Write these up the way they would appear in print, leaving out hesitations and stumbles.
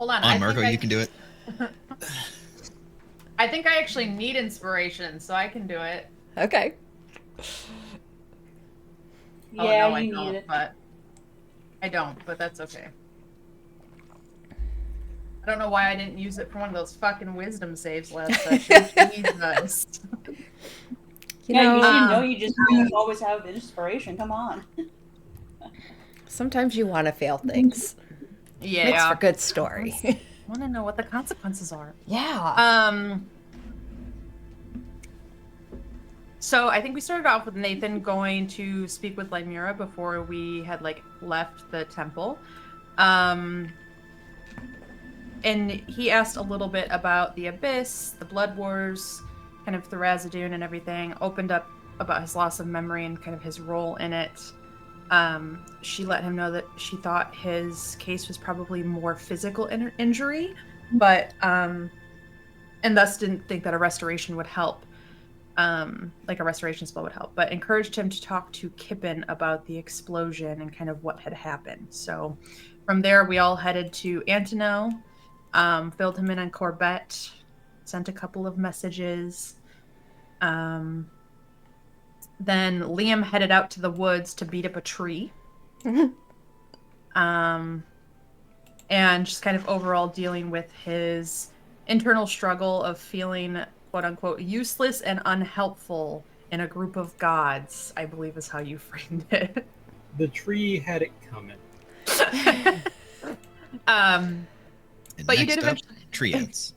Hold on. On, Marco, you can do it. I think I actually need inspiration, so I can do it. Okay. Oh, Yeah, no, I you don't, need it. but I don't, but that's okay. I don't know why I didn't use it for one of those fucking wisdom saves last session. Jesus. You Yeah, know, you should know you always have inspiration. Come on. sometimes you want to fail things. Yeah. Makes for good story. I want to know what the consequences are. Yeah. So I think we started off with Nathan going to speak with Lymira before we had left the temple. And he asked a little bit about the Abyss, the Blood Wars, kind of Thrasadune and everything, opened up about his loss of memory and kind of his role in it. She let him know that she thought his case was probably more physical injury, but and thus didn't think that a restoration would help. Like a restoration spell would help, but encouraged him to talk to Kippen about the explosion and kind of what had happened. So from there, we all headed to Antino, filled him in on Corbett, sent a couple of messages. Then Liam headed out to the woods to beat up a tree. And just kind of overall dealing with his internal struggle of feeling quote-unquote useless and unhelpful in a group of gods, I believe is how you framed it. The tree had it coming. And but you next did up, eventually... tree ants.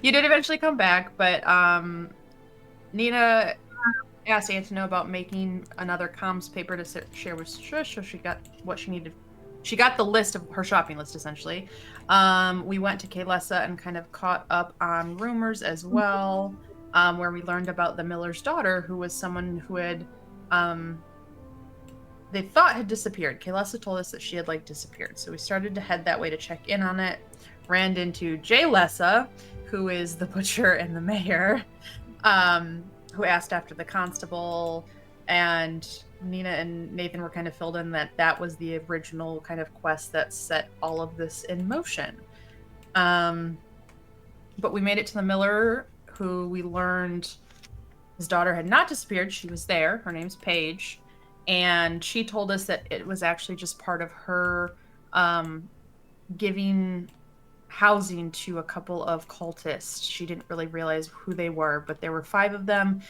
You did eventually come back, but Nina asked Antino about making another comms paper to share with Shush, so she got what she needed. She got the list of her shopping list, essentially. We went to Kaylessa and kind of caught up on rumors as well, where we learned about the miller's daughter, who was someone who had, they thought had disappeared. Kaylessa told us that she had, disappeared. So we started to head that way to check in on it. Ran into Jaylessa, who is the butcher and the mayor, who asked after the constable, and Nina and Nathan were kind of filled in that was the original kind of quest that set all of this in motion. But we made it to the miller, who we learned his daughter had not disappeared. She was there. Her name's Paige. And she told us that it was actually just part of her giving housing to a couple of cultists. She didn't really realize who they were, but there were 5 of them.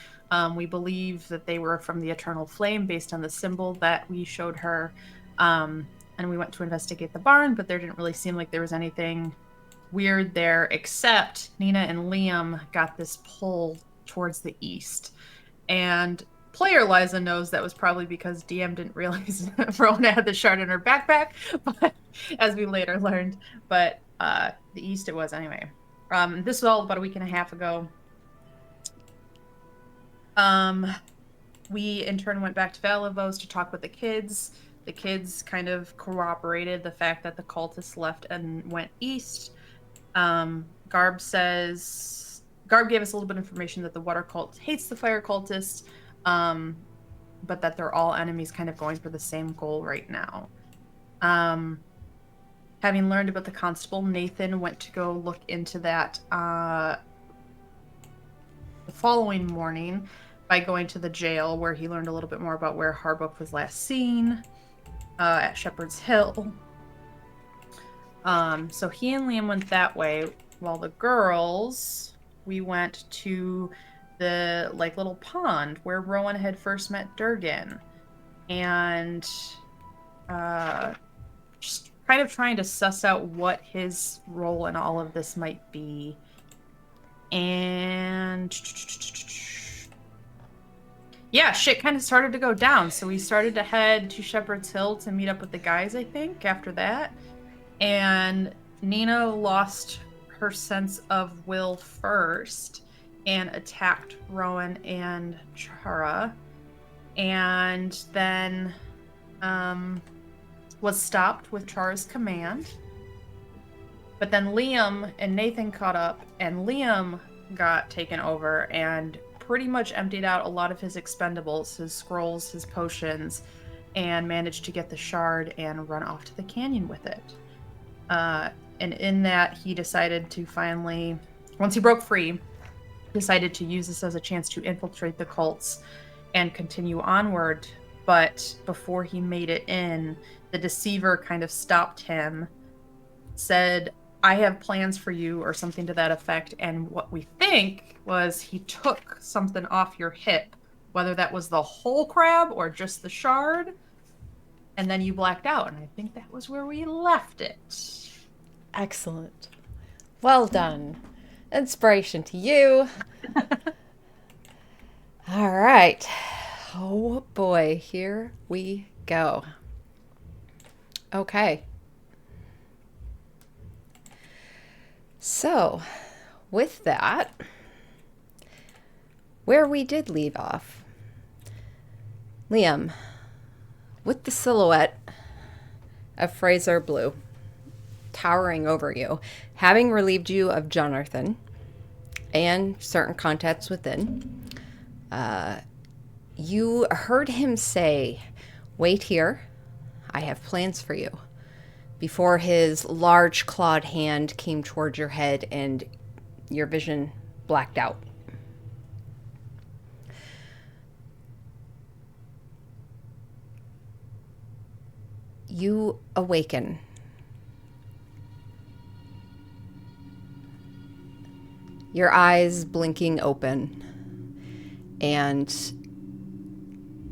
We believe that they were from the Eternal Flame based on the symbol that we showed her. And we went to investigate the barn, but there didn't really seem like there was anything weird there, except Nina and Liam got this pull towards the east. And player Liza knows that was probably because DM didn't realize Rona had the shard in her backpack, but as we later learned. But the east it was anyway. This was all about a week and a half ago. We in turn went back to Valavos to talk with the kids. The kids kind of corroborated the fact that the cultists left and went east. Garb gave us a little bit of information that the water cult hates the fire cultists, but that they're all enemies kind of going for the same goal right now. Having learned about the constable, Nathan went to go look into that the following morning by going to the jail, where he learned a little bit more about where Harbuck was last seen at Shepherd's Hill. So he and Liam went that way, while the girls, we went to the little pond where Rowan had first met Durgan, and just kind of trying to suss out what his role in all of this might be. And yeah, shit kind of started to go down. So we started to head to Shepherd's Hill to meet up with the guys, I think, after that. And Nina lost her sense of will first and attacked Rowan and Chara. And then was stopped with Chara's command. But then Liam and Nathan caught up, and Liam got taken over and pretty much emptied out a lot of his expendables, his scrolls, his potions, and managed to get the shard and run off to the canyon with it. And in that, he decided to finally, once he broke free, decided to use this as a chance to infiltrate the cults and continue onward. But before he made it in, the deceiver kind of stopped him, said, I have plans for you, or something to that effect. And what we think was he took something off your hip, whether that was the whole crab or just the shard, and then you blacked out. And I think that was where we left it. Excellent. Well done. Inspiration to you. All right. Oh boy, here we go. Okay. So, with that, where we did leave off, Liam, with the silhouette of Fraser Blue towering over you, having relieved you of Jonathan and certain contacts within, you heard him say, wait here, I have plans for you, before his large clawed hand came toward your head and your vision blacked out. You awaken. Your eyes blinking open, and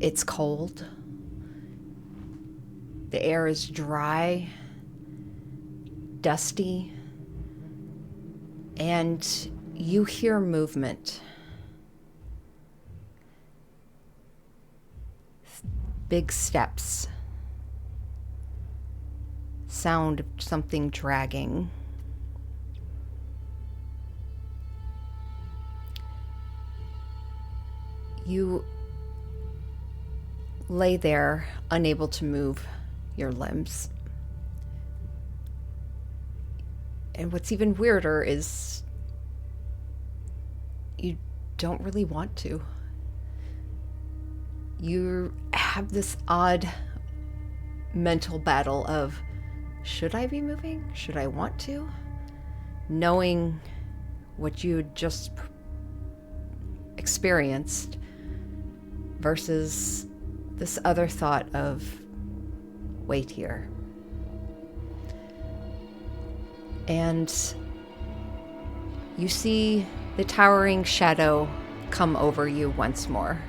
it's cold. The air is dry, dusty, and you hear movement. Big steps. Sound of something dragging. You lay there, unable to move your limbs. And what's even weirder is you don't really want to. You have this odd mental battle of, should I be moving? Should I want to? Knowing what you had just experienced versus this other thought of, wait here. And you see the towering shadow come over you once more.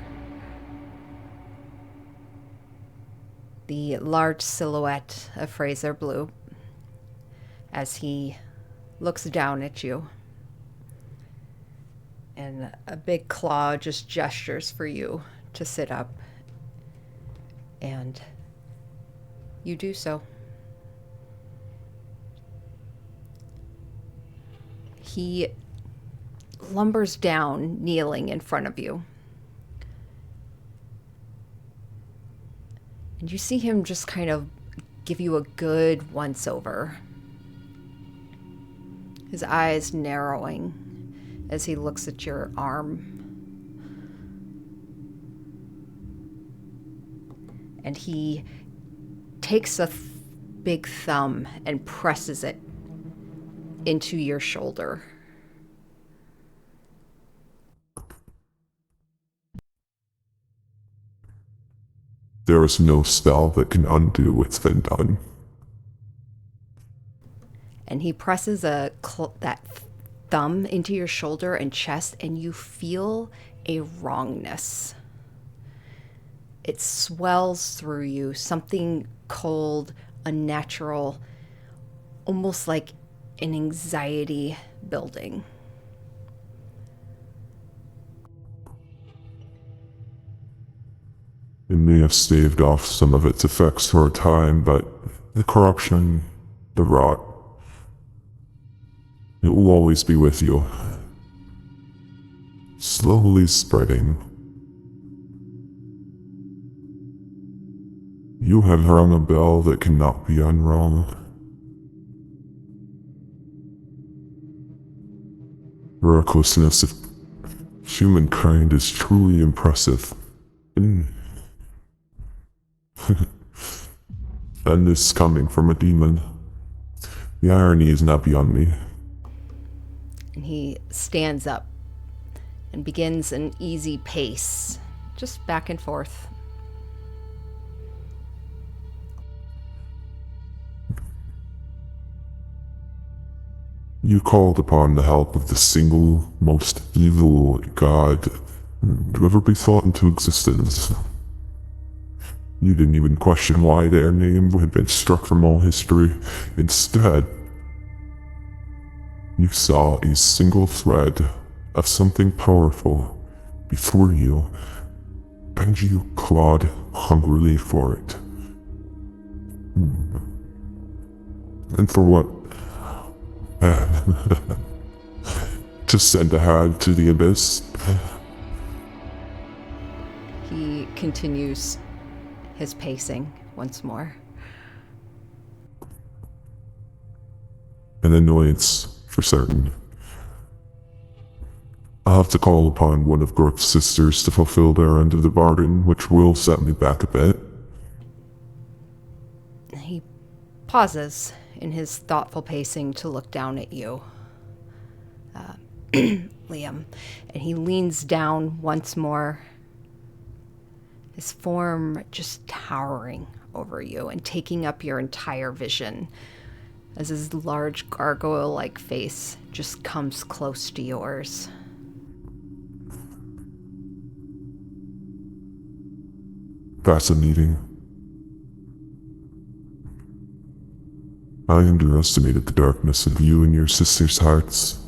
The large silhouette of Fraser Blue as he looks down at you. And a big claw just gestures for you to sit up. And you do so. He lumbers down, kneeling in front of you. And you see him just kind of give you a good once-over. His eyes narrowing as he looks at your arm. And he takes a big thumb and presses it into your shoulder. There is no spell that can undo what's been done. And he presses that thumb into your shoulder and chest, and you feel a wrongness. It swells through you, something cold, unnatural, almost like an anxiety building. It may have staved off some of its effects for a time, but the corruption, the rot, it will always be with you. Slowly spreading. You have rung a bell that cannot be unrung. The recklessness of humankind is truly impressive. And this coming from a demon. The irony is not beyond me. And he stands up and begins an easy pace, just back and forth. You called upon the help of the single most evil god to ever be thought into existence. You didn't even question why their name had been struck from all history. Instead, you saw a single thread of something powerful before you, and you clawed hungrily for it. And for what? To send a hag to the abyss? He continues his pacing once more. An annoyance, for certain. I'll have to call upon one of Gork's sisters to fulfill their end of the bargain, which will set me back a bit. He pauses in his thoughtful pacing to look down at you, Liam, and he leans down once more, his form just towering over you and taking up your entire vision as his large gargoyle-like face just comes close to yours. Fascinating. I underestimated the darkness of you and your sisters' hearts.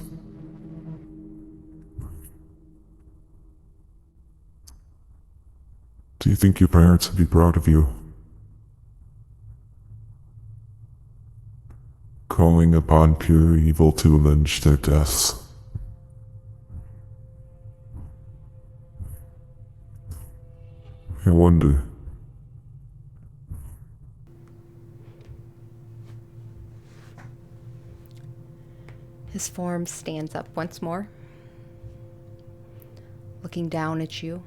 Do you think your parents would be proud of you? Calling upon pure evil to avenge their deaths. I wonder. His form stands up once more, looking down at you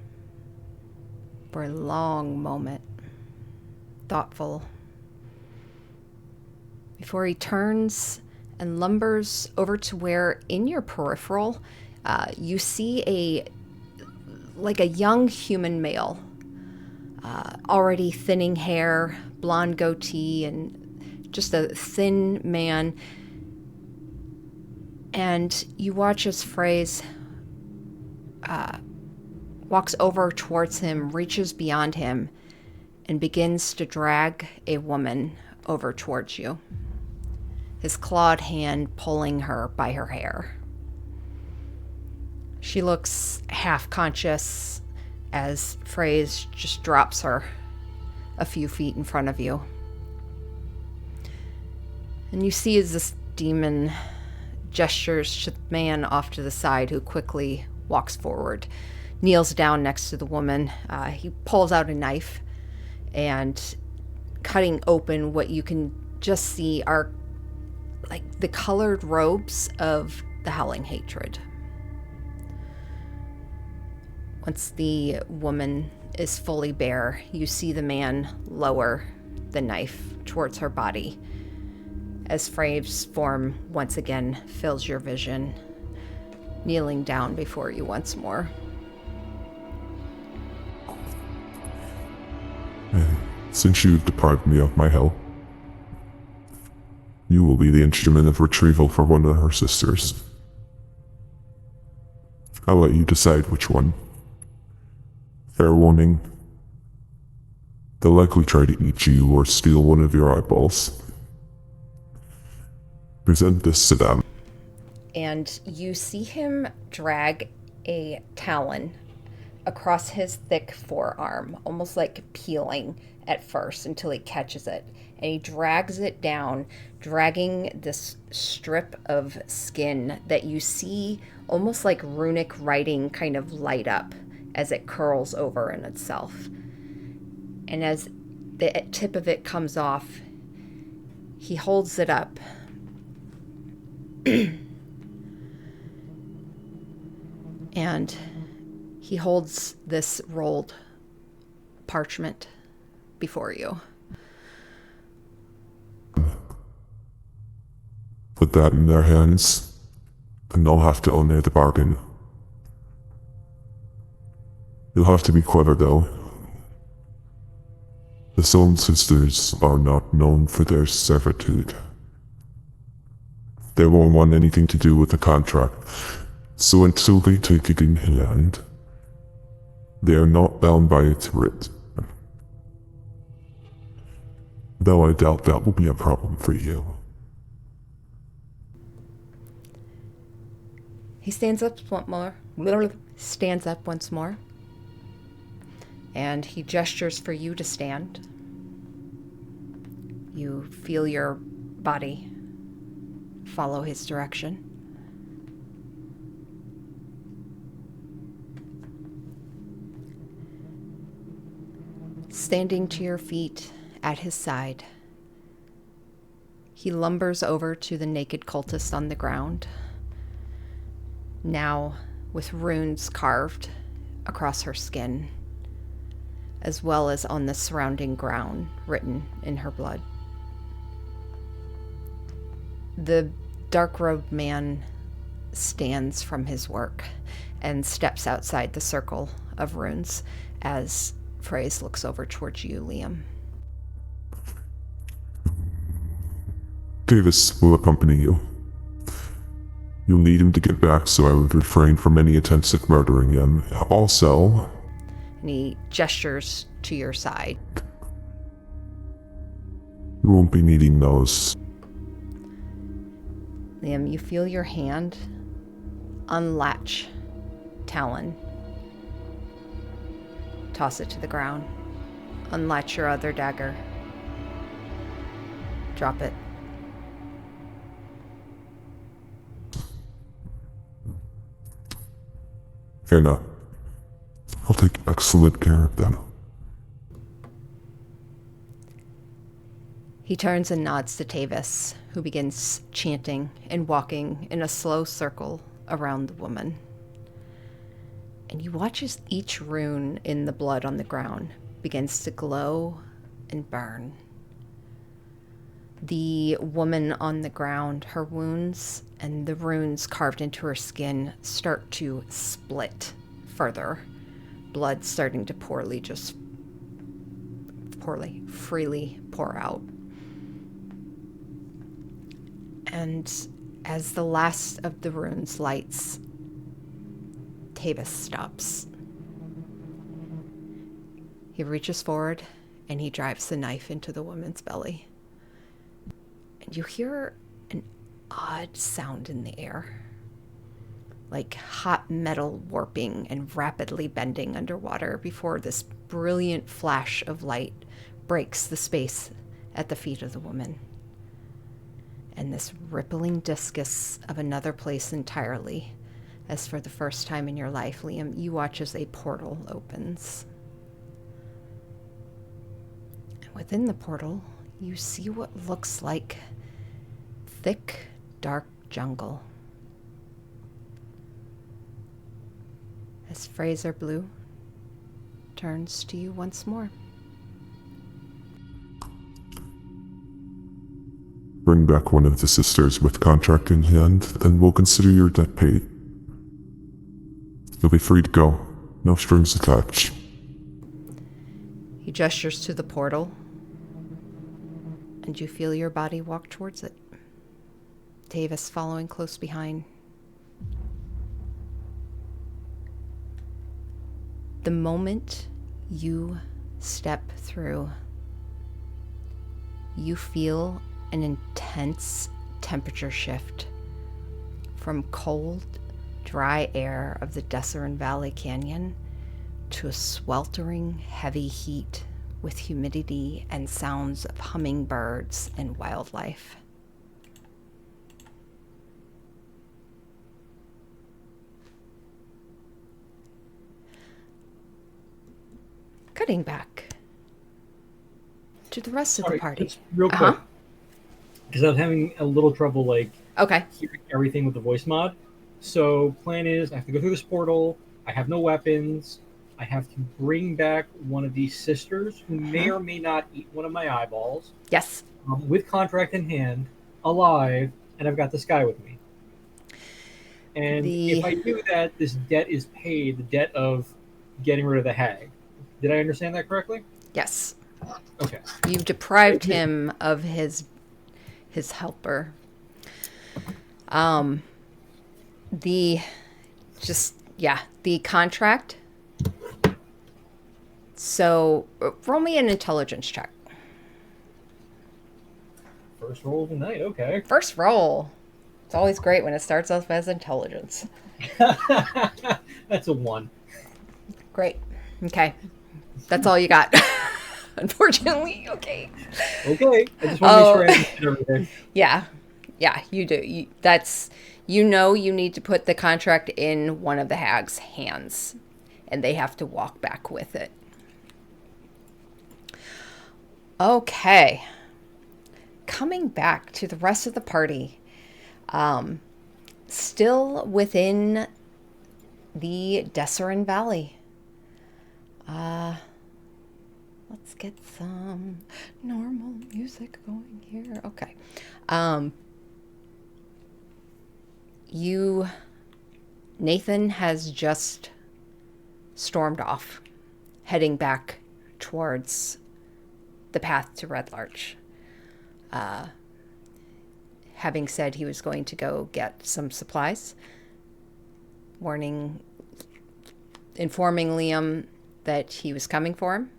for a long moment, thoughtful, before he turns and lumbers over to where in your peripheral you see a young human male, already thinning hair, blonde goatee, and just a thin man. And you watch as Fraze walks over towards him, reaches beyond him, and begins to drag a woman over towards you, his clawed hand pulling her by her hair. She looks half-conscious as Fraze just drops her a few feet in front of you. And you see as this demon gestures to the man off to the side, who quickly walks forward, kneels down next to the woman. He pulls out a knife and, cutting open what you can just see are like the colored robes of the Howling Hatred. Once the woman is fully bare, you see the man lower the knife towards her body as Frave's form once again fills your vision, kneeling down before you once more. Since you've deprived me of my hell, you will be the instrument of retrieval for one of her sisters. I'll let you decide which one. Fair warning. They'll likely try to eat you or steal one of your eyeballs. Present this to them. And you see him drag a talon across his thick forearm, almost like peeling at first until he catches it. And he drags it down, dragging this strip of skin that you see almost like runic writing kind of light up as it curls over in itself. And as the tip of it comes off, he holds it up. And he holds this rolled parchment before you. Put that in their hands, and they'll have to own the bargain. You'll have to be clever, though. The Stone Sisters are not known for their servitude. They won't want anything to do with the contract, so until they take it in hand, they are not bound by its writ. Though I doubt that will be a problem for you. He stands up once more, and he gestures for you to stand. You feel your body follow his direction. Standing to your feet at his side, he lumbers over to the naked cultist on the ground, now with runes carved across her skin, as well as on the surrounding ground written in her blood. The dark-robed man stands from his work and steps outside the circle of runes as Fraze looks over towards you, Liam. Davis will accompany you. You'll need him to get back, so I would refrain from any attempts at murdering him. Also... And he gestures to your side. You won't be needing those. Liam, you feel your hand unlatch Talon. Toss it to the ground. Unlatch your other dagger. Drop it. Fair enough. I'll take excellent care of them. He turns and nods to Tavis, who begins chanting and walking in a slow circle around the woman. And you watch as each rune in the blood on the ground begins to glow and burn. The woman on the ground, her wounds and the runes carved into her skin start to split further. Blood starting to freely pour out. And as the last of the runes lights, Tavis stops. He reaches forward and he drives the knife into the woman's belly. And you hear an odd sound in the air, like hot metal warping and rapidly bending underwater before this brilliant flash of light breaks the space at the feet of the woman. And this rippling discus of another place entirely, as for the first time in your life, Liam, you watch as a portal opens. And within the portal, you see what looks like thick, dark jungle. As Fraser Blue turns to you once more. Bring back one of the sisters with contract in hand, then we'll consider your debt paid. You'll be free to go. No strings attached. He gestures to the portal, and you feel your body walk towards it. Tavis following close behind. The moment you step through, you feel an intense temperature shift from cold, dry air of the Desserin Valley Canyon to a sweltering, heavy heat with humidity and sounds of hummingbirds and wildlife. Cutting back to the rest of the party. Just real quick. Because I was having a little trouble, Okay. hearing everything with the voice mod. So, plan is, I have to go through this portal. I have no weapons. I have to bring back one of these sisters who may or may not eat one of my eyeballs. Yes. With contract in hand, alive, and I've got this guy with me. And if I do that, this debt is paid, the debt of getting rid of the hag. Did I understand that correctly? Yes. Okay. You've deprived him of his helper. The contract. So roll me an intelligence check. First roll of the night, okay. First roll. It's always great when it starts off as intelligence. That's a 1. Great. Okay. That's all you got. Unfortunately. Okay. Okay. I just want to make sure I understand everything. Yeah. Yeah, you do. You need to put the contract in one of the hag's hands, and they have to walk back with it. Okay. Coming back to the rest of the party. Still within the Desserin Valley. Let's get some normal music going here. Okay. Nathan has just stormed off, heading back towards the path to Red Larch. Having said he was going to go get some supplies, informing Liam that he was coming for him,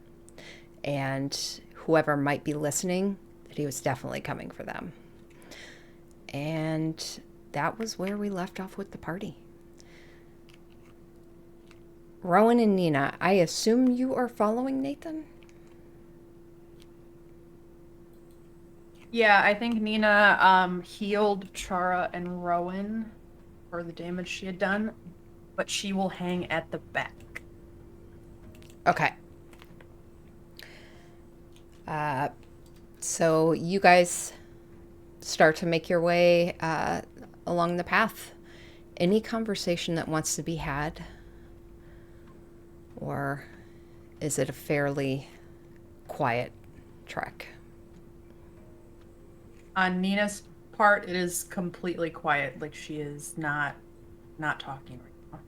and whoever might be listening, that he was definitely coming for them. And that was where we left off with the party. Rowan and Nina, I assume you are following Nathan? Yeah, I think Nina healed Chara and Rowan for the damage she had done, but she will hang at the back. Okay. So you guys start to make your way along the path. Any conversation that wants to be had? Or is it a fairly quiet trek? On Nina's part, it is completely quiet. Like, she is not talking right now.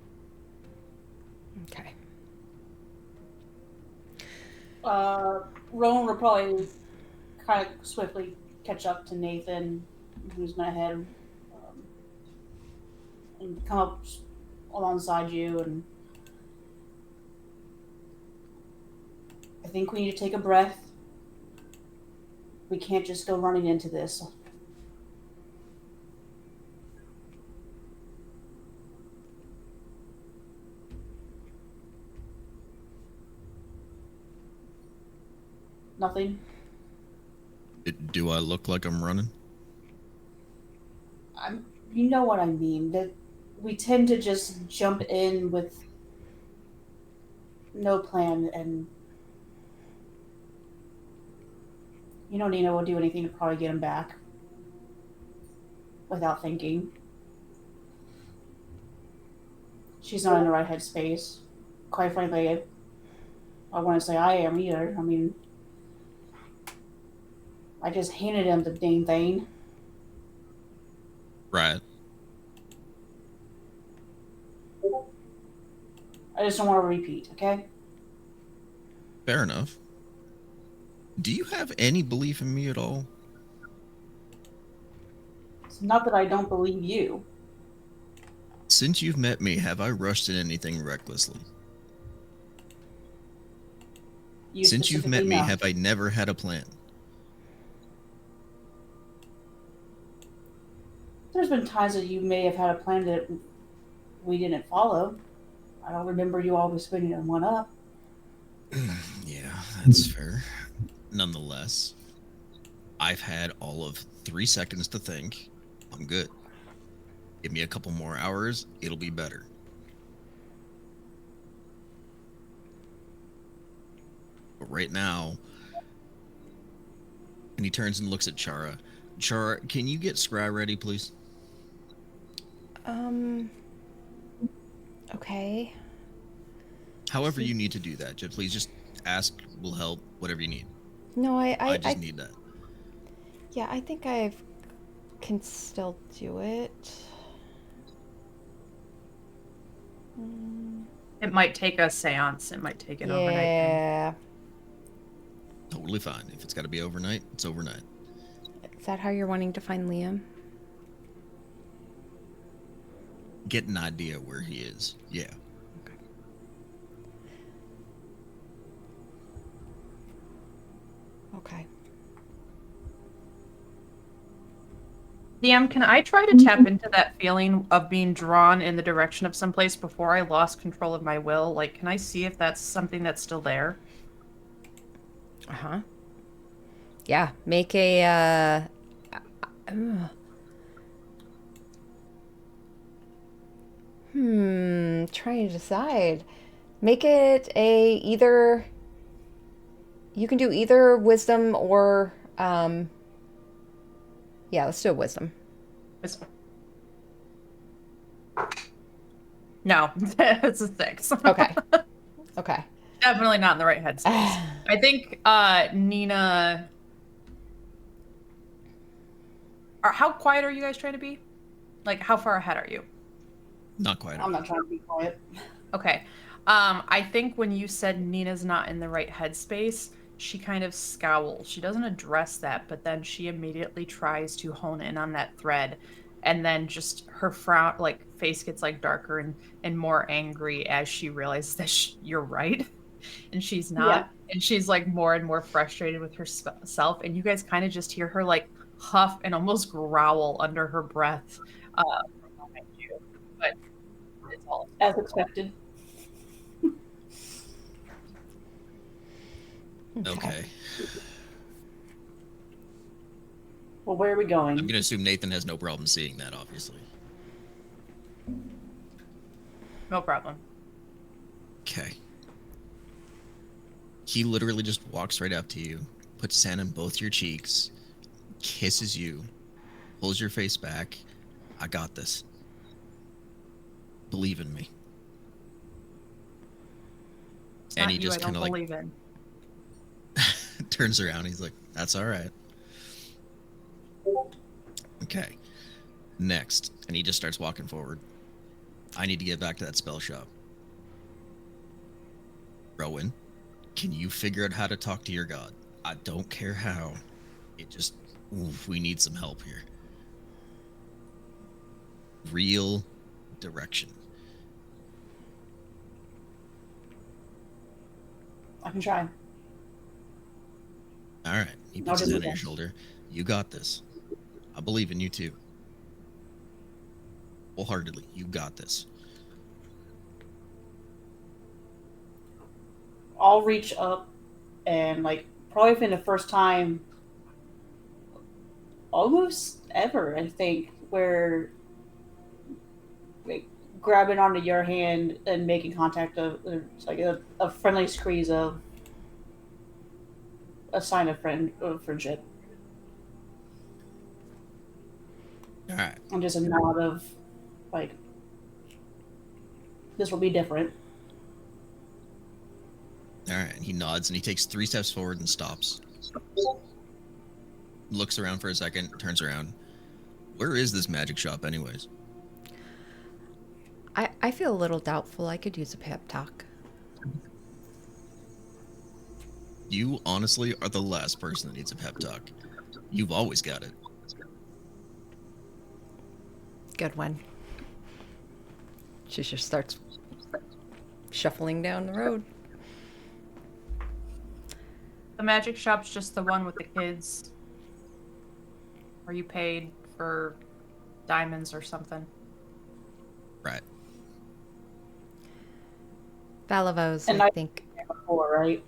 Okay. Rowan will probably kind of swiftly catch up to Nathan, who's been ahead, and come up alongside you. And I think we need to take a breath. We can't just go running into this. Nothing. Do I look like I'm running? You know what I mean. That we tend to just jump in with no plan, and Nina will do anything to probably get him back without thinking. She's not in the right headspace. Quite frankly, I want to say I am either. I mean, I just handed him the dang thing. Right. I just don't want to repeat, okay? Fair enough. Do you have any belief in me at all? It's not that I don't believe you. Since you've met me, have I rushed in anything recklessly? Since you've met me, have I never had a plan? There's been times that you may have had a plan that we didn't follow. I don't remember you always spinning one up. Yeah, that's fair. Nonetheless, I've had all of 3 seconds to think. I'm good. Give me a couple more hours, it'll be better. But right now, and he turns and looks at Chara. Chara, can you get Scry ready, please? Okay. However you need to do that, please just ask, we'll help, whatever you need. No, I just need that. Yeah, I think I've can still do it. It might take a seance. It might take an overnight thing. Yeah. Totally fine. If it's got to be overnight, it's overnight. Is that how you're wanting to find Liam? Get an idea where he is. Yeah. Okay. DM, can I try to tap into that feeling of being drawn in the direction of someplace before I lost control of my will? Like, can I see if that's something that's still there? Uh-huh. Yeah, make a trying to decide. Make it a either you can do either wisdom or yeah, let's do a wisdom. No, it's a 6. Okay. Okay. Definitely not in the right headspace. I think Nina. How quiet are you guys trying to be? Like, how far ahead are you? Not quite. I'm not trying to be quiet. Okay. I think when you said Nina's not in the right headspace, she kind of scowls. She doesn't address that, but then she immediately tries to hone in on that thread. And then just her frown, like, face gets, like, darker and more angry as she realizes that you're right. And she's not. Yeah. And she's, like, more and more frustrated with herself. And you guys kind of just hear her, like, huff and almost growl under her breath. Behind you. But it's all As expected. Okay. Well, where are we going? I'm gonna assume Nathan has no problem seeing that, obviously. no problem. Okay. He literally just walks right up to you, puts his hand on both your cheeks, kisses you, pulls your face back. I got this. Believe in me. It's And not he you just I don't kind of like believe in. turns around. He's like, "That's all right." Okay. Next, and he just starts walking forward. I need to get back to that spell shop. Rowan, can you figure out how to talk to your god? I don't care how. It just, we need some help here. Real direction. I can try. All right. He puts his hand on your shoulder. You got this. I believe in you too. Wholeheartedly. You got this. I'll reach up and, like, probably for the first time almost ever, I think, where, like, grabbing onto your hand and making contact of, it's like a friendly squeeze of a sign of friendship. All right. And just a nod of, like, this will be different. All right. He nods and he takes 3 steps forward and stops. Looks around for a second, turns around. Where is this magic shop, anyways? I feel a little doubtful. I could use a pep talk. You honestly are the last person that needs a pep talk. You've always got it. Good one. She just starts shuffling down the road. The magic shop's just the one with the kids. Are you paid for diamonds or something? Right. Valavos, And I I- think. Before, right?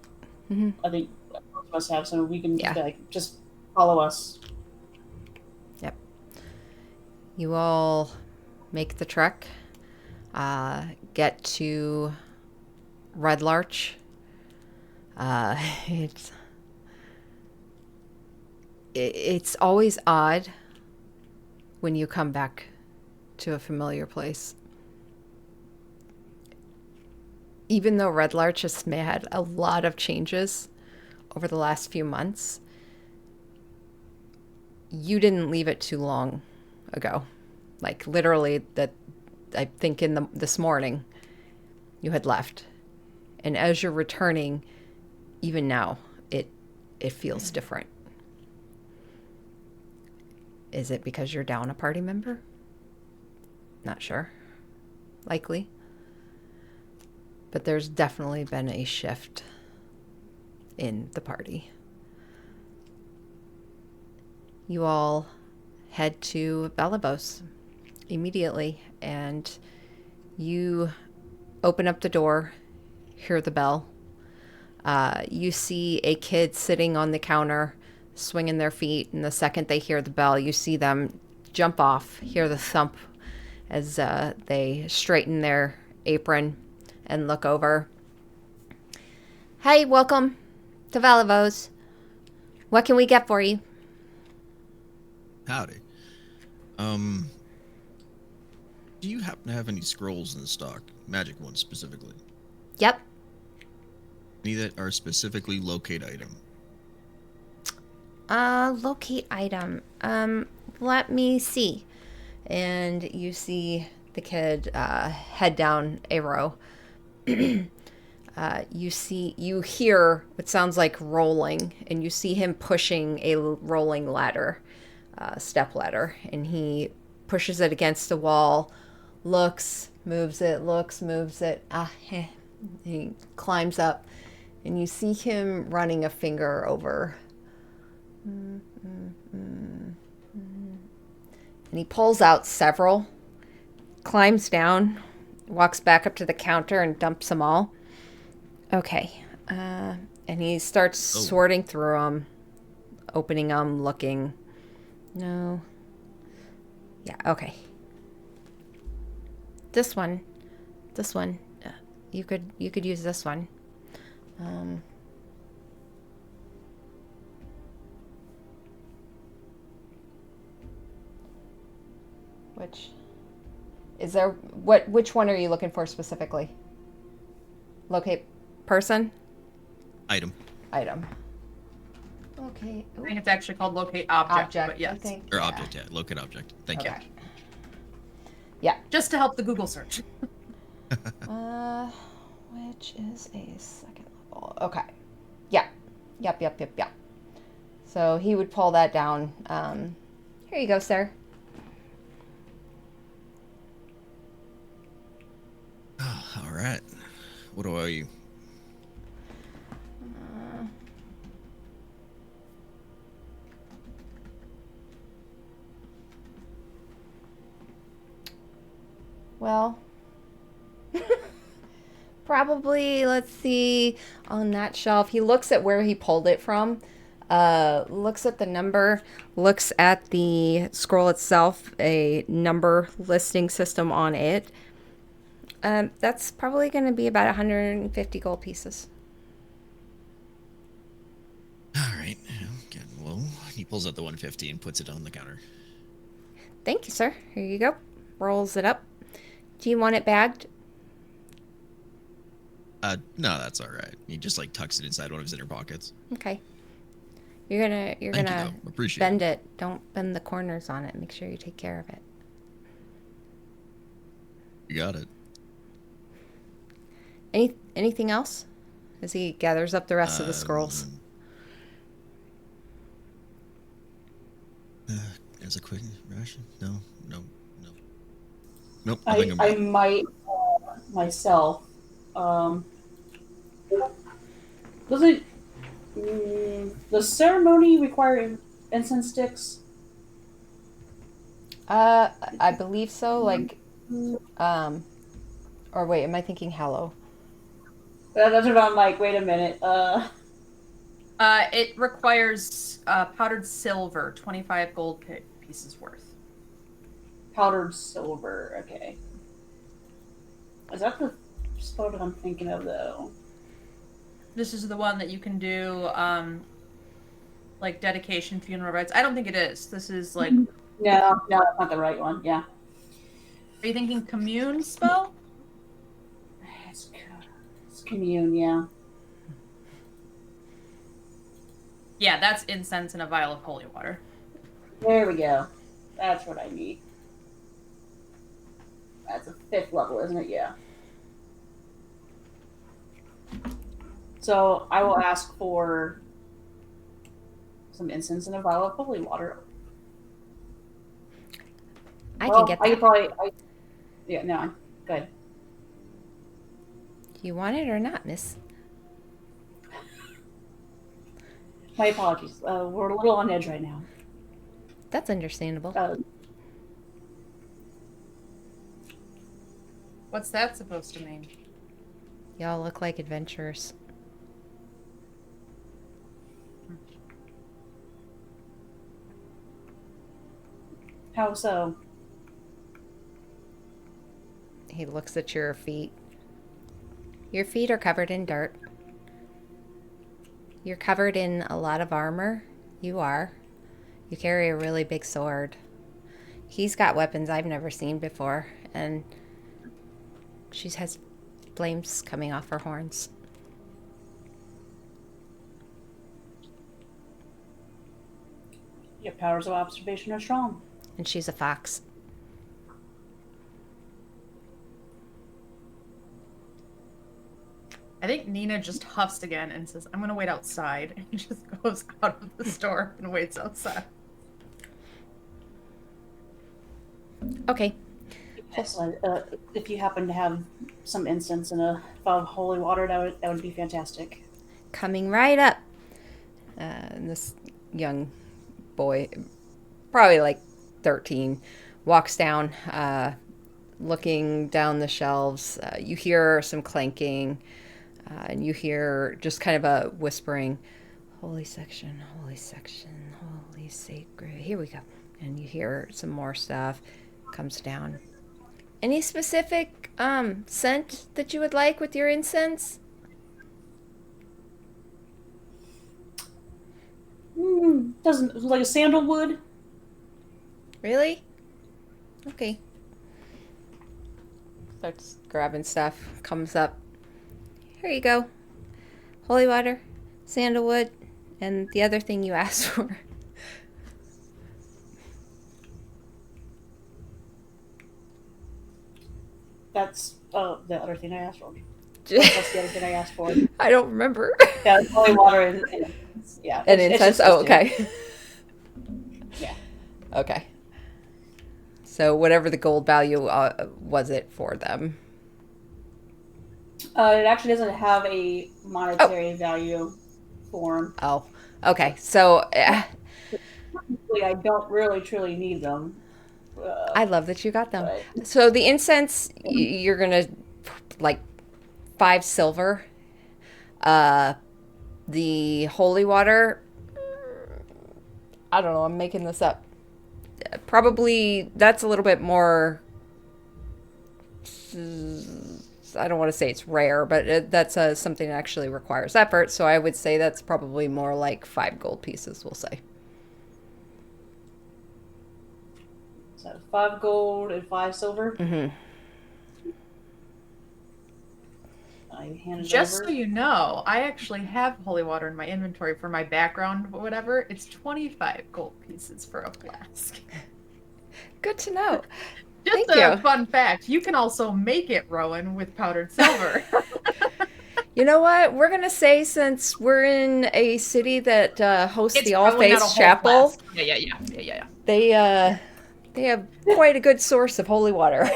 Mhm. I think most of us have, so we can Yeah. like just follow us. Yep. You all make the trek, get to Red Larch. It's always odd when you come back to a familiar place. Even though Red Larch has had a lot of changes over the last few months, you didn't leave it too long ago. Like literally that I think in this morning you had left. And as you're returning, even now, it feels different. Is it because you're down a party member? Not sure. Likely. But there's definitely been a shift in the party. You all head to Belibos immediately, and you open up the door, hear the bell. You see a kid sitting on the counter, swinging their feet, and the second they hear the bell, you see them jump off, hear the thump as they straighten their apron and look over. Hey, welcome to Valivos. What can we get for you? Howdy. Do you happen to have any scrolls in stock? Magic ones specifically. Yep. Any that are specifically locate item? Locate item. Let me see. And you see the kid head down a row. You hear what sounds like rolling, and you see him pushing a rolling ladder, step ladder, and he pushes it against the wall, looks, moves it. He climbs up, and you see him running a finger over. And he pulls out several, climbs down, walks back up to the counter and dumps them all. Okay. And he starts sorting through them, opening them, looking. No. Yeah, okay. This one. You could use this one. Which one are you looking for specifically? Locate person? Item. Okay. I think it's actually called locate object, but yes. I think, Or yeah. object, yeah. Locate object. Thank Okay. you. Yeah. Just to help the Google search. Which is a second level. Okay. Yeah. Yep. So he would pull that down. Here you go, sir. All right. What do I owe you? Well, probably, let's see, on that shelf. He looks at where he pulled it from, looks at the number, looks at the scroll itself, a number listing system on it. That's probably going to be about 150 gold pieces. All right. Getting low. He pulls out the 150 and puts it on the counter. Thank you, sir. Here you go. Rolls it up. Do you want it bagged? No, that's all right. He just like tucks it inside one of his inner pockets. Okay. You're Thank you, gonna though. Appreciate bend it. Don't bend the corners on it. Make sure you take care of it. You got it. Anything else? As he gathers up the rest of the scrolls. As a quick ration? No. Nope. I might myself. Doesn't the ceremony require incense sticks? I believe so. Like, or wait, am I thinking Hallow? That's what I'm like. Wait a minute. It requires powdered silver, 25 gold pieces worth. Powdered silver. Okay. Is that the spell that I'm thinking of though? This is the one that you can do, like dedication, funeral rites. I don't think it is. This is like. No, that's not the right one. Yeah. Are you thinking commune spell? It's commune. Yeah. Yeah, that's incense in a vial of holy water. There we go. That's what I need. That's a 5th level, isn't it? Yeah. So I will ask for some incense and a vial of holy water. I can get I that. could probably. Yeah, no. Good. You want it or not, miss? My apologies. We're a little on edge right now. That's understandable. What's that supposed to mean? Y'all look like adventurers. How so? He looks at your feet. Your feet are covered in dirt. You're covered in a lot of armor. You are. You carry a really big sword. He's got weapons I've never seen before, and she has flames coming off her horns. Your powers of observation are strong. And she's a fox. I think Nina just huffs again and says, I'm gonna wait outside. And just goes out of the store and waits outside. Okay. Excellent. If you happen to have some incense and a vial of holy water, that would be fantastic. Coming right up. And this young boy, probably like 13, walks down, looking down the shelves. You hear some clanking, and you hear just kind of a whispering, holy section, holy sacred. Here we go. And you hear some more stuff comes down. Any specific scent that you would like with your incense? Doesn't like a sandalwood? Really? Okay. Starts grabbing stuff, comes up. Here you go. Holy water, sandalwood, and the other thing you asked for. That's the other thing I asked for. That's the other thing I asked for. I don't remember. Yeah, holy water and yeah. And it's incense? just Oh, those two. okay. Yeah. Okay. So whatever the gold value was it for them? It actually doesn't have a monetary value form. Oh, okay. So I don't really truly need them. I love that you got them. But So the incense, you're gonna like 5 silver. The holy water, I don't know. I'm making this up. Probably that's a little bit more. I don't want to say it's rare, but that's something that actually requires effort. So I would say that's probably more like 5 gold pieces. We'll say. so 5 gold and 5 silver. Mm-hmm. I hand it Just over. so you know, I actually have holy water in my inventory for my background, whatever. It's 25 gold pieces for a flask. Good to know. Just Thank a you. fun fact. You can also make it, Rowan, with powdered silver. You know what? We're gonna say since we're in a city that hosts It's the All probably not a Faiths whole Chapel, flask. Yeah. they have quite a good source of holy water.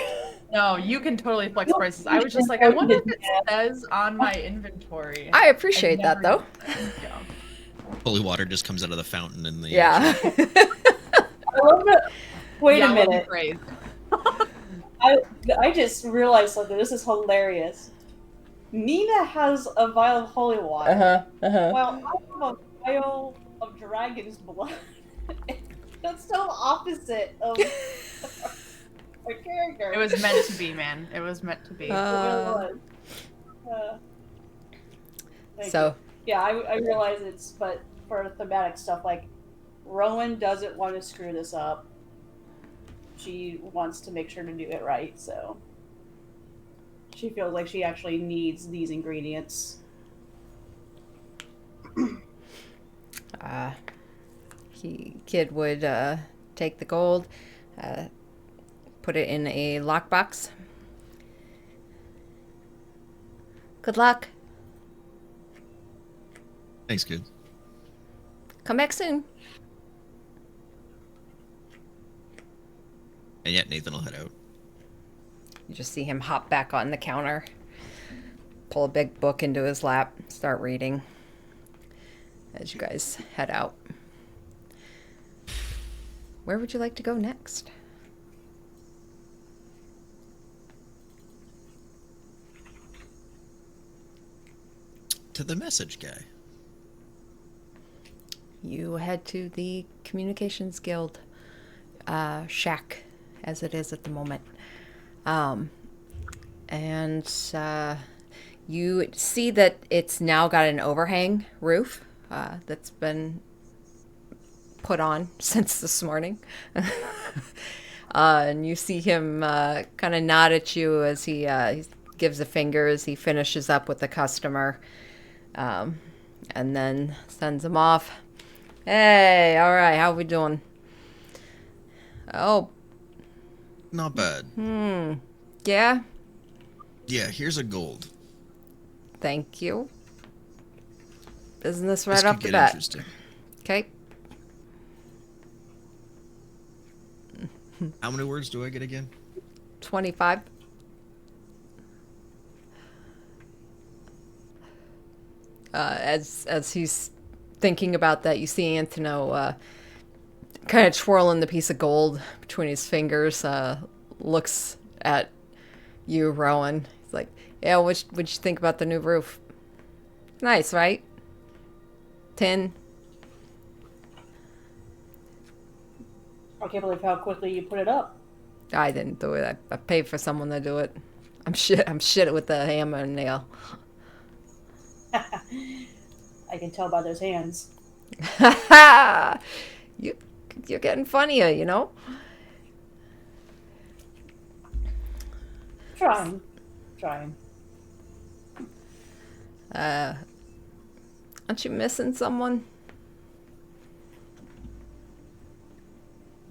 No, you can totally flex prices. I was just like, I wonder if it says on my inventory. I appreciate I've that though. Yeah. Holy water just comes out of the fountain in the Yeah. I love it. Wait Yeah, a I love minute. the phrase. I just realized something. This is hilarious. Nina has a vial of holy water. Well, I have a vial of dragon's blood. That's so opposite of our character. It was meant to be, man. It was meant to be. It really was. Thank So you. Yeah, I realize it's, but for thematic stuff, like, Rowan doesn't want to screw this up. She wants to make sure to do it right, so she feels like she actually needs these ingredients. Kid would take the gold, put it in a lockbox. Good luck. Thanks, kid. Come back soon. And yet Nathan will head out. You just see him hop back on the counter, pull a big book into his lap, start reading as you guys head out. Where would you like to go next? To the message guy. You head to the Communications Guild shack, as it is at the moment. You see that it's now got an overhang roof that's been put on since this morning. And you see him kind of nod at you as he gives a finger as he finishes up with the customer, and then sends him off. Hey, all right, how we doing? Oh, Not bad. yeah, Yeah, here's a gold. thank you. Business This right could off the get bat. interesting. Okay. How many words do I get again? 25. As he's thinking about that, you see Antono kind of twirling the piece of gold between his fingers, looks at you, Rowan. He's like, yeah, what'd you think about the new roof? Nice, right? 10. I can't believe how quickly you put it up. I didn't do it. I paid for someone to do it. I'm shit with the hammer and nail. I can tell by those hands. You're getting funnier, you know? Trying. Aren't you missing someone?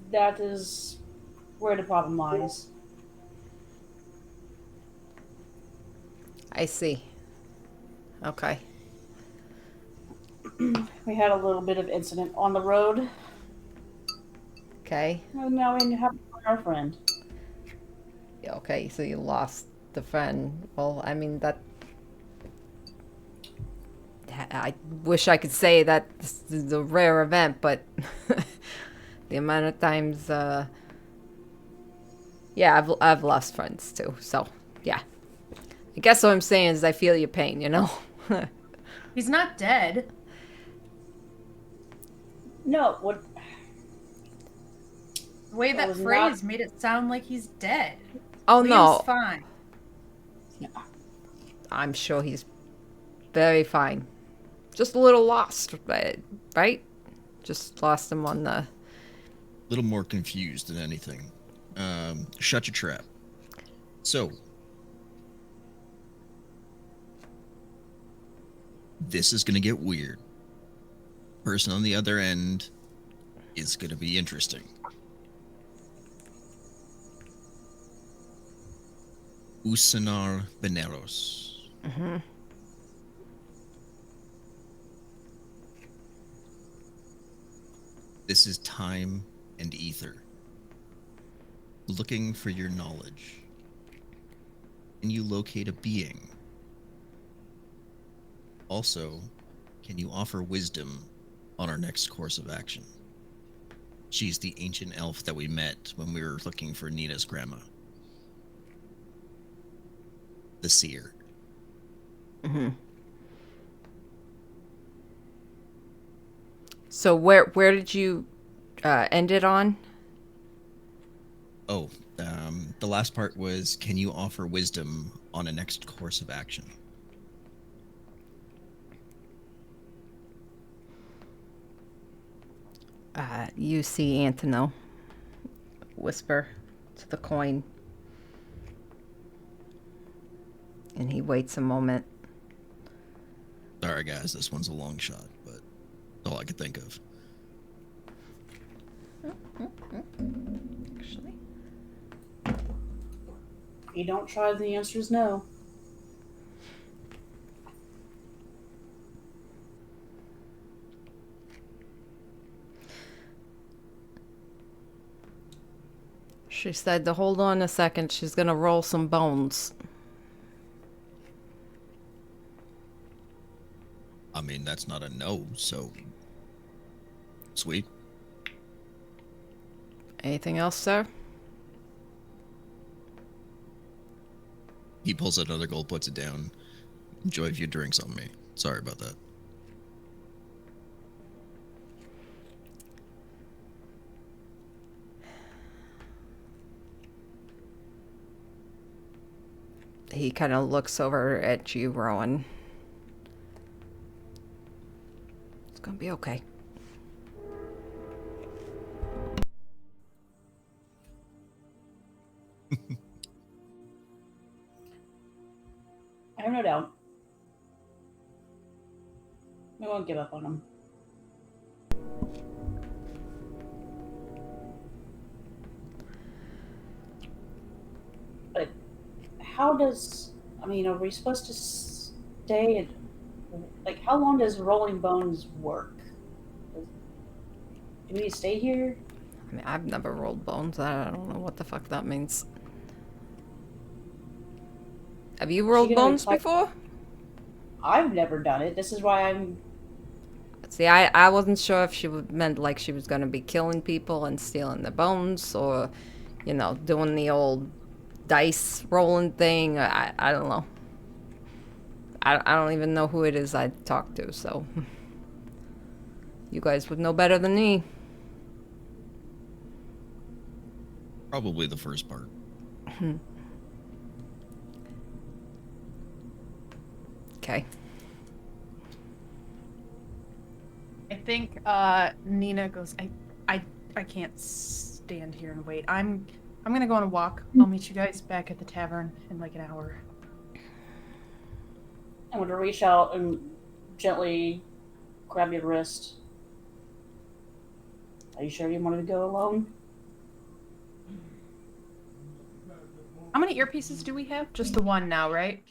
That is where the problem lies. I see. Okay. We had a little bit of incident on the road, Okay. and now we have our friend. Yeah, okay, so you lost the friend. Well, I mean, that... I wish I could say that this is a rare event, but... the amount of times, yeah, I've lost friends too, so, yeah. I guess what I'm saying is I feel your pain, you know? He's not dead. No, what? The way that was phrase made it sound like he's dead. Oh, Liam's no. fine. I'm sure he's very fine. Just a little lost, right? Just lost him on the... A little more confused than anything. Shut your trap. So, this is going to get weird. Person on the other end is going to be interesting. Usanar Beneros. Mm-hmm. This is time and ether. Looking for your knowledge. Can you locate a being? Also, can you offer wisdom on our next course of action? She's the ancient elf that we met when we were looking for Nina's grandma. The seer. Mm-hmm. So where did you end it on? Oh, the last part was, can you offer wisdom on a next course of action? You see Antono whisper to the coin. And he waits a moment. Sorry, guys, this one's a long shot, but that's all I could think of. Actually. If you don't try, the answer is no. She said to hold on a second. She's gonna roll some bones. I mean, that's not a no, so sweet. Anything else, sir? He pulls out another gold, puts it down. Enjoy a few drinks on me. Sorry about that. He kind of looks over at you, Rowan. It's gonna be okay. I have no doubt. We won't give up on him. But how does... I mean, are we supposed to stay at... Like, how long does Rolling Bones work? Do we stay here? I mean, I've never rolled bones. I don't know what the fuck that means. Have you rolled gonna bones fight- before? I've never done it. This is why I'm... See, I wasn't sure if she meant like she was going to be killing people and stealing their bones, or, you know, doing the old dice rolling thing. I don't know. I don't even know who it is I talked to, so you guys would know better than me. Probably the first part. Okay. I think Nina goes, I can't stand here and wait. I'm gonna go on a walk. I'll meet you guys back at the tavern in like an hour. I'm going to reach out and gently grab your wrist. Are you sure you wanted to go alone? How many earpieces do we have? Just the one now, right?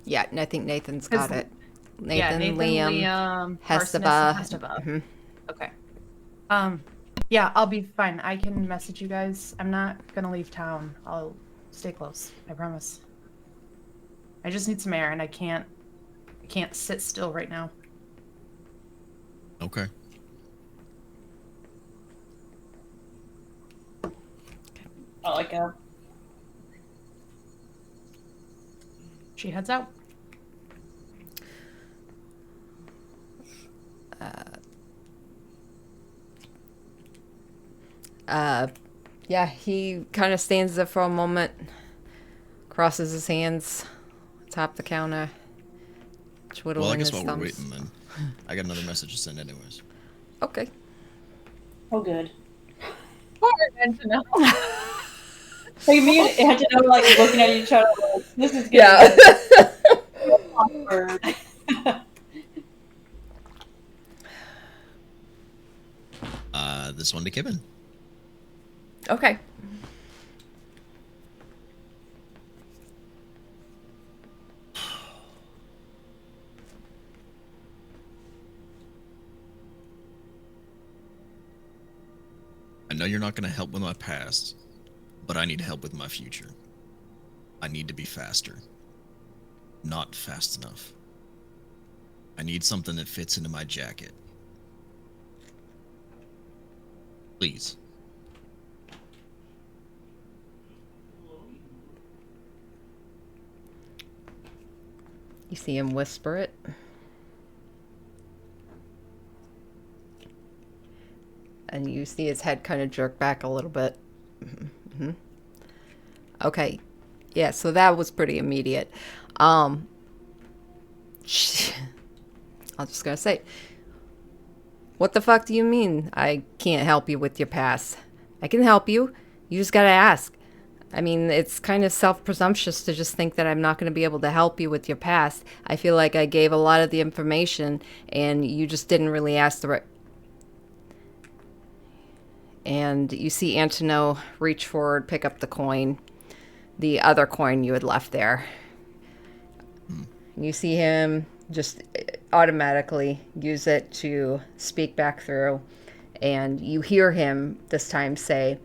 Yeah, and I think Nathan's got 'Cause- it. Nathan, Nathan, Liam, Parsonus, Hestaba. and Hestaba. Mhm. Okay. Yeah, I'll be fine. I can message you guys. I'm not gonna leave town. I'll stay close. I promise. I just need some air, and I can't sit still right now. Okay. I like a... She heads out. Yeah, he kind of stands there for a moment, crosses his hands, top the counter, twiddling Well, I guess his while we're thumbs. waiting, then I got another message to send, anyways. Okay. Oh, good. And to know. Like, me and Angela, like, looking at each other like, this is Yeah. awkward. This one to Kibben. Okay. I know you're not going to help with my past, but I need help with my future. I need to be faster. Not fast enough. I need something that fits into my jacket. Please. You see him whisper it. And you see his head kind of jerk back a little bit. Mm-hmm. Okay. Yeah, so that was pretty immediate. I'm just gonna say, what the fuck do you mean I can't help you with your past? I can help you. You just gotta ask. I mean, it's kind of self-presumptuous to just think that I'm not going to be able to help you with your past. I feel like I gave a lot of the information and you just didn't really ask the right... And you see Antonio reach forward, pick up the coin, the other coin you had left there. You see him just automatically use it to speak back through, and you hear him this time say,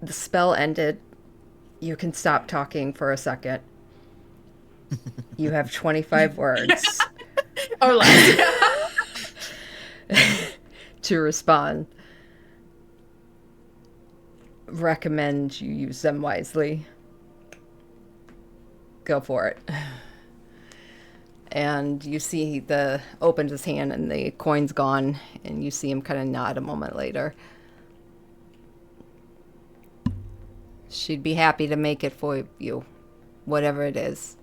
"The spell ended. You can stop talking for a second. You have 25 words Or less. to respond. Recommend you use them wisely. Go for it." And you see the opens his hand and the coin's gone, and you see him kind of nod a moment later. She'd be happy to make it for you, whatever it is.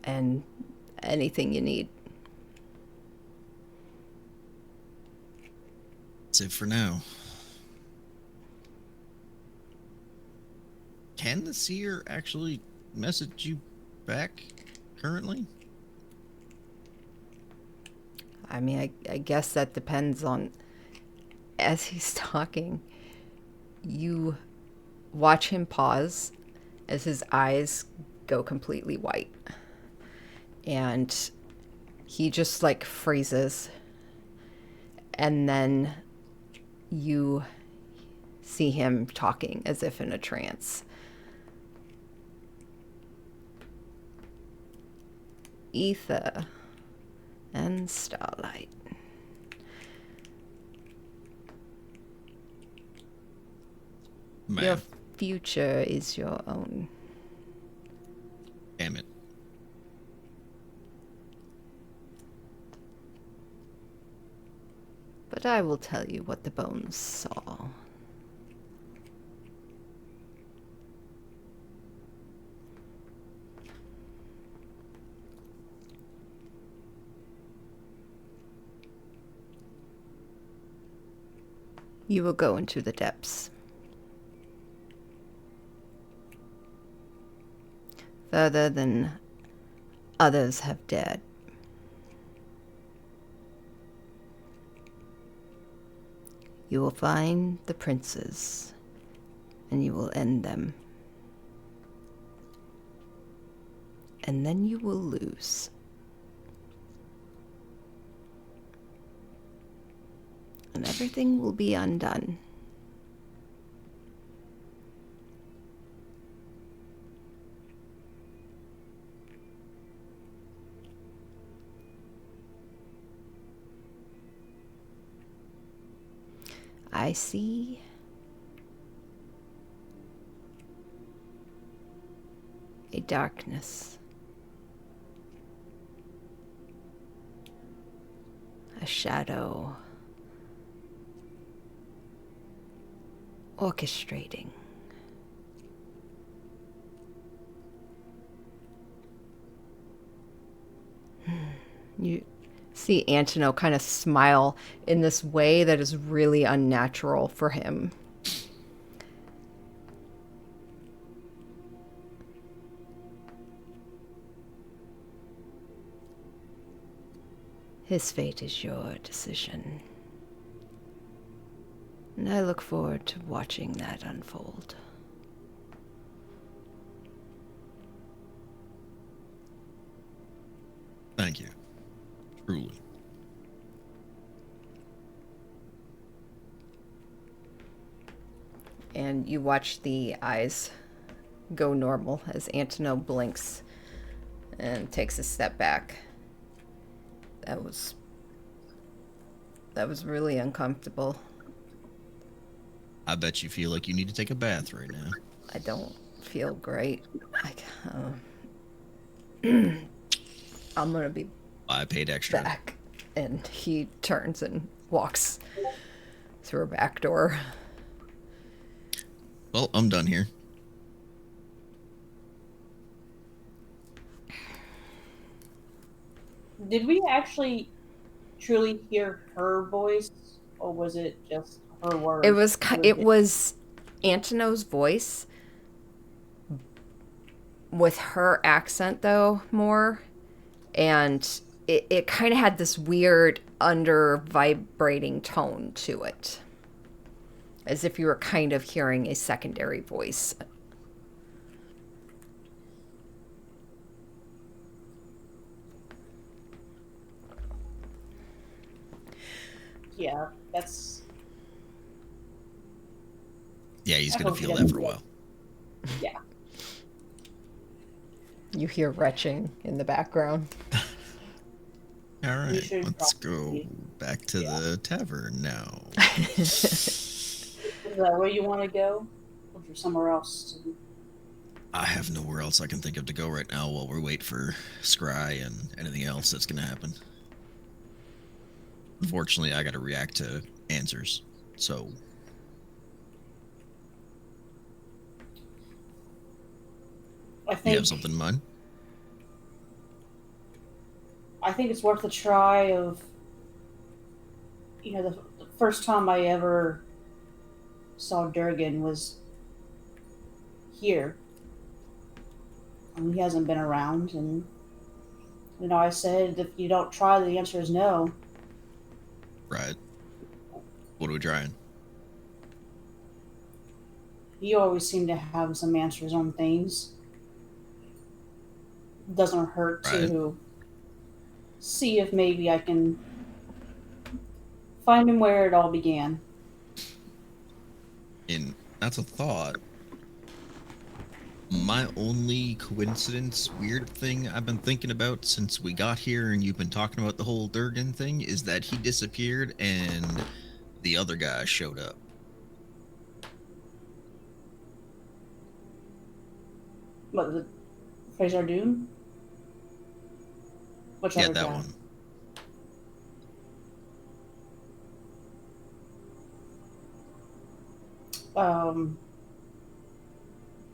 And anything you need. That's it for now. Can the seer actually message you back currently? I mean, I guess that depends on... As he's talking, you watch him pause as his eyes go completely white. And he just like freezes. And then you see him talking as if in a trance. Ether and starlight. Man, Your future is your own. damn it. But I will tell you what the bones saw. You will go into the depths. Further than others have dared. You will find the princes, and you will end them. And then you will lose. And everything will be undone. I see a darkness, a shadow, orchestrating. You see Antonio kind of smile in this way that is really unnatural for him. His fate is your decision. And I look forward to watching that unfold. Thank you. Truly. And you watch the eyes go normal as Antonio blinks and takes a step back. That was really uncomfortable. I bet you feel like you need to take a bath right now. I don't feel great. I'm gonna be I paid extra. back. And he turns and walks through a back door. Well, I'm done here. Did we actually truly hear her voice, or was it just her words? It was Antonio's voice with her accent though more, and it kind of had this weird under vibrating tone to it, as if you were kind of hearing a secondary voice. Yeah, that's. Yeah, he's I gonna hope he feel that doesn't for a get- while. Yeah. You hear retching in the background. All right, should let's go probably- back to the tavern now. Is that where you want to go? Or is there somewhere else? I have nowhere else I can think of to go right now while we wait for Scry and anything else that's gonna happen. Unfortunately, I gotta react to answers, so I you think. have something in mind? I think it's worth a try of. The first time I ever saw Durgan was here. And he hasn't been around, and I said if you don't try, the answer is no. Right. What are we trying? You always seem to have some answers on things. Doesn't hurt to see if maybe I can find him where it all began. And that's a thought. My only coincidence, weird thing I've been thinking about since we got here and you've been talking about the whole Durgan thing is that he disappeared and the other guy showed up. What, the Fraser Dune? Which Yeah, other that guy? one.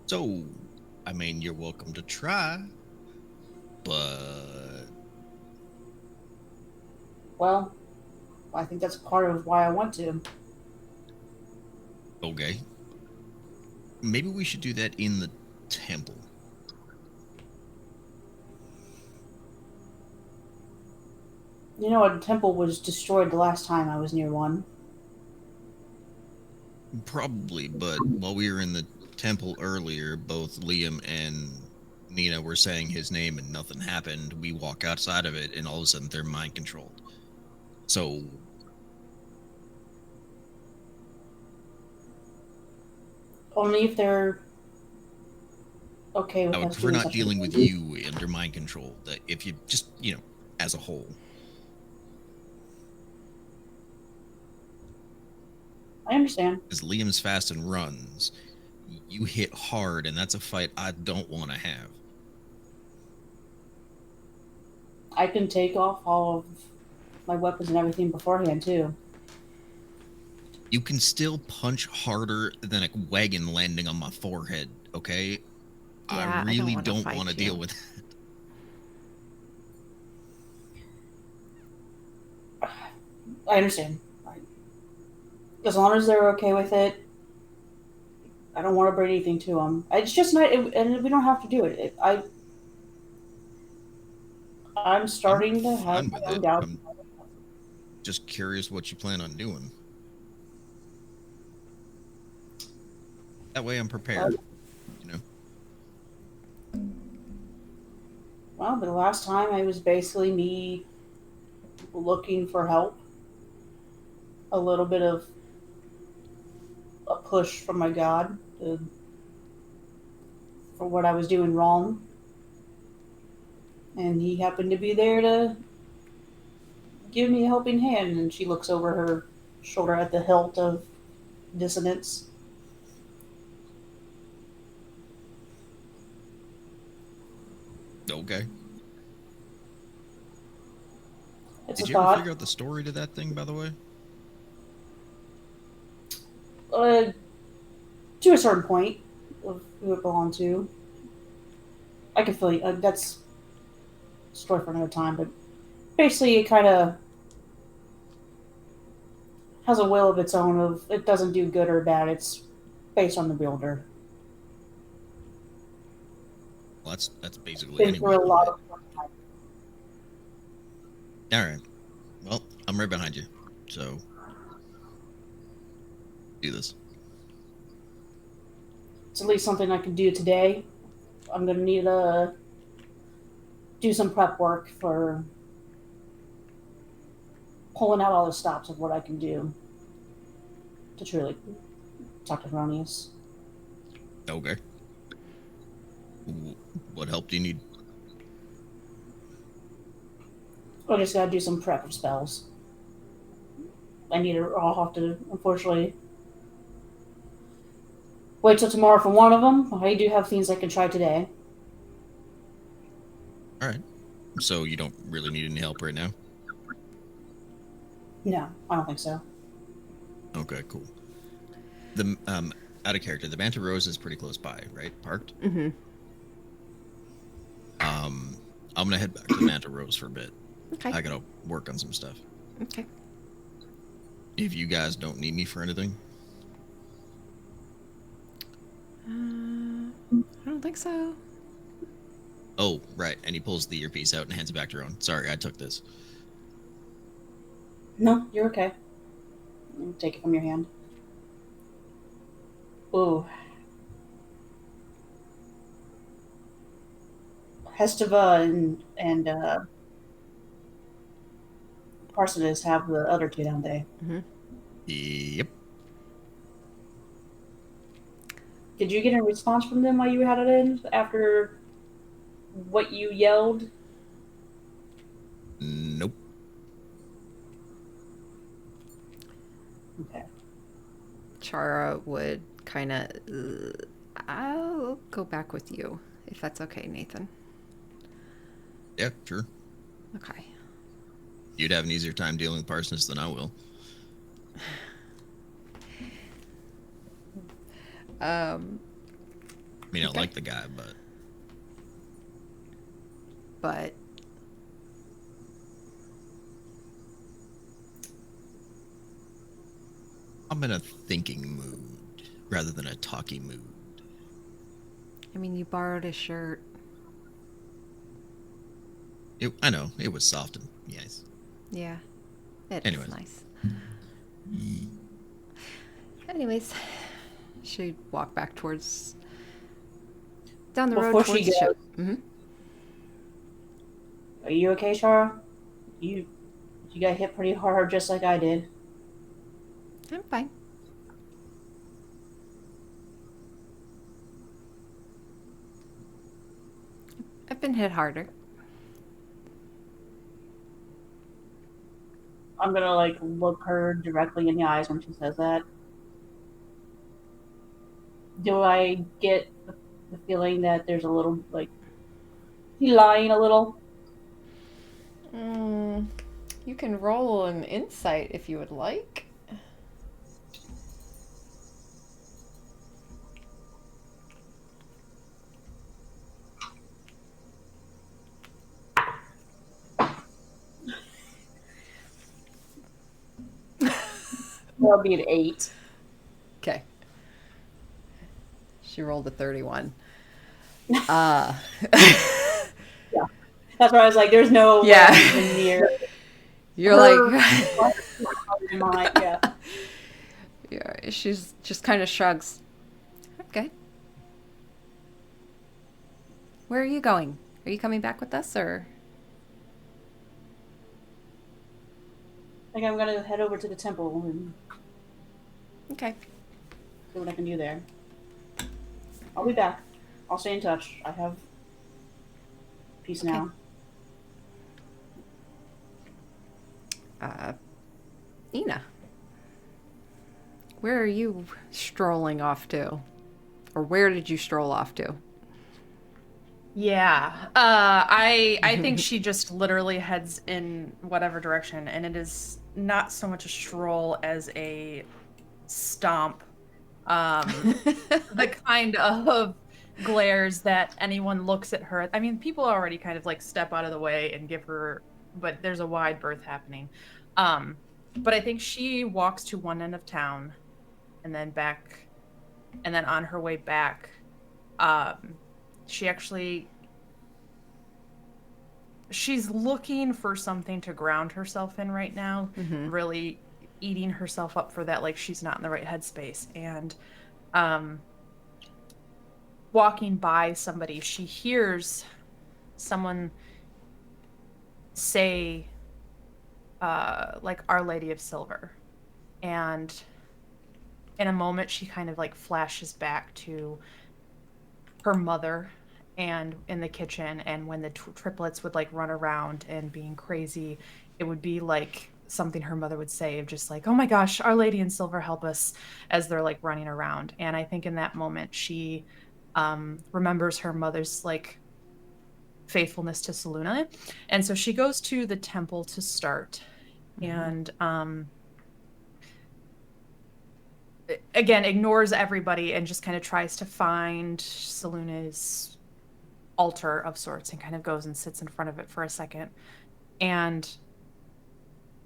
So, I mean, you're welcome to try, but Well, I think that's part of why I want to. okay. Maybe we should do that in the temple. A temple was destroyed the last time I was near one. Probably, but while we were in the temple earlier, both Liam and Nina were saying his name and nothing happened. We walk outside of it and all of a sudden they're mind controlled. So Only if they're okay with I would us prefer doing not such a dealing with thing. you under mind control. That if you just, as a whole. I understand. Because Liam's fast and runs. You hit hard, and that's a fight I don't want to have. I can take off all of my weapons and everything beforehand too. You can still punch harder than a wagon landing on my forehead, okay? Yeah, I really wanna don't fight want to you. deal with that. I understand. As long as they're okay with it, I don't want to bring anything to them. It's just not, and we don't have to do it. I'm starting to have Fine my with own it. doubts. I'm just curious what you plan on doing. That way I'm prepared, Well, but the last time it was basically me looking for help. A little bit of a push from my God for what I was doing wrong. And he happened to be there to give me a helping hand. And she looks over her shoulder at the hilt of dissonance. Okay. It's Did a you ever thought. figure out the story to that thing, by the way? To a certain point of who it belonged to. I can feel that's a story for another time, but basically it kind of has a will of its own of it doesn't do good or bad. It's based on the builder. Well, that's basically Been any through a lot weapon, of All right. Well, I'm right behind you. So do this. It's at least something I can do today. I'm gonna need to do some prep work for pulling out all the stops of what I can do to truly talk to Heronius. Okay. What help do you need? I just gotta do some prep of spells. I'll have to, unfortunately, wait till tomorrow for one of them. I do have things I can try today. All right. So you don't really need any help right now? No, I don't think so. Okay, cool. The out of character, the Manta Rose is pretty close by, right? Parked? Mm-hmm. I'm gonna head back to the Manta Rose for a bit. Okay. I gotta work on some stuff. Okay. If you guys don't need me for anything. I don't think so. Oh, right. And he pulls the earpiece out and hands it back to Ron. Sorry, I took this. No, you're okay. I'll take it from your hand. Ooh. Hestava and Parsonis have the other two, don't they? Mm-hmm. Yep. Did you get a response from them while you had it in after what you yelled? Nope. Okay. Chara would kind of. I'll go back with you if that's okay, Nathan. Yeah, sure. Okay. You'd have an easier time dealing with Parsons than I will. I mean, Okay. I like the guy, But I'm in a thinking mood rather than a talking mood. I mean, you borrowed his shirt. I know it was soft and nice. Yeah. It Anyways. is nice. Anyways, she'd walk back towards down the road Before towards she the ship. goes- Mm-hmm. Are you okay, Shara? You got hit pretty hard just like I did. I'm fine. I've been hit harder. I'm gonna like look her directly in the eyes when she says that. Do I get the feeling that there's a little like he lying a little? You can roll an insight if you would like. That'll be an 8. Okay. She rolled a 31. That's why I was like, there's no Yeah. way even near. You're like, Yeah. yeah, she's just kind of shrugs. Okay. Where are you going? Are you coming back with us or? I think I'm gonna head over to the temple and Okay. see what I can do there. I'll be back. I'll stay in touch. I have peace now. Ina. Where are you strolling off to? Or where did you stroll off to? Yeah. I think she just literally heads in whatever direction, and it is not so much a stroll as a stomp. The kind of glares that anyone looks at her. I mean, people already kind of like step out of the way and give her, but there's a wide berth happening. But I think she walks to one end of town and then back, and then on her way back, she she's looking for something to ground herself in right now, Mm-hmm. really eating herself up for that, like she's not in the right headspace. And walking by somebody, she hears someone say, like, Our Lady of Silver. And in a moment, she kind of like flashes back to her mother and in the kitchen, and when the triplets would like run around and being crazy, it would be like something her mother would say of just like, oh my gosh, Our Lady in Silver, help us, as they're like running around. And I think in that moment she remembers her mother's like faithfulness to Selûne, and so she goes to the temple to start. And again ignores everybody and just kind of tries to find Selûne's altar of sorts, and kind of goes and sits in front of it for a second and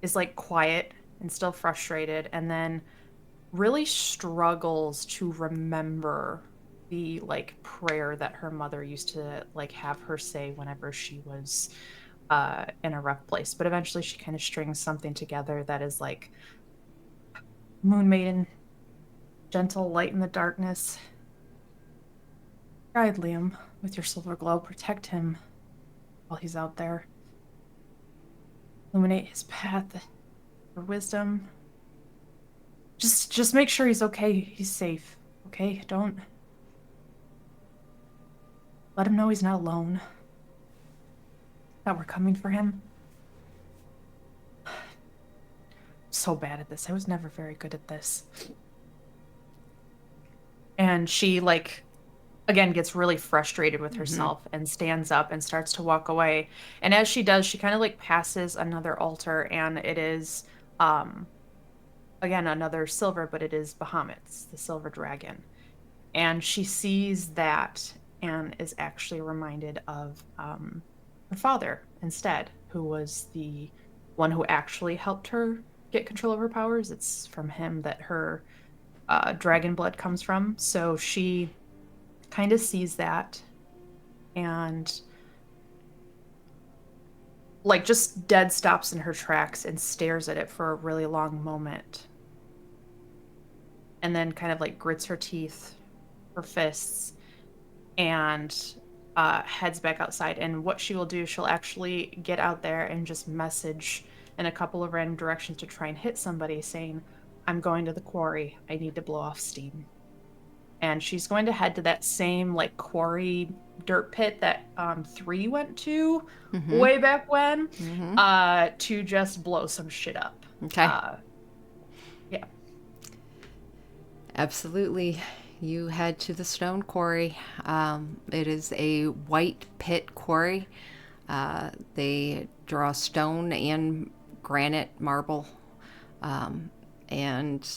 is like quiet and still frustrated, and then really struggles to remember the like prayer that her mother used to like have her say whenever she was in a rough place. But eventually she kind of strings something together that is like, Moon Maiden, gentle light in the darkness, guide Liam with your silver glow, protect him while he's out there, illuminate his path for wisdom. Just make sure he's okay, he's safe, okay? Don't let him know he's not alone, that we're coming for him. So bad at this. I was never very good at this. And she like again gets really frustrated with herself and stands up and starts to walk away. And as she does, she kind of like passes another altar, and it is again another silver, but it is Bahamut's, the silver dragon. And she sees that and is actually reminded of her father instead, who was the one who actually helped her get control of her powers. It's from him that her dragon blood comes from. So she kind of sees that and like just dead stops in her tracks and stares at it for a really long moment, and then kind of like grits her teeth, her fists, and heads back outside. And what she will do, she'll actually get out there and just message in a couple of random directions to try and hit somebody, saying, I'm going to the quarry, I need to blow off steam. And she's going to head to that same like quarry dirt pit that 3 went to way back when, to just blow some shit up. Okay. Yeah. Absolutely. You head to the stone quarry. It is a white pit quarry. They draw stone and granite marble. And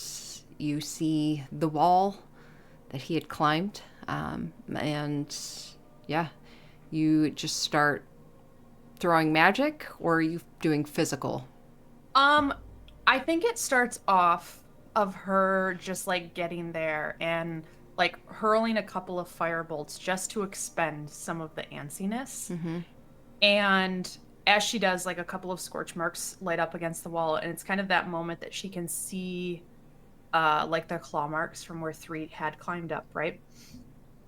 you see the wall that he had climbed. And yeah, you just start throwing magic, or are you doing physical? I think it starts off of her just like getting there and like hurling a couple of firebolts just to expend some of the antsiness. And as she does, like a couple of scorch marks light up against the wall, and it's kind of that moment that she can see like the claw marks from where 3 had climbed up, right?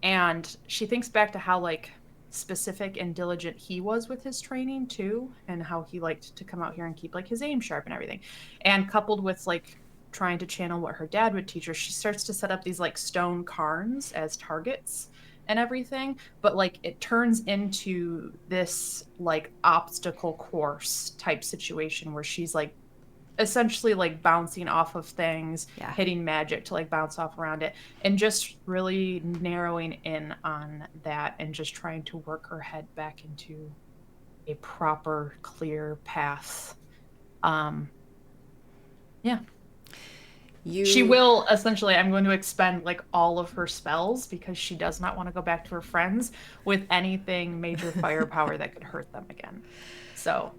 And she thinks back to how like specific and diligent he was with his training too, and how he liked to come out here and keep like his aim sharp and everything. And coupled with like trying to channel what her dad would teach her, she starts to set up these like stone cairns as targets and everything, but like it turns into this like obstacle course type situation where she's like essentially like bouncing off of things, hitting magic to like bounce off around it, and just really narrowing in on that and just trying to work her head back into a proper clear path. Yeah. She will essentially, I'm going to expend like all of her spells because she does not want to go back to her friends with anything major firepower that could hurt them again. So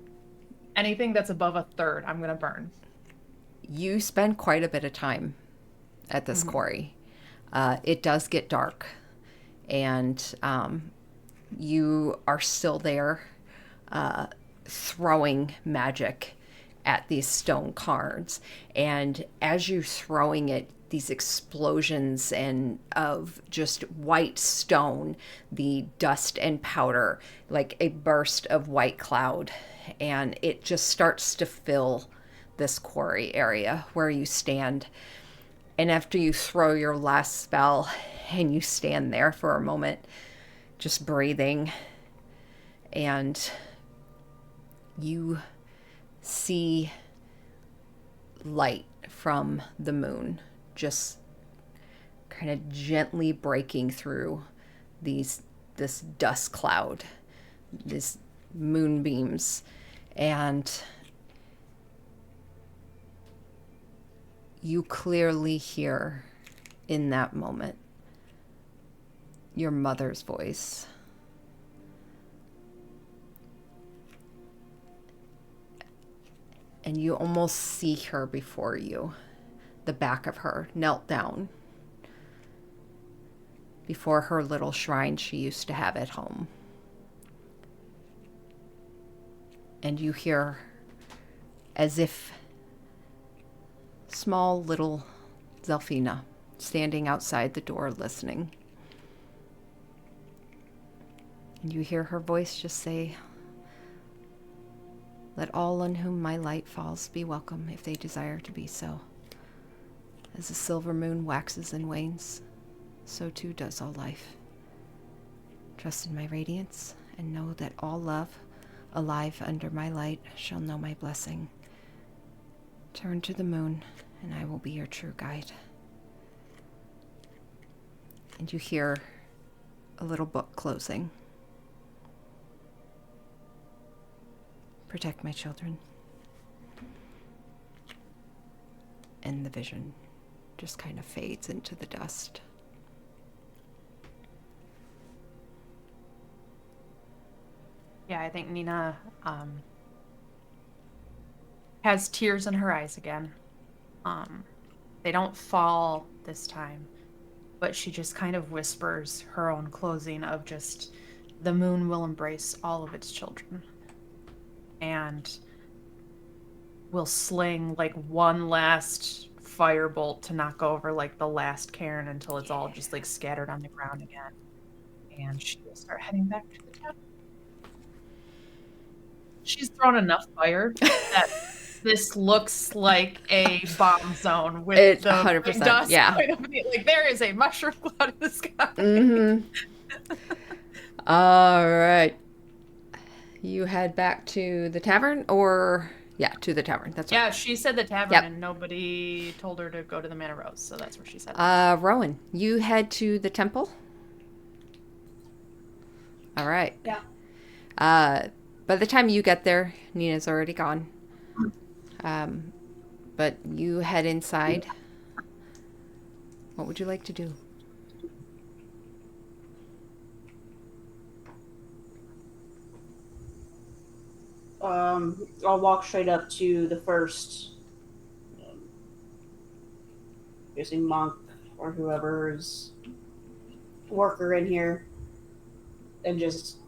anything that's above a third, I'm going to burn. You spend quite a bit of time at this quarry. It does get dark, and you are still there. throwing magic at these stone cards. And as you're throwing it, these explosions and of just white stone, the dust and powder, like a burst of white cloud, and it just starts to fill this quarry area where you stand. And after you throw your last spell and you stand there for a moment, just breathing, and you see light from the moon just kind of gently breaking through this dust cloud, these moonbeams, and you clearly hear in that moment your mother's voice. And you almost see her before you, the back of her, knelt down before her little shrine she used to have at home. And you hear, as if small little Zelfina standing outside the door listening. And you hear her voice just say, "Let all on whom my light falls be welcome if they desire to be so. As the silver moon waxes and wanes, so too does all life. Trust in my radiance and know that all love alive under my light shall know my blessing. Turn to the moon and I will be your true guide." And you hear a little book closing. "Protect my children." And the vision just kind of fades into the dust. Yeah, I think Nina has tears in her eyes again. They don't fall this time, but she just kind of whispers her own closing of just, the moon will embrace all of its children. And will sling like one last firebolt to knock over like the last cairn until it's all just like scattered on the ground again. And she will start heading back to the town. She's thrown enough fire that this looks like a bomb zone with It the 100%, dust. yeah. Like there is a mushroom cloud in the sky. Mm-hmm. All right. You head back to the tavern, or to the tavern. That's right. Yeah, she said the tavern, Yep. and nobody told her to go to the Manor Rose, so that's where she said. Rowan, you head to the temple. All right. Yeah. By the time you get there, Nina's already gone. But you head inside. What would you like to do? I'll walk straight up to the first, basically monk or whoever's worker in here, and just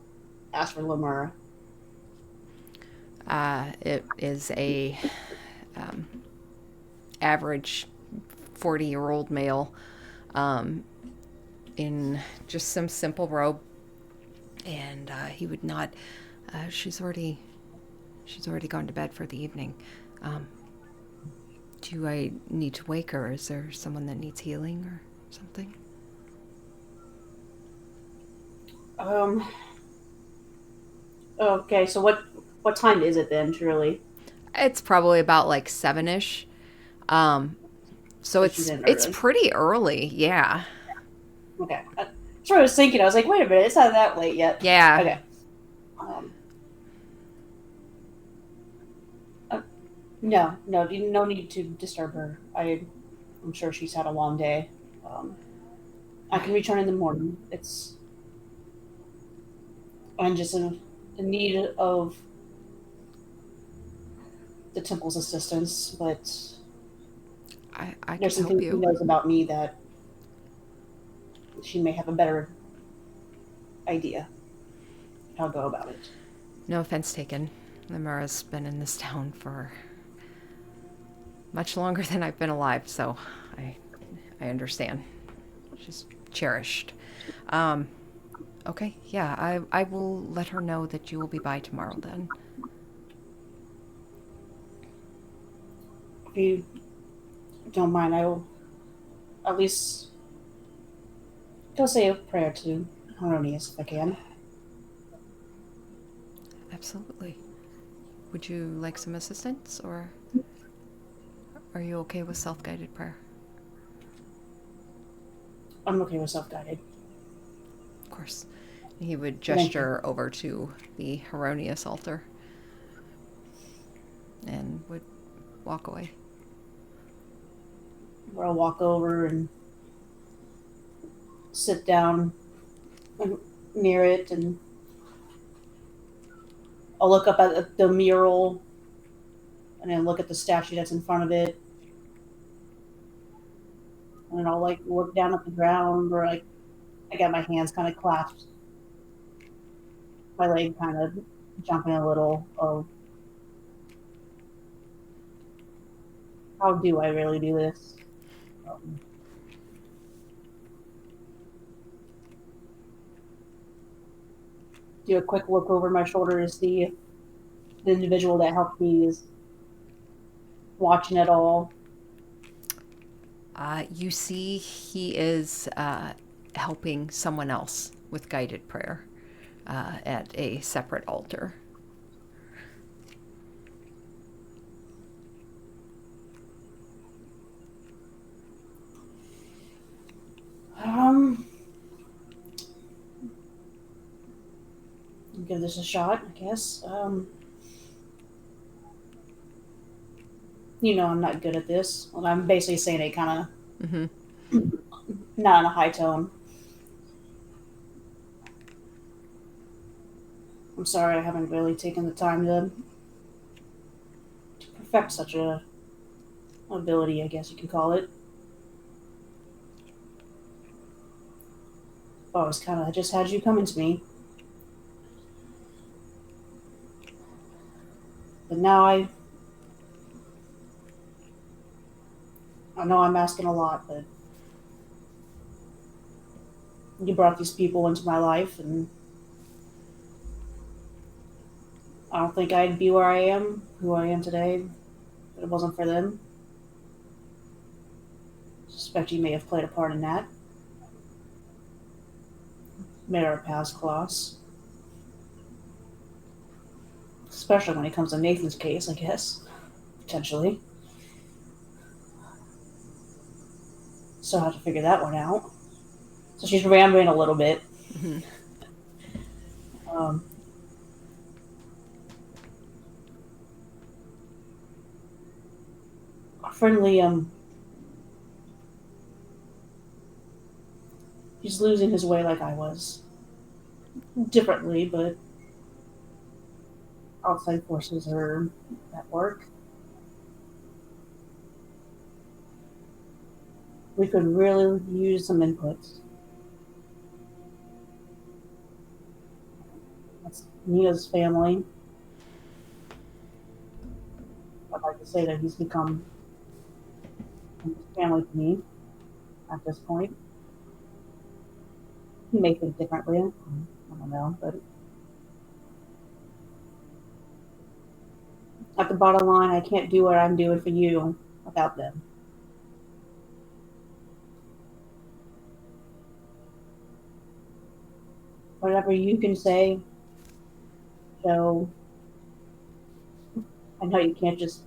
ask for Lamura. It is a average 40-year-old male in just some simple robe, and he would not. She's already gone to bed for the evening. Do I need to wake her? Is there someone that needs healing or something? Okay, so what time is it then, truly? It's probably about like 7-ish. So she's in it's early. pretty early, yeah. Okay. That's what I was thinking. I was like, wait a minute, it's not that late yet. Yeah. Okay. No, no need to disturb her. I'm sure she's had a long day. I can return in the morning. I'm just in need of the temple's assistance, but I can there's some help things she you. knows about me that she may have a better idea how to go about it. No offense taken. Limera's been in this town for much longer than I've been alive, so I understand. She's cherished. Okay, yeah, I will let her know that you will be by tomorrow then. If you don't mind, I will at least go say a prayer to Harmonious if I can. Absolutely. Would you like some assistance, or are you okay with self-guided prayer? I'm okay with self-guided. Of course. He would gesture over to the Heronius altar and would walk away. Where I'll walk over and sit down near it, and I'll look up at the mural and then look at the statue that's in front of it. And then I'll like look down at the ground, or like I got my hands kind of clasped, my leg kind of jumping a little of how do I really do this? Do a quick look over my shoulder to see if the individual that helped me is watching it all. You see he is helping someone else with guided prayer at a separate altar. Give this a shot, I guess. I'm not good at this. Well, I'm basically saying it kind of not in a high tone. I'm sorry I haven't really taken the time to perfect such a ability, I guess you can call it. I was kind of just had you coming to me. But now I know I'm asking a lot, but you brought these people into my life, and I don't think I'd be where I am, who I am today, if it wasn't for them. I suspect you may have played a part in that. Made our paths cross. Especially when it comes to Nathan's case, I guess. Potentially. Still have to figure that one out. So she's rambling a little bit. Our friend Liam, he's losing his way like I was. Differently, but outside forces are at work. We could really use some inputs. That's Nia's family. I'd like to say that he's become family to me at this point. He may think differently. I don't know, but at the bottom line, I can't do what I'm doing for you without them. Whatever you can say, so I know you can't just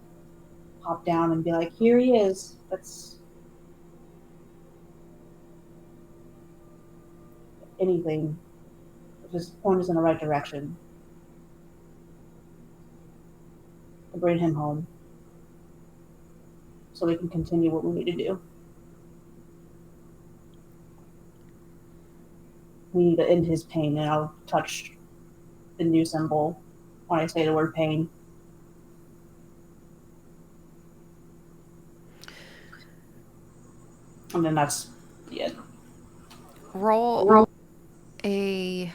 pop down and be like, here he is. That's anything. Just point us in the right direction. To bring him home. So we can continue what we need to do. We need to end his pain, and I'll touch the new symbol when I say the word pain. And then that's it. Roll a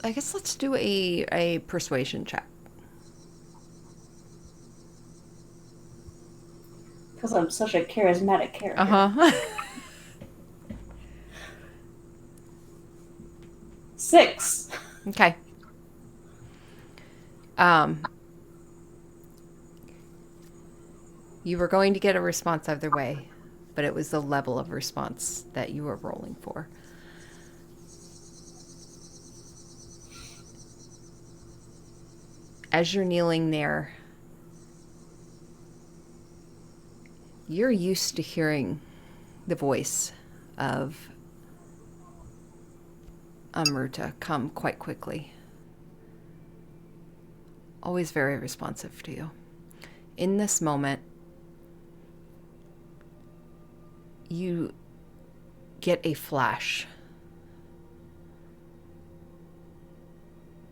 I guess let's do a persuasion check. Because I'm such a charismatic character. Uh-huh. 6. Okay. You were going to get a response either way, but it was the level of response that you were rolling for. As you're kneeling there, you're used to hearing the voice of Amruta come quite quickly. Always very responsive to you. In this moment, you get a flash.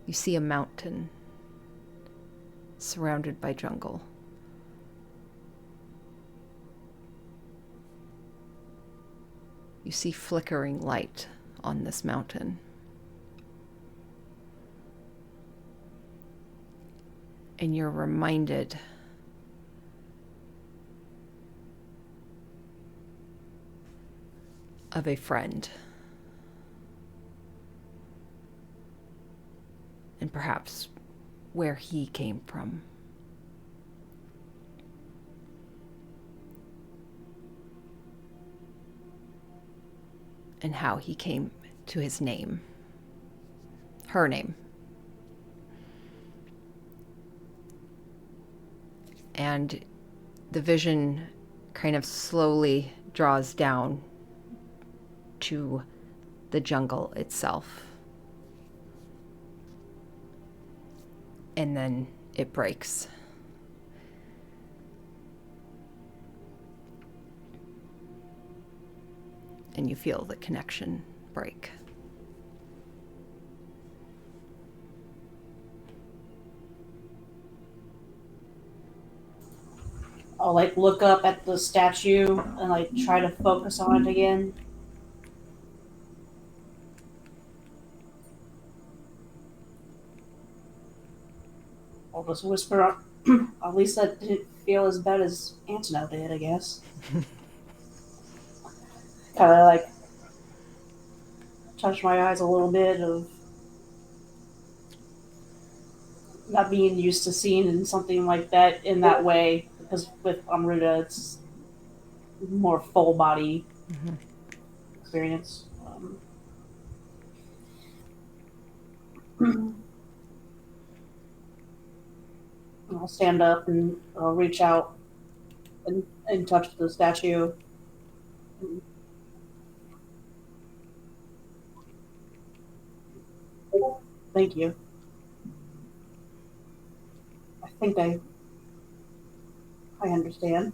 You see a mountain surrounded by jungle. You see flickering light on this mountain. And you're reminded of a friend. And perhaps where he came from. And how he came to his name. Her name. And the vision kind of slowly draws down to the jungle itself. And then it breaks. And you feel the connection break. I'll like look up at the statue and like try to focus on it again. I'll just whisper, at least that didn't feel as bad as Antonio did, I guess. Kind of like touch my eyes a little bit of not being used to seeing something like that in that way, because with Amruta it's more full body experience. I'll stand up and I'll reach out and touch the statue. Thank you. I think I understand.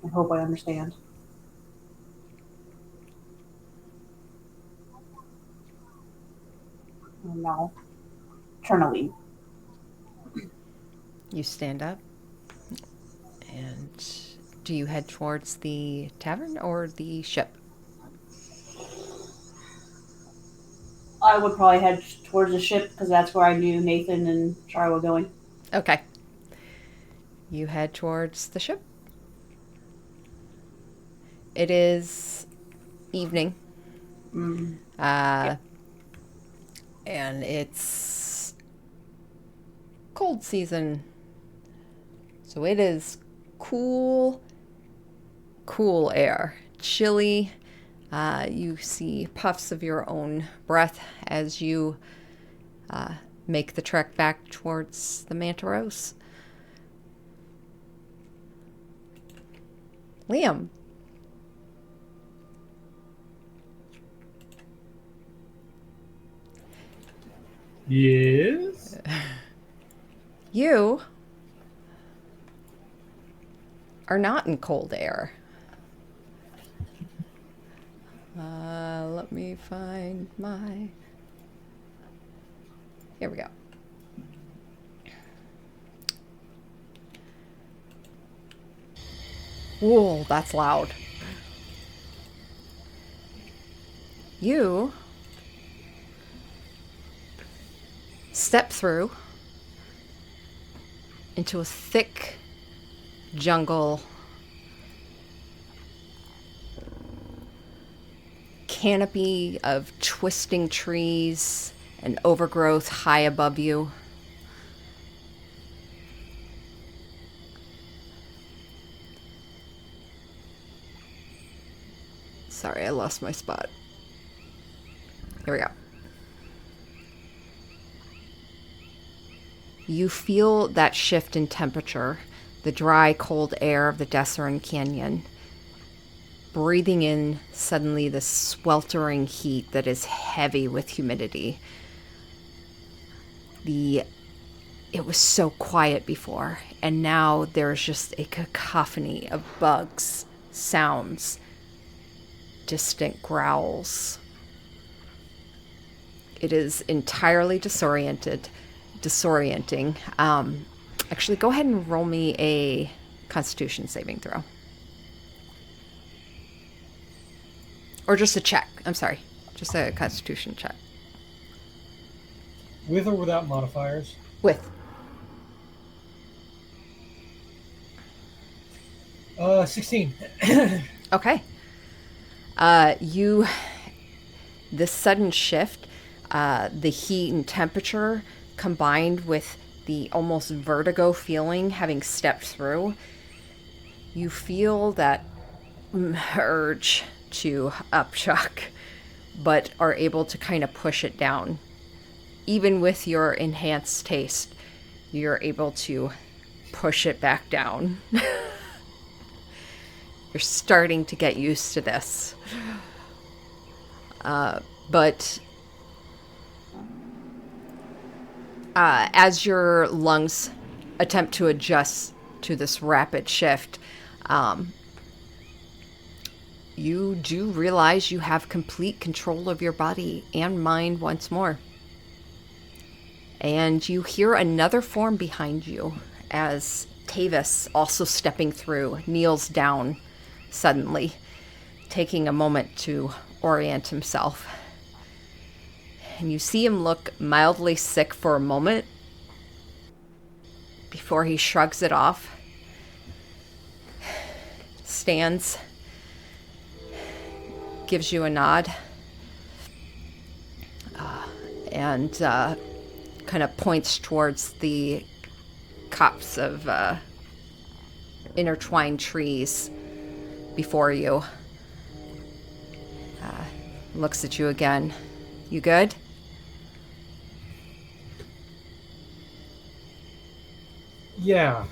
I hope I understand. And now, turn to leave. You stand up. And do you head towards the tavern or the ship? I would probably head towards the ship because that's where I knew Nathan and Char were going. Okay. You head towards the ship. It is evening. Yep. And it's cold season. So it is cool air. Chilly. You see puffs of your own breath as you make the trek back towards the Mantaros. Liam. Yes? You are not in cold air. Let me find my... Here we go. Whoa, that's loud. You step through into a thick jungle, canopy of twisting trees and overgrowth high above you. Sorry, I lost my spot. Here we go. You feel that shift in temperature, the dry, cold air of the Desserin Canyon. Breathing in suddenly the sweltering heat that is heavy with humidity. It was so quiet before, and now there's just a cacophony of bugs, sounds, distant growls. It is entirely disorienting. Actually, go ahead and roll me a Constitution saving throw. Or just a check. I'm sorry. Just a Constitution check. With or without modifiers? With. 16. Okay. This sudden shift, the heat and temperature combined with the almost vertigo feeling having stepped through, you feel that urge to upchuck, but are able to kind of push it down. Even with your enhanced taste, you're able to push it back down. You're starting to get used to this. But as your lungs attempt to adjust to this rapid shift, you do realize you have complete control of your body and mind once more. And you hear another form behind you as Tavis, also stepping through, kneels down suddenly, taking a moment to orient himself. And you see him look mildly sick for a moment before he shrugs it off, stands, gives you a nod, and kind of points towards the copse of intertwined trees before you. Looks at you again. You good? Yeah.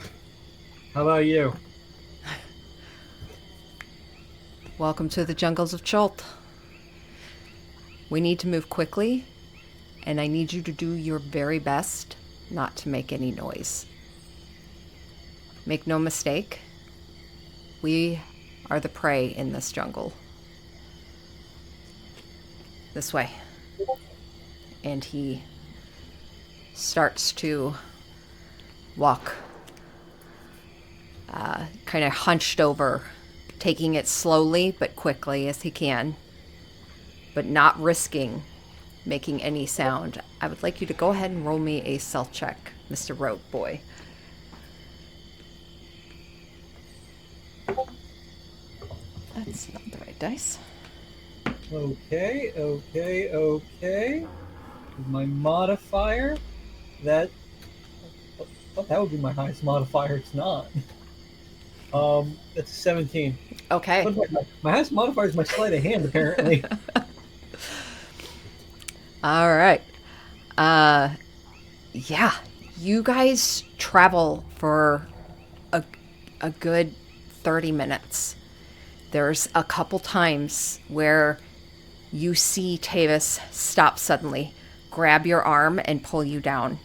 How about you? Welcome to the jungles of Chult. We need to move quickly, and I need you to do your very best not to make any noise. Make no mistake, we are the prey in this jungle. This way. And he starts to walk, kind of hunched over, taking it slowly but quickly as he can, but not risking making any sound. I would like you to go ahead and roll me a stealth check, Mr. Rogue Boy. That's not the right dice. Okay. With my modifier, that would be my highest modifier. It's not. That's 17. Okay. My highest modifier is my sleight of hand, apparently. All right. Yeah. You guys travel for a good 30 minutes. There's a couple times where you see Tavis stop suddenly, grab your arm, and pull you down.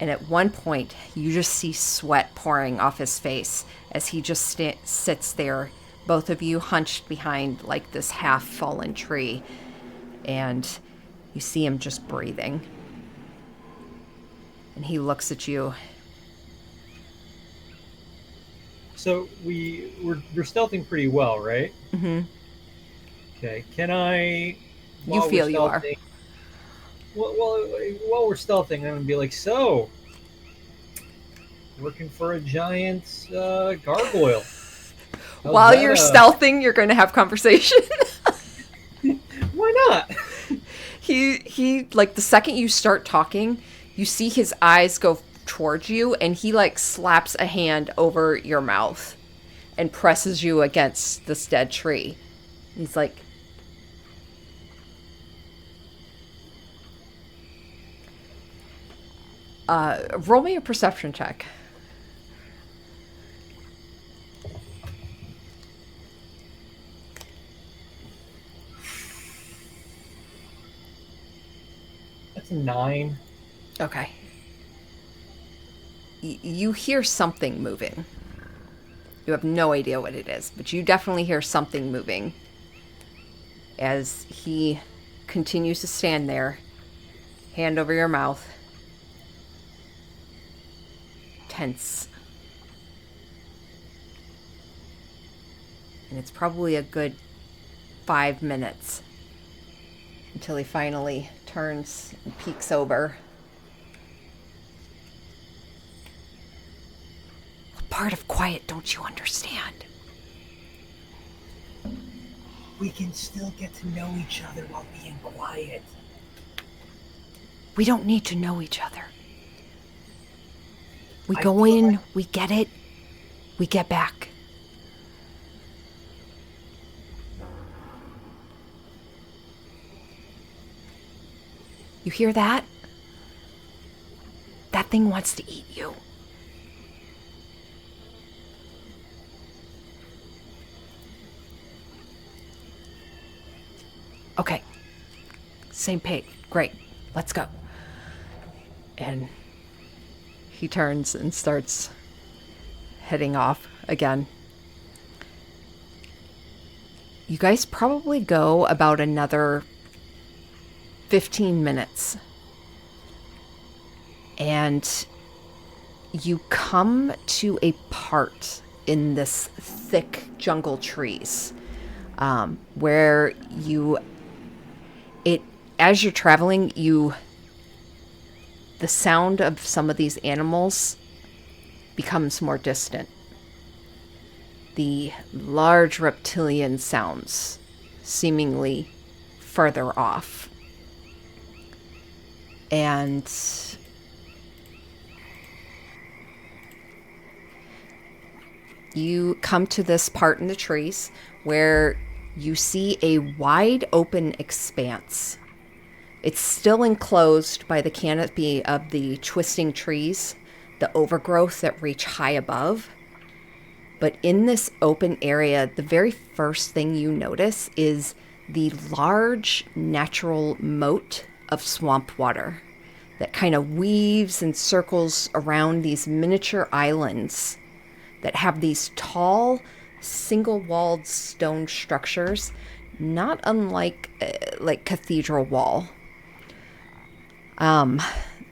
And at one point, you just see sweat pouring off his face as he just sits there, both of you hunched behind like this half-fallen tree. And you see him just breathing. And he looks at you. So we're stealthing pretty well, right? Mm-hmm. Okay. Can I? You feel you are. while we're stealthing, I'm gonna be like, so, working for a giant gargoyle. How's While that, you're stealthing, you're going to have conversation. Why not? he like the second you start talking, you see his eyes go towards you, and he like slaps a hand over your mouth and presses you against this dead tree. He's like, roll me a perception check. That's a 9. Okay. You hear something moving. You have no idea what it is, but you definitely hear something moving as he continues to stand there, hand over your mouth, tense. And it's probably a good 5 minutes until he finally turns and peeks over. What part of quiet don't you understand? We can still get to know each other while being quiet. We don't need to know each other. We go in, we get it, we get back. You hear that? That thing wants to eat you. Okay. Same pig. Great. Let's go. And he turns and starts heading off again. You guys probably go about another 15 minutes. And you come to a part in this thick jungle trees where as you're traveling, the sound of some of these animals becomes more distant. The large reptilian sounds seemingly further off. And you come to this part in the trees where you see a wide open expanse. It's still enclosed by the canopy of the twisting trees, the overgrowth that reach high above. But in this open area, the very first thing you notice is the large natural moat of swamp water that kind of weaves and circles around these miniature islands that have these tall, single-walled stone structures, not unlike like cathedral wall.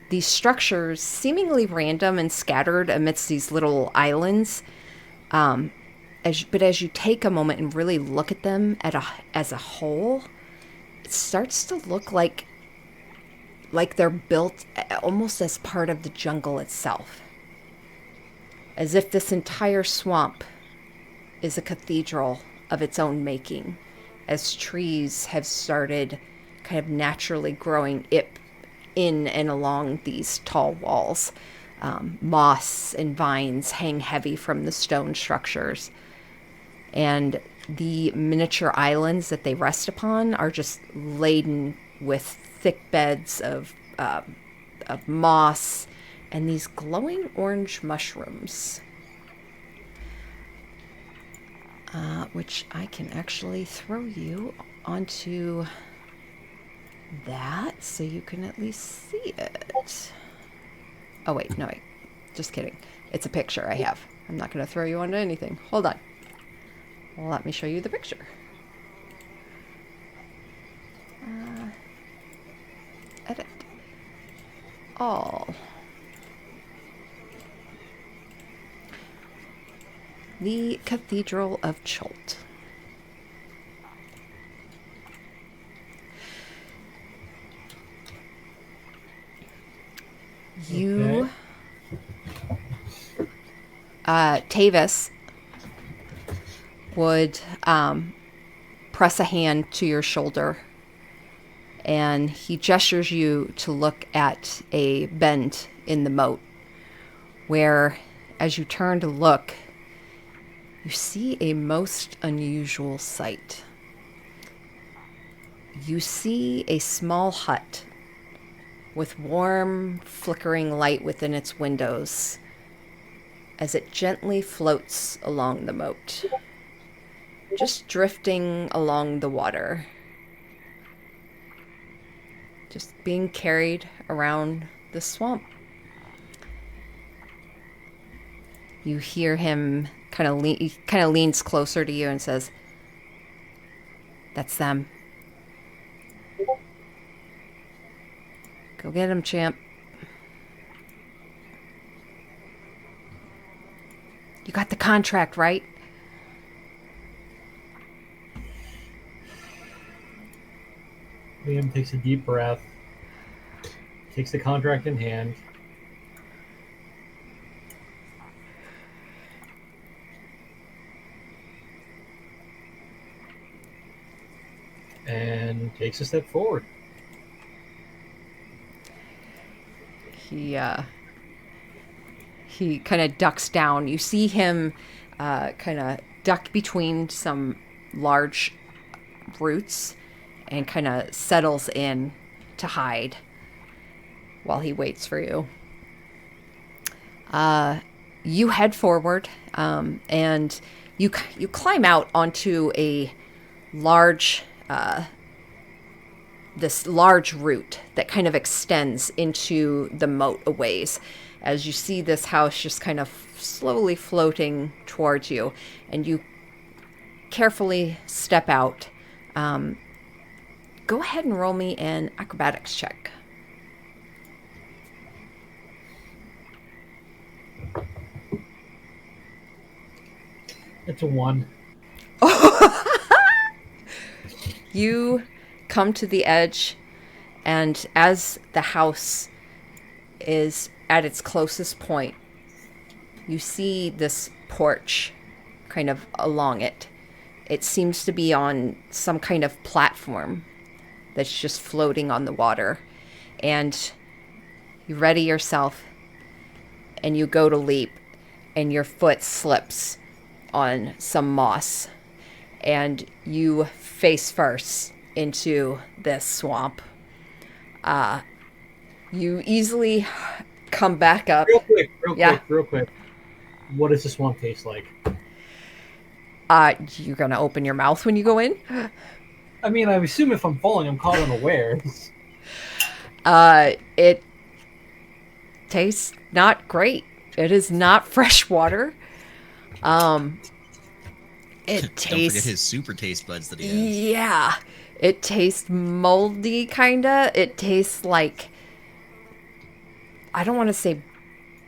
These structures, seemingly random and scattered amidst these little islands, but as you take a moment and really look at them as a whole, it starts to look like they're built almost as part of the jungle itself. As if this entire swamp is a cathedral of its own making, as trees have started kind of naturally growing in and along these tall walls. Moss and vines hang heavy from the stone structures. And the miniature islands that they rest upon are just laden with thick beds of moss and these glowing orange mushrooms. Which I can actually throw you onto that so you can at least see it. Oh, wait, no, wait. Just kidding. It's a picture I have. I'm not going to throw you onto anything. Hold on. Let me show you the picture. Edit. All. The Cathedral of Chult. You, Tavis, would press a hand to your shoulder, and he gestures you to look at a bend in the moat, where, as you turn to look, you see a most unusual sight. You see a small hut with warm, flickering light within its windows as it gently floats along the moat, just drifting along the water, just being carried around the swamp. You hear him he kind of leans closer to you and says, "That's them. Go get him, champ. You got the contract, right?" Liam takes a deep breath, takes the contract in hand. And takes a step forward. He kind of ducks down. You see him kind of duck between some large roots and kind of settles in to hide while he waits for you. You head forward, and you climb out onto a large this large root that kind of extends into the moat a ways, as you see this house just kind of slowly floating towards you, and you carefully step out. Go ahead and roll me an acrobatics check. It's a 1. You come to the edge, and as the house is at its closest point, you see this porch kind of along it. It seems to be on some kind of platform that's just floating on the water. And you ready yourself, and you go to leap, and your foot slips on some moss, and you face first into this swamp. You easily come back up. Real quick. What does the swamp taste like? You're gonna open your mouth when you go in? I mean, I assume if I'm falling, I'm caught unawares. It tastes not great. It is not fresh water. It Don't tastes... forget his super taste buds that he has. Yeah. It tastes moldy, kinda. It tastes like... I don't want to say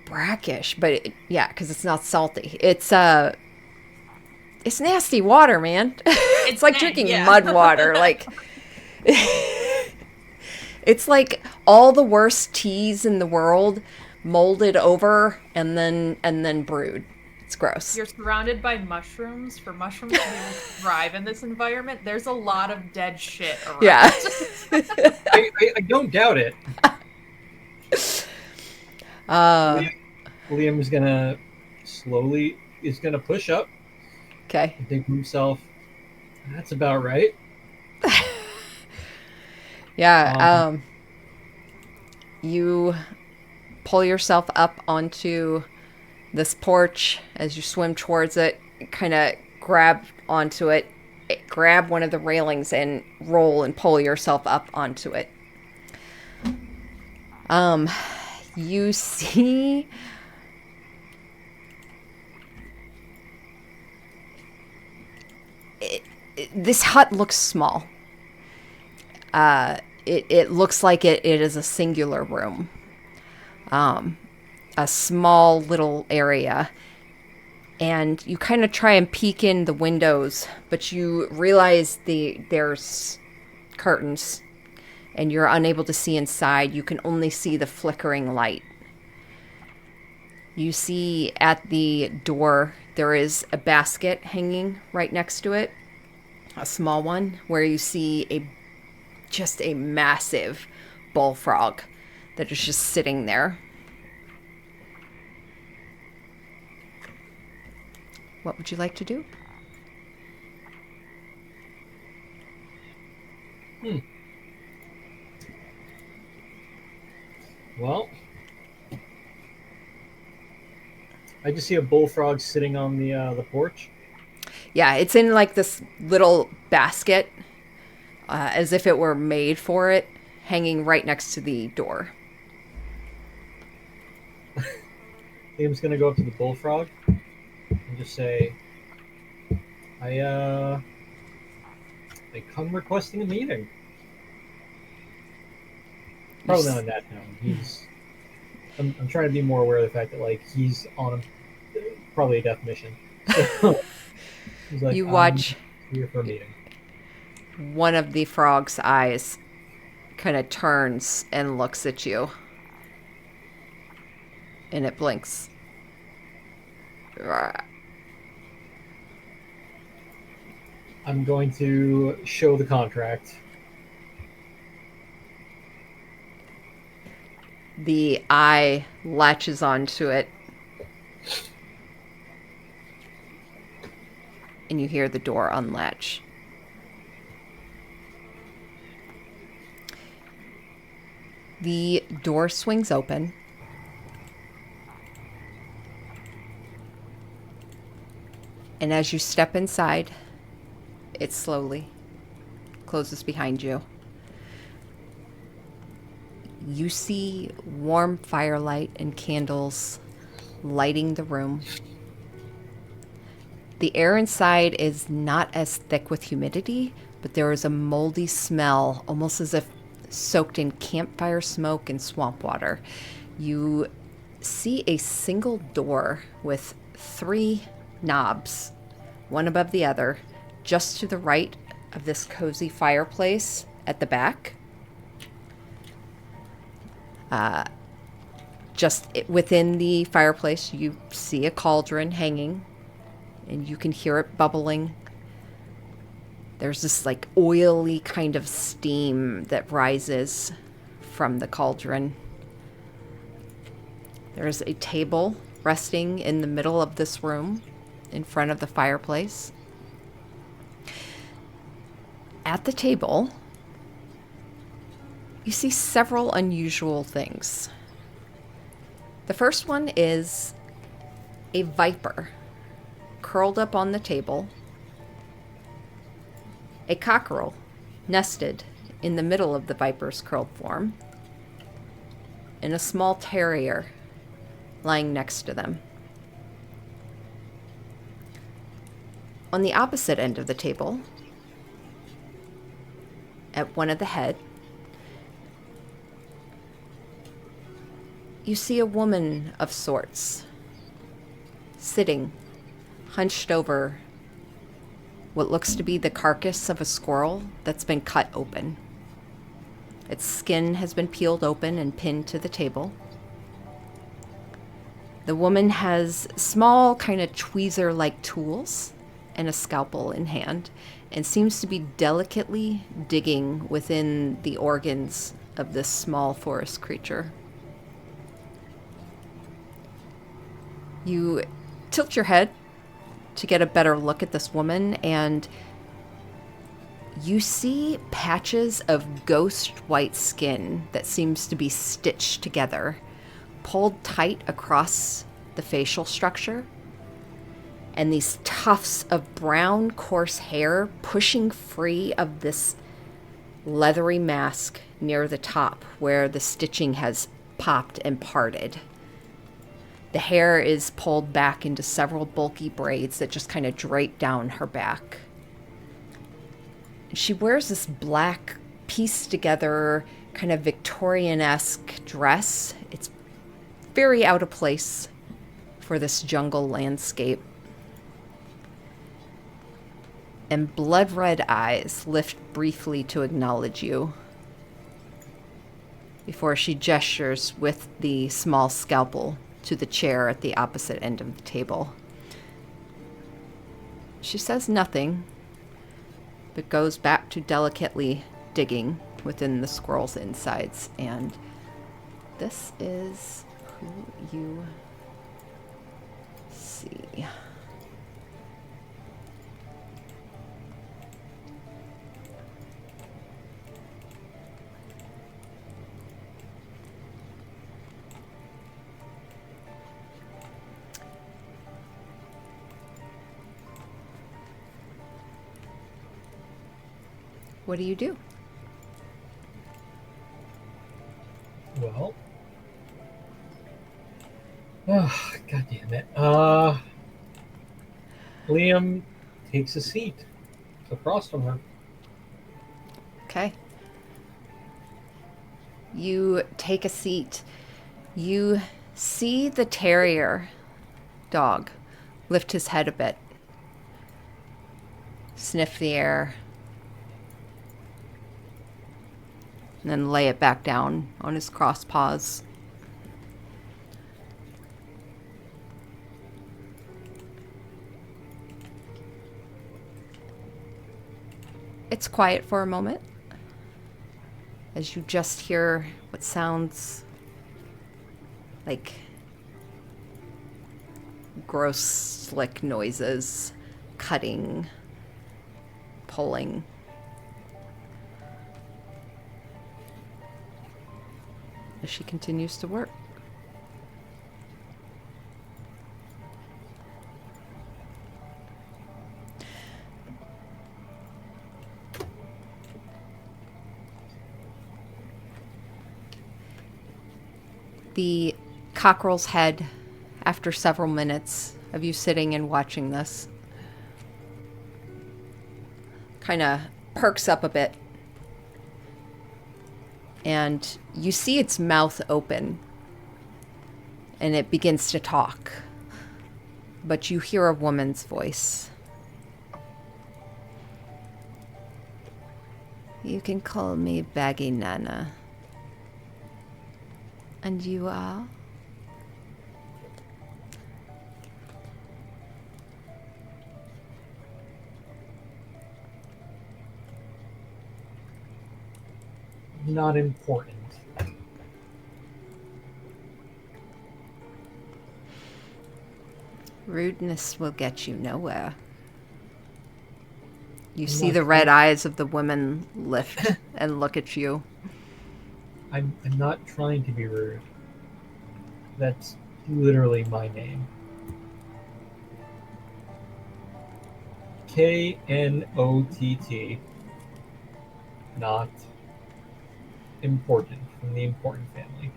brackish, but yeah, because it's not salty. It's nasty water, man. It's like drinking mud water. Like... It's like all the worst teas in the world molded over and then brewed. It's gross. You're surrounded by mushrooms. For mushrooms to be able to thrive in this environment, there's a lot of dead shit around. Yeah. I don't doubt it. Liam is gonna push up. Okay. And think to himself, that's about right. Yeah. You pull yourself up onto this porch as you swim towards it, kind of grab onto it, grab one of the railings and roll and pull yourself up onto it. You see this hut looks small. It looks like it is a singular room. A small little area. And you kind of try and peek in the windows, but you realize there's curtains, and you're unable to see inside. You can only see the flickering light You see at the door there is a basket hanging right next to it, a small one, where you see just a massive bullfrog that is just sitting there. What would you like to do? Well, I just see a bullfrog sitting on the porch. Yeah, it's in like this little basket, as if it were made for it, hanging right next to the door. I think I'm just gonna go up to the bullfrog and just say, I come requesting a meeting. Probably not in that town. I'm trying to be more aware of the fact that like he's on probably a death mission. He's like, You watch I'm here for a meeting. one of the frog's eyes kind of turns and looks at you. And it blinks. I'm going to show the contract. The eye latches onto it. And you hear the door unlatch. The door swings open. And as you step inside, it slowly closes behind you. You see warm firelight and candles lighting the room. The air inside is not as thick with humidity, but there is a moldy smell, almost as if soaked in campfire smoke and swamp water. You see a single door with 3 knobs, one above the other, just to the right of this cozy fireplace at the back. Just within the fireplace, you see a cauldron hanging, and you can hear it bubbling. There's this like oily kind of steam that rises from the cauldron. There's a table resting in the middle of this room in front of the fireplace. At the table, you see several unusual things. The first one is a viper curled up on the table, a cockerel nested in the middle of the viper's curled form, and a small terrier lying next to them. On the opposite end of the table, at one of the head, you see a woman of sorts, sitting, hunched over what looks to be the carcass of a squirrel that's been cut open. Its skin has been peeled open and pinned to the table. The woman has small, kind of tweezer-like tools and a scalpel in hand, and seems to be delicately digging within the organs of this small forest creature. You tilt your head to get a better look at this woman, and you see patches of ghost white skin that seems to be stitched together, pulled tight across the facial structure, and these tufts of brown, coarse hair pushing free of this leathery mask near the top where the stitching has popped and parted. The hair is pulled back into several bulky braids that just kind of drape down her back. She wears this black, pieced together, kind of Victorian-esque dress. It's very out of place for this jungle landscape. And blood-red eyes lift briefly to acknowledge you before she gestures with the small scalpel to the chair at the opposite end of the table. She says nothing, but goes back to delicately digging within the squirrel's insides, and this is who you see. What do you do? Well, oh, God damn it. Liam takes a seat across from her. Okay. You take a seat. You see the terrier dog lift his head a bit, sniff the air, and then lay it back down on his crossed paws. It's quiet for a moment as you just hear what sounds like gross, slick noises, cutting, pulling. As she continues to work. The cockerel's head, after several minutes of you sitting and watching this, kind of perks up a bit. And you see its mouth open, and it begins to talk. But you hear a woman's voice. You can call me Baggy Nana. And you are? Not important. Rudeness will get you nowhere. You see the red eyes of the woman lift and look at you. I'm not trying to be rude. That's literally my name. Knott. Not important, from the important family.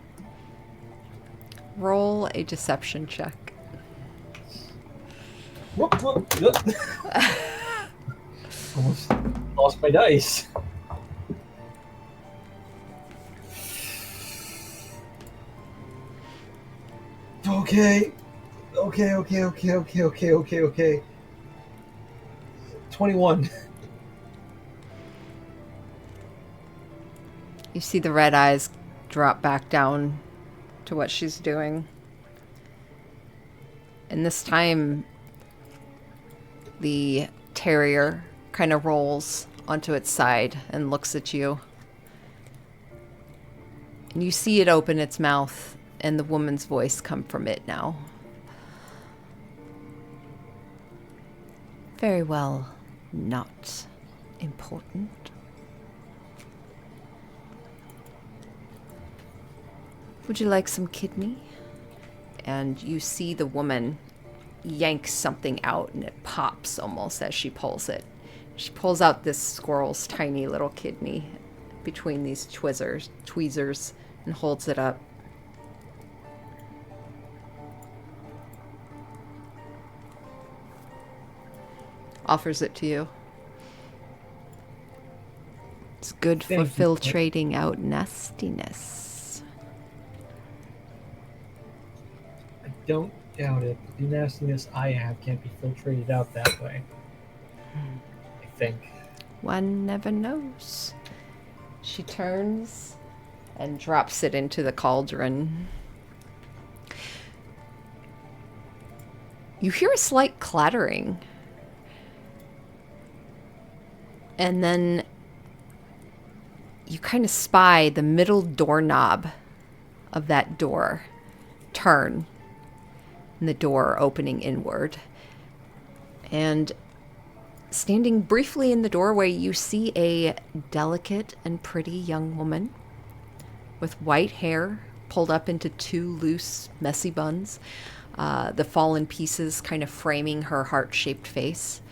Roll a deception check. Whoop, whoop, whoop. Almost lost my dice. Okay. 21. You see the red eyes drop back down to what she's doing. And this time, the terrier kind of rolls onto its side and looks at you. And you see it open its mouth and the woman's voice come from it now. Very well, not important. Would you like some kidney? And you see the woman yank something out and it pops almost as she pulls it. She pulls out this squirrel's tiny little kidney between these tweezers and holds it up. Offers it to you. It's good for filtrating out nastiness. I don't doubt it. The nastiness I have can't be filtrated out that way. I think. One never knows. She turns and drops it into the cauldron. You hear a slight clattering. And then you kind of spy the middle doorknob of that door turn, and the door opening inward. And standing briefly in the doorway, you see a delicate and pretty young woman with white hair pulled up into two loose, messy buns, the fallen pieces kind of framing her heart-shaped face.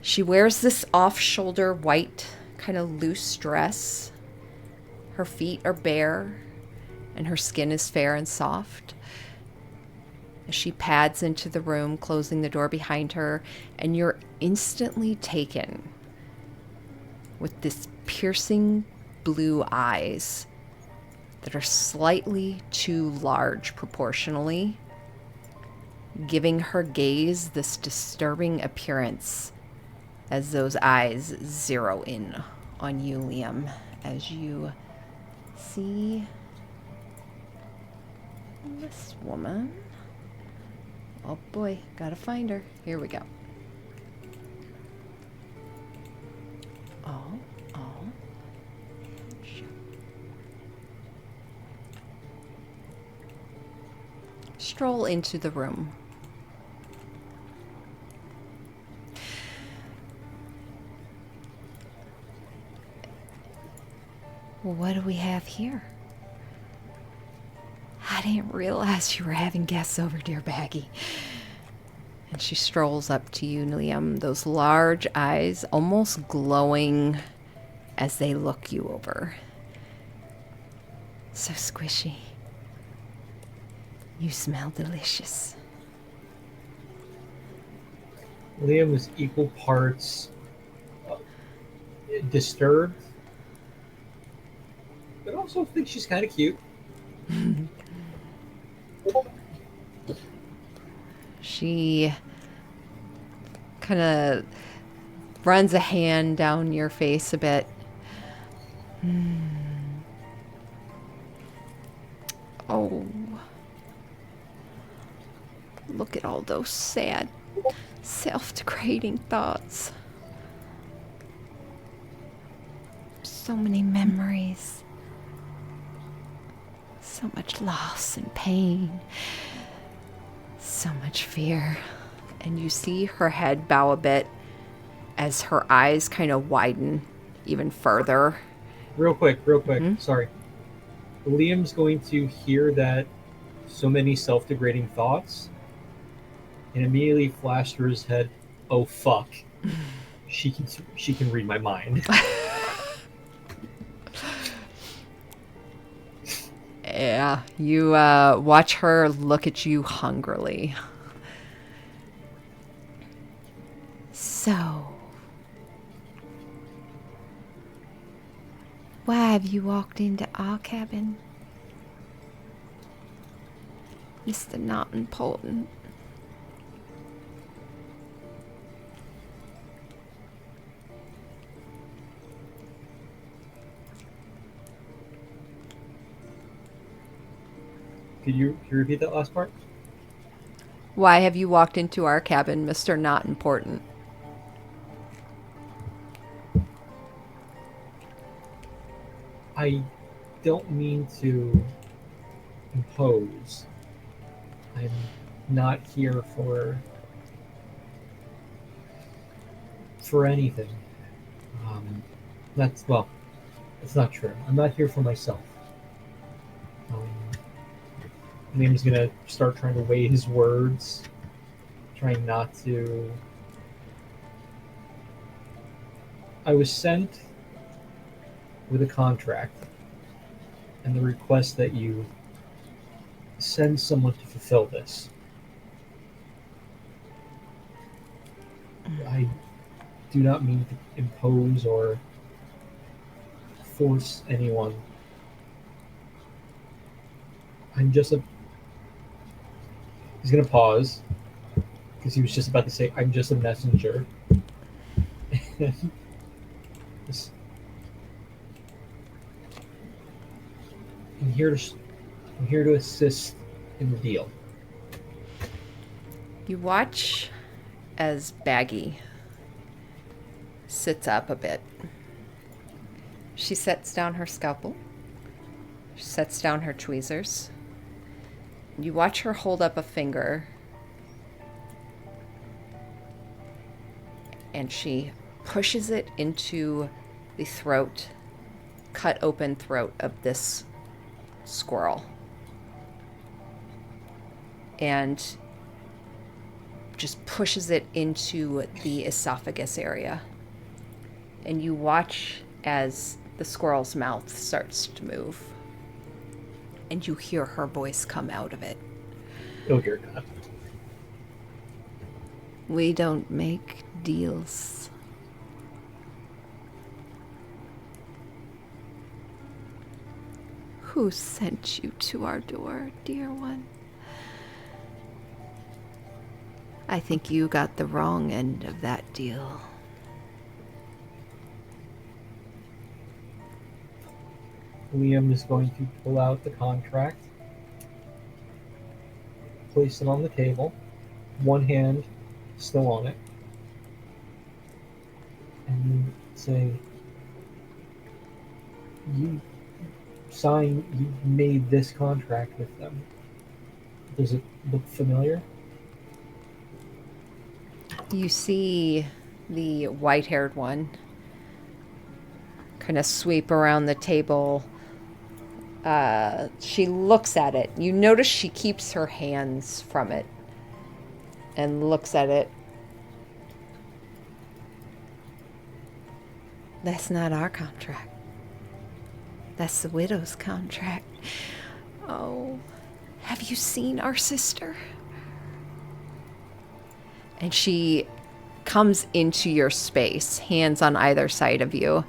She wears this off-shoulder white, kind of loose dress. Her feet are bare, and her skin is fair and soft. As she pads into the room, closing the door behind her, and you're instantly taken with this piercing blue eyes that are slightly too large proportionally, giving her gaze this disturbing appearance as those eyes zero in on you, Liam, as you see this woman. Oh boy, gotta find her. Here we go. Oh. Stroll into the room. What do we have here? I didn't realize you were having guests over, dear Baggy. And she strolls up to you, Liam, those large eyes almost glowing as they look you over. So squishy. You smell delicious. Liam is equal parts disturbed, but also thinks she's kind of cute. She kind of runs a hand down your face a bit. Oh. Look at all those sad, self-degrading thoughts. So many memories. So much loss and pain. So much fear. And you see her head bow a bit as her eyes kind of widen even further. Real quick. Sorry. Liam's going to hear that so many self-degrading thoughts and immediately flash through his head, oh fuck. She can read my mind. Yeah, you watch her look at you hungrily. So, why have you walked into our cabin? Mr. Not Important. Could you repeat that last part? Why have you walked into our cabin, Mr. Not Important? I don't mean to impose. I'm not here for anything. It's not true. I'm not here for myself. Liam's gonna start trying to weigh his words, trying not to. I was sent with a contract and the request that you send someone to fulfill this. I do not mean to impose or force anyone. I'm just a. He's gonna pause because he was just about to say, "I'm just a messenger." I'm here to assist in the deal. You watch as Baggy sits up a bit. She sets down her scalpel. She sets down her tweezers. You watch her hold up a finger. And she pushes it into the throat, cut open throat of this squirrel. And just pushes it into the esophagus area. And you watch as the squirrel's mouth starts to move. And you hear her voice come out of it. Oh dear God. We don't make deals. Who sent you to our door, dear one? I think you got the wrong end of that deal. Liam is going to pull out the contract, place it on the table, one hand still on it, and say, you made this contract with them. Does it look familiar? You see the white-haired one kind of sweep around the table. She looks at it. You notice she keeps her hands from it and looks at it. That's not our contract. That's the widow's contract. Oh, have you seen our sister? And she comes into your space, hands on either side of you,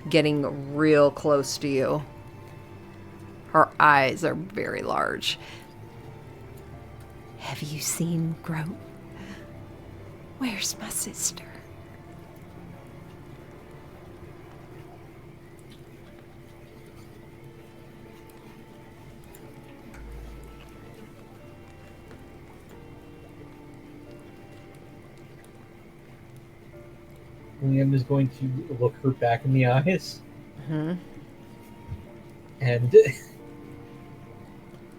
getting real close to you. Her eyes are very large. Have you seen Groat? Where's my sister? Liam is going to look her back in the eyes Mm-hmm. and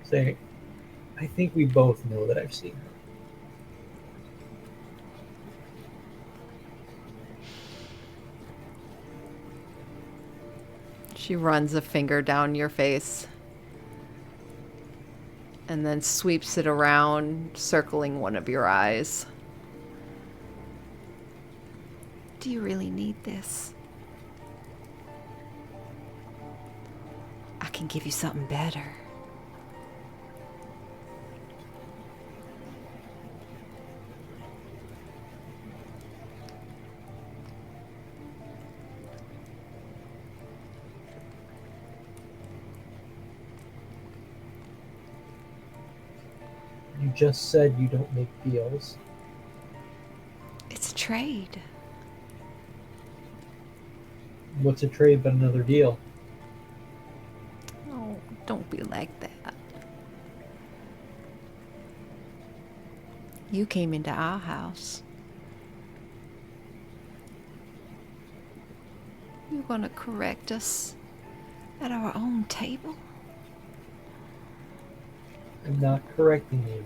say, I think we both know that I've seen her. She runs a finger down your face and then sweeps it around, circling one of your eyes. Do you really need this? I can give you something better. You just said you don't make deals. It's a trade. What's a trade but another deal? Oh, don't be like that. You came into our house. You want to correct us at our own table? I'm not correcting you.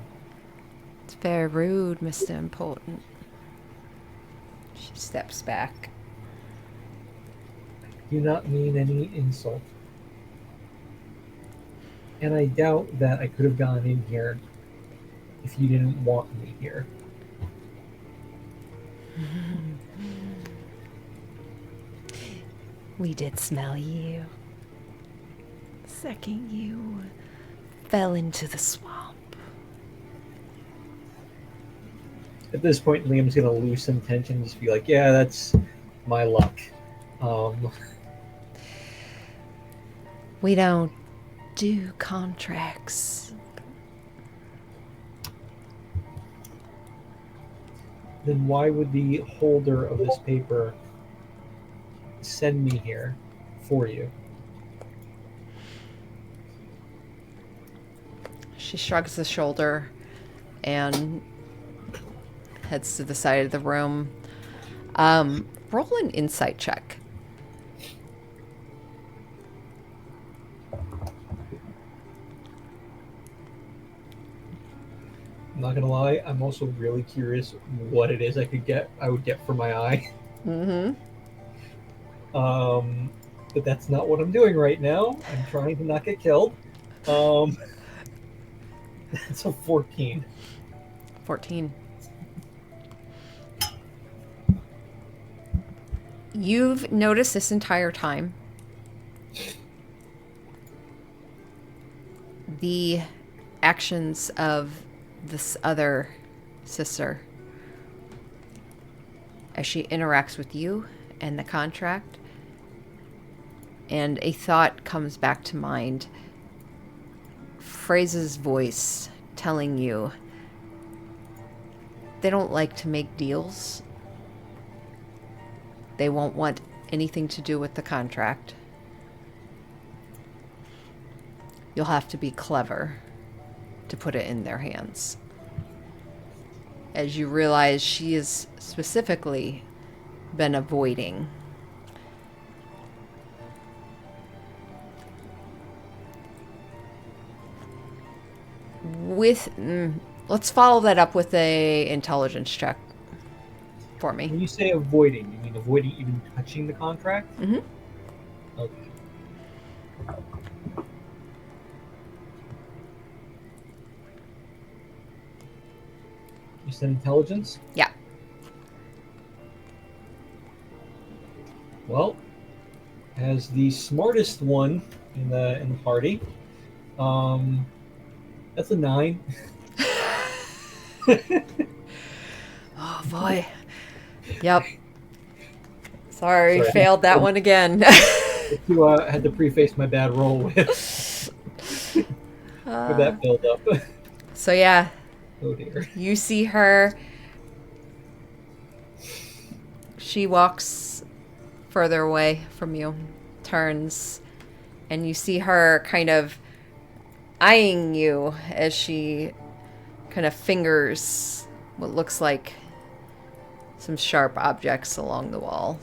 It's very rude, Mr. Important. She steps back. Do not mean any insult. And I doubt that I could have gone in here if you didn't want me here. We did smell you. Second you fell into the swamp. At this point, Liam's going to lose some tension and just be like, yeah, that's my luck. We don't do contracts. Then why would the holder of this paper send me here for you? She shrugs a shoulder and heads to the side of the room. Roll an insight check. I'm not gonna lie, I'm also really curious what it is I would get for my eye. Mm-hmm. But that's not what I'm doing right now. I'm trying to not get killed. That's a 14. 14. You've noticed this entire time the actions of this other sister as she interacts with you and the contract, and a thought comes back to mind. Phrase's voice telling you they don't like to make deals. They won't want anything to do with the contract. You'll have to be clever to put it in their hands. As you realize she has specifically been avoiding with let's follow that up with a intelligence check for me. When you say avoiding, you mean avoiding even touching the contract? Mm-hmm. Okay. You said intelligence? Yeah. Well, as the smartest one in the party, that's a 9. Oh boy. Yep. Sorry, Sorry. failed that one again. You had to preface my bad roll with that build up. So yeah, Oh dear. you see her. She walks further away from you, turns, and you see her kind of eyeing you as she kind of fingers what looks like some sharp objects along the wall.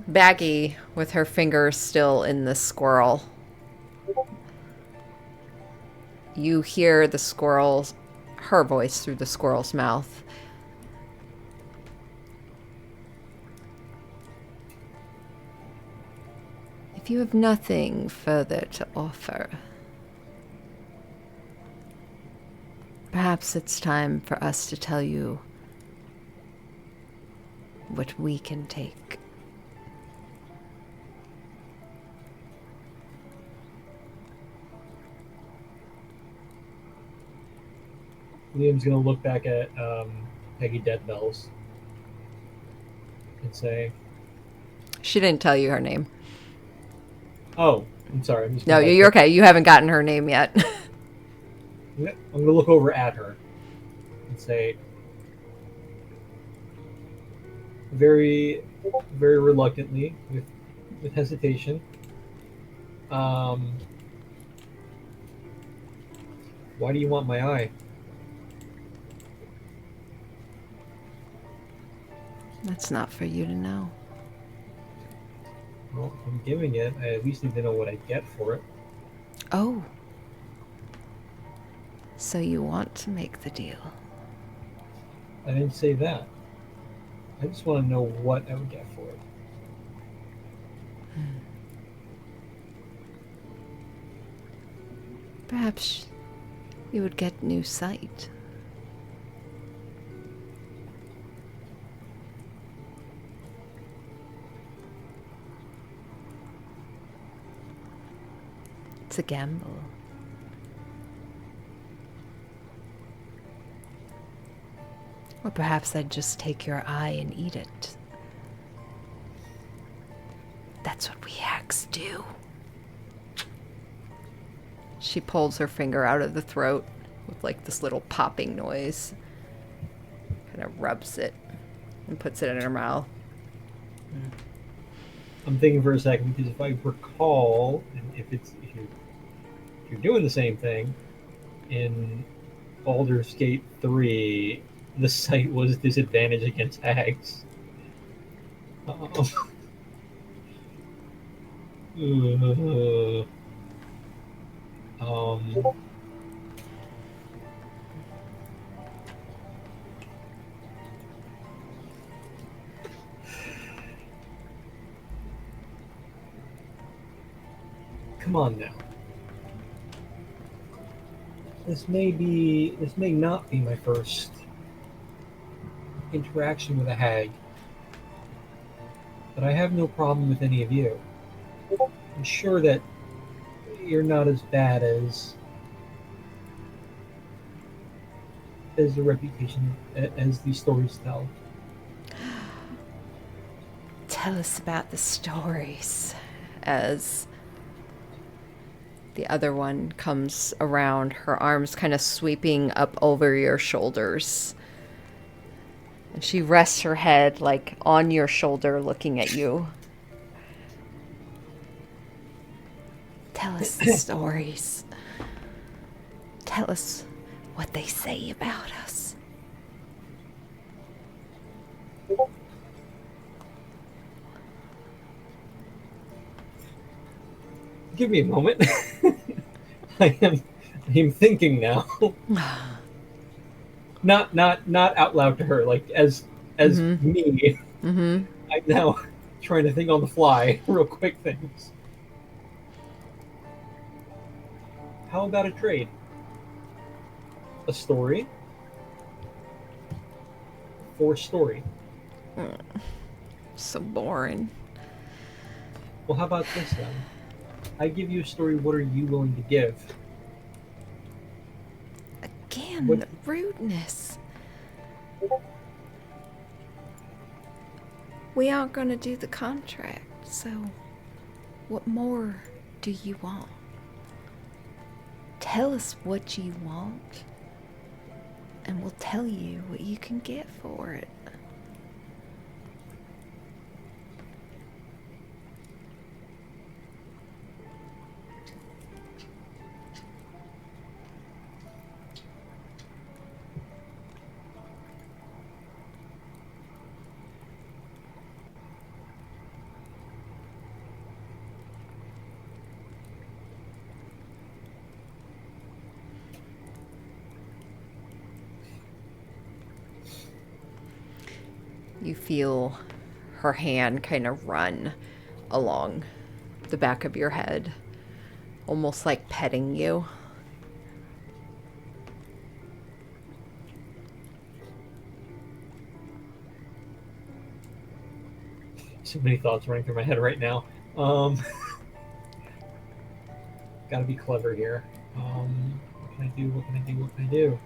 Baggy, with her finger still in the squirrel. You hear the squirrel's, her voice through the squirrel's mouth. If you have nothing further to offer, perhaps it's time for us to tell you what we can take. Liam's gonna look back at Peggy Deadbells and say, She didn't tell you her name. "Oh, I'm sorry. I'm just No, gonna, you're okay. You haven't gotten her name yet. I'm gonna look over at her and say, very, very reluctantly, with hesitation, why do you want my eye?" That's not for you to know. Well, if I'm giving it, I at least need to know what I get for it. Oh. So you want to make the deal? I didn't say that. I just want to know what I would get for it. Perhaps you would get new sight. It's a gamble. Or perhaps I'd just take your eye and eat it. That's what we hacks do. She pulls her finger out of the throat with like this little popping noise. Kind of rubs it and puts it in her mouth. I'm thinking for a second because if I recall, and if you're doing the same thing in Baldur's Gate 3, the site was disadvantaged against hags. Um, come on now. This may not be my first interaction with a hag, but I have no problem with any of you. I'm sure that you're not as bad as the reputation as these stories tell. Tell us about the stories. As the other one comes around, her arms kind of sweeping up over your shoulders. And she rests her head like on your shoulder looking at you. Tell us the stories. Tell us what they say about us. Give me a moment. I am thinking now. not out loud to her, like as me. I'm now trying to think on the fly, real quick things. How about a trade? A story for story. So boring. Well, how about this then? I give you a story. What are you willing to give? Again, What- rudeness. We aren't going to do the contract, so what more do you want? Tell us what you want, and we'll tell you what you can get for it. You feel her hand kind of run along the back of your head, almost like petting you. So many thoughts running through my head right now. Gotta be clever here. What can I do? What can I do? What can I do? What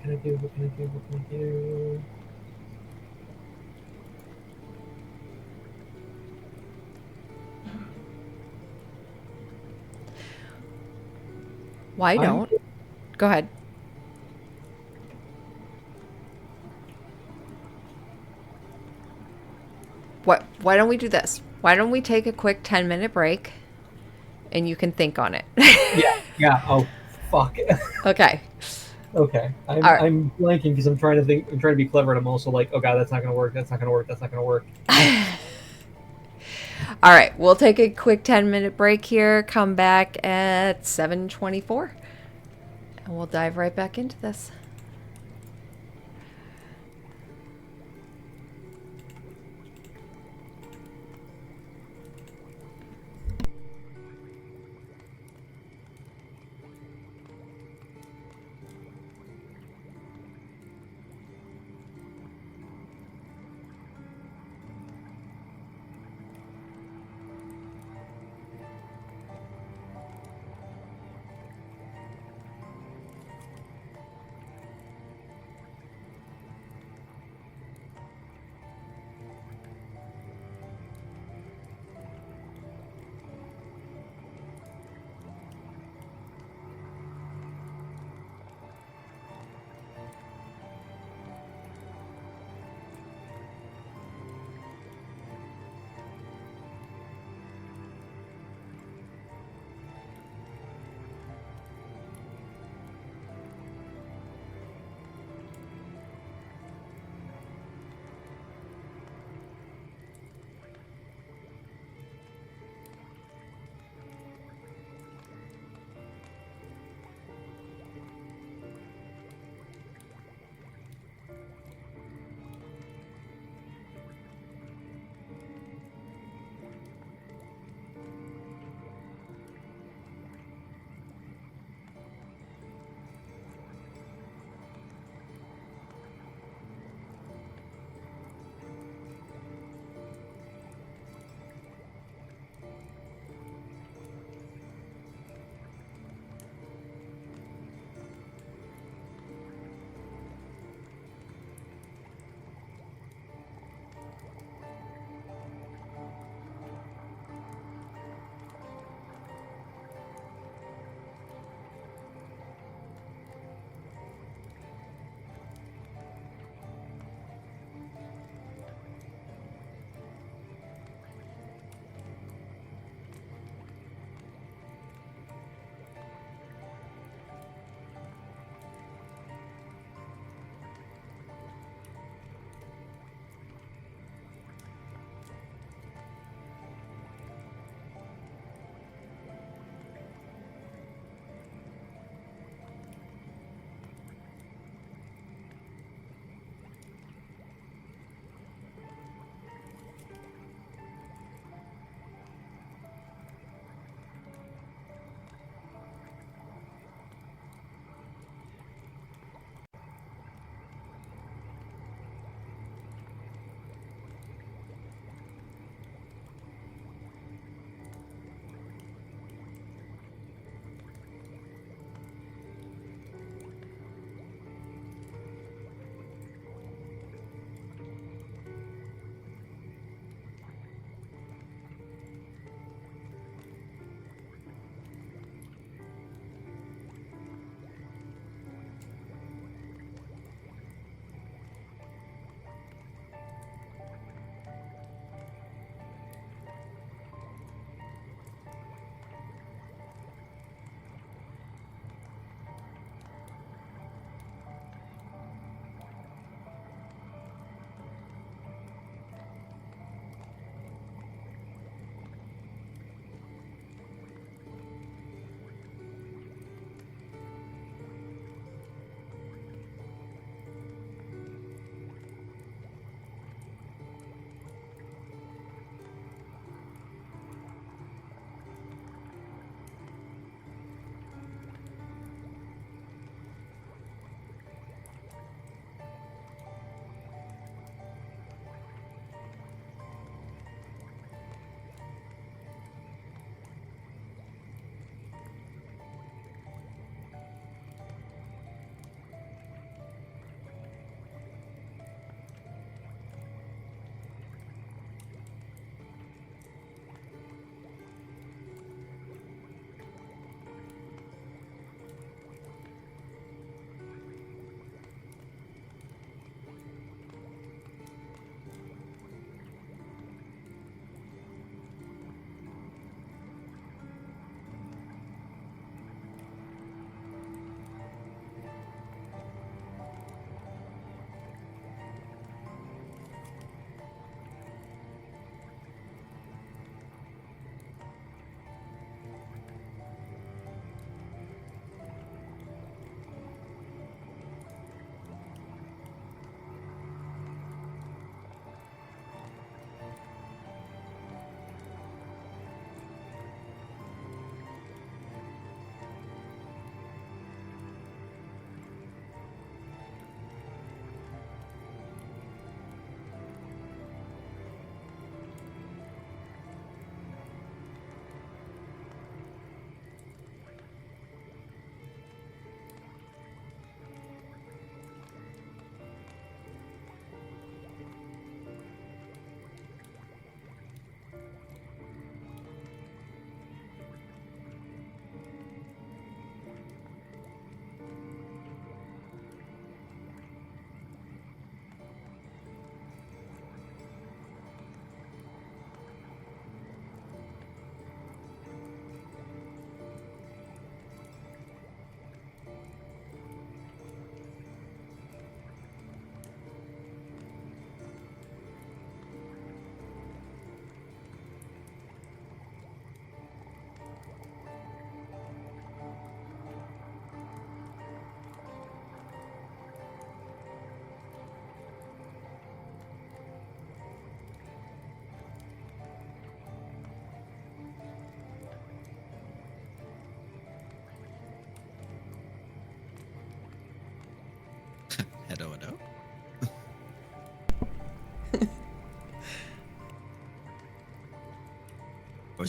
can I do? What can I do? What can I do? Why don't? Go ahead. Why don't we do this? Why don't we take a quick 10-minute break and you can think on it? Yeah. Oh, fuck. Okay. Okay. All right. I'm blanking because I'm trying to think. I'm trying to be clever, and I'm also like, oh god, that's not gonna work. That's not gonna work. That's not gonna work. All right, we'll take a quick 10-minute break here, come back at 7:24, and we'll dive right back into this.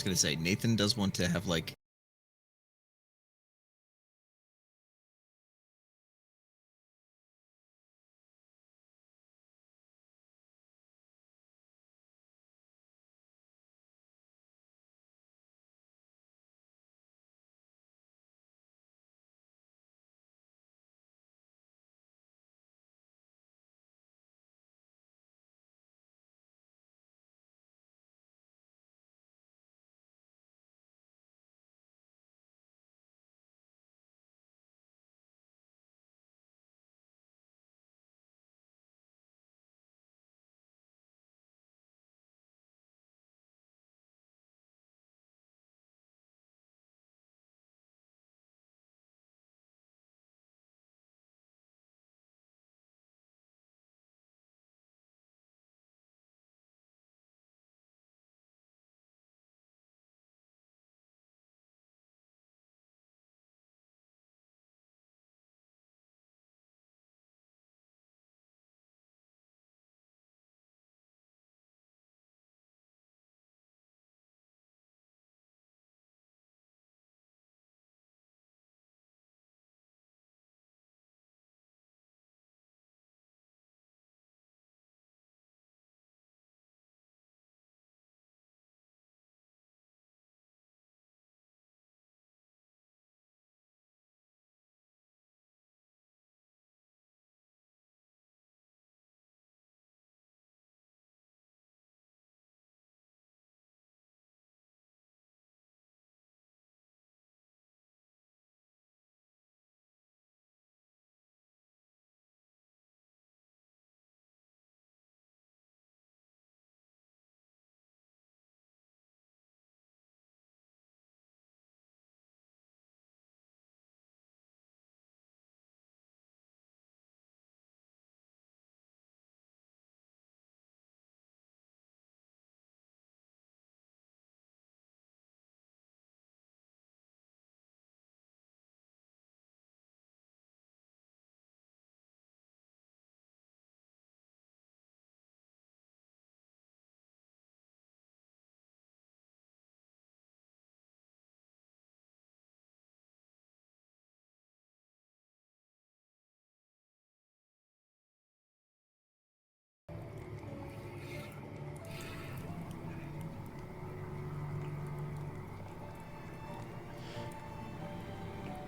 was gonna say, Nathan does want to have like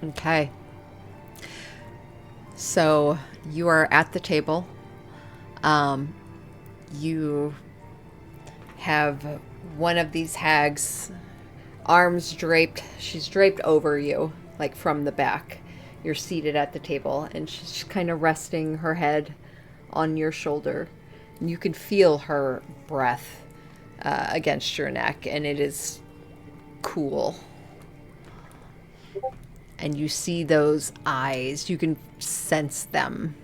Okay. So you are at the table. You have one of these hags, arms draped. She's draped over you, like from the back. You're seated at the table, and she's kind of resting her head on your shoulder. And you can feel her breath against your neck, and it is cool. And you see those eyes. You can sense them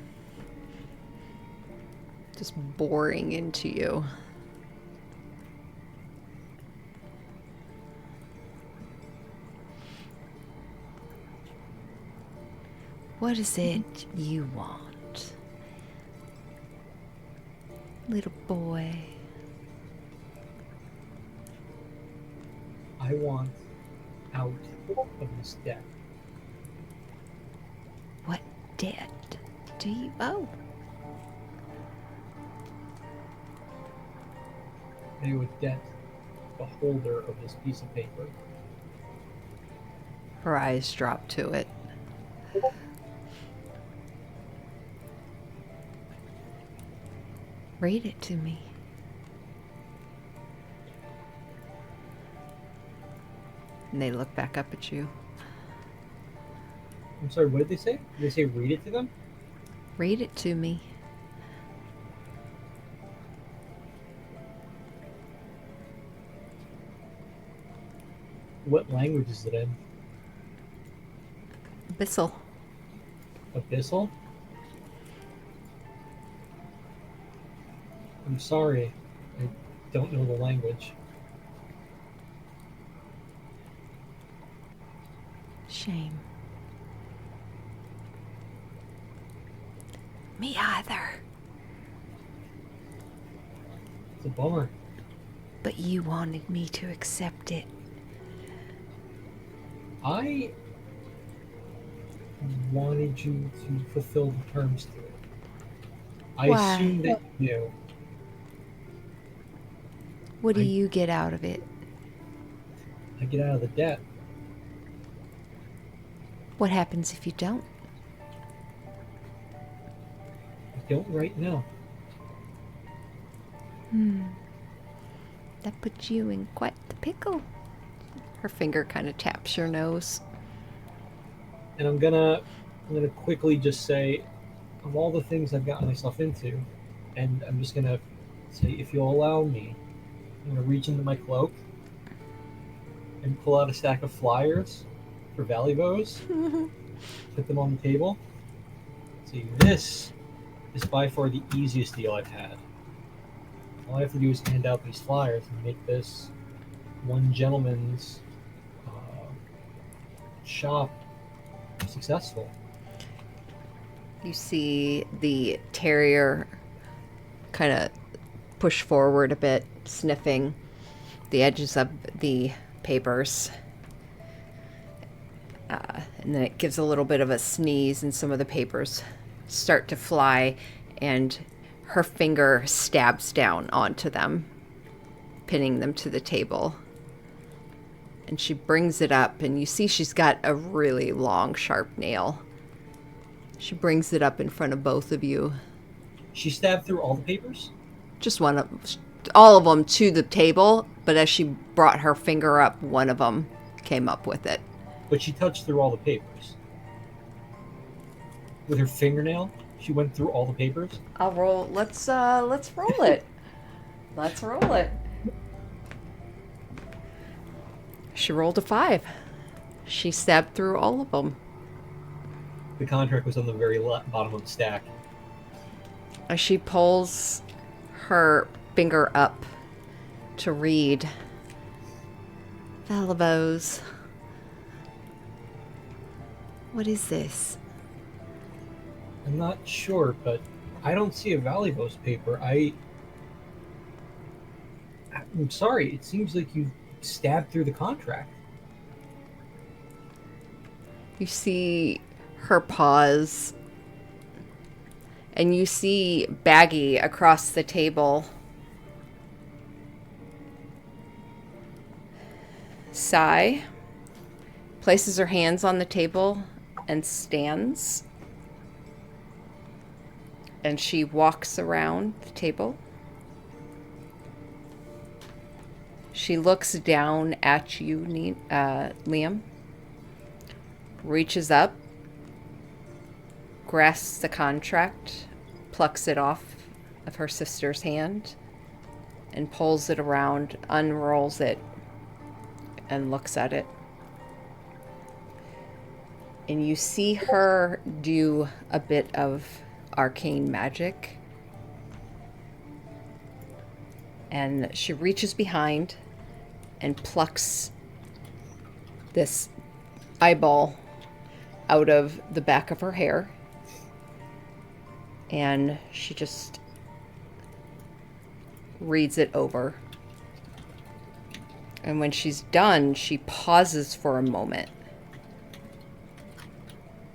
just boring into you. What is it you want, little boy? I want out of this debt. What debt do you owe? I owe a debt to the holder of this piece of paper. Her eyes drop to it. Read it to me. And they look back up at you. I'm sorry, what did they say? Did they say read it to them? Read it to me. What language is it in? Abyssal. Abyssal? I'm sorry. I don't know the language. Shame. Me either. It's a bummer. But you wanted me to accept it. I wanted you to fulfill the terms to it. I Why? assumed that you knew. What do I- you get out of it? I get out of the debt. What happens if you don't? I don't right now. That puts you in quite the pickle. Her finger kind of taps your nose. And I'm gonna quickly just say, of all the things I've gotten myself into, and I'm just gonna say, if you'll allow me, I'm gonna reach into my cloak and pull out a stack of flyers for Valley Bows, put them on the table. See, this is by far the easiest deal I've had. All I have to do is hand out these flyers and make this one gentleman's shop successful. You see the terrier kind of push forward a bit, sniffing the edges of the papers. And then it gives a little bit of a sneeze, and some of the papers start to fly, and her finger stabs down onto them, pinning them to the table. And she brings it up, and you see she's got a really long, sharp nail. She brings it up in front of both of you. She stabbed through all the papers? Just all of them to the table, but as she brought her finger up, one of them came up with it. But she touched through all the papers. With her fingernail, she went through all the papers? I'll roll. Let's roll it. Let's roll it. She rolled a 5. She stabbed through all of them. The contract was on the very bottom of the stack. As she pulls her finger up to read, Valibos. What is this? I'm not sure, but I don't see a Valivos paper. I'm sorry, it seems like you stabbed through the contract. You see her pause, and you see Baggy across the table. Sigh, places her hands on the table and stands. And she walks around the table. She looks down at you, Liam. Reaches up, grasps the contract, plucks it off of her sister's hand, and pulls it around, unrolls it, and looks at it. And you see her do a bit of arcane magic. And she reaches behind and plucks this eyeball out of the back of her hair. And she just reads it over. And when she's done, she pauses for a moment.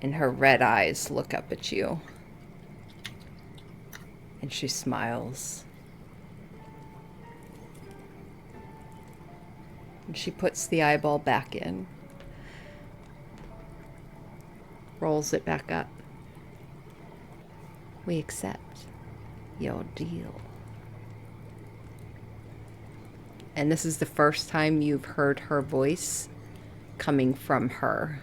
And her red eyes look up at you. And she smiles. And she puts the eyeball back in. Rolls it back up. We accept your deal. And this is the first time you've heard her voice coming from her.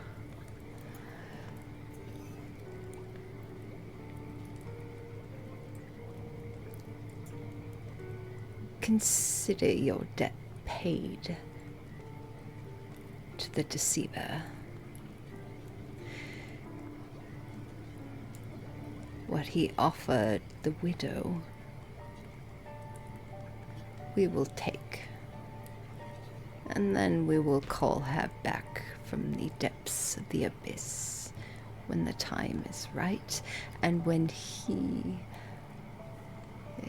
Consider your debt paid to the deceiver. What he offered the widow, we will take. And then we will call her back from the depths of the abyss when the time is right and when he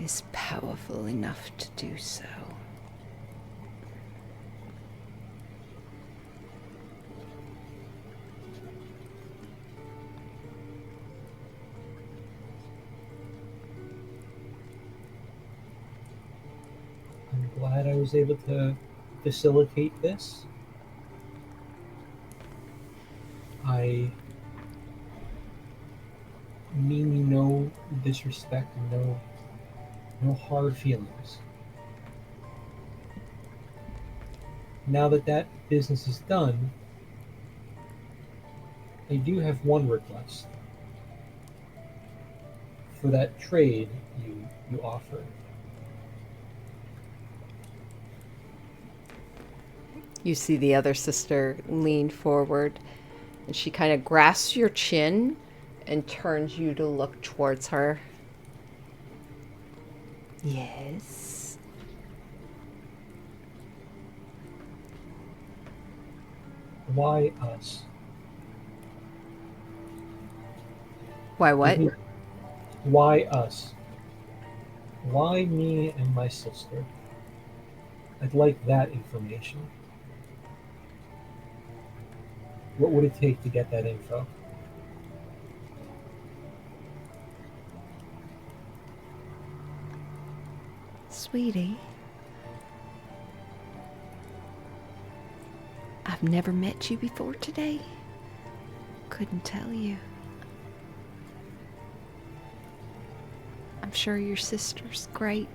is powerful enough to do so. was able to facilitate this. I mean you no disrespect and no hard feelings. Now that that business is done, I do have one request. For that trade you offered. You see the other sister lean forward, and she kind of grasps your chin and turns you to look towards her. Yes. Why us? Why what? Why us? Why me and my sister? I'd like that information. What would it take to get that info? Sweetie, I've never met you before today. Couldn't tell you. I'm sure your sister's great.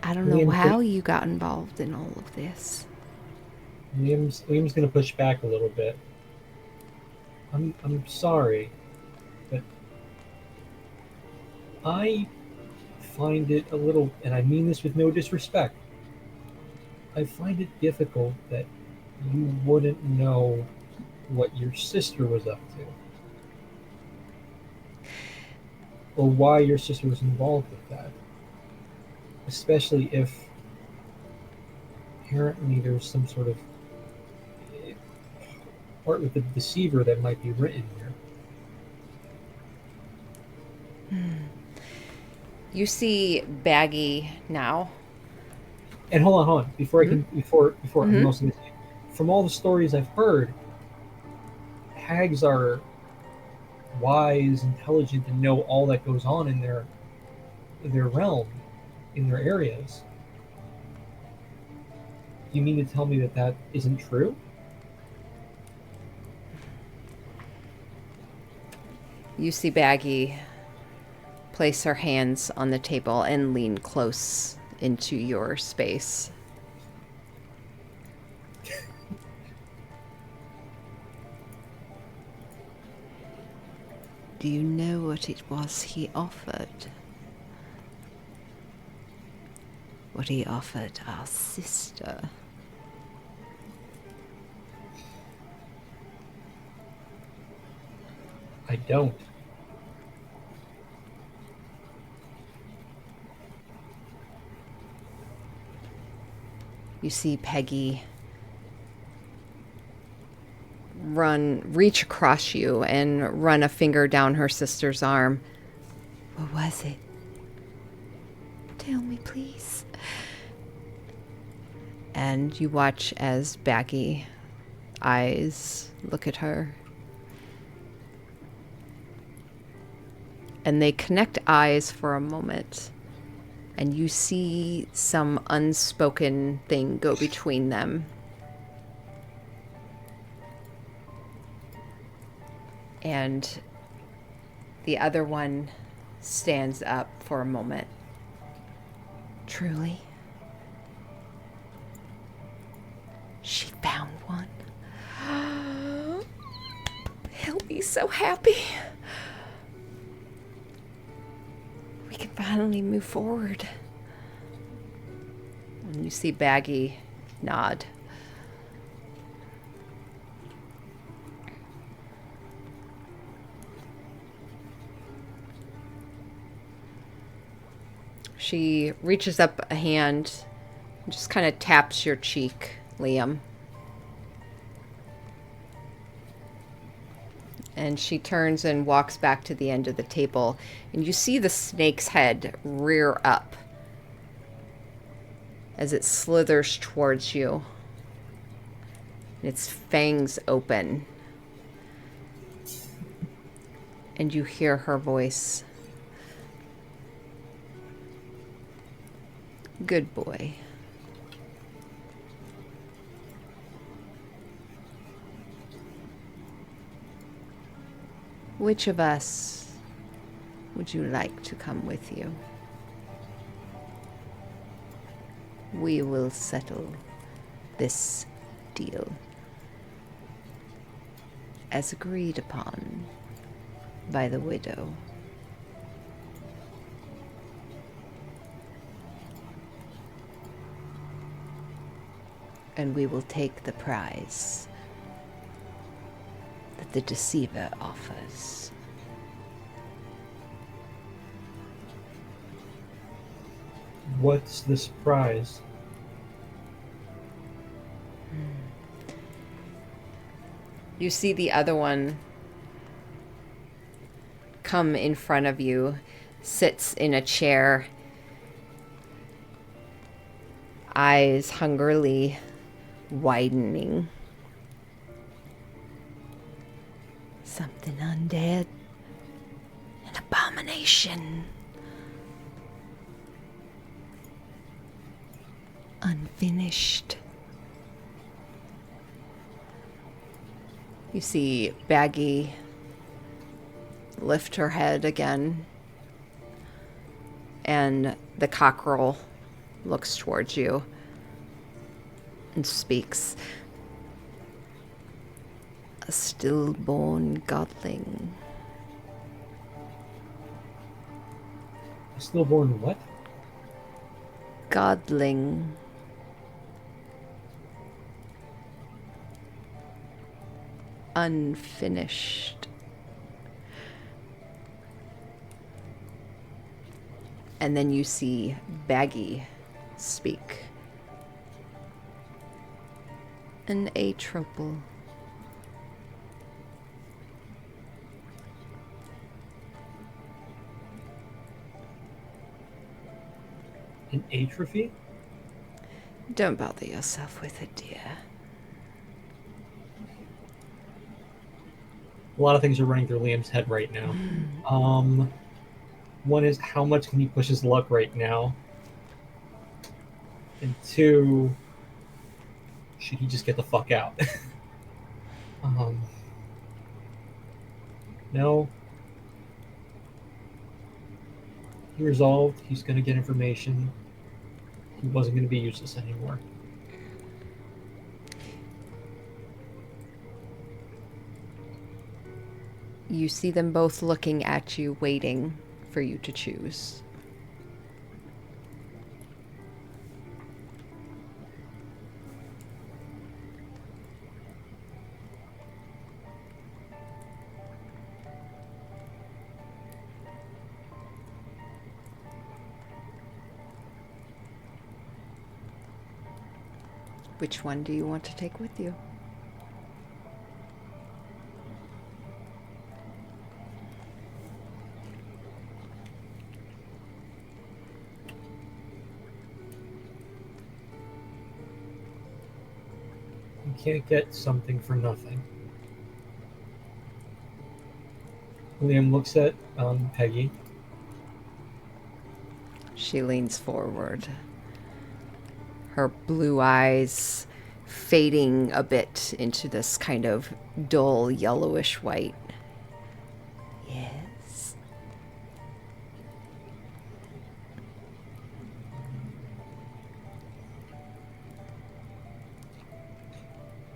I don't know how you got involved in all of this. Liam's gonna push back a little bit. I'm sorry, but I find it a little, and I mean this with no disrespect, I find it difficult that you wouldn't know what your sister was up to. Or why your sister was involved with that. Especially if apparently there's some sort of part with the deceiver that might be written here. You see Baggy now. And hold on. Before I'm mostly gonna say, from all the stories I've heard, hags are wise, intelligent, and know all that goes on in their realm, in their areas. You mean to tell me that that isn't true? You see Baggy place her hands on the table and lean close into your space. Do you know what it was he offered? What he offered our sister? I don't. You see Peggy reach across you and run a finger down her sister's arm. What was it? Tell me, please. And you watch as Baggy eyes look at her. And they connect eyes for a moment. And you see some unspoken thing go between them. And the other one stands up for a moment. Truly? She found one. He'll be so happy. We can finally move forward. And you see Baggy nod. She reaches up a hand and just kind of taps your cheek, Liam. And she turns and walks back to the end of the table. And you see the snake's head rear up as it slithers towards you. Its fangs open. And you hear her voice. Good boy. Which of us would you like to come with you? We will settle this deal as agreed upon by the widow. And we will take the prize that the deceiver offers. What's the surprise? You see the other one come in front of you, sits in a chair, eyes hungrily widening. Something undead. An abomination. Unfinished. You see Baggy lift her head again, and the cockerel looks towards you and speaks. A stillborn godling. A stillborn what? Godling. Unfinished. And then you see Baggy speak. An atropal. An atrophy? Don't bother yourself with it, dear. A lot of things are running through Liam's head right now. One is, how much can he push his luck right now? And two, should he just get the fuck out? No. He resolved he's going to get information. He wasn't going to be useless anymore. You see them both looking at you, waiting for you to choose. Which one do you want to take with you? You can't get something for nothing. Liam looks at Peggy. She leans forward. Her blue eyes fading a bit into this kind of dull yellowish white. Yes.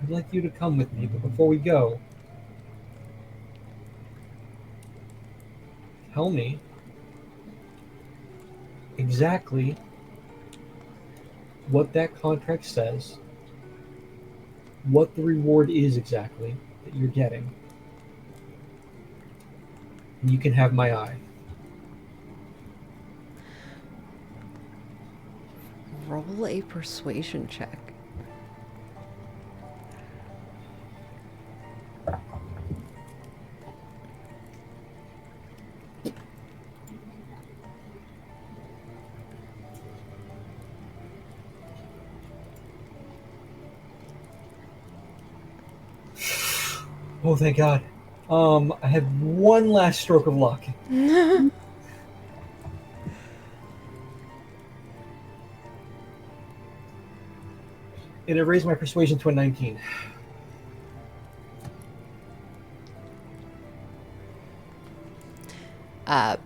I'd like you to come with me, but before we go, tell me exactly what that contract says, what the reward is exactly that you're getting, and you can have my eye. Roll a persuasion check. Oh, thank God. I had one last stroke of luck. And I raised my persuasion to a 19.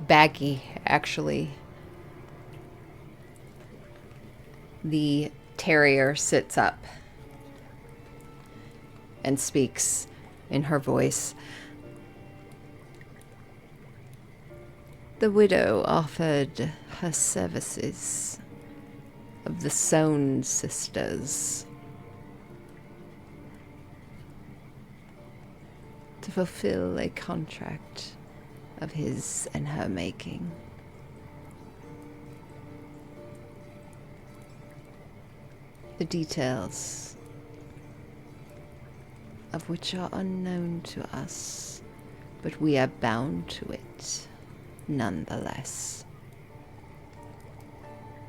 Baggy, actually. The terrier sits up and speaks in her voice. The widow offered her services of the Sohn sisters to fulfill a contract of his and her making. The details of which are unknown to us, but we are bound to it nonetheless.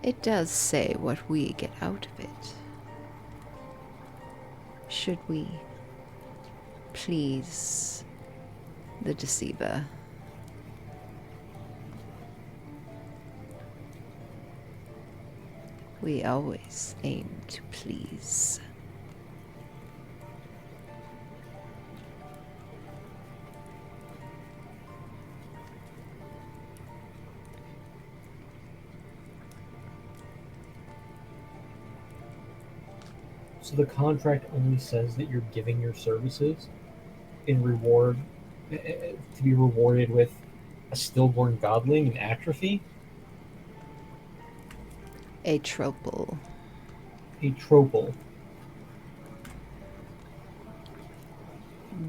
It does say what we get out of it. Should we please the deceiver? We always aim to please. So the contract only says that you're giving your services in reward to be rewarded with a stillborn godling and atrophy? A tropal. A tropal.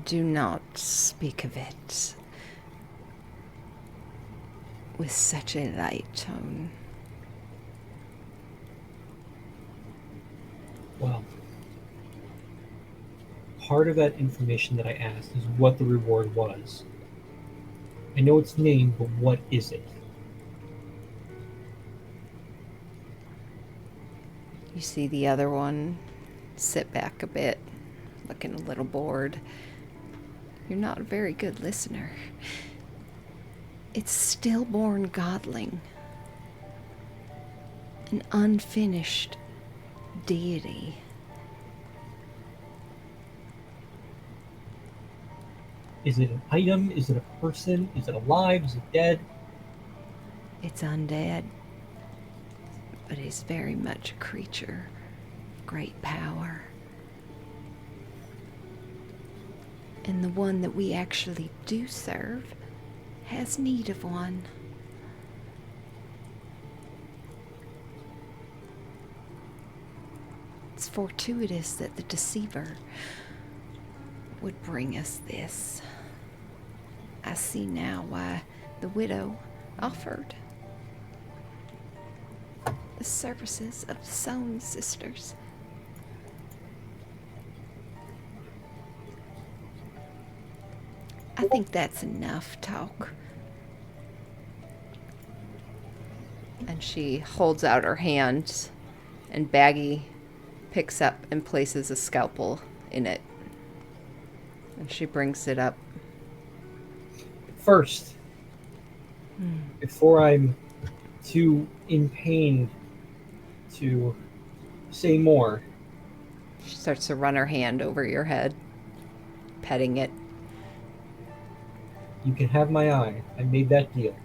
Do not speak of it with such a light tone. Well, part of that information that I asked is what the reward was. I know its name, but what is it? You see the other one sit back a bit, looking a little bored. You're not a very good listener. It's stillborn godling. An unfinished deity. Is it an item? Is it a person? Is it alive? Is it dead? It's undead, but is very much a creature of great power. And the one that we actually do serve has need of one. It's fortuitous that the deceiver would bring us this. I see now why the widow offered the services of the Sohn sisters. I think that's enough talk. And she holds out her hand, and Baggy picks up and places a scalpel in it. And she brings it up. First, before I'm too in pain to say more, She starts to run her hand over your head, petting it. you can have my eye. I made that deal.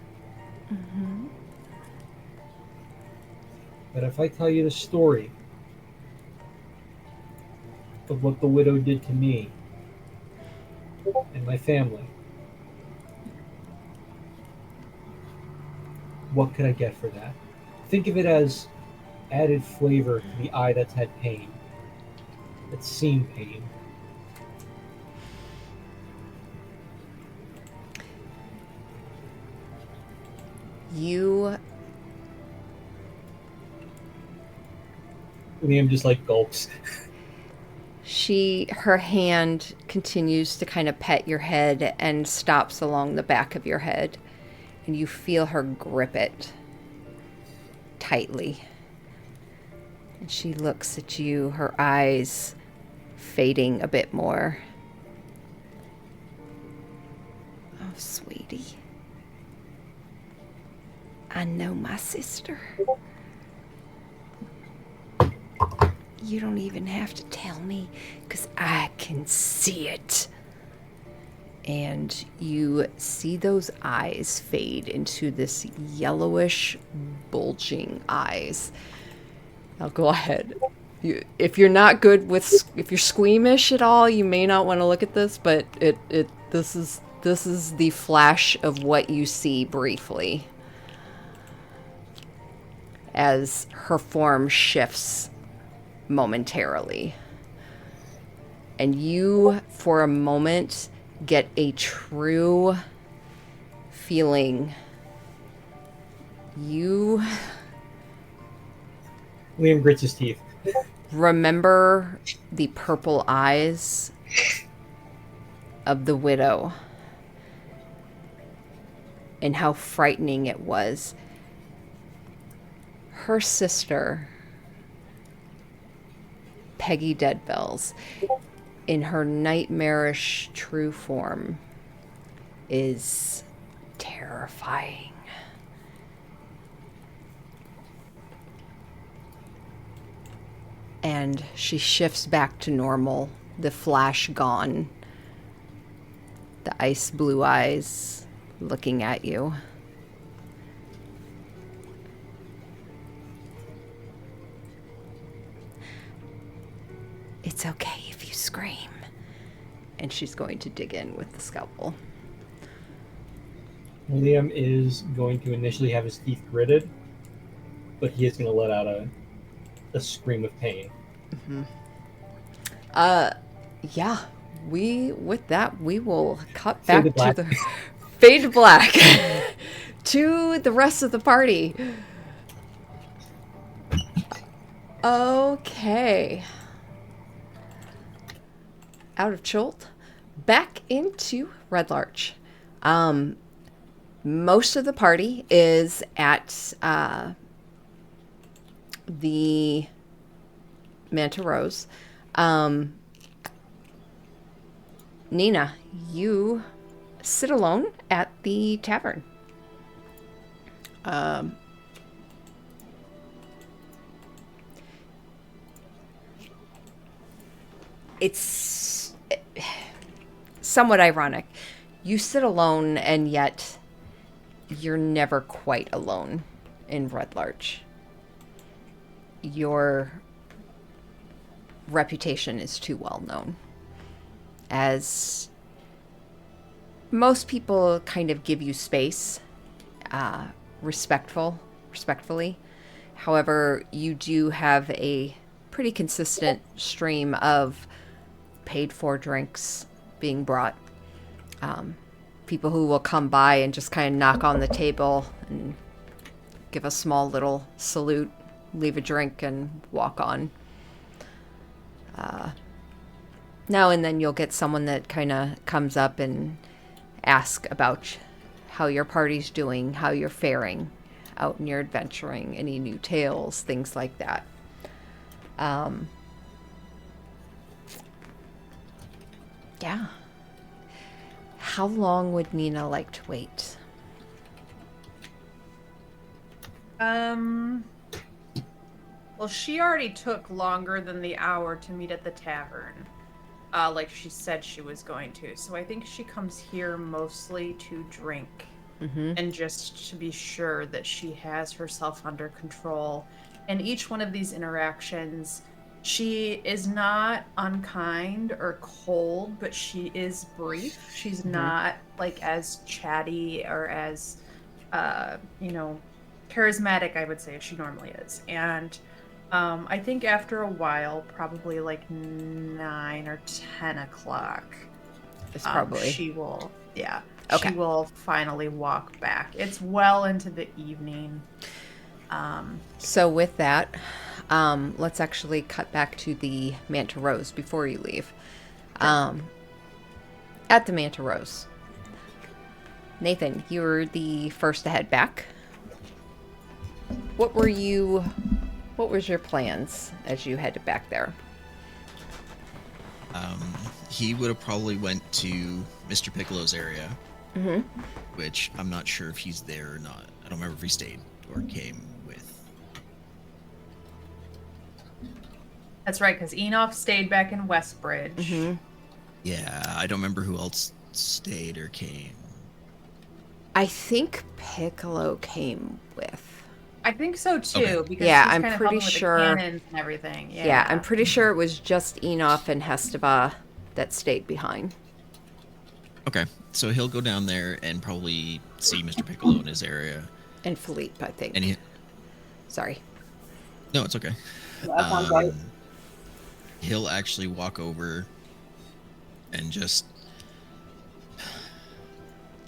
But if I tell you the story of what the widow did to me and my family, what could I get for that? Think of it as added flavor to the eye that's had pain, that's seen pain. Liam just like gulps. Her hand continues to kind of pet your head and stops along the back of your head. And you feel her grip it tightly. And she looks at you, her eyes fading a bit more. Oh, sweetie. I know my sister. You don't even have to tell me, because I can see it. And you see those eyes fade into this yellowish, bulging eyes. Now go ahead. If you're not good with, if you're squeamish at all, you may not want to look at this, but this is the flash of what you see briefly as her form shifts momentarily. And you, for a moment, get a true feeling. You Liam grits his teeth. remember the purple eyes of the widow and how frightening it was. Her sister, Peggy Deadbells, in her nightmarish true form, is terrifying. And she shifts back to normal, the flash gone, the ice blue eyes looking at you. It's okay if you scream. And she's going to dig in with the scalpel. Liam is going to initially have his teeth gritted, but he is going to let out a scream of pain. Mm-hmm. Yeah. With that, we will cut back to the fade to black to the rest of the party. Okay. Out of Chult, back into Red Larch. Most of the party is at the Manta Rose. Nina, you sit alone at the tavern. It's somewhat ironic. You sit alone, and yet you're never quite alone in Red Larch. Your reputation is too well known, as most people kind of give you space, respectfully. However, you do have a pretty consistent stream of paid for drinks being brought. People who will come by and just kind of knock on the table and give a small little salute, leave a drink, and walk on. Now and then you'll get someone that kind of comes up and ask about how your party's doing, how you're faring out in your adventuring, any new tales, things like that. Yeah. How long would Nina like to wait? Well, she already took longer than the hour to meet at the tavern, like she said she was going to. So I think she comes here mostly to drink and just to be sure that she has herself under control. And each one of these interactions, she is not unkind or cold, but she is brief. She's not like as chatty or as, charismatic, I would say, as she normally is. And I think after a while, probably like 9 or 10 o'clock, It's probably. she will, Okay. she will finally walk back. It's well into the evening. So with that, let's actually cut back to the Manta Rose before you leave. At the Manta Rose. Nathan, you were the first to head back. What was your plans as you headed back there? He would have probably went to Mr. Piccolo's area, which I'm not sure if he's there or not. I don't remember if he stayed or came with. That's right, because Enoch stayed back in Westbridge. Mm-hmm. Yeah, I don't remember who else stayed or came. I think Piccolo came with. I think so too, Okay. because Yeah, he's I'm kind of pretty helping with sure- the cannons and everything. Yeah, Yeah, I'm pretty sure it was just Enoch and Hesteba that stayed behind. Okay, so he'll go down there and probably see Mr. Piccolo in his area. And Philippe, I think. And he... Sorry. No, it's okay. That sounds right. He'll actually walk over and just...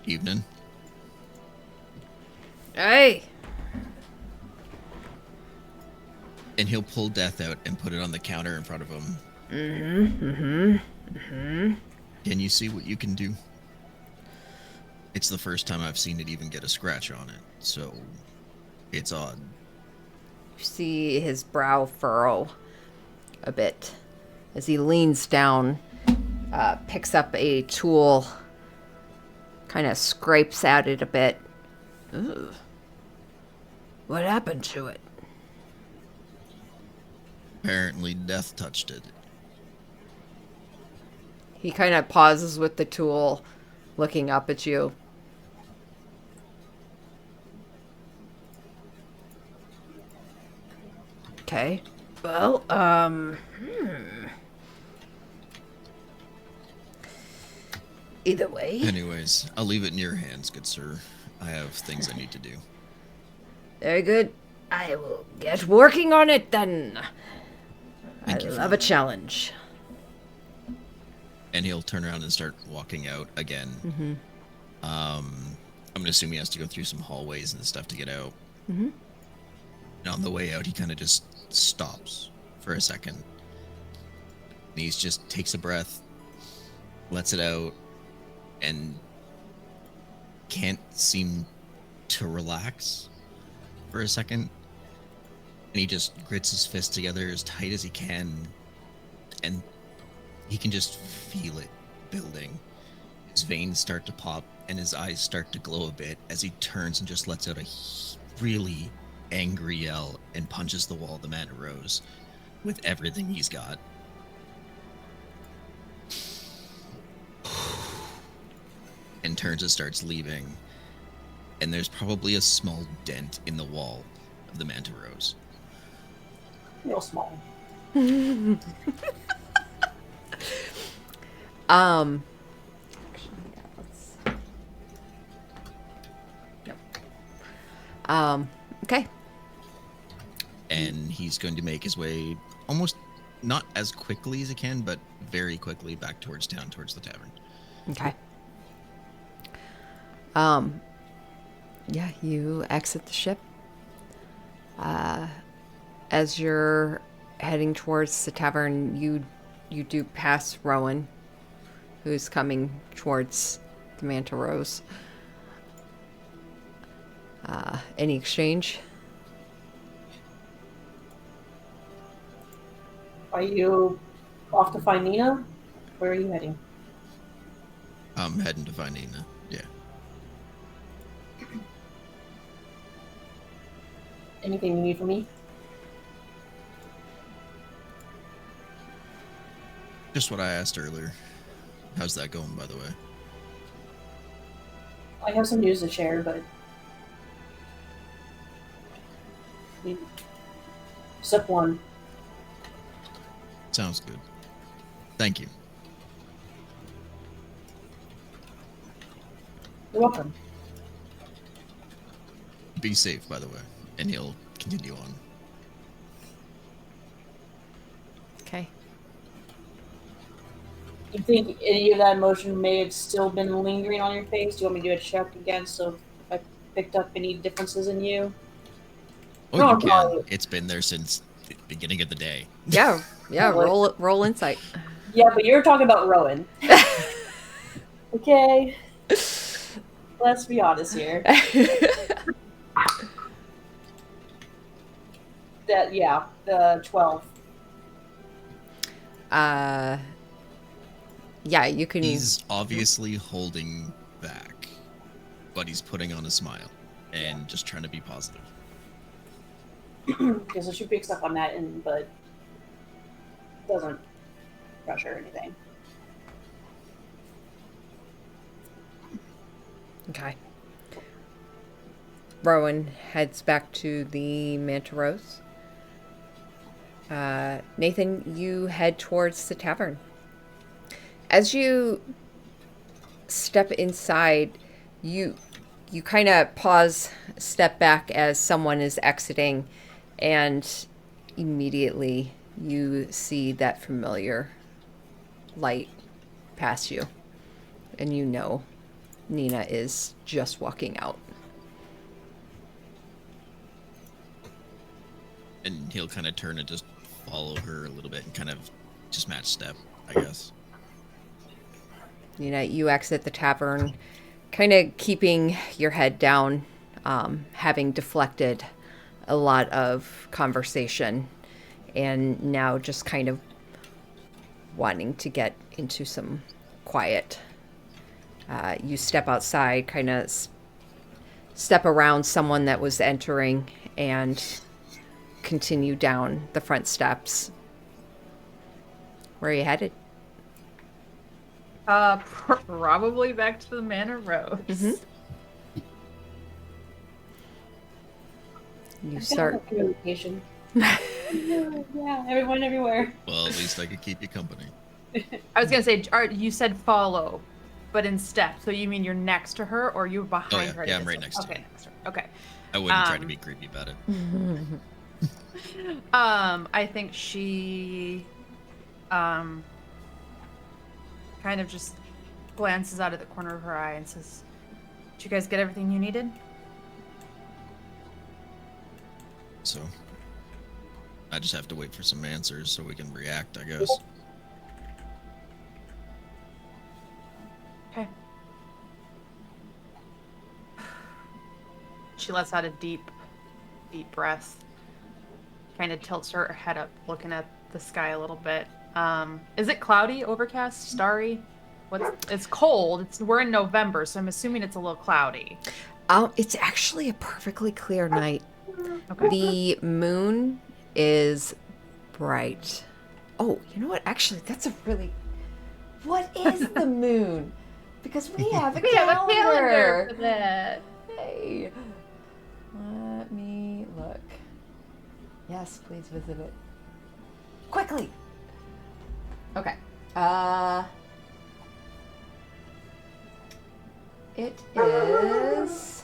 Evening. Hey! And he'll pull Death out and put it on the counter in front of him. Can you see what you can do? It's the first time I've seen it even get a scratch on it, so it's odd. You see his brow furrow a bit as he leans down, picks up a tool, kind of scrapes at it a bit. Ugh. What happened to it? Apparently Death touched it. He kind of pauses with the tool, looking up at you. Okay. Well, Either way. Anyways, I'll leave it in your hands, good sir. I have things I need to do. Very good. I will get working on it then. Thank you, I love friend. a challenge. And he'll turn around and start walking out again. Mm-hmm. I'm gonna assume he has to go through some hallways and stuff to get out. Mm-hmm. And on the way out, he kind of just stops for a second. And he just takes a breath, lets it out, and can't seem to relax for a second. And he just grits his fist together as tight as he can, and he can just feel it building. His veins start to pop, and his eyes start to glow a bit as he turns and just lets out a really angry yell and punches the wall of the Manta Rose with everything he's got. And turns and starts leaving. And there's probably a small dent in the wall of the Manta Rose. Real small. Okay. And he's going to make his way almost not as quickly as he can, but very quickly back towards town, towards the tavern. Okay. Yeah, you exit the ship. As you're heading towards the tavern, you do pass Rowan, who's coming towards the Manta Rose. Any exchange? Are you off to find Nina? Where are you heading? I'm heading to find Nina. Yeah. Anything you need from me? Just what I asked earlier. How's that going, by the way? I have some news to share, but step one. Sounds good. Thank you. You're welcome. Be safe, by the way. And he'll continue on. Okay. You think any of that emotion may have still been lingering on your face? Do you want me to do a check again so if I picked up any differences in you? Oh, No, you can. no. It's been there since the beginning of the day. Yeah, yeah. Well, Roll insight. Yeah, but you're talking about Rowan. Okay. Let's be honest here. The 12. Yeah, you can. He's obviously holding back, but he's putting on a smile and just trying to be positive. Okay, so she picks up on that, but doesn't rush or anything. Okay. Rowan heads back to the Manta Rose. Nathan, you head towards the tavern. As you step inside, you kind of pause, step back as someone is exiting, and immediately you see that familiar light pass you, and you know Nina is just walking out. And he'll kind of turn and just follow her a little bit and kind of just match step, I guess. Nina, you exit the tavern, kind of keeping your head down, having deflected a lot of conversation, and now just kind of wanting to get into some quiet. You step outside, kind of step around someone that was entering, and continue down the front steps. Where are you headed? Probably back to the Manor Rose. Mm-hmm. You start. Communication. Yeah, everyone, everywhere. Well, at least I could keep you company. I was gonna say, you said follow, but in step. So you mean you're next to her, or you're behind her? Yeah, I'm right next to her. Okay, next to her. Okay. I wouldn't try to be creepy about it. I think she, kind of just glances out of the corner of her eye and says, "Did you guys get everything you needed?" So, I just have to wait for some answers so we can react, I guess. Okay. She lets out a deep breath. Kind of tilts her head up, looking at the sky a little bit. Is it cloudy, overcast, starry? It's cold. We're in November, so I'm assuming it's a little cloudy. It's actually a perfectly clear night. Okay. The moon is bright. Oh, you know what? Actually, that's a really... What is the moon? Because we have a calendar. For that. Hey. Let me look. Yes, please visit it. Quickly. Okay. It is...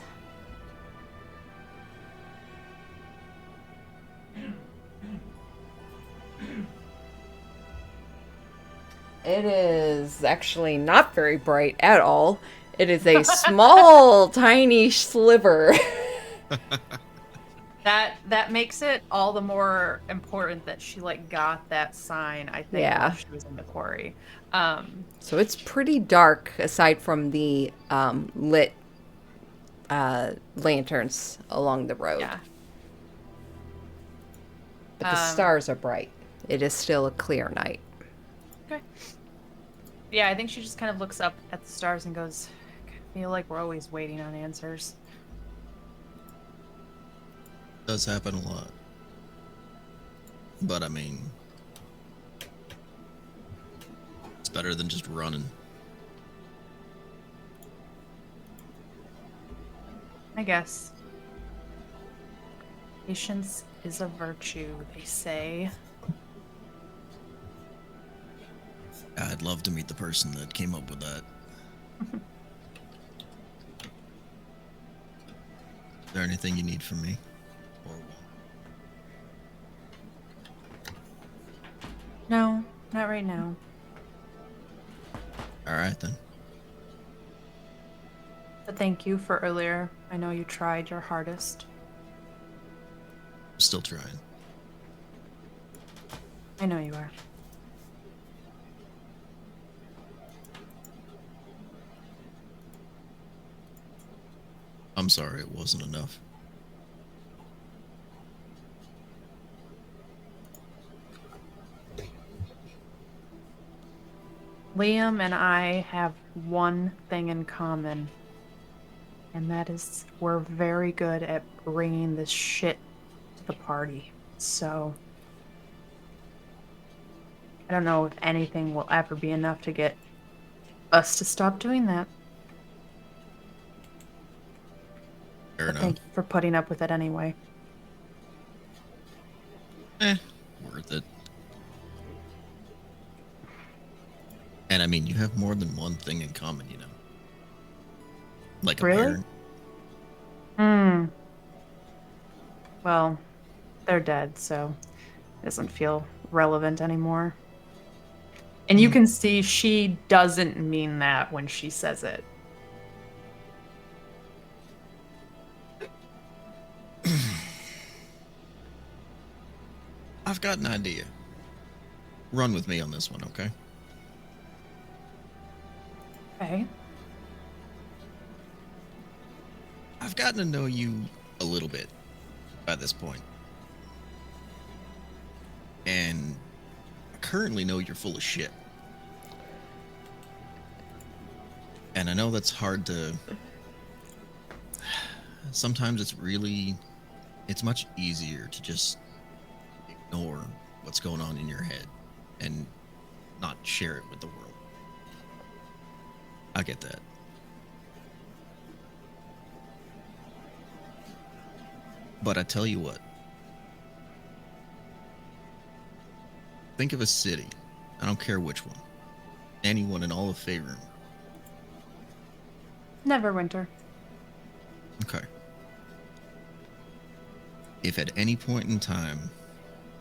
It is actually not very bright at all. It is a small, tiny sliver. That makes it all the more important that she got that sign, I think, Yeah. while she was in the quarry. So it's pretty dark aside from the lit lanterns along the road. Yeah. But the stars are bright. It is still a clear night. Okay. Yeah, I think she just kind of looks up at the stars and goes, I feel like we're always waiting on answers. Does happen a lot. But I mean, it's better than just running. I guess. Patience is a virtue, they say. I'd love to meet the person that came up with that. Is there anything you need from me? Or No, not right now. all right then. But thank you for earlier. I know you tried your hardest. I'm still trying. I know you are. I'm sorry it wasn't enough. Liam and I have one thing in common, and that is we're very good at bringing this shit to the party. So I don't know if anything will ever be enough to get us to stop doing that. Fair But enough. thank you for putting up with it anyway. Worth it. And I mean, you have more than one thing in common, you know. Like a Really? parent. Well, they're dead, so it doesn't feel relevant anymore. And you can see she doesn't mean that when she says it. I've got an idea. Run with me on this one, okay? Okay. I've gotten to know you a little bit by this point. And I currently know you're full of shit. And I know that's hard to... Sometimes it's much easier to just ignore what's going on in your head and not share it with the world. I get that. But I tell you what. Think of a city. I don't care which one. Anyone in all of Faerun. Neverwinter. Okay. If at any point in time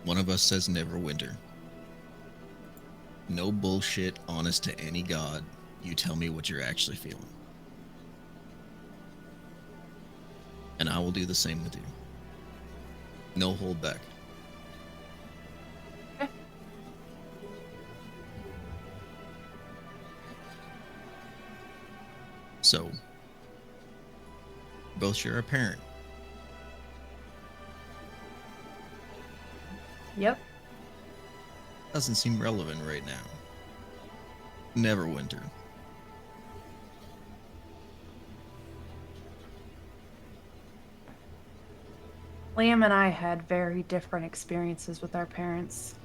one of us says Neverwinter, no bullshit, honest to any god, you tell me what you're actually feeling. And I will do the same with you. No hold back. Okay. So, both share a parent. Yep. Doesn't seem relevant right now. Neverwinter. Liam and I had very different experiences with our parents.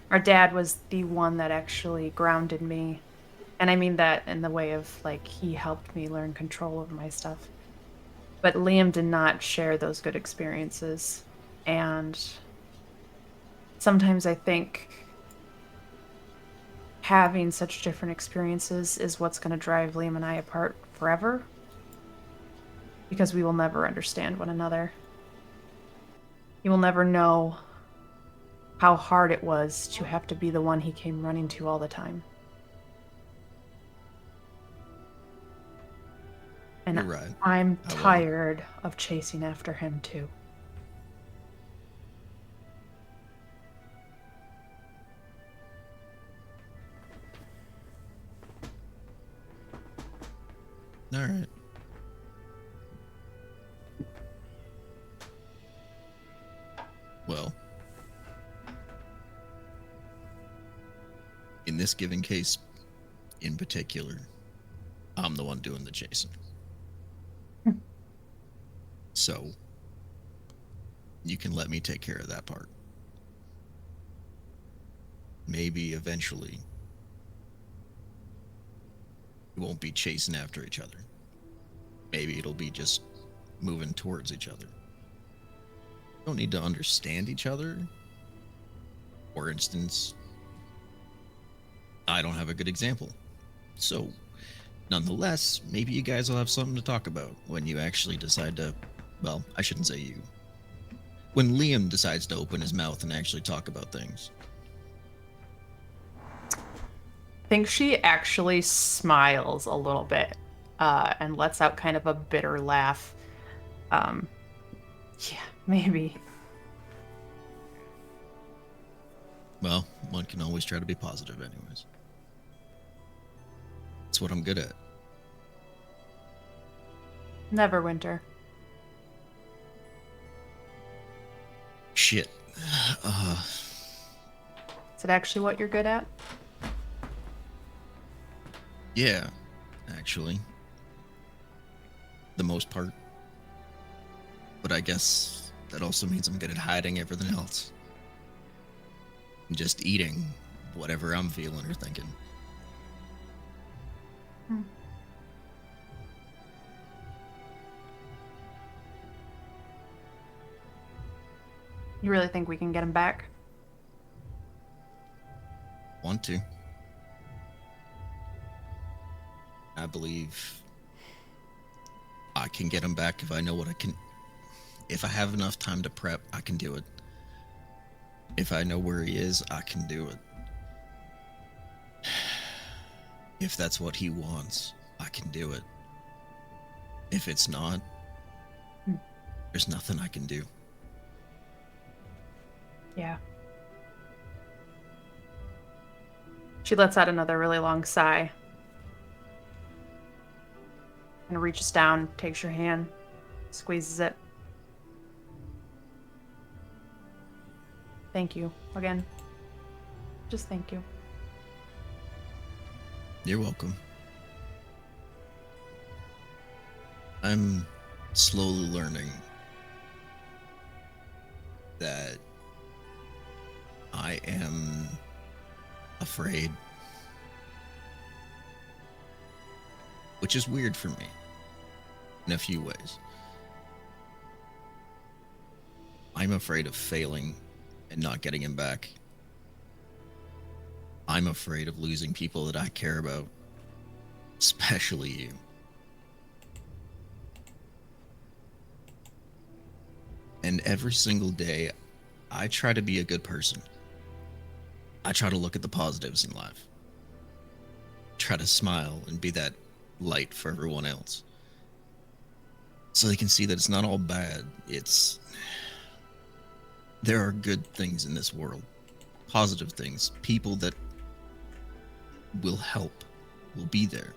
Our dad was the one that actually grounded me. And I mean that in the way of, like, he helped me learn control over my stuff. But Liam did not share those good experiences. And sometimes I think having such different experiences is what's going to drive Liam and I apart forever. Because we will never understand one another. He will never know how hard it was to have to be the one he came running to all the time. And You're right. I'm I won't. tired of chasing after him too. All right. Well, in this given case in particular, I'm the one doing the chasing. So, you can let me take care of that part. Maybe eventually we won't be chasing after each other. Maybe it'll be just moving towards each other. We don't need to understand each other. For instance, I don't have a good example. So, nonetheless, maybe you guys will have something to talk about when you actually decide to... Well, I shouldn't say you. When Liam decides to open his mouth and actually talk about things. I think she actually smiles a little bit and lets out kind of a bitter laugh. Yeah, maybe. Well, one can always try to be positive anyways. That's what I'm good at. Neverwinter. Shit. Is it actually what you're good at? Yeah, actually. The most part. But I guess that also means I'm good at hiding everything else. And just eating whatever I'm feeling or thinking. You really think we can get him back? Want to. I believe I can get him back if I know what I can. If I have enough time to prep, I can do it. If I know where he is, I can do it. If that's what he wants, I can do it. If it's not, there's nothing I can do. Yeah. She lets out another really long sigh. And reaches down, takes your hand, squeezes it. Thank you again. Just thank you. You're welcome. I'm slowly learning that I am afraid. Which is weird for me in a few ways. I'm afraid of failing and not getting him back. I'm afraid of losing people that I care about, especially you. And every single day, I try to be a good person. I try to look at the positives in life. Try to smile and be that light for everyone else. So they can see that it's not all bad. There are good things in this world. Positive things. People that will help. Will be there.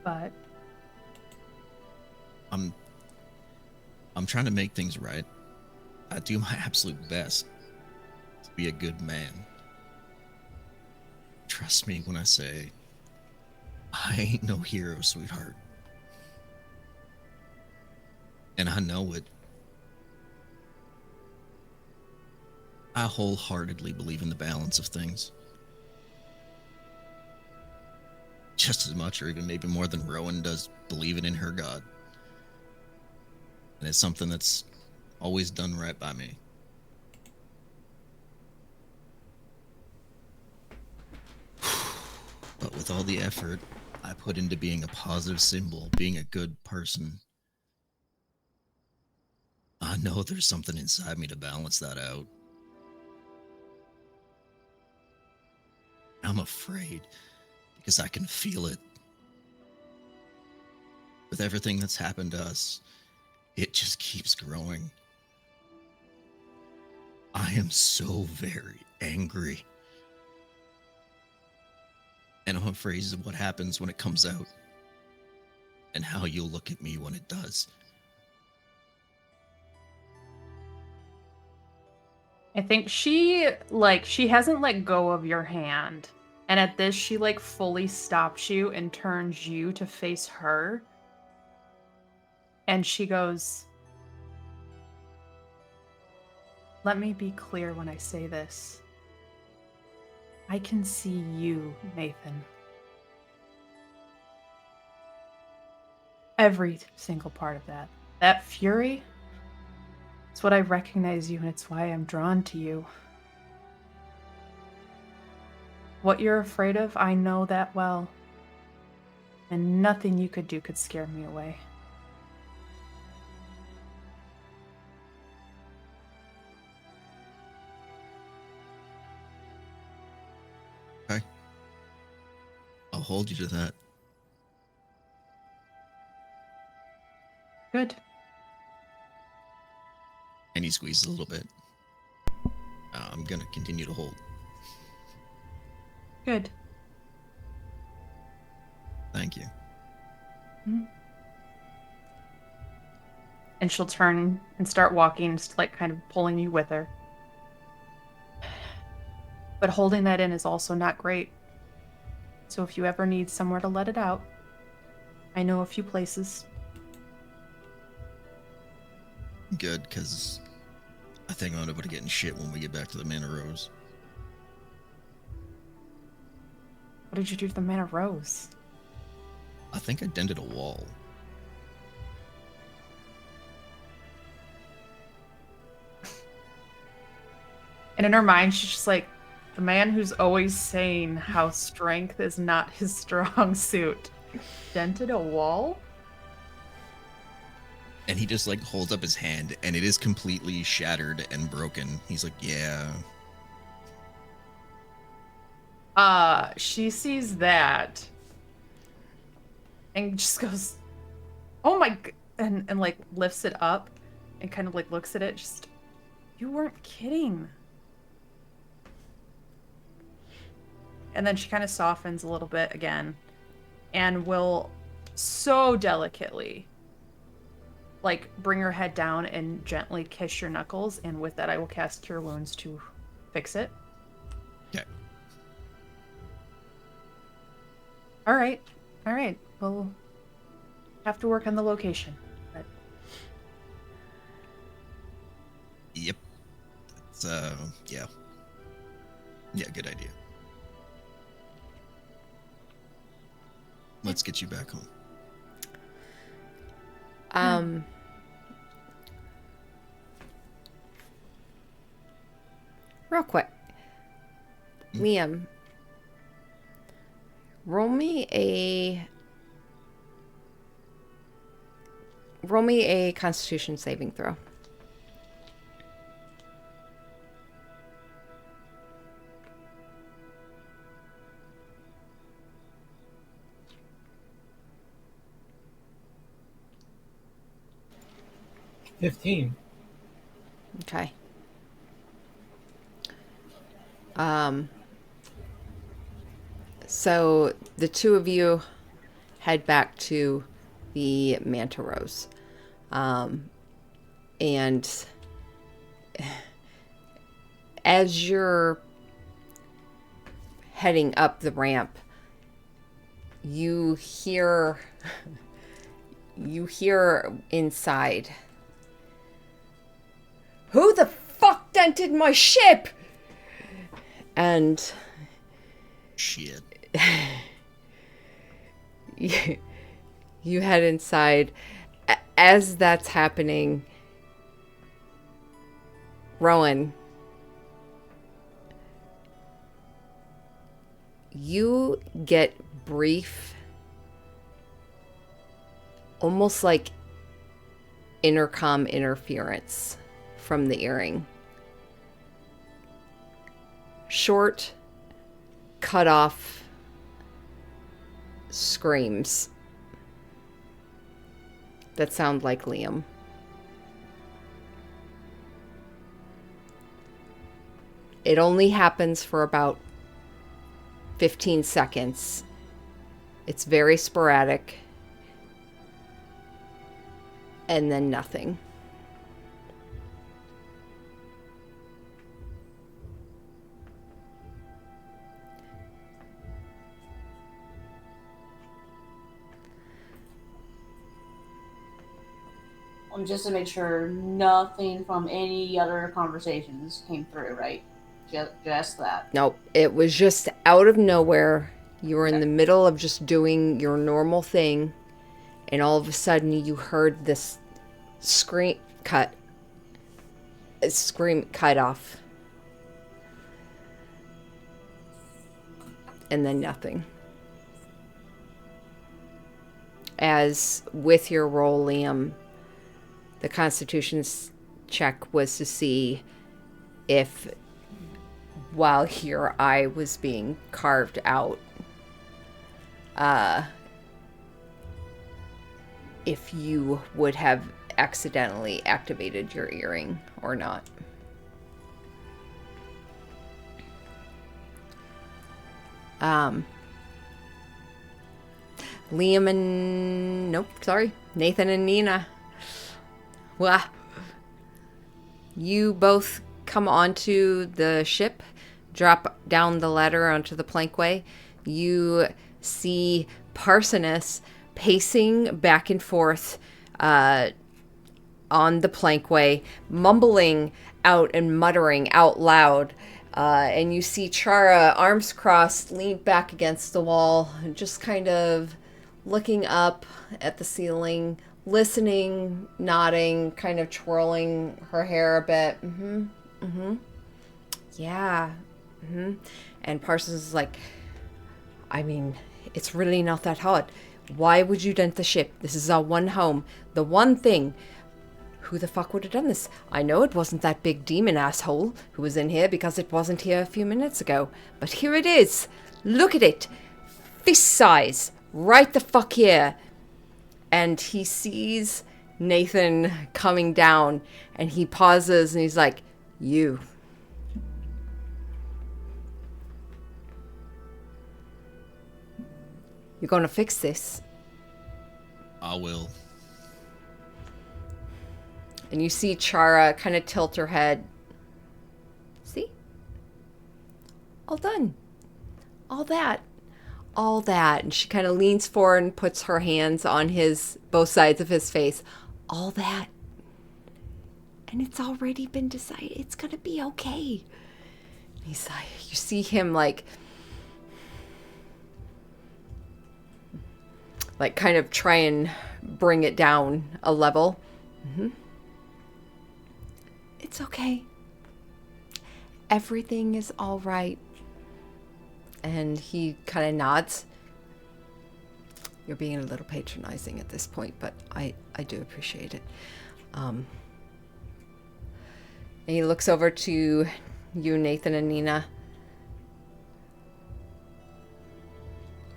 But I'm trying to make things right. I do my absolute best to be a good man. Trust me when I say I ain't no hero, sweetheart. And I know it. I wholeheartedly believe in the balance of things. Just as much or even maybe more than Rowan does believing in her God. And it's something that's always done right by me. But with all the effort I put into being a positive symbol, being a good person, I know there's something inside me to balance that out. I'm afraid because I can feel it. With everything that's happened to us, it just keeps growing. I am so very angry. And I'm afraid of what happens when it comes out. And how you'll look at me when it does. I think she hasn't let go of your hand. And at this, she fully stops you and turns you to face her. And she goes, "Let me be clear when I say this. I can see you, Nathan. Every single part of that. That fury, it's what I recognize you, and it's why I'm drawn to you. What you're afraid of, I know that well. And nothing you could do could scare me away." Okay. I'll hold you to that. Good. And he squeezes a little bit. I'm gonna continue to hold. Good. Thank you. And she'll turn and start walking, just kind of pulling you with her. But holding that in is also not great. So if you ever need somewhere to let it out, I know a few places. Good, because I think I'm gonna be getting shit when we get back to the Manor Rose. What did you do to the Manor Rose? I think I dented a wall. And in her mind, she's just like, the man who's always saying how strength is not his strong suit dented a wall? And he just like holds up his hand and it is completely shattered and broken. He's like, yeah. She sees that and just goes, oh my, and like lifts it up and kind of like looks at it, just, you weren't kidding. And then she kind of softens a little bit again and will so delicately like bring her head down and gently kiss your knuckles. And with that, I will cast Cure Wounds to fix it. Okay. All right. We'll have to work on the location. But... Yep. It's, yeah. Yeah, good idea. Let's get you back home. Real quick. Liam, roll me a Constitution saving throw. $15. Okay. So the two of you head back to the Manta Rose. And as you're heading up the ramp, you hear inside, "Who the fuck dented my ship?" And Shit. you head inside. As that's happening, Rowan, you get brief, almost like intercom interference from the earring. Short, cut off screams that sound like Liam. It only happens for about 15 seconds. It's very sporadic. And then nothing. Just to make sure nothing from any other conversations came through, right? Just that. Nope. It was just out of nowhere. You were in the middle of just doing your normal thing, and all of a sudden you heard this scream cut off. And then nothing. As with your roll, Liam, the Constitution's check was to see if, while your eye was being carved out, if you would have accidentally activated your earring or not. Liam and... Nathan and Nina. Well, you both come onto the ship, drop down the ladder onto the plankway. You see Parsoness pacing back and forth on the plankway, mumbling out and muttering out loud. And you see Chara, arms crossed, leaned back against the wall, just kind of looking up at the ceiling, listening, nodding, kind of twirling her hair a bit. Yeah. And Parsons is like, I mean, it's really not that hard. Why would you dent the ship? This is our one home. The one thing. Who the fuck would have done this? I know it wasn't that big demon asshole who was in here because it wasn't here a few minutes ago. But here it is. Look at it. Fist size. Right the fuck here. And he sees Nathan coming down and he pauses and he's like, you. You're gonna fix this. I will. And you see Chara kind of tilt her head. See? All done. All that. All that. And she kind of leans forward and puts her hands on both sides of his face. All that. And it's already been decided. It's going to be okay. And he's like, you see him like kind of try and bring it down a level. It's okay. Everything is all right. And he kind of nods. You're being a little patronizing at this point, but I do appreciate it. And he looks over to you, Nathan and Nina.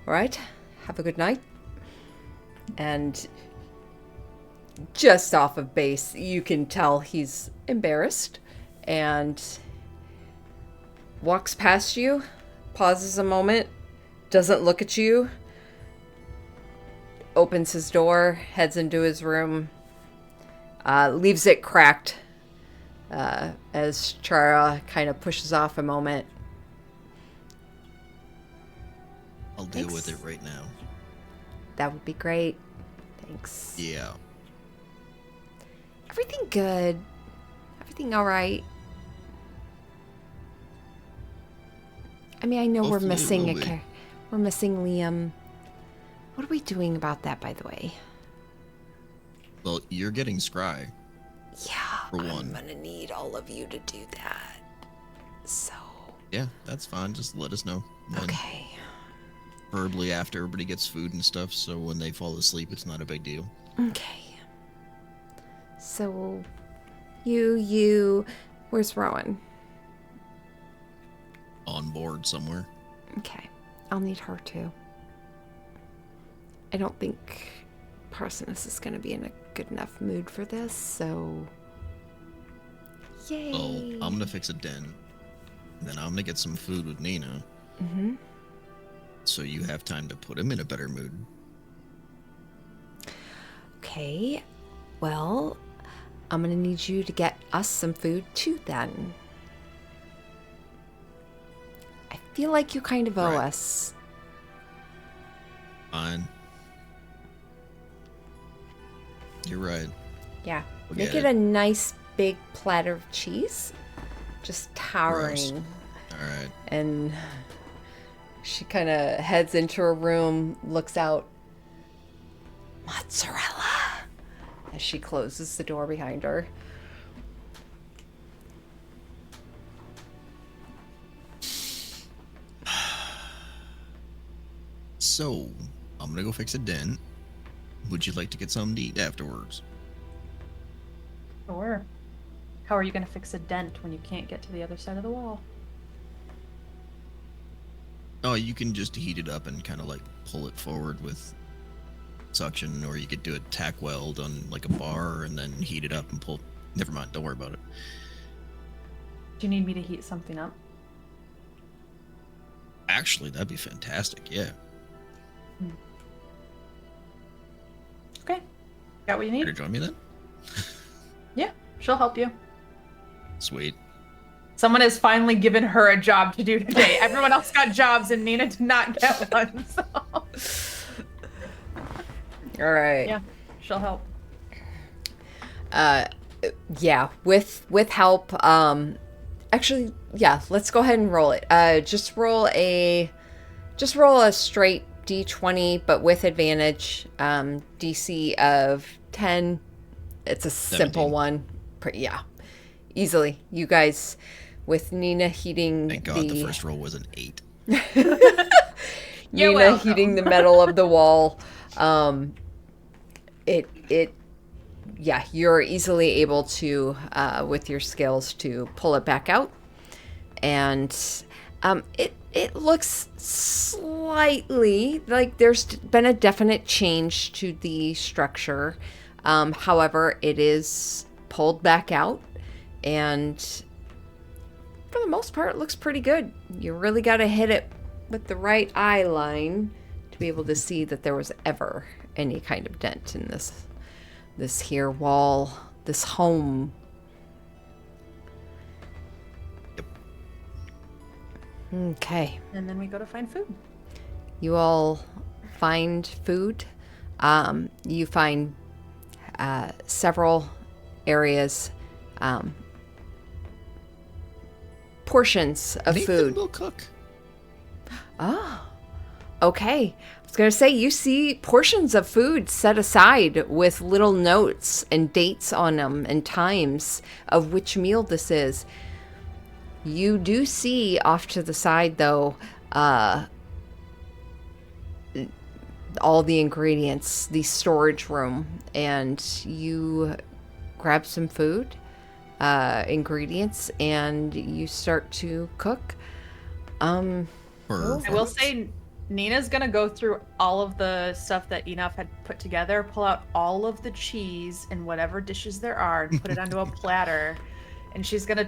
All right. Have a good night. And just off of base, you can tell he's embarrassed and walks past you, pauses a moment, doesn't look at you, opens his door, heads into his room, leaves it cracked as Chara kind of pushes off a moment. I'll deal Thanks. with it right now. That would be great. Thanks. Yeah. Everything good? Everything all right? I mean, I know Hopefully we're it missing will be. we're missing Liam. What are we doing about that, by the way? Well, you're getting Scry. Yeah, For I'm one. gonna need all of you to do that. So, Yeah, that's fine. Just let us know. When. okay. Preferably after everybody gets food and stuff, so when they fall asleep, it's not a big deal. Okay. So, where's Rowan? On board somewhere. Okay. I'll need her too. I don't think Parsonus is going to be in a good enough mood for this, so... Yay! Well, I'm gonna fix a den. And then I'm gonna get some food with Nina. So you have time to put him in a better mood. Okay. Well, I'm going to need you to get us some food too then. I feel like you kind of owe Right. us. Fine. You're right. Yeah. We'll Make get it it. a nice big platter of cheese. Just towering. Alright. And she kind of heads into her room, looks out. Mozzarella! As she closes the door behind her. So, I'm gonna go fix a den. Would you like to get something to eat afterwards? Sure. How are you going to fix a dent when you can't get to the other side of the wall? Oh, you can just heat it up and kind of like pull it forward with suction, or you could do a tack weld on like a bar and then heat it up and pull. Never mind, don't worry about it. Do you need me to heat something up? Actually, that'd be fantastic, yeah. Okay. Got what you Care to need? join me then? Yeah, she'll help you. Sweet. Someone has finally given her a job to do today. Everyone else got jobs and Nina did not get one. So. All right. Yeah, she'll help. Yeah, with help. Actually, yeah, let's go ahead and roll it. Just roll a straight d20, but with advantage. DC of 10. It's a simple 17. one. Yeah, easily. You guys, with Nina heating Thank God the first roll was an 8. You're Nina welcome. heating the metal of the wall. Yeah, you're easily able to, with your skills, to pull it back out. And it looks slightly like there's been a definite change to the structure. However, it is pulled back out, and for the most part, it looks pretty good. You really got to hit it with the right eye line to be able to see that there was ever any kind of dent in this here wall, this home. Okay. And then we go to find food. You all find food. You find several areas, portions of Nathan food. will cook. Oh, okay. I was going to say, you see portions of food set aside with little notes and dates on them and times of which meal this is. You do see off to the side, though, all the ingredients, the storage room, and you grab some food, ingredients, and you start to cook. I will say Nina's gonna go through all of the stuff that Enough had put together, pull out all of the cheese in whatever dishes there are, and put it onto a platter. And she's gonna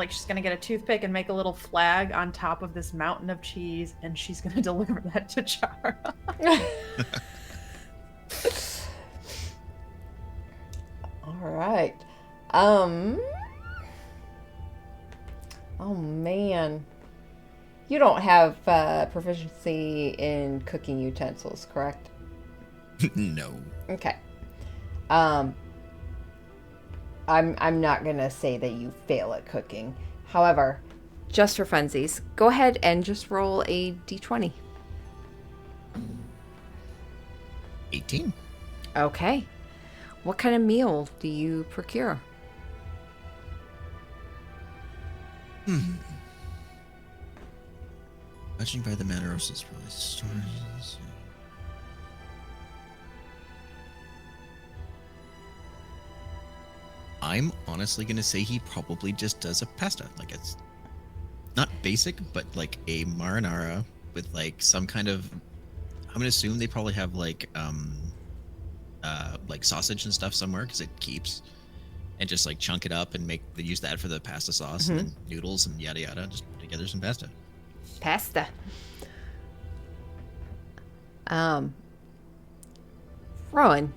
she's gonna get a toothpick and make a little flag on top of this mountain of cheese, and she's gonna deliver that to Chara. All right. Oh man. You don't have proficiency in cooking utensils, correct? No. Okay. I'm not gonna say that you fail at cooking. However, just for funsies, go ahead and just roll a d20. 18. Okay. What kind of meal do you procure? Judging by the manner of probably stories. I'm honestly gonna say he probably just does a pasta. Like, it's not basic, but like a marinara with like some kind of. I'm gonna assume they probably have like sausage and stuff somewhere because it keeps, and just like chunk it up and use that for the pasta sauce and then noodles and yada yada. Just put together some pasta. Pasta. Rowan,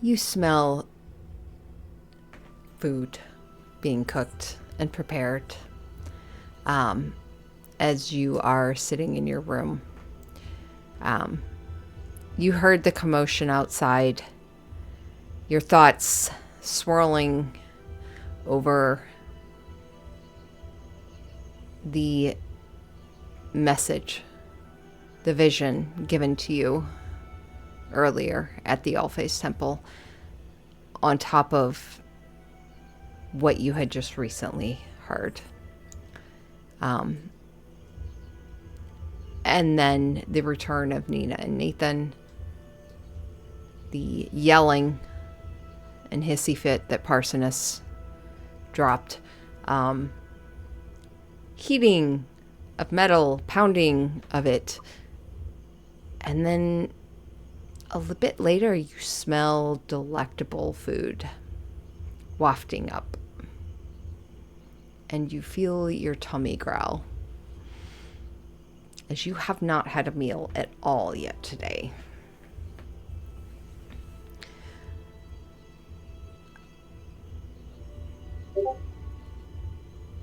you smell food being cooked and prepared as you are sitting in your room. You heard the commotion outside, your thoughts swirling over the message, the vision given to you earlier at the Allface Temple, on top of what you had just recently heard. And then the return of Nina and Nathan, the yelling and hissy fit that Parsonus dropped, heating of metal, pounding of it, and then a little bit later you smell delectable food wafting up, and you feel your tummy growl as you have not had a meal at all yet today.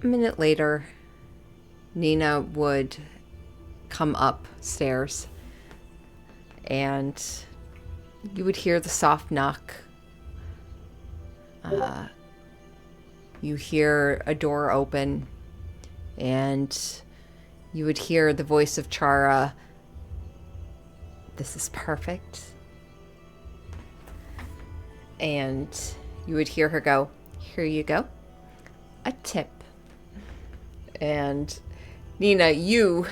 A minute later, Nina would come upstairs, and you would hear the soft knock You hear a door open, and you would hear the voice of Chara. This is perfect. And you would hear her go, here you go, a tip. And Nina, you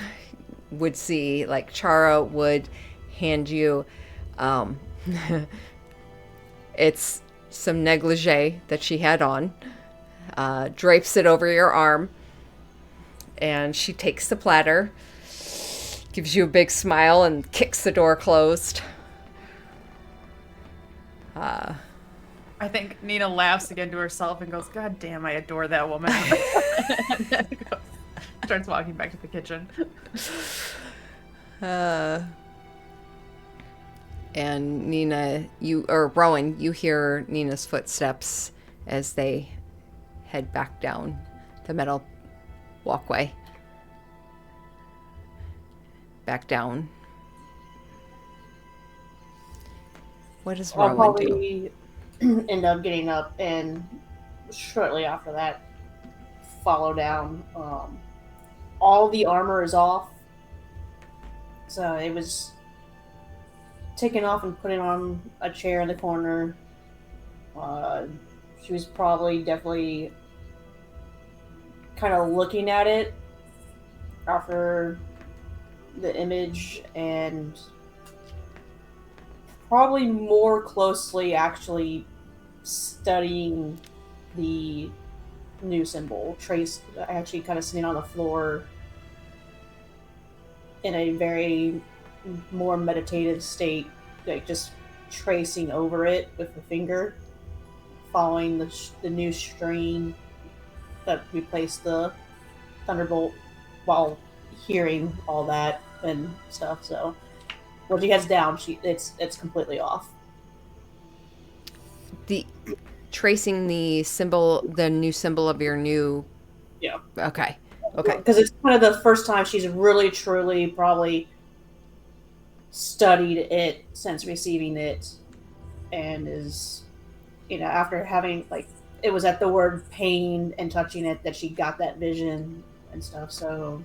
would see, like, Chara would hand you, it's some negligee that she had on, drapes it over your arm, and she takes the platter, gives you a big smile, and kicks the door closed. I think Nina laughs again to herself and goes, God damn, I adore that woman. And then starts walking back to the kitchen. And Nina, Rowan, you hear Nina's footsteps as they head back down the metal walkway. Back down. What does I'll Rowan do? probably end up getting up and shortly after that follow down. All the armor is off. So it was taken off and put it on a chair in the corner. She was definitely kind of looking at it after the image and probably more closely actually studying the new symbol. Trace actually kind of sitting on the floor in a very more meditative state, like just tracing over it with the finger, following the new string that replaced the thunderbolt while hearing all that and stuff. So when she gets down, it's completely off. The tracing the symbol, the new symbol of your new. Yeah. Okay. Because it's kind of the first time she's really, truly probably studied it since receiving it, and is, after having, like, it was at the word pain and touching it that she got that vision and stuff. So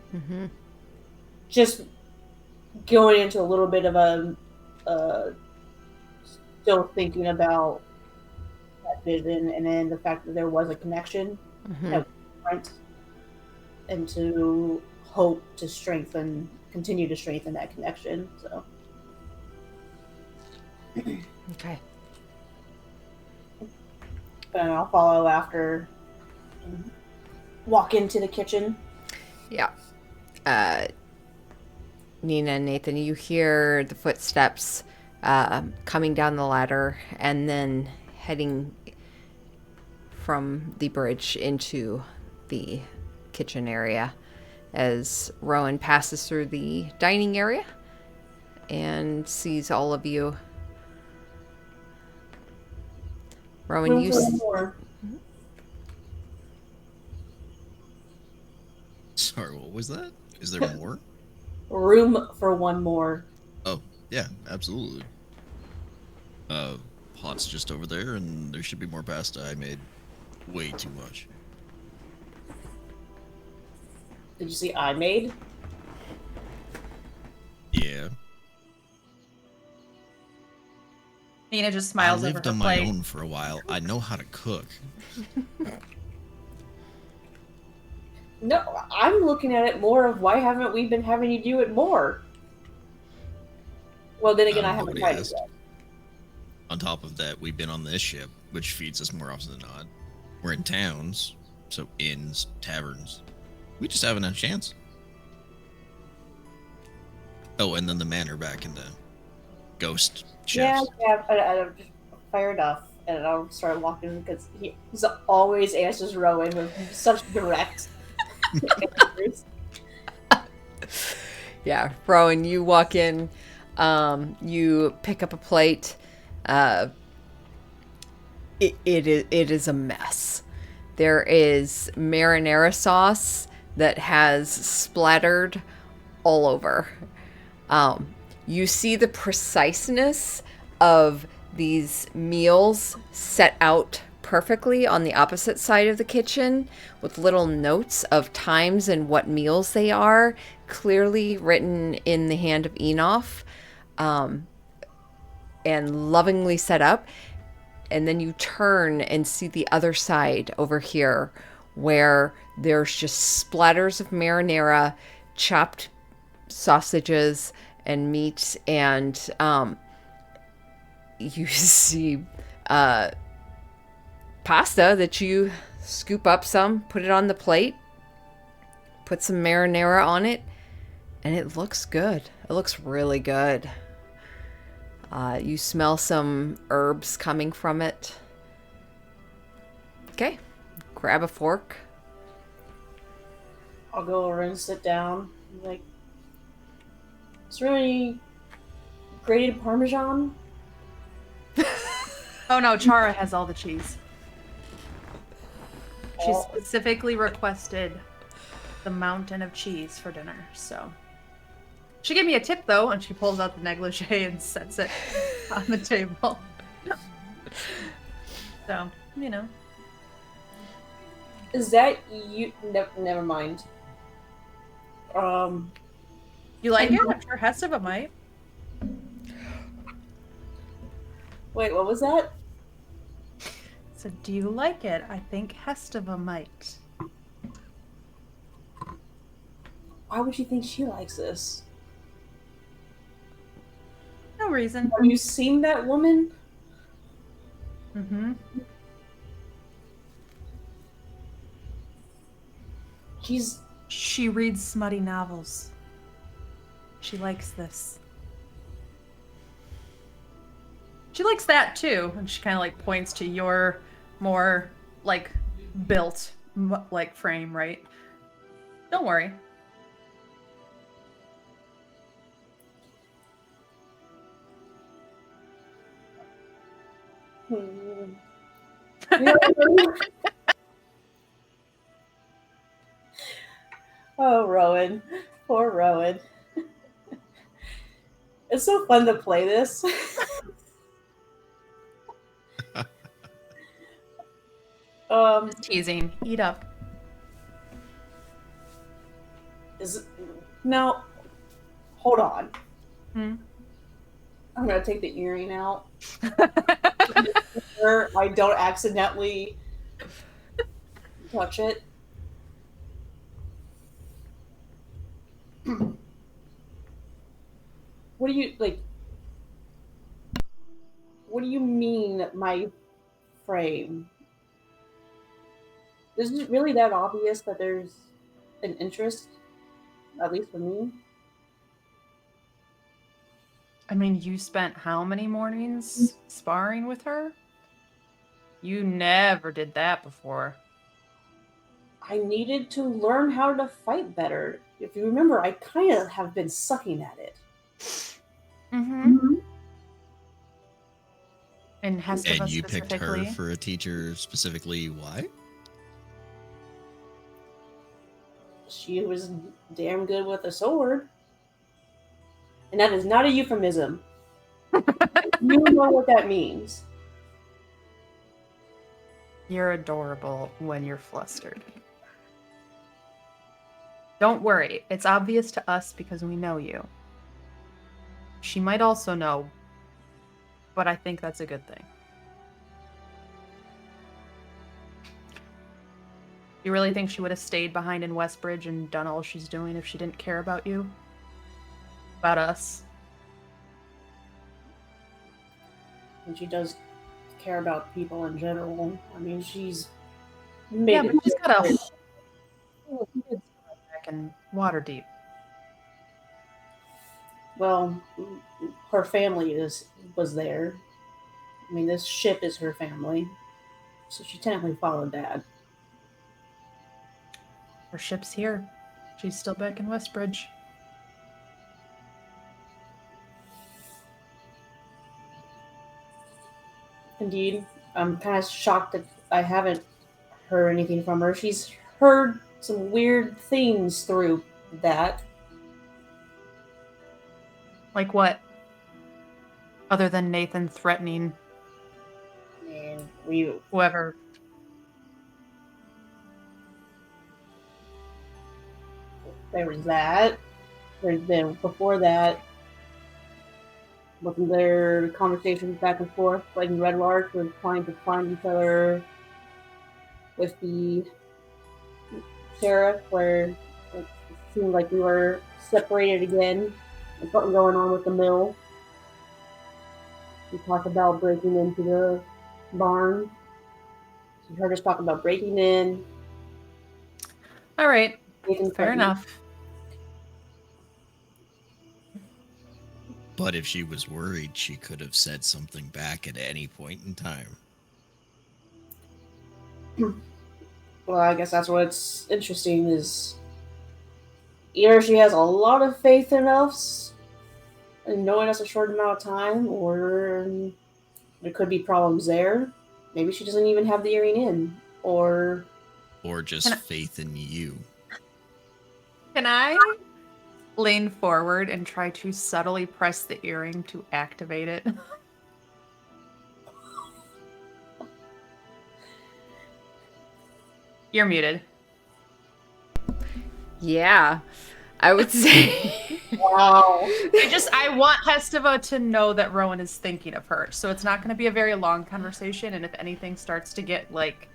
just going into a little bit of a still thinking about that vision, and then the fact that there was a connection that was different, and to hope to continue to strengthen that connection. So Okay. and I'll follow after and walk into the kitchen. Yeah. Nina and Nathan, you hear the footsteps coming down the ladder and then heading from the bridge into the kitchen area as Rowan passes through the dining area and sees all of you. Rowan, you Sorry, what was that? Is there more? room for one more. Oh, yeah, absolutely. Pot's just over there, and there should be more pasta. I made way too much. Did you see I made? Yeah. Nina just smiles I over lived her on my plate. own for a while. I know how to cook. No, I'm looking at it more of why haven't we been having you do it more? Well, then again, I haven't Nobody tried it asked. yet. On top of that, we've been on this ship, which feeds us more often than not. We're in towns, so inns, taverns. We just haven't had a chance. Oh, and then the manor back in the ghost chefs. Yeah, I just fair enough. And I'll start walking because he's always answers Rowan with such direct answers. Yeah, Rowan, you walk in, you pick up a plate. It is a mess. There is marinara sauce that has splattered all over. You see the preciseness of these meals set out perfectly on the opposite side of the kitchen with little notes of times and what meals they are, clearly written in the hand of Enof, and lovingly set up. And then you turn and see the other side over here where there's just splatters of marinara, chopped sausages and meat, and you see pasta that you scoop up some, put it on the plate, put some marinara on it, and it looks good. It looks really good. You smell some herbs coming from it. Okay, grab a fork. I'll go over and sit down. Like, is there any grated Parmesan? Oh no, Chara has all the cheese. She Oh. specifically requested the mountain of cheese for dinner, so. She gave me a tip though, and she pulls out the negligee and sets it on the table. So, you know. Is that you? Never mind. You like it? I'm sure Hestava might. Wait, what was that? So, do you like it? I think Hestava might. Why would you think she likes this? No reason. Have you seen that woman? Mm-hmm. She reads smutty novels. She likes this. She likes that too, and she kind of like points to your more like built like frame, right? Don't worry. Hmm. Oh, Rowan. Poor Rowan. It's so fun to play this. Teasing. Eat up. No. Hold on. Hmm? I'm gonna take the earring out. Sure, I don't accidentally touch it. What do you like? What do you mean, my frame? Is it really that obvious that there's an interest, at least for me? I mean, you spent how many mornings sparring with her? You never did that before. I needed to learn how to fight better. If you remember, I kind of have been sucking at it. Mm-hmm. And Hestava And you picked her specifically. for a teacher specifically. Why? She was damn good with a sword. And that is not a euphemism. You know what that means. You're adorable when you're flustered. Don't worry, it's obvious to us because we know you. She might also know, but I think that's a good thing. You really think she would have stayed behind in Westbridge and done all she's doing if she didn't care about you? About us? And she does care about people in general. I mean, she's made Yeah, it but she's got a different. whole back in Waterdeep. Well, her family was there. I mean, this ship is her family, so she technically followed Dad. Her ship's here. She's still back in Westbridge. Indeed, I'm kind of shocked that I haven't heard anything from her. She's heard some weird things through that. Like what? Other than Nathan threatening. I mean, whoever. There was that. There's been before that. Looking their conversations back and forth, like in Red Lark was trying to find each other with the sheriff, where it seemed like we were separated again. There's something going on with the mill. We talked about breaking into the barn. She heard us talk about breaking in. All right, Nathan fair Clinton. enough. But if she was worried, she could have said something back at any point in time. Well, I guess that's what's interesting is either she has a lot of faith in us and knowing us a short amount of time, or there could be problems there. Maybe she doesn't even have the earring in, or Just Can I- faith in you. Can I lean forward and try to subtly press the earring to activate it? You're muted. Yeah, I would say. wow. I want Hestava to know that Rowan is thinking of her. So it's not going to be a very long conversation. And if anything starts to get like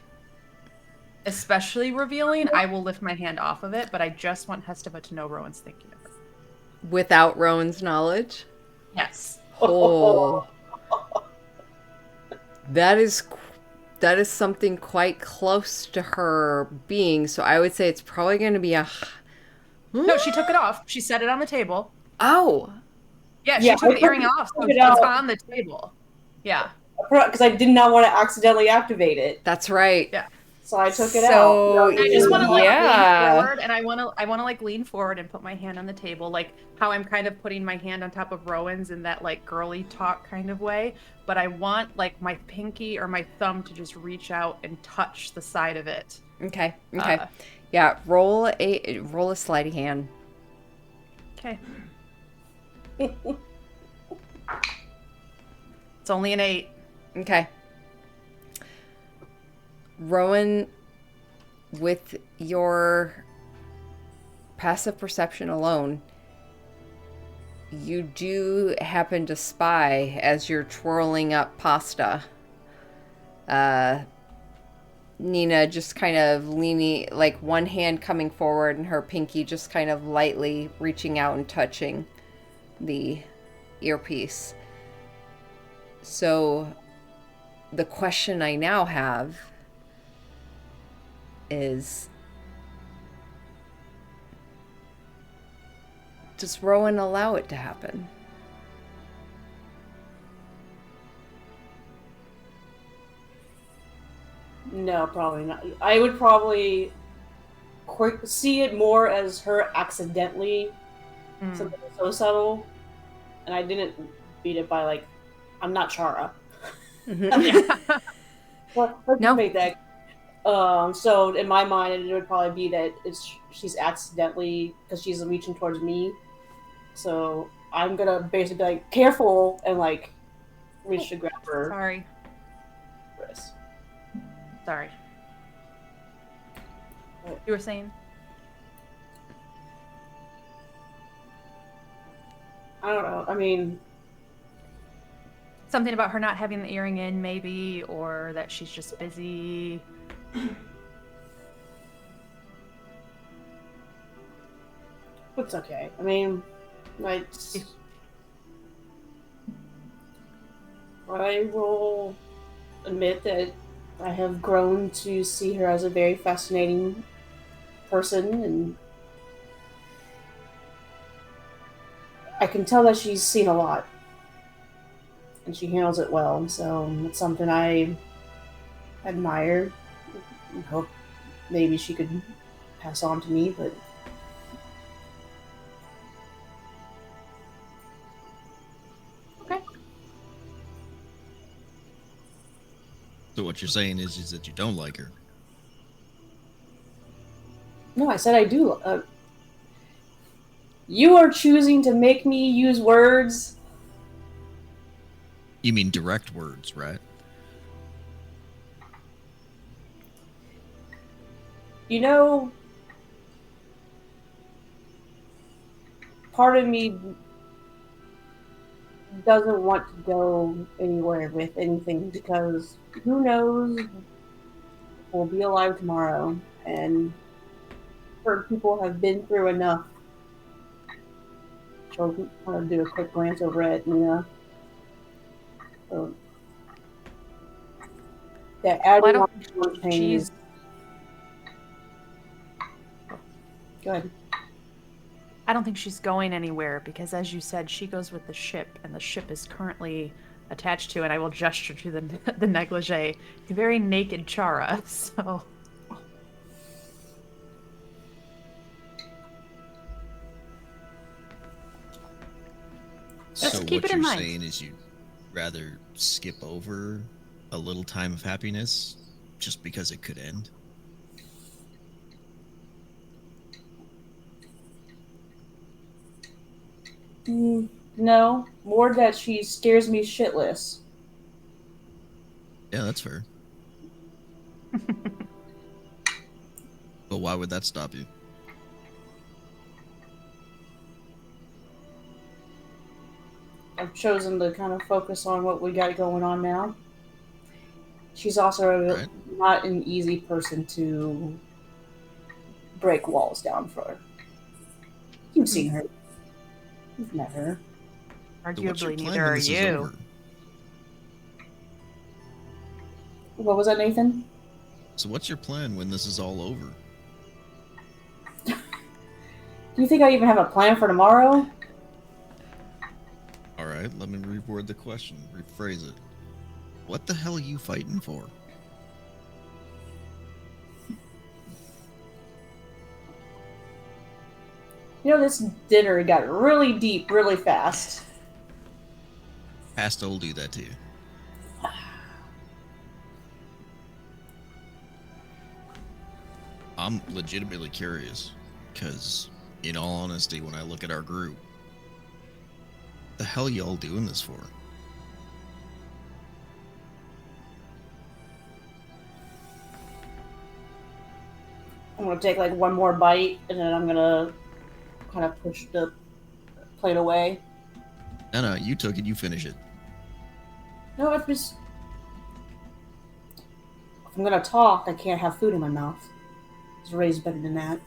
especially revealing, I will lift my hand off of it. But I just want Hestava to know Rowan's thinking of her. Without Rowan's knowledge? Yes. Oh. That is something quite close to her being. So I would say it's probably going to be a... No, she took it off. She set it on the table. Oh. Yeah, she Yeah, took I the earring off. So took it it's out. on the table. Yeah. Because I did not want to accidentally activate it, That's right. Yeah. so I took it So, out. I just want to like Yeah. lean forward, and I want to like lean forward and put my hand on the table, like how I'm kind of putting my hand on top of Rowan's in that like girly talk kind of way. But I want like my pinky or my thumb to just reach out and touch the side of it. Okay. Okay. Uh, Yeah, roll a sleight of hand. Okay. It's only an 8. Okay. Rowan, with your passive perception alone, you do happen to spy as you're twirling up pasta. Nina just kind of leaning, like one hand coming forward and her pinky just kind of lightly reaching out and touching the earpiece. So the question I now have is, does Rowan allow it to happen? No, probably not. I would probably see it more as her accidentally something so subtle, and I didn't beat it by like, I'm not Chara. Well, let's No. make that. So in my mind, it would probably be that she's accidentally, because she's reaching towards me. So I'm gonna basically be like careful and like reach to grab her Sorry. wrist. Sorry. You were saying? I don't know. I mean, Something about her not having the earring in, maybe, or that she's just busy. it's okay. I mean, like, I will admit that I have grown to see her as a very fascinating person, and I can tell that she's seen a lot, and she handles it well. So it's something I admire and hope maybe she could pass on to me. But Okay. So what you're saying is that you don't like her. no, I said I do. You are choosing to make me use words. You mean direct words, right? You know, part of me doesn't want to go anywhere with anything because who knows if we'll be alive tomorrow, and certain people have been through enough. She'll kind of do a quick glance over at Nina. So, yeah, Well, I adding don't on to her pain she's. is good. I don't think she's going anywhere because, as you said, she goes with the ship, and the ship is currently attached to, and I will gesture to the negligee, a very naked Chara. So So just keep what it in you're mind. saying is you'd rather skip over a little time of happiness just because it could end? No, more that she scares me shitless. Yeah, that's fair. But why would that stop you? I've chosen to kind of focus on what we got going on now. She's also Right? not an easy person to break walls down for. You've seen her. You've met her. So what's your Arguably, plan neither when are this is you. over? What was that, Nathan? So what's your plan when this is all over? Do you think I even have a plan for tomorrow? All right, let me reword the question, rephrase it. What the hell are you fighting for? You know, this dinner got really deep really fast. Pasta will do that to you. I'm legitimately curious, because, in all honesty, when I look at our group, the hell y'all doing this for? I'm gonna take like one more bite and then I'm gonna kind of push the plate away. No, you took it, you finish it. No, if I'm gonna talk, I can't have food in my mouth. It's raised better than that.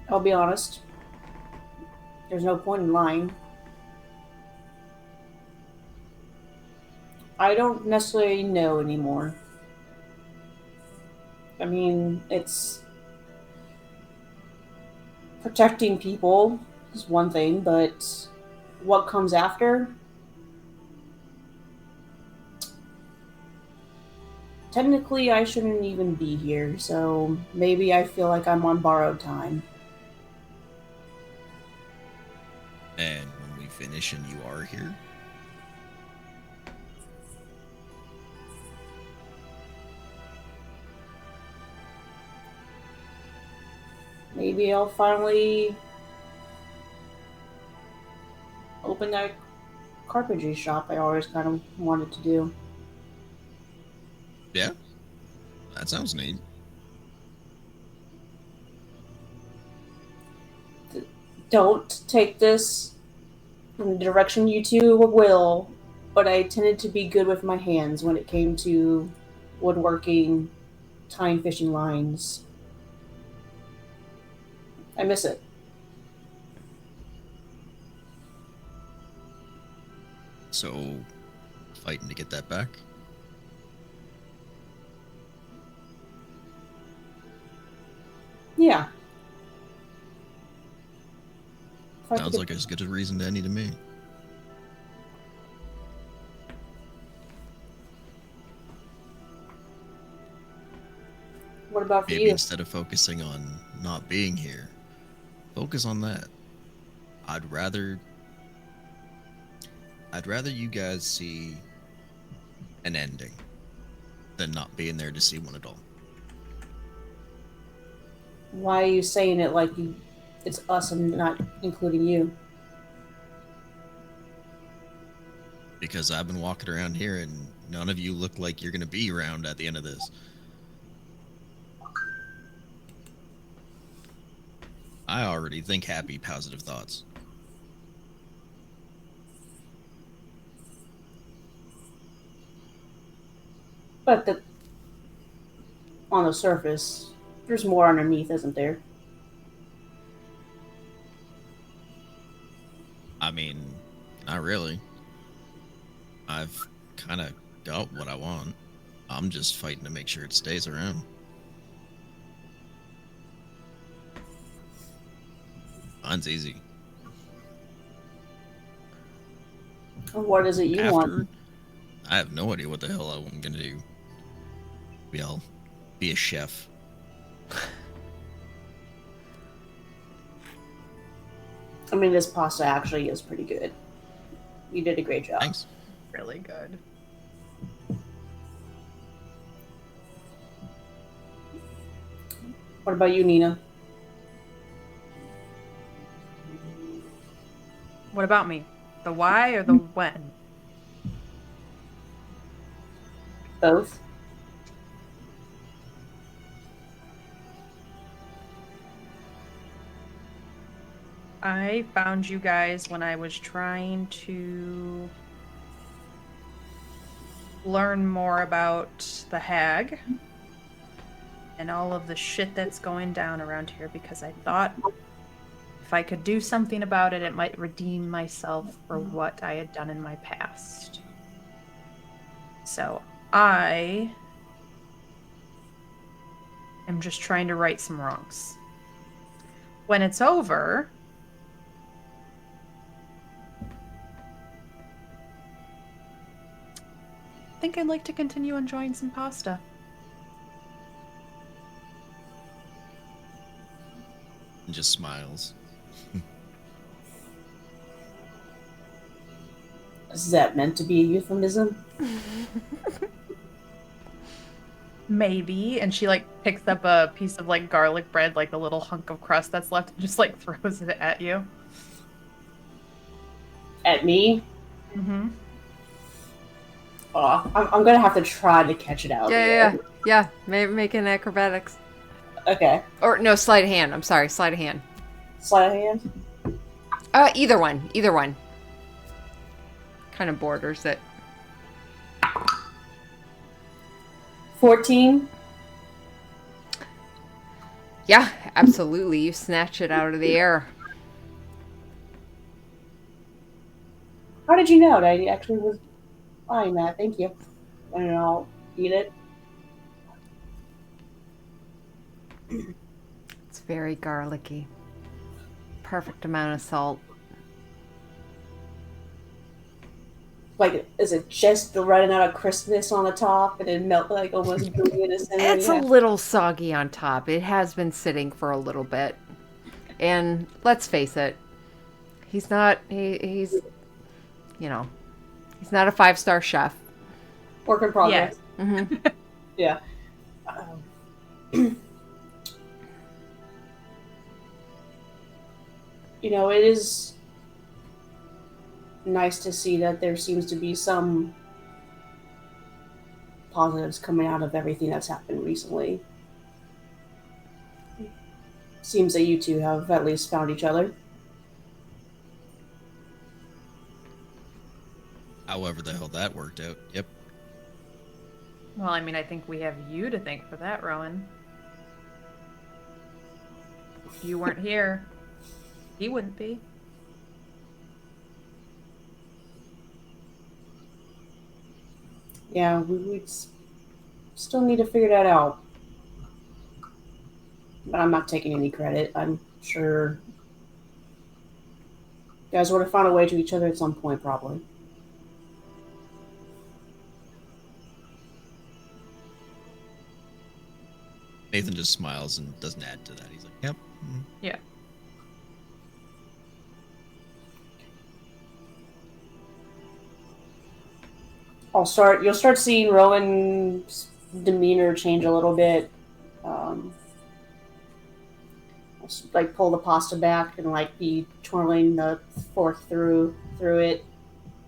I'll be honest. There's no point in lying. I don't necessarily know anymore. I mean, it's protecting people is one thing, but what comes after? Technically, I shouldn't even be here, so maybe I feel like I'm on borrowed time. And when we finish and you are here, Maybe I'll finally open that carpentry shop I always kind of wanted to do. yeah, that sounds neat. Don't take this in the direction you two will, but I tended to be good with my hands when it came to woodworking, tying fishing lines. I miss it. So, fighting to get that back? Yeah. If I Sounds could- like as good a reason to any to me. What about for Maybe you? instead of focusing on not being here, focus on that. I'd rather you guys see an ending than not being there to see one at all. Why are you saying it like it's us and not including you? Because I've been walking around here and none of you look like you're going to be around at the end of this. I already think happy, positive thoughts. But on the surface, there's more underneath, isn't there? I mean, not really. I've kind of got what I want. I'm just fighting to make sure it stays around. Mine's easy. What is it you want? I have no idea what the hell I'm gonna do. Maybe I'll be a chef. I mean, this pasta actually is pretty good. You did a great job. Thanks. Really good. What about you, Nina? What about me? The why or the when? Both? I found you guys when I was trying to learn more about the hag and all of the shit that's going down around here because I thought if I could do something about it, it might redeem myself for what I had done in my past. So I am just trying to right some wrongs. When it's over, I think I'd like to continue enjoying some pasta. And just smiles. Is that meant to be a euphemism? Maybe. And she like picks up a piece of like garlic bread, like a little hunk of crust that's left, and just like throws it at you. At me? Mm-hmm. Oh, I'm gonna have to try to catch it out. Yeah. Making acrobatics. Okay. Or no, sleight of hand. I'm sorry, sleight of hand. Sleight of hand? Either one. Kind of borders it. 14? Yeah, absolutely. You snatch it out of the air. How did you know that I actually was buying that? Thank you. And I'll eat it. It's very garlicky. Perfect amount of salt. Like, is it just the right amount of crispness on the top and then melt like almost gooey in the center? It's a little soggy on top. It has been sitting for a little bit. And let's face it, he's not he's you know, he's not a 5-star chef. Work in progress. Mm-hmm. Yeah. You know, it is nice to see that there seems to be some positives coming out of everything that's happened recently. Seems that you two have at least found each other. However the hell that worked out. Yep. Well, I mean, I think we have you to thank for that, Rowan. If you weren't here, he wouldn't be. Yeah, we still need to figure that out. But I'm not taking any credit. I'm sure you guys would have found a way to each other at some point, probably. Nathan just smiles and doesn't add to that. He's like, yep. Mm-hmm. Yeah. You'll start seeing Rowan's demeanor change a little bit. Like pull the pasta back and like be twirling the fork through it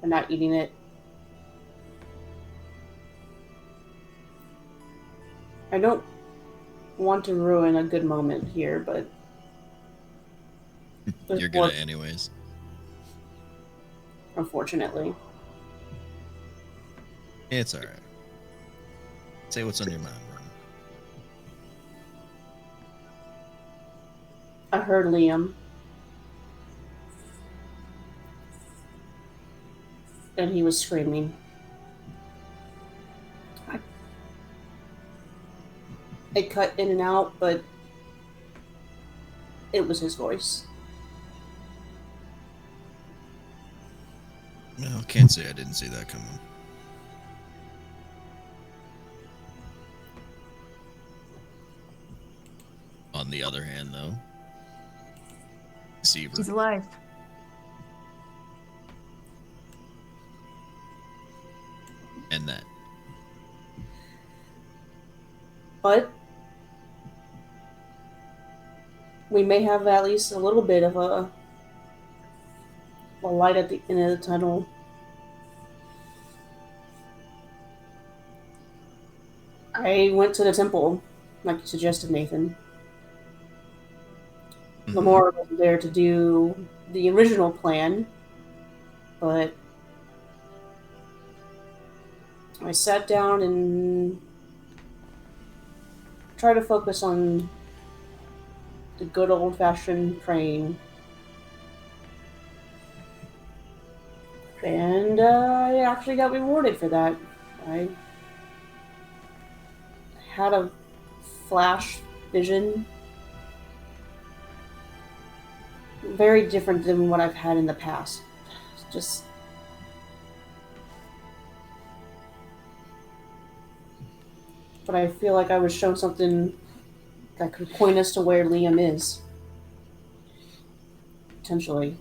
and not eating it. I don't want to ruin a good moment here, but You're gonna anyways. unfortunately. It's alright. Say what's on your mind, Ron. I heard Liam. And he was screaming. It cut in and out, but it was his voice. Well, can't say I didn't see that coming. On the other hand, though, Seaver. He's alive. And that. But we may have at least a little bit of a light at the end of the tunnel. I went to the temple, like you suggested, Nathan. Lamora wasn't there to do the original plan, but I sat down and tried to focus on the good old-fashioned praying. And I actually got rewarded for that. I had a flash vision. Very different than what I've had in the past. Just... But I feel like I was shown something that could point us to where Liam is. Potentially.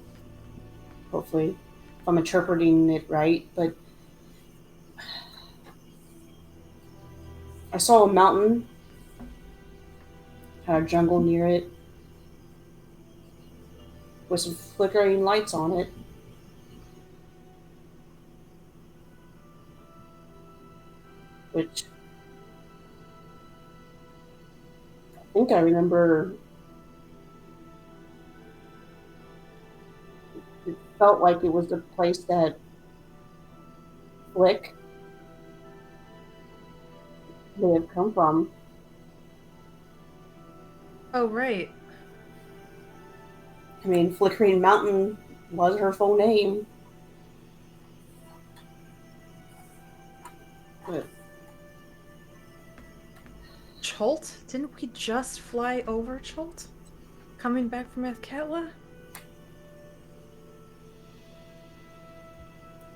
Hopefully. If I'm interpreting it right, but... I saw a mountain. Had a jungle near it. With some flickering lights on it. Which... I think I remember it felt like it was the place that Flick may have come from. Oh, right. I mean, Flickering Mountain was her full name. But Cholt? Didn't we just fly over Cholt? Coming back from Athkatla?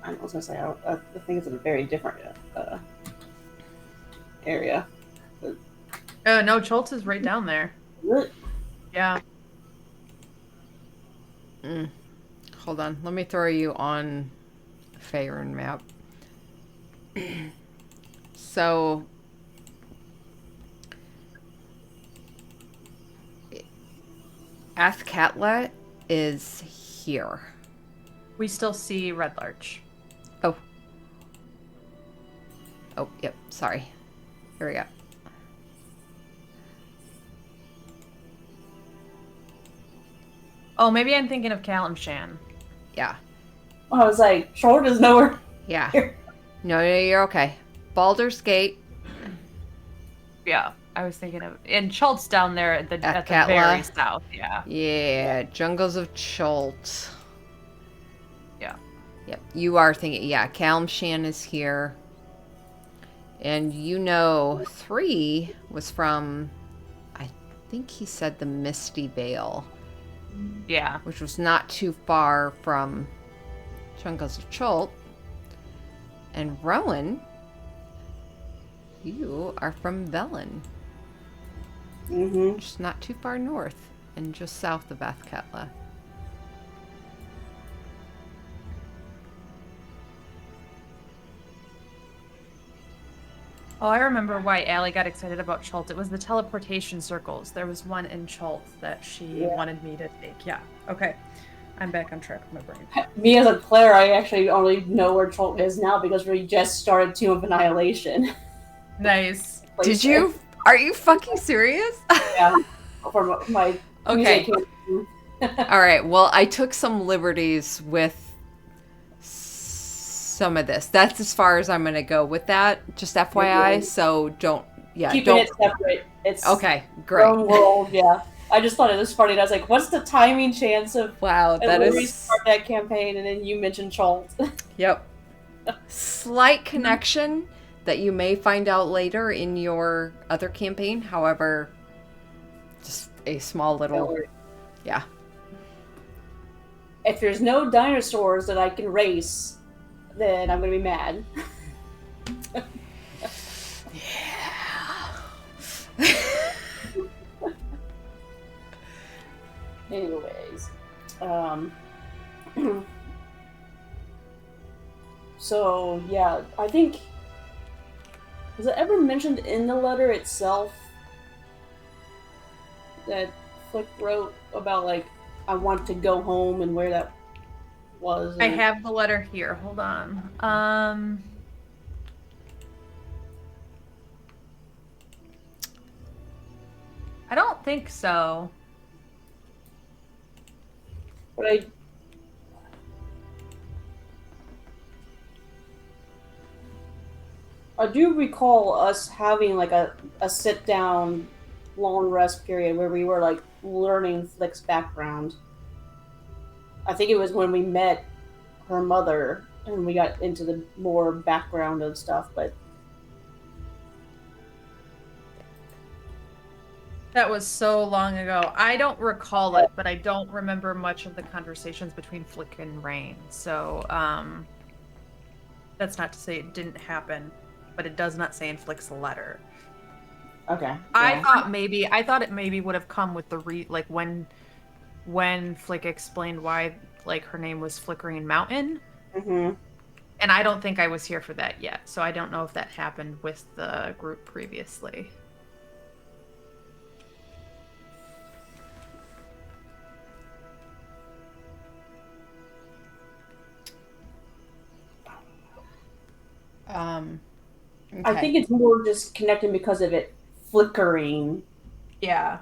I was gonna say, I think it's a very different area. Oh, no, Cholt is right down there. Really? Yeah. Hold on. Let me throw you on Faerun map. So... Athkatla is here. We still see Red Larch. Oh. Oh, yep. Sorry. Here we go. Oh, maybe I'm thinking of Kalimshan. Yeah. I was like, Short is nowhere. Yeah. No, you're okay. Baldur's Gate. Yeah, I was thinking of... And Cholt's down there at the Athkatla. very south, yeah. Yeah, Jungles of Cholt. Yeah. Yep, you are thinking, yeah, Kalimshan is here. And you know, 3 was from, I think he said the Misty Vale. Yeah. Which was not too far from Jungles of Cholt. And Rowan, you are from Velen. Mm-hmm. Just not too far north and just south of Athkatla. Oh, I remember why Allie got excited about Cholt. It was the teleportation circles. There was one in Cholt that she wanted me to take. Yeah. Okay. I'm back on track with my brain. Me as a player, I actually only know where Cholt is now because we just started Tomb of Annihilation. Nice. Did you? Are you fucking serious? Yeah, for my Okay. music campaign. All right. Well, I took some liberties with some of this. That's as far as I'm going to go with that. Just FYI. So don't. Yeah. Keeping don't. it separate. It's Okay. their Great. own world. Yeah. I just thought it was funny. And I was like, "What's the timing chance of?" Wow. And That we is. start that campaign, and then you mentioned Chult. Yep. Slight connection that you may find out later in your other campaign. However, just a small little. Yeah. If there's no dinosaurs that I can race, then I'm gonna be mad. Anyways, so yeah, I think was it ever mentioned in the letter itself that Flick wrote about like I want to go home and where that was? I have the letter here. Hold on. I don't think so. But I do recall us having like a sit down long rest period where we were like learning Flick's background. I think it was when we met her mother and we got into the more background of stuff, but That was so long ago. I don't recall it, but I don't remember much of the conversations between Flick and Rain. So, that's not to say it didn't happen, but it does not say in Flick's letter. okay. I Yeah. thought it maybe would have come with the like when Flick explained why like her name was Flickering Mountain. Mm-hmm. And I don't think I was here for that yet. So I don't know if that happened with the group previously. Okay. I think it's more just connecting because of it flickering, Yeah.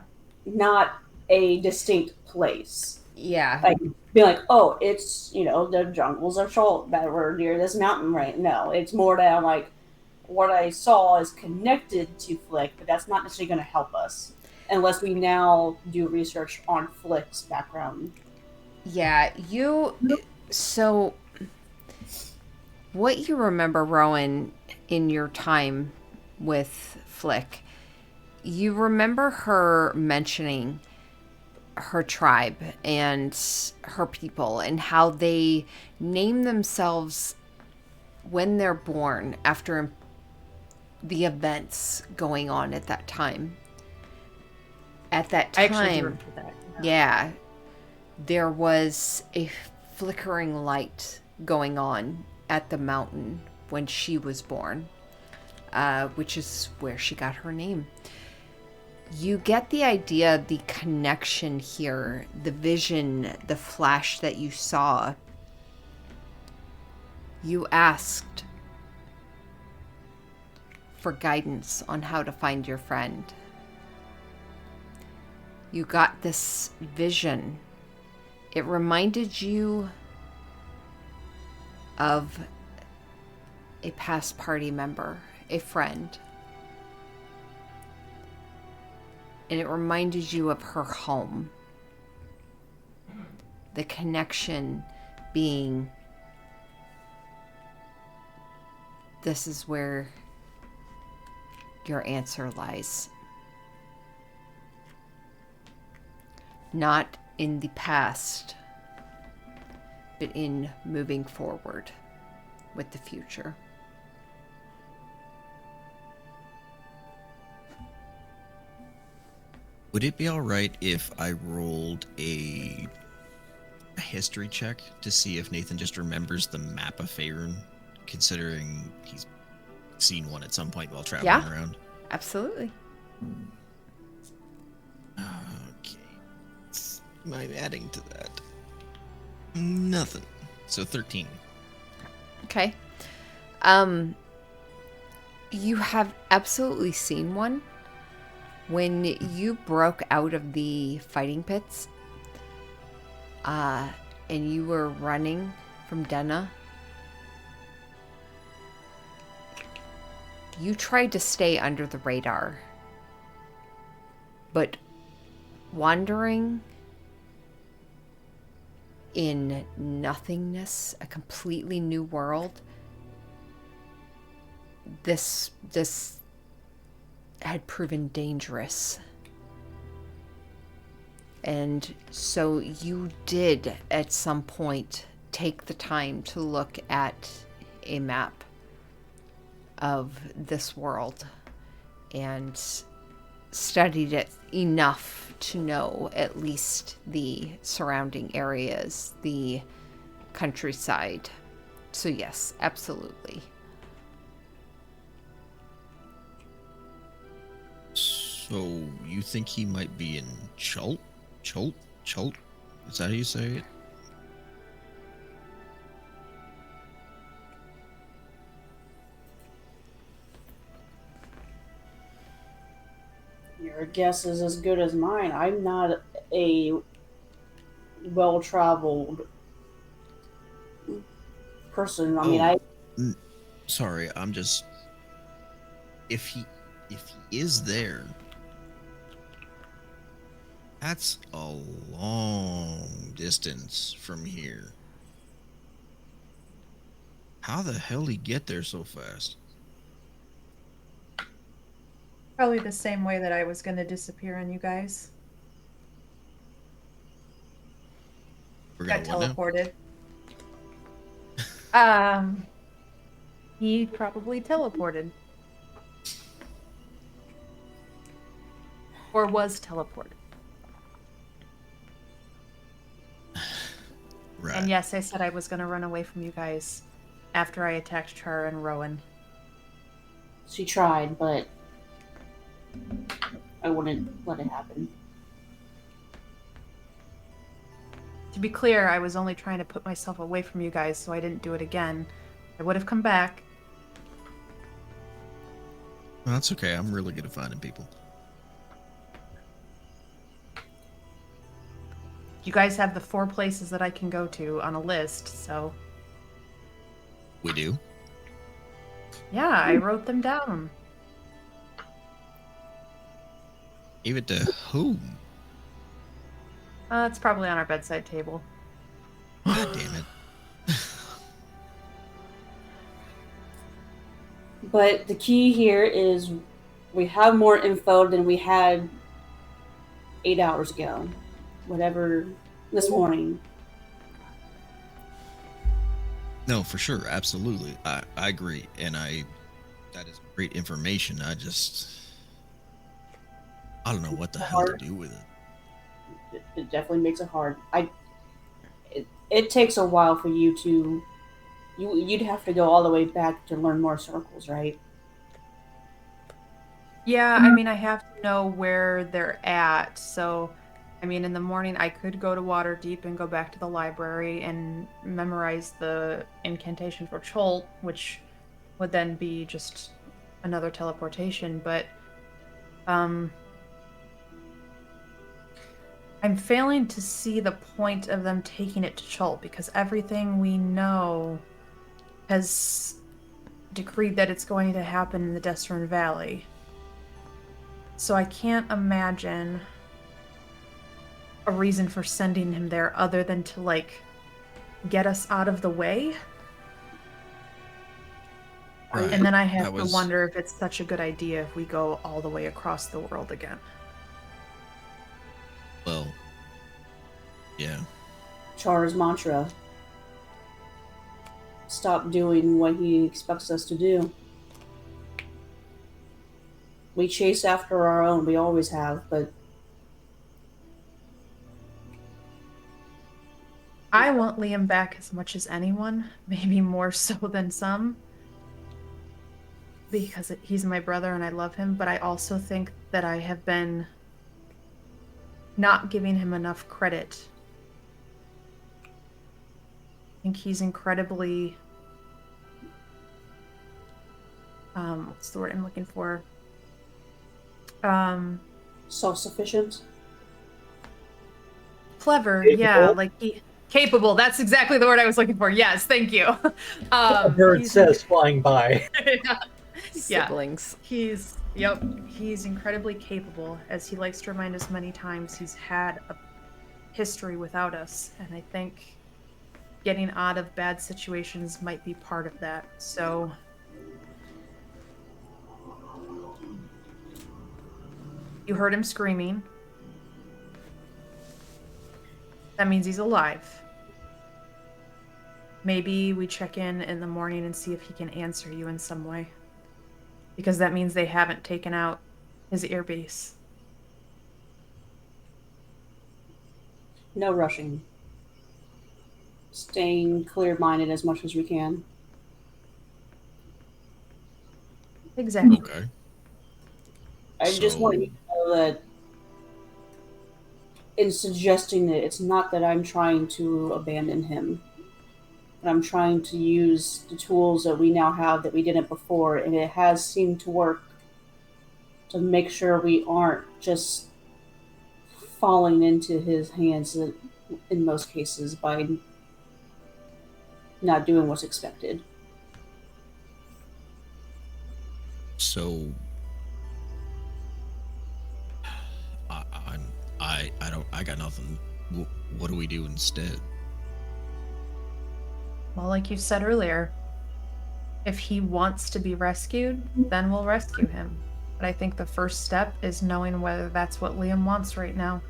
not a distinct place. Yeah. Like being like, oh, it's the jungles of Chult that were near this mountain, right? No, it's more that I'm like, what I saw is connected to Flick, but that's not necessarily going to help us unless we now do research on Flick's background. Yeah, so what you remember, Rowan, in your time with Flick, you remember her mentioning her tribe and her people and how they name themselves when they're born after the events going on at that time. At that I actually do time, remember that. yeah, there was a flickering light going on at the mountain when she was born, which is where she got her name. You get the idea, the connection here, the vision, the flash that you saw. You asked for guidance on how to find your friend. You got this vision. It reminded you of a past party member, a friend. And it reminded you of her home. The connection being, this is where your answer lies. Not in the past, but in moving forward with the future. Would it be all right if I rolled a history check to see if Nathan just remembers the map of Faerun, considering he's seen one at some point while traveling around? Absolutely. Okay. Am I adding to that? Nothing. So 13. Okay. You have absolutely seen one. When you broke out of the fighting pits, and you were running from Denna, you tried to stay under the radar. But wandering in nothingness, a completely new world, this had proven dangerous. And so you did at some point take the time to look at a map of this world and studied it enough to know at least the surrounding areas, the countryside. So yes, absolutely. So you think he might be in Chult? Chult? Is that how you say it? Your guess is as good as mine. I'm not a well-traveled person. I mean, Sorry, I'm just. If he is there, that's a long distance from here. How the hell did he get there so fast? Probably the same way that I was going to disappear on you guys. We're Got gonna what now? teleported. He probably teleported. Or was teleported. Right. And yes, I said I was going to run away from you guys after I attacked Char and Rowan. she tried, but I wouldn't let it happen. To be clear, I was only trying to put myself away from you guys so I didn't do it again. I would have come back. Well, that's okay. I'm really good at finding people. You guys have the 4 places that I can go to on a list, so... We do? Yeah, I wrote them down. Give it to whom? It's probably on our bedside table. God damn it. But the key here is we have more info than we had 8 hours ago. Whatever, this morning. No, for sure. Absolutely. I agree. And that is great information. I don't know what the hell to do with it. It definitely makes it hard. It takes a while for you to... You'd have to go all the way back to learn more circles, right? Yeah, I mean, I have to know where they're at, so... I mean, in the morning, I could go to Waterdeep and go back to the library and memorize the incantation for Chult, which would then be just another teleportation, but... I'm failing to see the point of them taking it to Chult, because everything we know has decreed that it's going to happen in the Destron Valley. So I can't imagine a reason for sending him there other than to, like, get us out of the way. Right. And then I have to wonder if it's such a good idea if we go all the way across the world again. Well, yeah. Char's mantra. Stop doing what he expects us to do. We chase after our own, we always have, but... I want Liam back as much as anyone, maybe more so than some. Because he's my brother and I love him, but I also think that I have been not giving him enough credit. I think he's incredibly... what's the word I'm looking for? self-sufficient. Clever, Capable? yeah, like capable. That's exactly the word I was looking for. Yes, thank you. A bird He's says flying by. yeah, Siblings. he's incredibly capable. As he likes to remind us many times, he's had a history without us, and I think getting out of bad situations might be part of that. So you heard him screaming. That means he's alive. Maybe we check in the morning and see if he can answer you in some way. Because that means they haven't taken out his earpiece. No rushing. Staying clear-minded as much as we can. Exactly. Okay. I just want you to know that in suggesting that it's not that I'm trying to abandon him. But I'm trying to use the tools that we now have that we didn't before, and it has seemed to work to make sure we aren't just falling into his hands in most cases by not doing what's expected. So I got nothing. What do we do instead? Well, like you said earlier, if he wants to be rescued, then we'll rescue him. But I think the first step is knowing whether that's what Liam wants right now.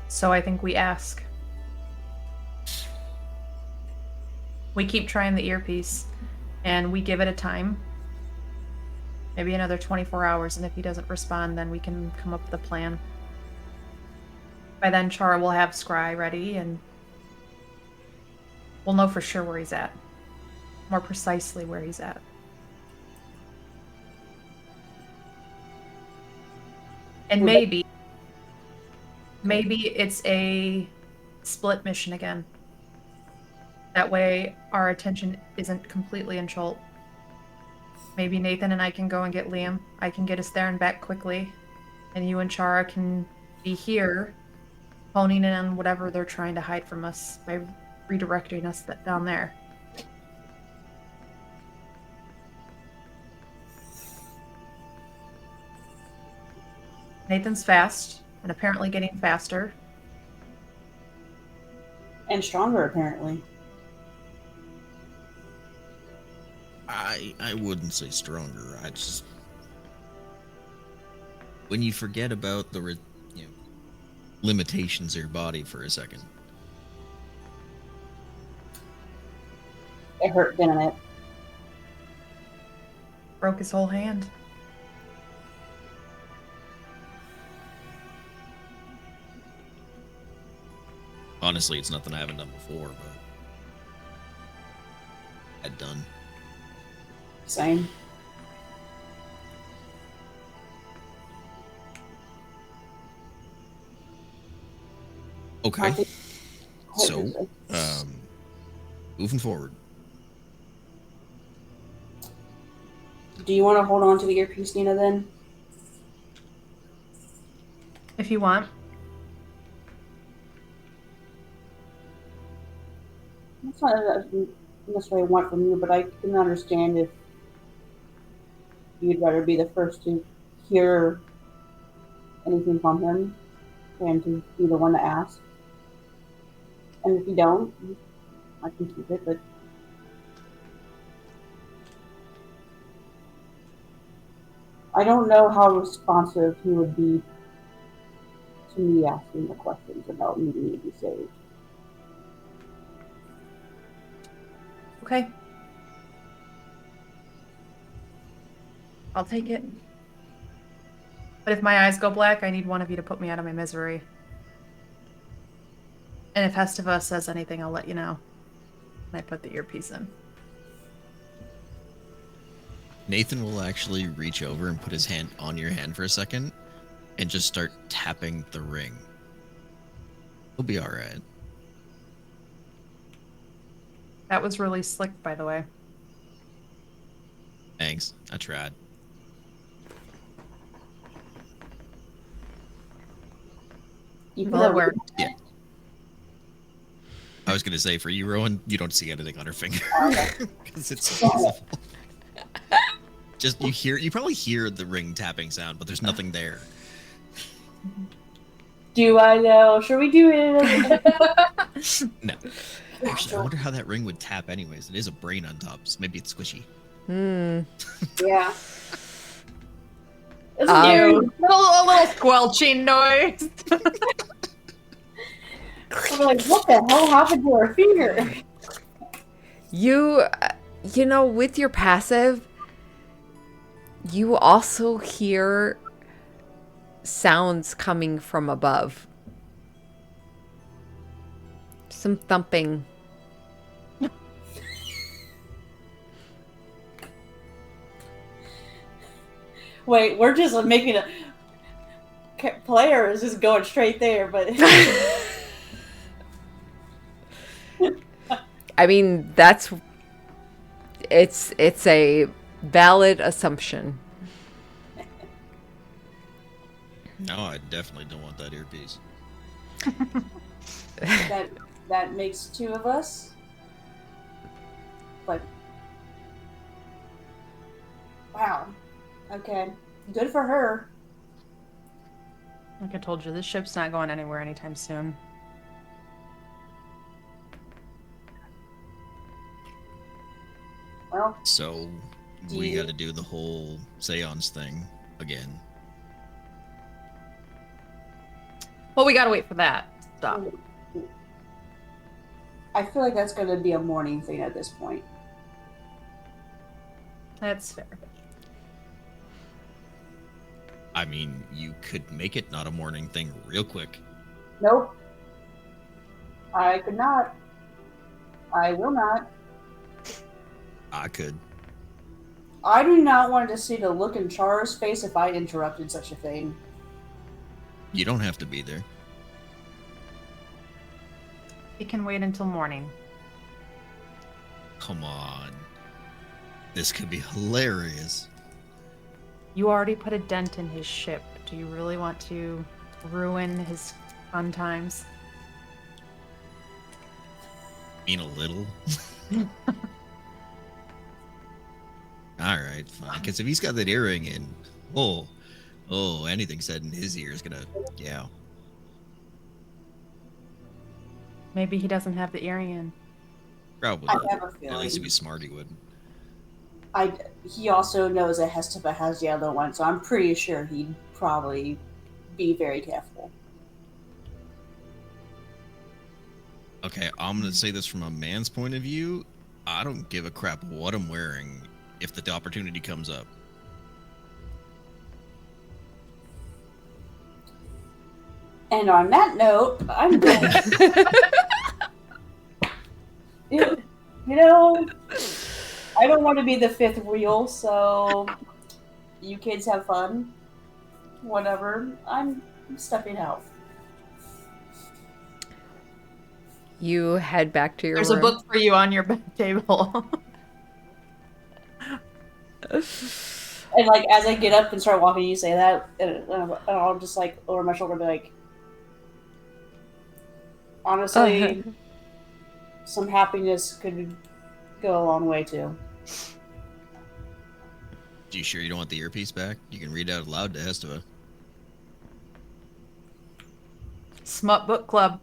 So I think we ask. We keep trying the earpiece, and we give it a time. Maybe another 24 hours, and if he doesn't respond, then we can come up with a plan. By then, Chara will have Scry ready, and we'll know for sure where he's at. More precisely where he's at. And maybe it's a split mission again. That way, our attention isn't completely in Chult. Maybe Nathan and I can go and get Liam. I can get us there and back quickly. And you and Chara can be here, honing in on whatever they're trying to hide from us by redirecting us down there. Nathan's fast, and apparently getting faster. And stronger, apparently. I wouldn't say stronger. I just when you forget about the limitations of your body for a second. It hurt, didn't it? Broke his whole hand. Honestly, it's nothing I haven't done before, but I'd done. Same. Okay. So, moving forward. Do you want to hold on to the earpiece, Nina, then? If you want. That's not necessarily want from you, but I can understand if you'd rather be the first to hear anything from him and to be the one to ask. And if you don't, I can keep it, but I don't know how responsive he would be to me asking the questions about needing to be saved. Okay. I'll take it. But if my eyes go black, I need one of you to put me out of my misery. And if Hestiva says anything, I'll let you know. And I put the earpiece in. Nathan will actually reach over and put his hand on your hand for a second and just start tapping the ring. He'll be all right. That was really slick, by the way. Thanks. I tried. Even Well, though it worked. I was gonna say for you, Rowan, you don't see anything on her finger because it's Yeah. invisible. Just you probably hear the ring tapping sound, but there's nothing there. Do I know? Should we do it? No. Actually, I wonder how that ring would tap anyways. It is a brain on top, so maybe it's squishy. Hmm. Yeah. It's Um, scary. A little squelching noise. I'm like, what the hell happened to her finger? You know, with your passive, you also hear sounds coming from above. Some thumping. Wait, we're just making a player is just going straight there, but I mean, it's a valid assumption. No, I definitely don't want that earpiece. that makes two of us. But wow, okay, good for her. Like I told you, this ship's not going anywhere anytime soon. Well, So we got to do the whole seance thing again. Well, we gotta wait for that. Stop. I feel like that's going to be a morning thing at this point. That's fair. I mean, you could make it not a morning thing real quick. Nope. I could not. I will not. I could. I do not want to see the look in Char's face if I interrupted such a thing. You don't have to be there. We can wait until morning. Come on. This could be hilarious. You already put a dent in his ship. Do you really want to ruin his fun times? Mean a little. All right, fine. Because if he's got that earring in, anything said in his ear is gonna, yeah. Maybe he doesn't have the earring in. Probably. I have a At feeling. least if he's smart, he would. He also knows that Hestepa has the other one, so I'm pretty sure he'd probably be very careful. Okay, I'm gonna say this from a man's point of view. I don't give a crap what I'm wearing if the opportunity comes up. And on that note, I'm going. you know, I don't want to be the fifth wheel, so you kids have fun. Whatever. I'm stepping out. You head back to your There's room. a book for you on your bed table. And like as I get up and start walking, you say that, and I'll just like over my shoulder be like, honestly, some happiness could go a long way too. You sure you don't want the earpiece back? You can read out aloud to Hestava. Smut Book Club.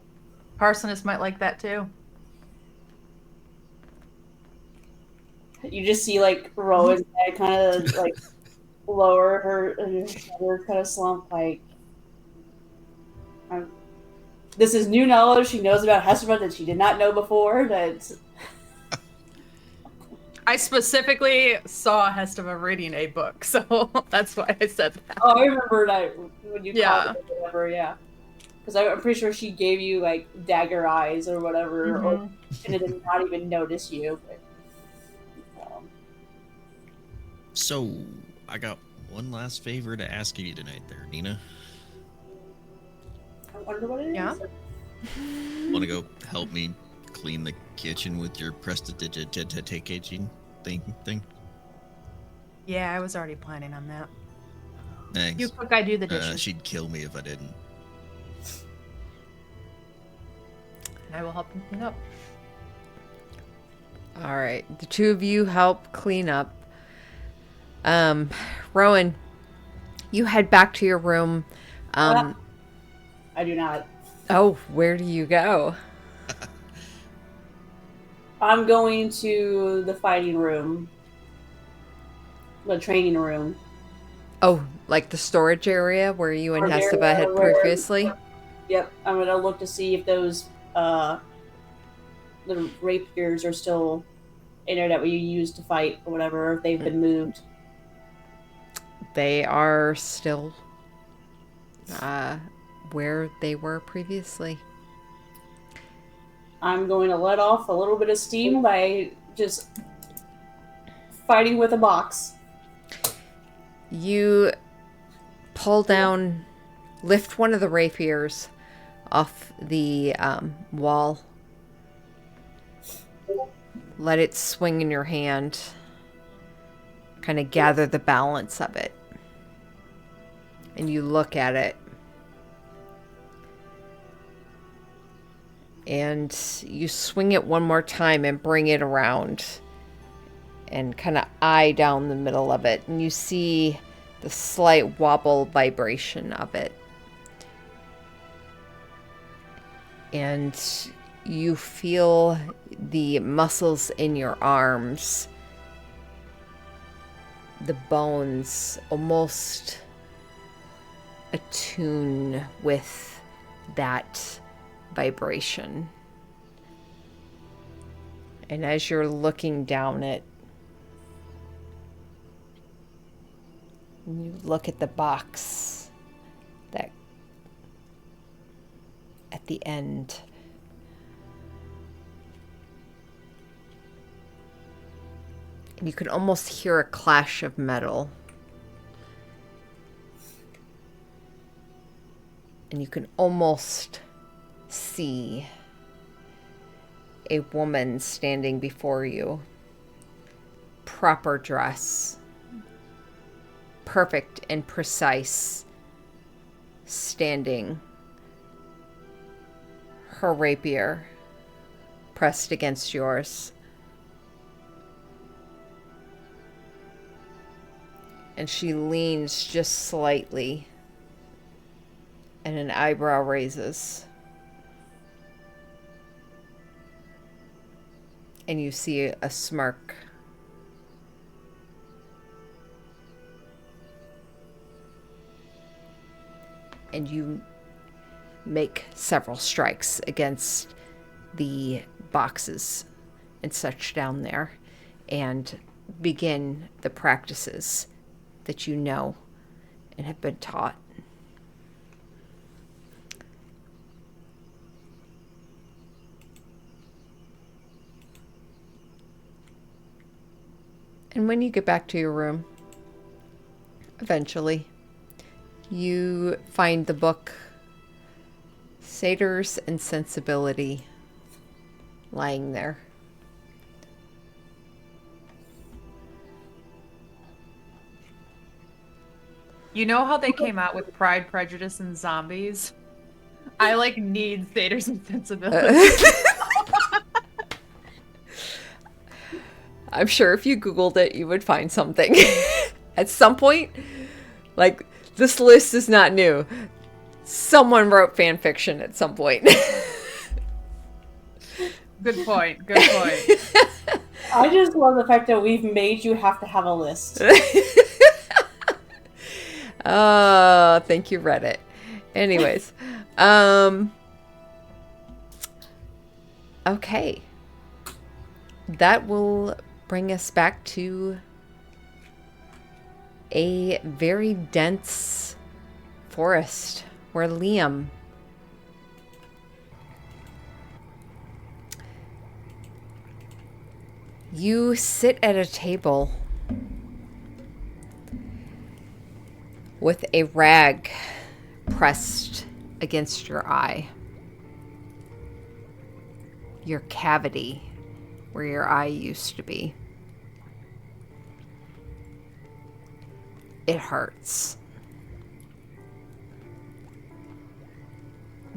Parsoness might like that too. You just see like Rowan's head kind of like lower, her shoulder kind of slump. Like, this is new knowledge she knows about Hestepa that she did not know before. That's I specifically saw Hestava reading a book, so that's why I said that. oh, I remember that when you Yeah. called it or whatever. Yeah, because I'm pretty sure she gave you like dagger eyes or whatever, or she did not even notice you. But, So, I got one last favor to ask you tonight there, Nina. I wonder what it is. Yeah? Want to go help me clean the kitchen with your prestidigitation thing? Yeah, I was already planning on that. Thanks. You cook, I do the dishes. She'd kill me if I didn't. I will help him clean up. All right. The two of you help clean up. Rowan, you head back to your room. I do not. Oh, where do you go? I'm going to the fighting room. The training room. Oh, like the storage area where you and Storage Hesteba area had where- previously? Yep, I'm gonna look to see if those little rapiers are still in there that we used to fight or whatever, if they've been moved. They are still where they were previously. I'm going to let off a little bit of steam by just fighting with a box. You pull down, lift one of the rapiers off the wall. Let it swing in your hand. Kind of gather the balance of it. And you look at it. And you swing it one more time and bring it around. And kind of eye down the middle of it. And you see the slight wobble vibration of it. And you feel the muscles in your arms, the bones almost attune with that vibration. And as you're looking down it, you look at the box that at the end. And you can almost hear a clash of metal. And you can almost see a woman standing before you. Proper dress. Perfect and precise. Standing. Her rapier pressed against yours. And she leans just slightly. And an eyebrow raises. And you see a smirk. And you make several strikes against the boxes and such down there. And begin the practices that you know and have been taught. And when you get back to your room, eventually, you find the book Satyrs and Sensibility lying there. You know how they came out with Pride, Prejudice, and Zombies? I need Satyrs and Sensibility. I'm sure if you Googled it, you would find something. At some point, this list is not new. Someone wrote fan fiction at some point. Good point. Good point. I just love the fact that we've made you have to have a list. Thank you, Reddit. Anyways, okay. That will bring us back to a very dense forest where Liam you sit at a table with a rag pressed against your eye. Your cavity where your eye used to be. It hurts.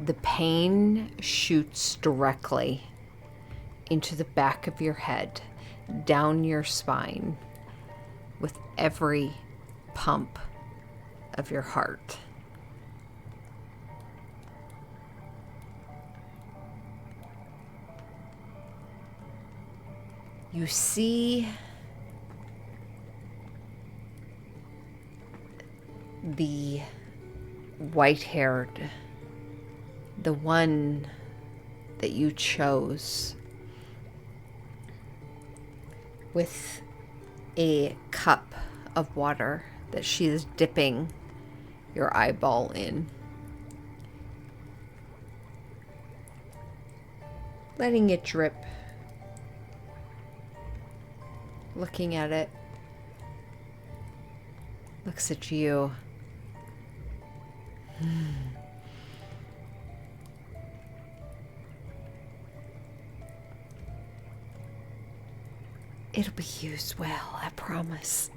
The pain shoots directly into the back of your head, down your spine, with every pump of your heart. You see the white-haired, the one that you chose, with a cup of water that she is dipping your eyeball in, letting it drip, looking at it, looks at you. It'll be used well, I promise.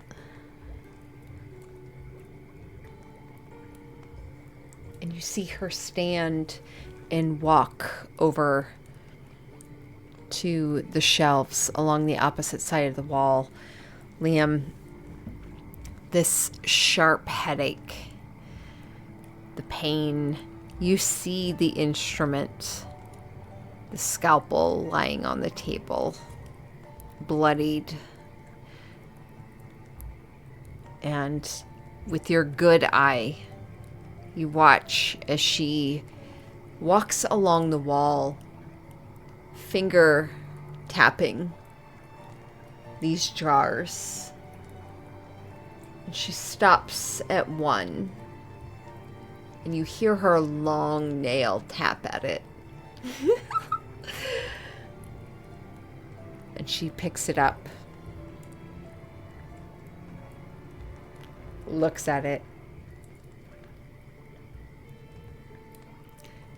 And you see her stand and walk over to the shelves along the opposite side of the wall. Liam, this sharp headache, the pain, you see the instrument, the scalpel lying on the table, bloodied. And with your good eye, you watch as she walks along the wall, finger tapping these jars. And she stops at one, and you hear her long nail tap at it. And she picks it up, looks at it.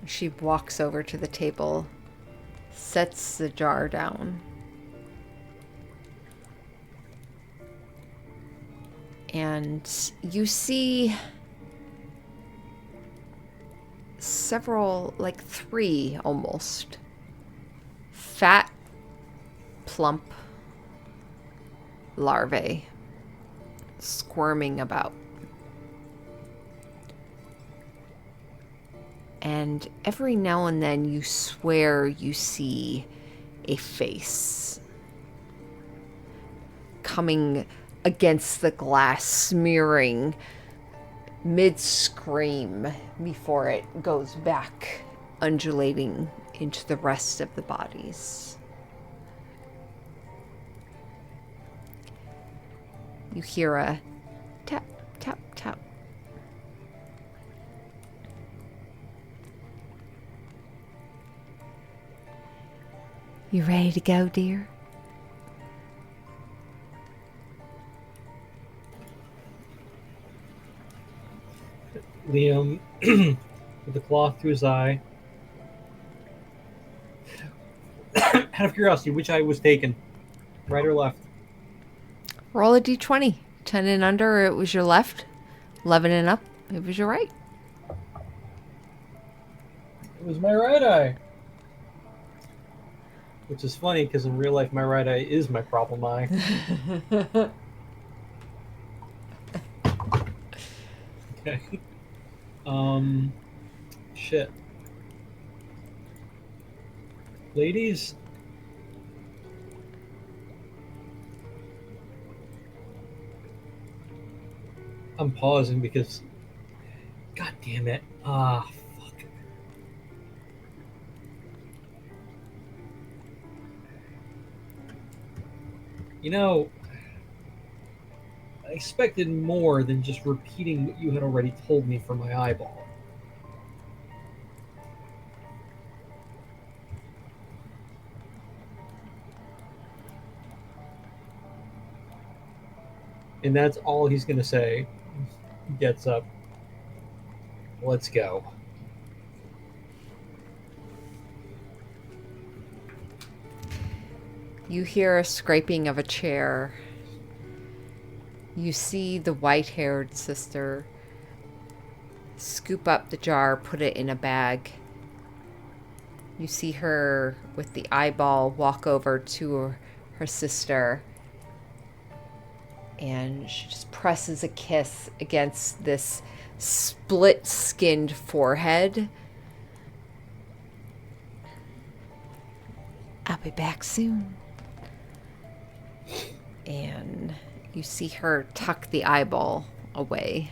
She walks over to the table, sets the jar down, and you see several, like 3 almost, fat, plump larvae squirming about. And every now and then you swear you see a face coming against the glass, smearing mid-scream before it goes back, undulating into the rest of the bodies. You hear a tap, tap, tap. You ready to go, dear? Liam, with the cloth to his eye. Out of curiosity, which eye was taken? Right or left? Roll a d20. 10 and under, it was your left. 11 and up, it was your right. It was my right eye. Which is funny, because in real life, my right eye is my problem eye. Okay. Shit. Ladies? I'm pausing because... God damn it. Ah, fuck. You know, I expected more than just repeating what you had already told me for my eyeball. And that's all he's going to say. He gets up. Let's go. You hear a scraping of a chair. You see the white-haired sister scoop up the jar, put it in a bag, You see her with the eyeball walk over to her sister, and she just presses a kiss against this split-skinned forehead. I'll be back soon. And you see her tuck the eyeball away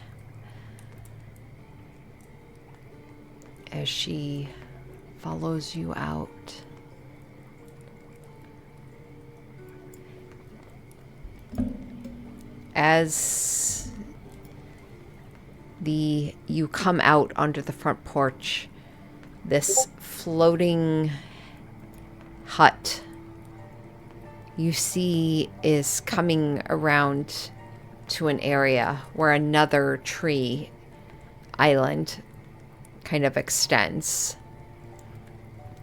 as she follows you out. As you come out onto the front porch, this floating hut you see is coming around to an area where another tree island kind of extends.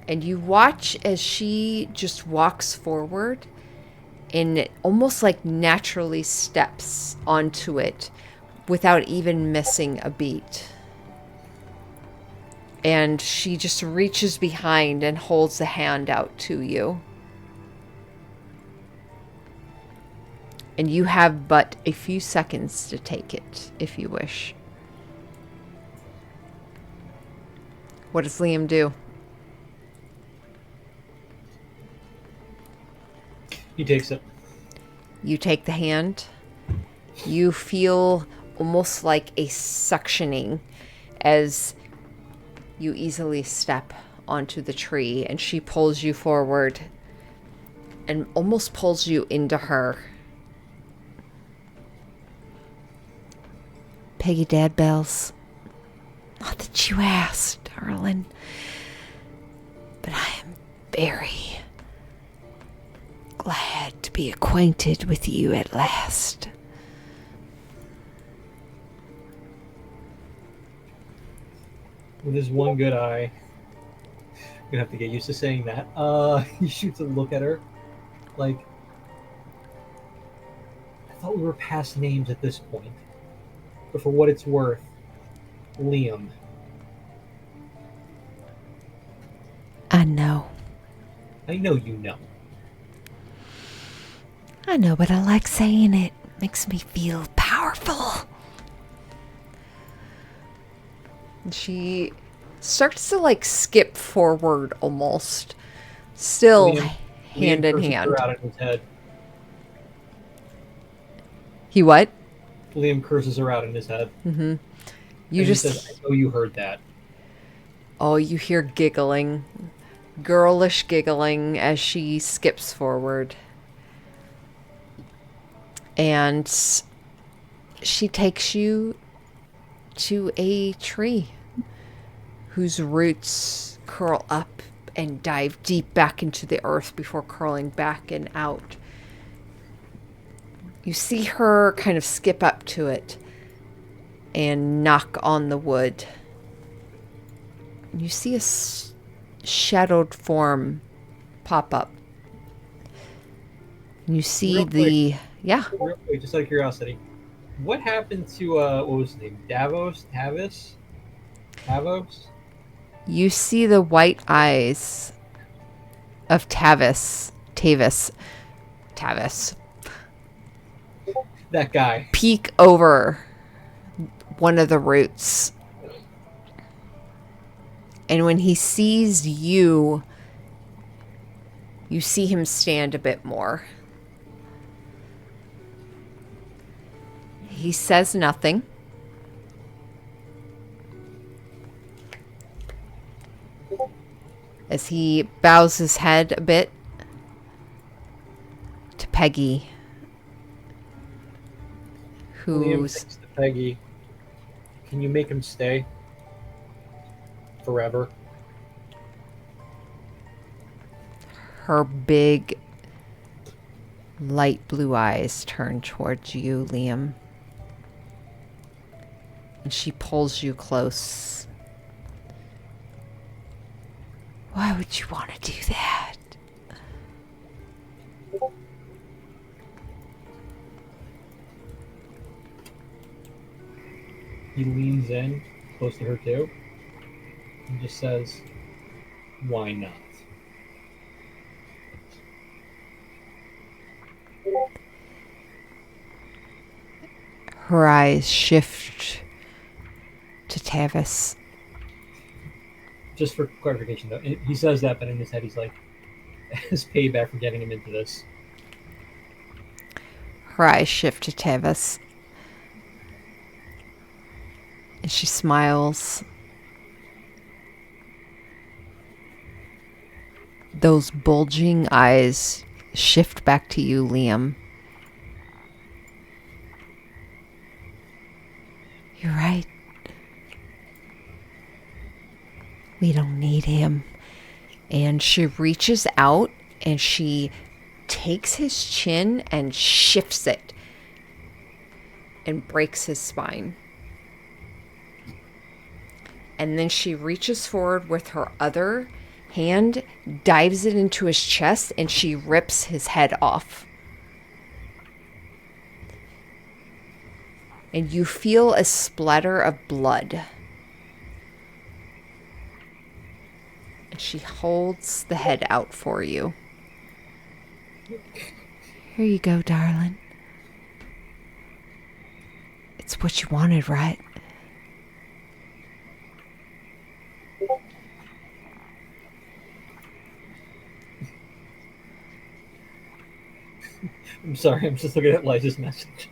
And you watch as she just walks forward and almost like naturally steps onto it without even missing a beat. And she just reaches behind and holds a hand out to you. And you have but a few seconds to take it, if you wish. What does Liam do? He takes it. You take the hand. You feel almost like a suctioning as you easily step onto the tree, and she pulls you forward and almost pulls you into her. Peggy Dad Bells. Not that you asked, darling, but I am very glad to be acquainted with you at last. With his one good eye. I'm gonna have to get used to saying that. He shoots a look at her. Like, I thought we were past names at this point. But for what it's worth, Liam. I know. I know you know. I know, but I like saying it. Makes me feel powerful. She starts to like skip forward almost. Still hand in hand. Her out in his head. He what? Liam curses her out in his head. Mm-hmm. You just says, I know you heard that. Oh, you hear giggling. Girlish giggling as she skips forward. And she takes you to a tree whose roots curl up and dive deep back into the earth before curling back and out. You see her kind of skip up to it and knock on the wood. You see a shadowed form pop up. You see Real quick, just out of curiosity, what happened to what was his name? Davos? You see the white eyes of Tavis. That guy. Peek over one of the roots. And when he sees you, you see him stand a bit more. He says nothing. As he bows his head a bit to Peggy, Liam thinks to Peggy, can you make him stay forever? Her big light blue eyes turn towards you, Liam. And she pulls you close. Why would you want to do that? He leans in, close to her too, and just says, Why not? Her eyes shift to Tavis. Just for clarification, though, he says that, but in his head, he's like, "As payback for getting him into this." Her eyes shift to Tavis. And she smiles. Those bulging eyes shift back to you, Liam. You're right. We don't need him. And she reaches out and she takes his chin and shifts it and breaks his spine. And then she reaches forward with her other hand, dives it into his chest, and she rips his head off. And you feel a splatter of blood. And she holds the head out for you. Here you go, darling. It's what you wanted, right? I'm sorry, I'm just looking at Liza's message.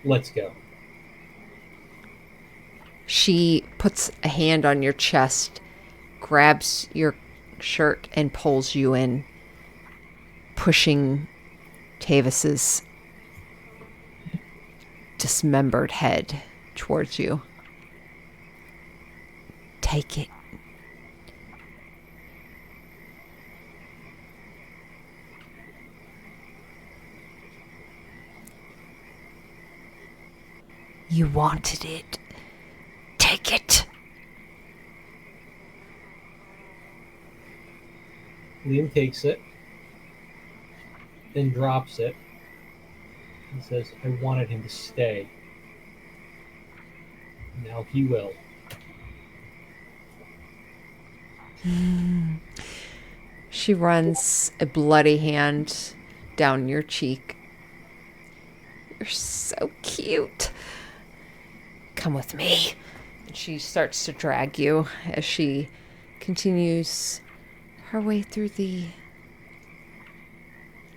Let's go. She puts a hand on your chest, grabs your shirt, and pulls you in, pushing Tavis's dismembered head towards you. Take it. You wanted it. Take it. Liam takes it, then drops it, and says, "I wanted him to stay. Now he will." She runs a bloody hand down your cheek. You're so cute. Come with me. And she starts to drag you as she continues her way through the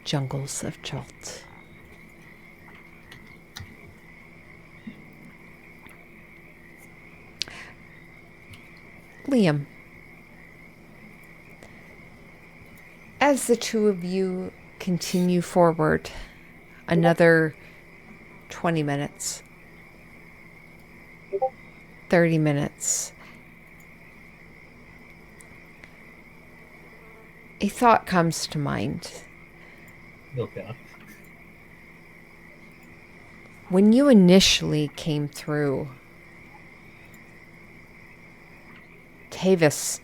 jungles of Chult. Liam, as the two of you continue forward, another 20 minutes, 30 minutes, a thought comes to mind. Okay. When you initially came through, Tavis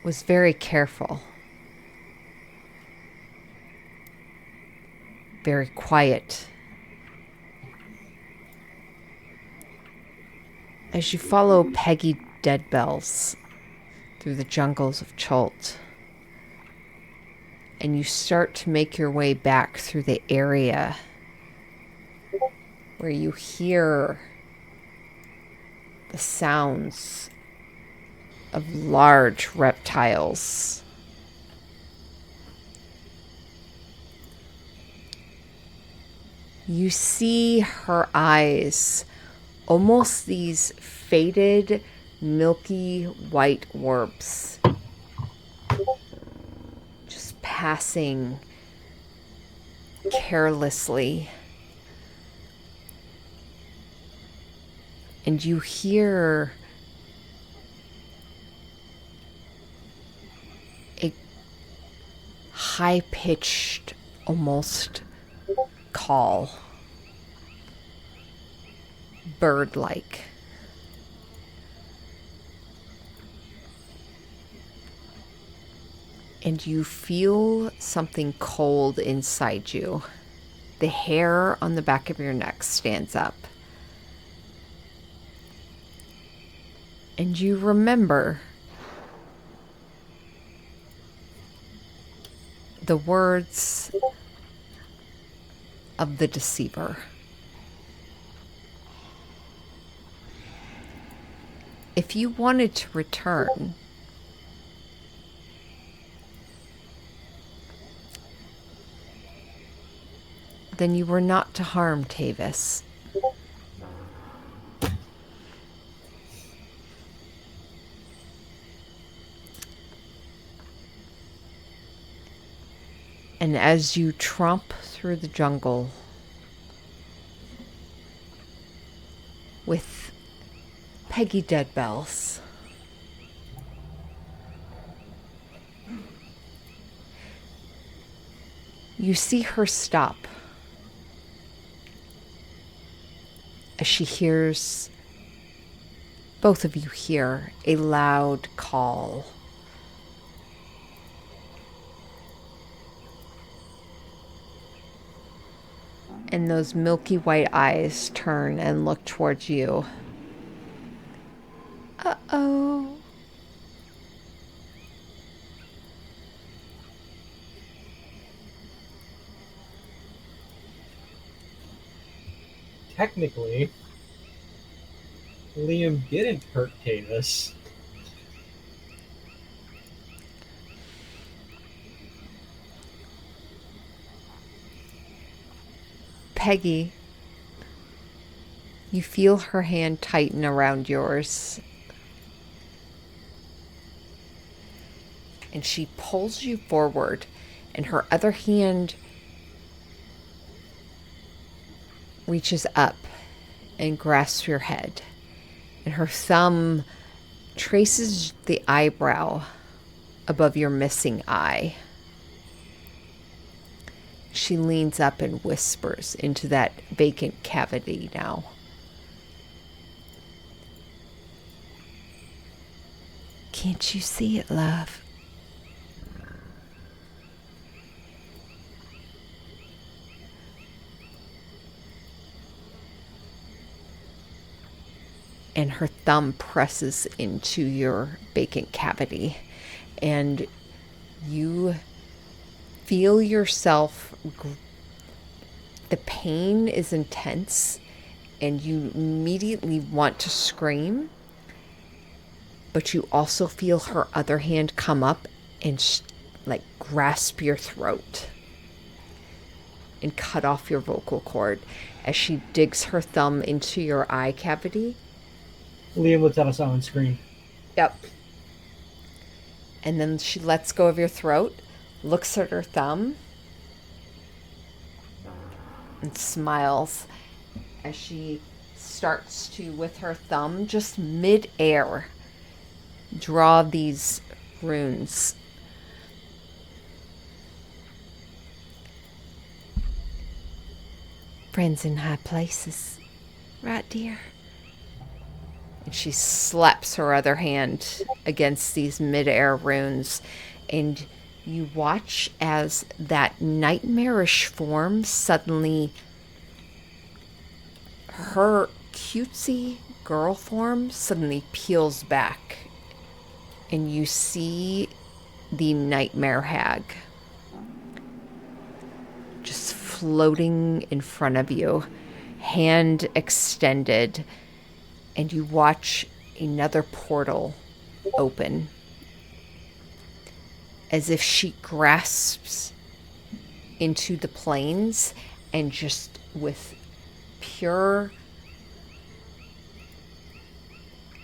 was very careful, very quiet. As you follow Peggy Deadbells through the jungles of Chult, and you start to make your way back through the area where you hear the sounds of large reptiles. You see her eyes, almost these faded, milky white orbs, just passing carelessly. And you hear a high-pitched, almost call, bird-like. And you feel something cold inside you. The hair on the back of your neck stands up. And you remember the words of the deceiver. If you wanted to return, then you were not to harm Tavis. And as you tromp through the jungle with Peggy Deadbells, you see her stop as she hears, both of you hear a loud call. And those milky white eyes turn and look towards you. Uh-oh. Technically, Liam didn't hurt Tavis. Peggy, you feel her hand tighten around yours. And she pulls you forward, and her other hand reaches up and grasps your head. And her thumb traces the eyebrow above your missing eye. She leans up and whispers into that vacant cavity now. Can't you see it, love? And her thumb presses into your vacant cavity, and you feel yourself, the pain is intense, and you immediately want to scream, but you also feel her other hand come up and like grasp your throat and cut off your vocal cord as she digs her thumb into your eye cavity. Liam lets out a silent scream. Yep. And then she lets go of your throat, looks at her thumb, and smiles as she starts to, with her thumb, just mid-air, draw these runes. Friends in high places. Right, dear? And she slaps her other hand against these mid-air runes, and you watch as that nightmarish form suddenly, her cutesy girl form suddenly peels back, and you see the nightmare hag just floating in front of you, hand extended, and you watch another portal open as if she grasps into the plains and just with pure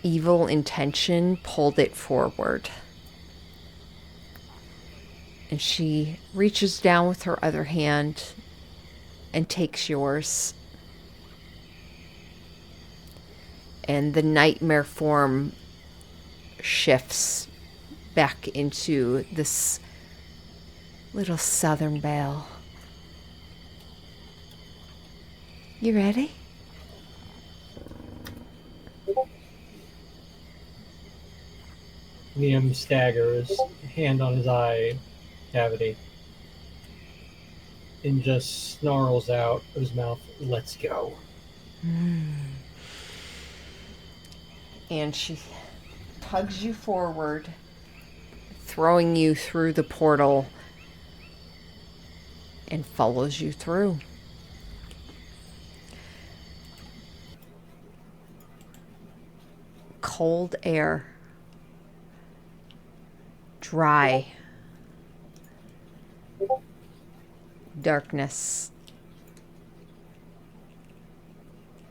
evil intention pulled it forward. And she reaches down with her other hand and takes yours. And the nightmare form shifts back into this little southern belle. You ready? Liam staggers, hand on his eye cavity, and just snarls out of his mouth, "Let's go." And she tugs you forward, throwing you through the portal, and follows you through. Cold air, dry, darkness,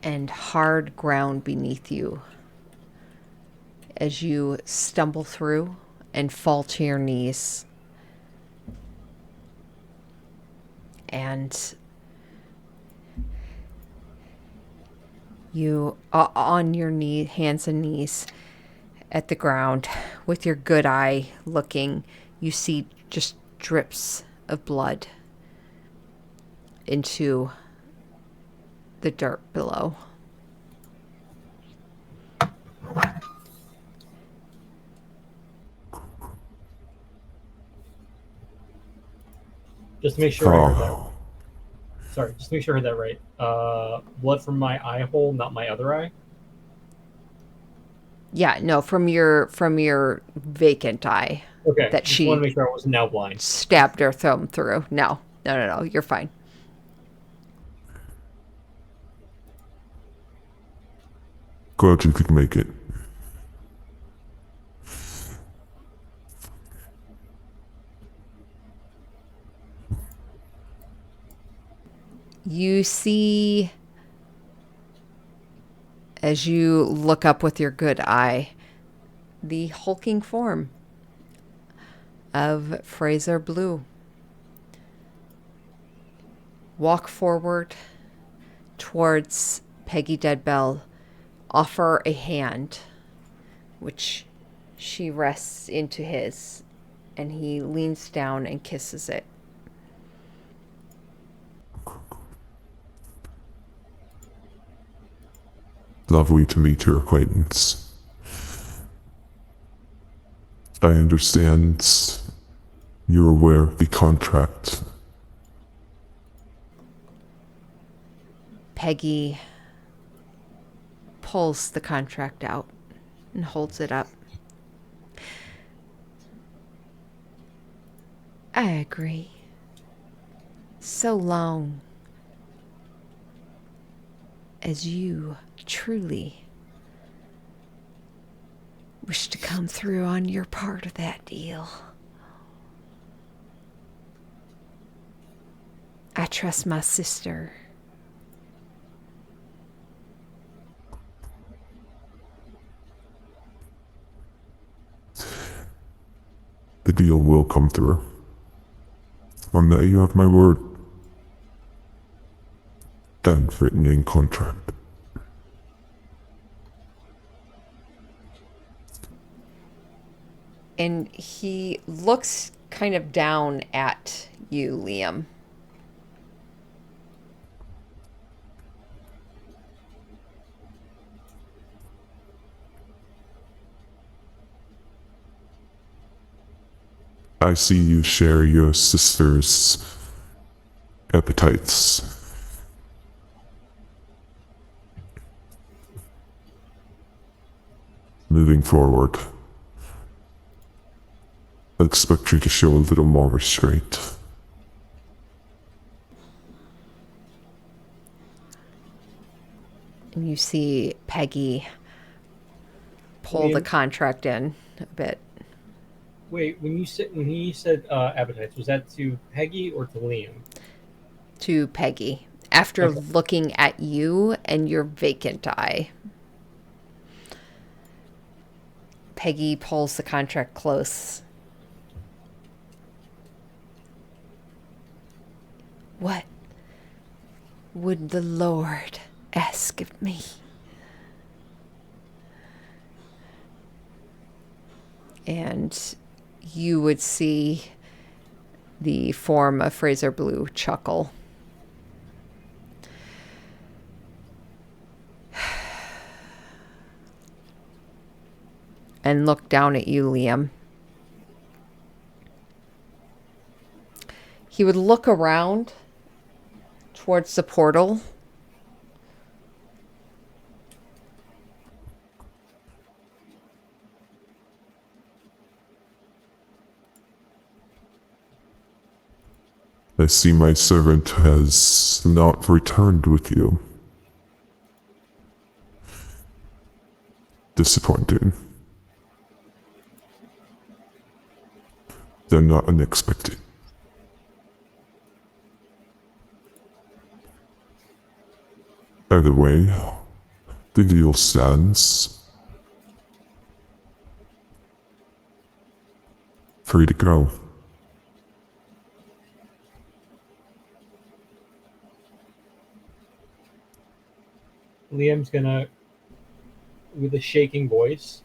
and hard ground beneath you as you stumble through and fall to your knees. And you are on your hands and knees at the ground with your good eye looking. You see just drips of blood into the dirt below. Just to make sure I heard that. Oh, Sorry, just to make sure I heard that right. Blood from my eye hole, not my other eye. Yeah, no, from your vacant eye Okay. that Just she want to make sure I wasn't now blind. stabbed her thumb through. No, you're fine. glad you could make it. You see, as you look up with your good eye, the hulking form of Fraser Blue. Walk forward towards Peggy Deadbell, offer a hand, which she rests into his, and he leans down and kisses it. Lovely to meet your acquaintance. I understand you're aware of the contract. Peggy pulls the contract out and holds it up. I agree. So long as you truly wish to come through on your part of that deal. I trust my sister. The deal will come through. On that you have my word. That's written in contract. And he looks kind of down at you, Liam. I see you share your sister's appetites. Moving forward, I expect you to show a little more restraint. And you see Peggy pull the contract in a bit. Wait, when he said appetites, was that to Peggy or to Liam? To Peggy, after Okay. looking at you and your vacant eye. Peggy pulls the contract close. What would the Lord ask of me? And you would see the form of Fraser Blue chuckle. And look down at you, Liam. He would look around towards the portal. I see my servant has not returned with you. Disappointing. They're not unexpected. Either way, the deal stands. Free to go. Liam's gonna, with a shaking voice,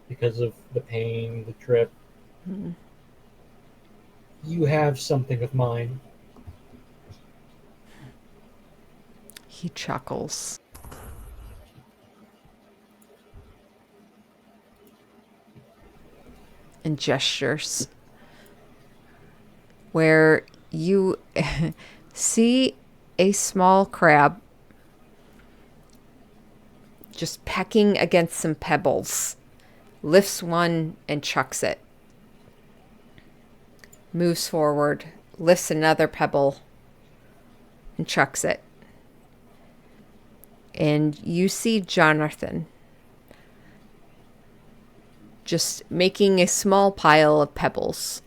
because of the pain, the trip, you have something of mine. He chuckles. And gestures. Where you see a small crab just pecking against some pebbles. Lifts one and chucks it. Moves forward, lifts another pebble and chucks it. And you see Jonathan just making a small pile of pebbles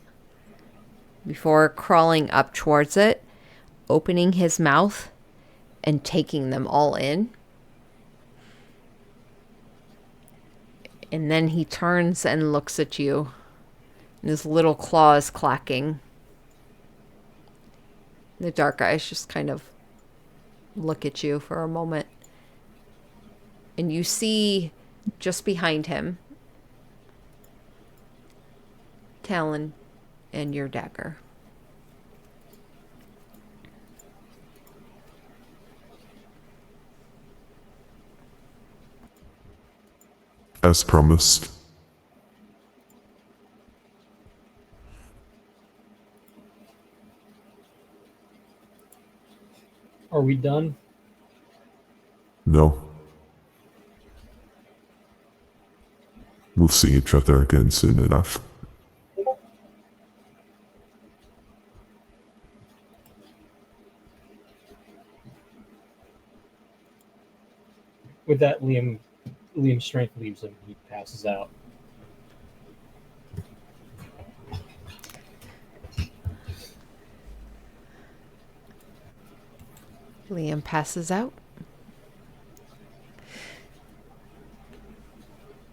before crawling up towards it, opening his mouth and taking them all in. And then he turns and looks at you, and his little claws clacking. The dark eyes just kind of look at you for a moment. And you see just behind him Talon and your dagger. As promised. Are we done? No. We'll see each other again soon enough. With that, Liam's strength leaves him. He passes out. Liam passes out.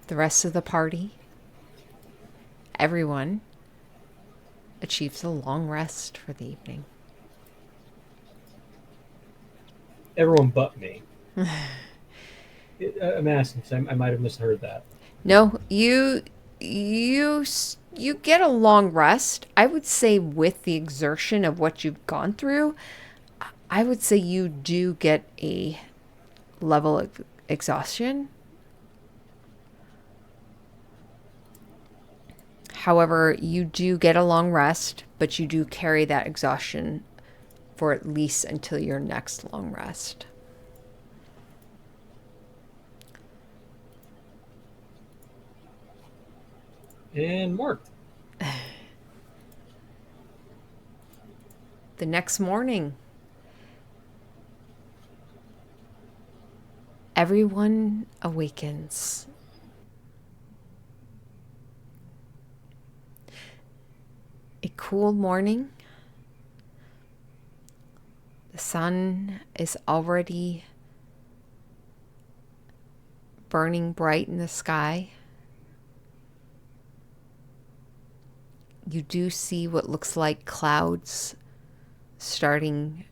The rest of the party, everyone, achieves a long rest for the evening. Everyone but me. I'm asking because I might have misheard that. No, you get a long rest. I would say with the exertion of what you've gone through, I would say you do get a level of exhaustion. However, you do get a long rest, but you do carry that exhaustion for at least until your next long rest. And Mark. The next morning, everyone awakens. A cool morning. The sun is already burning bright in the sky. You do see what looks like clouds starting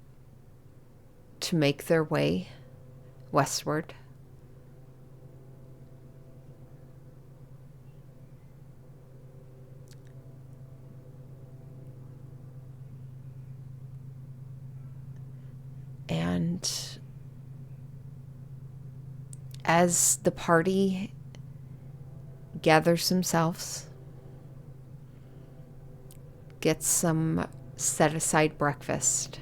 to make their way westward. And as the party gathers themselves, gets some set aside breakfast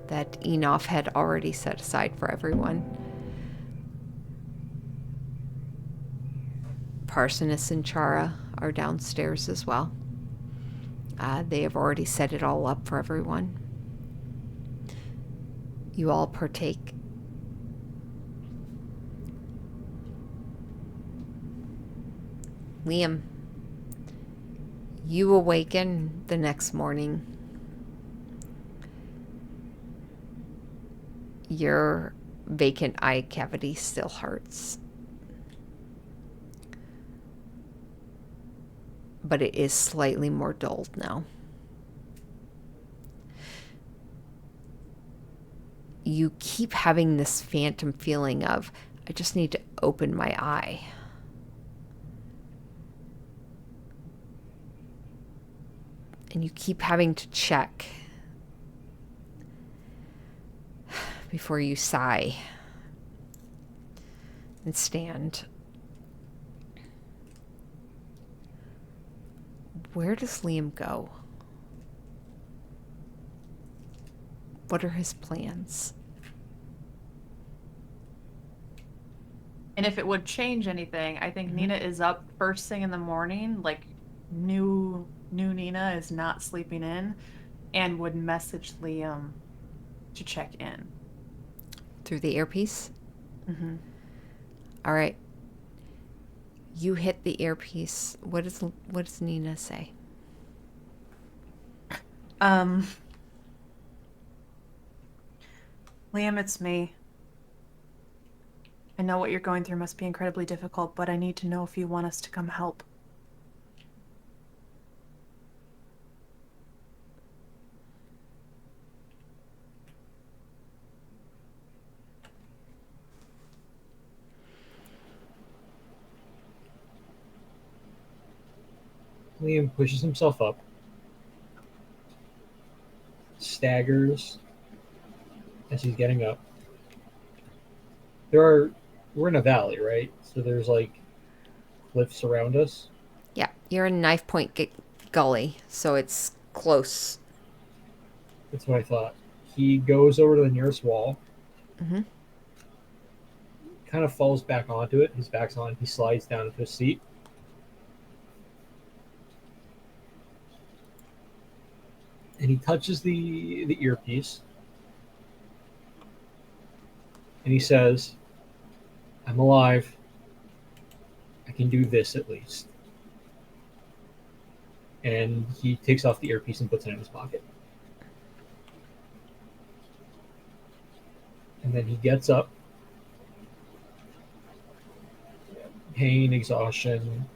that Enof had already set aside for everyone. Parsoness and Chara are downstairs as well. They have already set it all up for everyone. You all partake. Liam, you awaken the next morning. Your vacant eye cavity still hurts, but it is slightly more dulled now. You keep having this phantom feeling of, I just need to open my eye. And you keep having to check before you sigh and stand. Where does Liam go? What are his plans? And if it would change anything, I think Nina is up first thing in the morning, like new Nina is not sleeping in, and would message Liam to check in. Through the earpiece? Mm-hmm. All right. You hit the earpiece. What does Nina say? Liam, it's me. I know what you're going through must be incredibly difficult, but I need to know if you want us to come help. Liam pushes himself up, staggers as he's getting up. We're in a valley, right? So there's like cliffs around us. Yeah, you're in Knife Point Gully, so it's close. That's what I thought. He goes over to the nearest wall, Mm-hmm. kind of falls back onto it. His back's on. He slides down into a seat. And he touches the earpiece. And he says, I'm alive. I can do this at least. And he takes off the earpiece and puts it in his pocket. And then he gets up. Pain, exhaustion,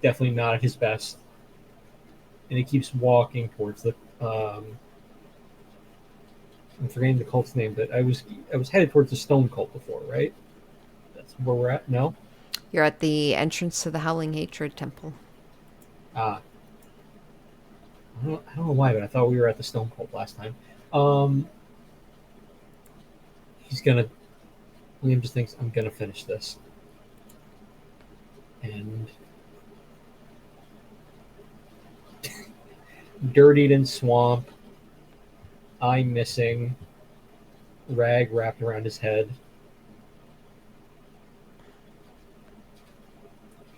definitely not at his best. And he keeps walking towards the I'm forgetting the cult's name, but I was headed towards the stone cult before, right? That's where we're at? No? You're at the entrance to the Howling Hatred Temple. I don't know why, but I thought we were at the stone cult last time. Liam just thinks, I'm gonna finish this. And dirtied in swamp, eye missing, rag wrapped around his head.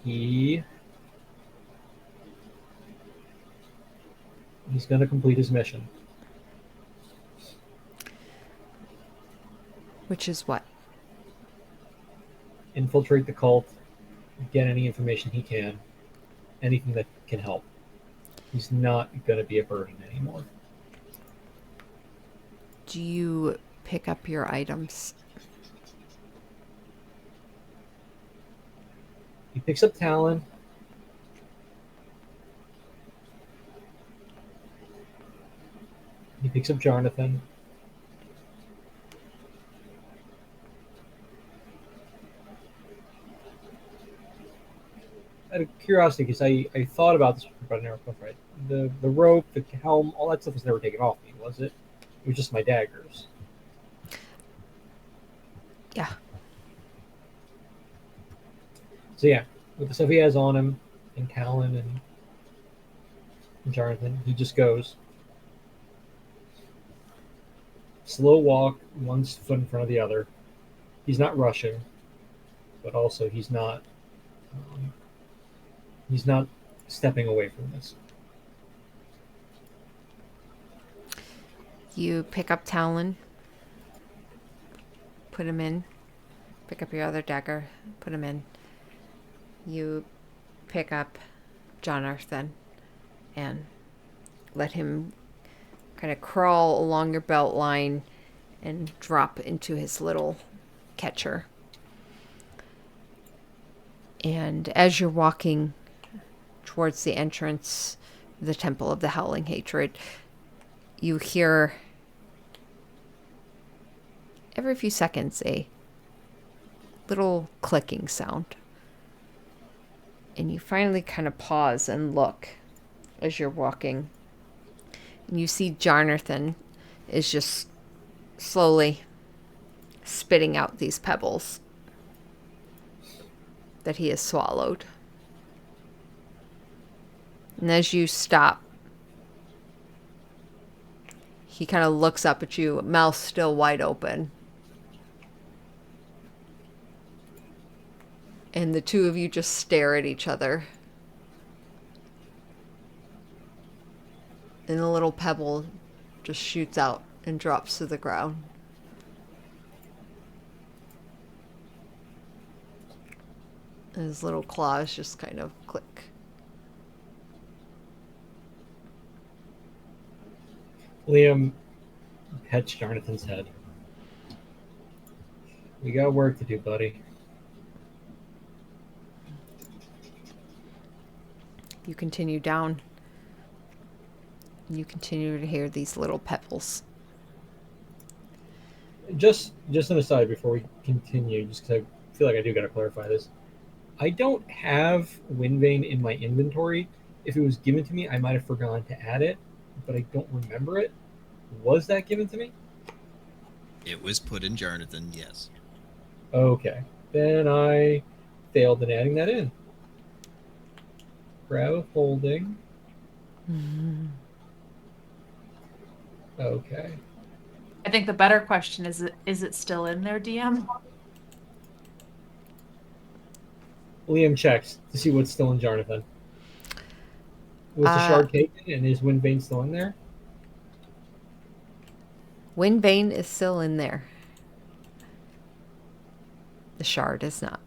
He's going to complete his mission. Which is what? Infiltrate the cult, get any information he can, anything that can help. He's not going to be a burden anymore. Do you pick up your items? He picks up Talon. He picks up Jonathan. Out of curiosity, because I thought about this about an hour ago, right? The rope, the helm, all that stuff was never taken off me, was it? It was just my daggers. Yeah. So yeah, with the stuff he has on him, and Talon and Jonathan, he just goes. Slow walk, one foot in front of the other. He's not rushing, but also he's not stepping away from this. You pick up Talon, put him in. Pick up your other dagger, put him in. You pick up Jonathan and let him kind of crawl along your belt line and drop into his little catcher. And as you're walking towards the entrance of the Temple of the Howling Hatred, you hear every few seconds a little clicking sound. And you finally kind of pause and look as you're walking. And you see Jonathan is just slowly spitting out these pebbles that he has swallowed. And as you stop, he kind of looks up at you, mouth still wide open. And the two of you just stare at each other. And the little pebble just shoots out and drops to the ground. And his little claws just kind of click. Liam pets Jonathan's head. We got work to do, buddy. You continue down. You continue to hear these little pebbles. Just an aside before we continue, just because I feel like I do got to clarify this. I don't have Windvane in my inventory. If it was given to me, I might have forgotten to add it, but I don't remember it. Was that given to me? It was put in Jonathan, yes. Okay. Then I failed in adding that in. Grab of holding. Okay. I think the better question is it still in there, DM? Liam checks to see what's still in Jonathan. Was the shard taken and is Windvane still in there? Windvane is still in there. The shard is not.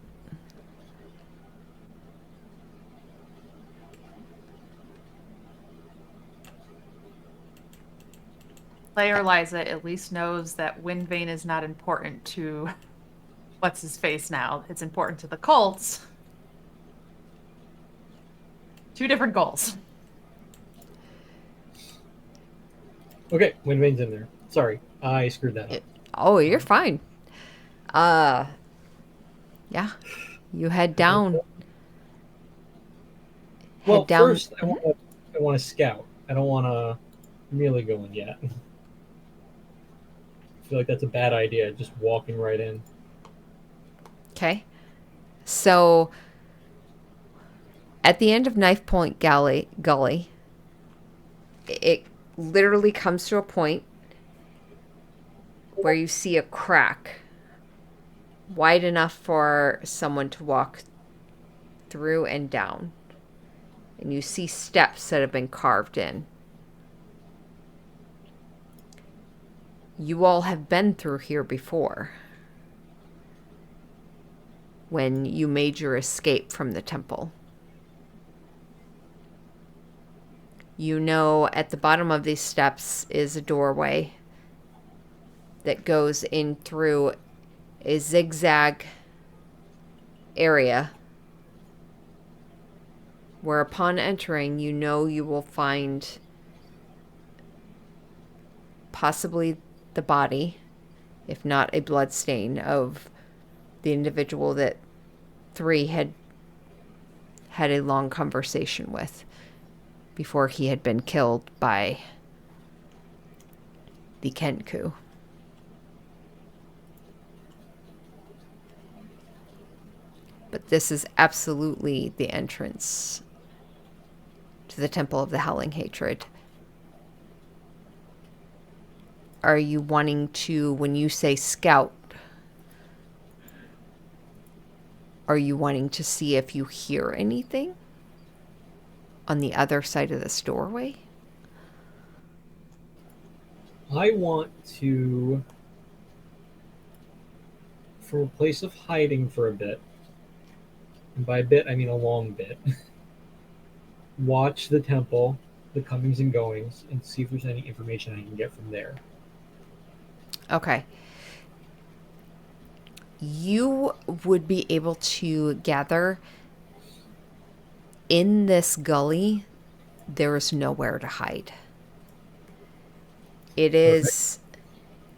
Player Liza at least knows that Windvane is not important to what's his face now. It's important to the cults. Two different goals. Okay, Windvane's in there. Sorry, I screwed that up. Oh, you're fine. Yeah. You head down. Well, Head down. first I want to scout. I don't want to merely go in yet. I feel like that's a bad idea, just walking right in. Okay. So at the end of Knife Point Gully, it literally comes to a point where you see a crack wide enough for someone to walk through and down. And you see steps that have been carved in. You all have been through here before when you made your escape from the temple. You know at the bottom of these steps is a doorway that goes in through a zigzag area where upon entering you know you will find possibly the body, if not a blood stain, of the individual that 3 had a long conversation with before he had been killed by the Kenku. But this is absolutely the entrance to the Temple of the Howling Hatred. Are you wanting to, when you say scout, are you wanting to see if you hear anything on the other side of this doorway? I want to, from a place of hiding for a bit, and by a bit I mean a long bit, watch the temple, the comings and goings, and see if there's any information I can get from there. Okay. You would be able to gather in this gully, there is nowhere to hide. It is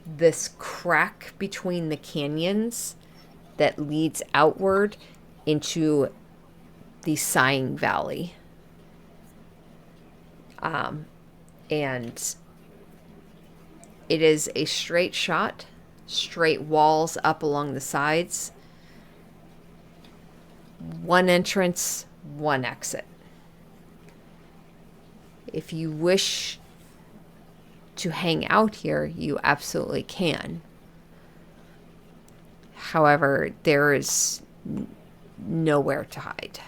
this crack between the canyons that leads outward into the Sighing Valley. And it is a straight shot, straight walls up along the sides. One entrance, one exit. If you wish to hang out here, you absolutely can. However, there is nowhere to hide.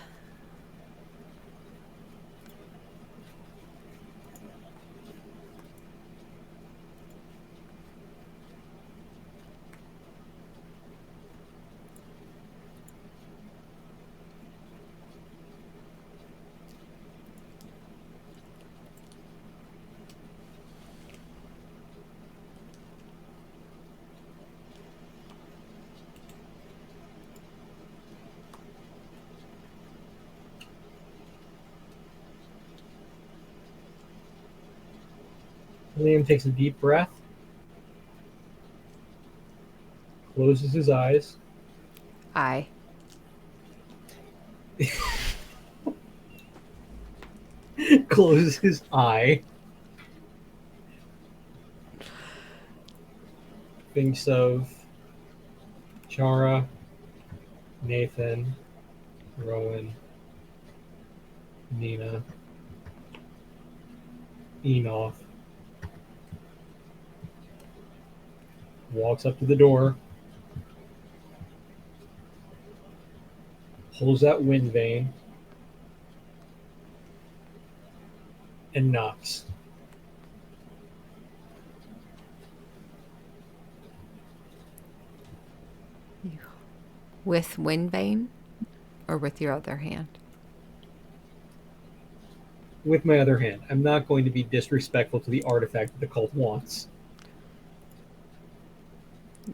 Liam takes a deep breath, closes his eyes, Aye. closes his eye, thinks of Chara, Nathan, Rowan, Nina, Enoch, walks up to the door, pulls out wind vane, and knocks. With Windbane or with your other hand? With my other hand. I'm not going to be disrespectful to the artifact that the cult wants.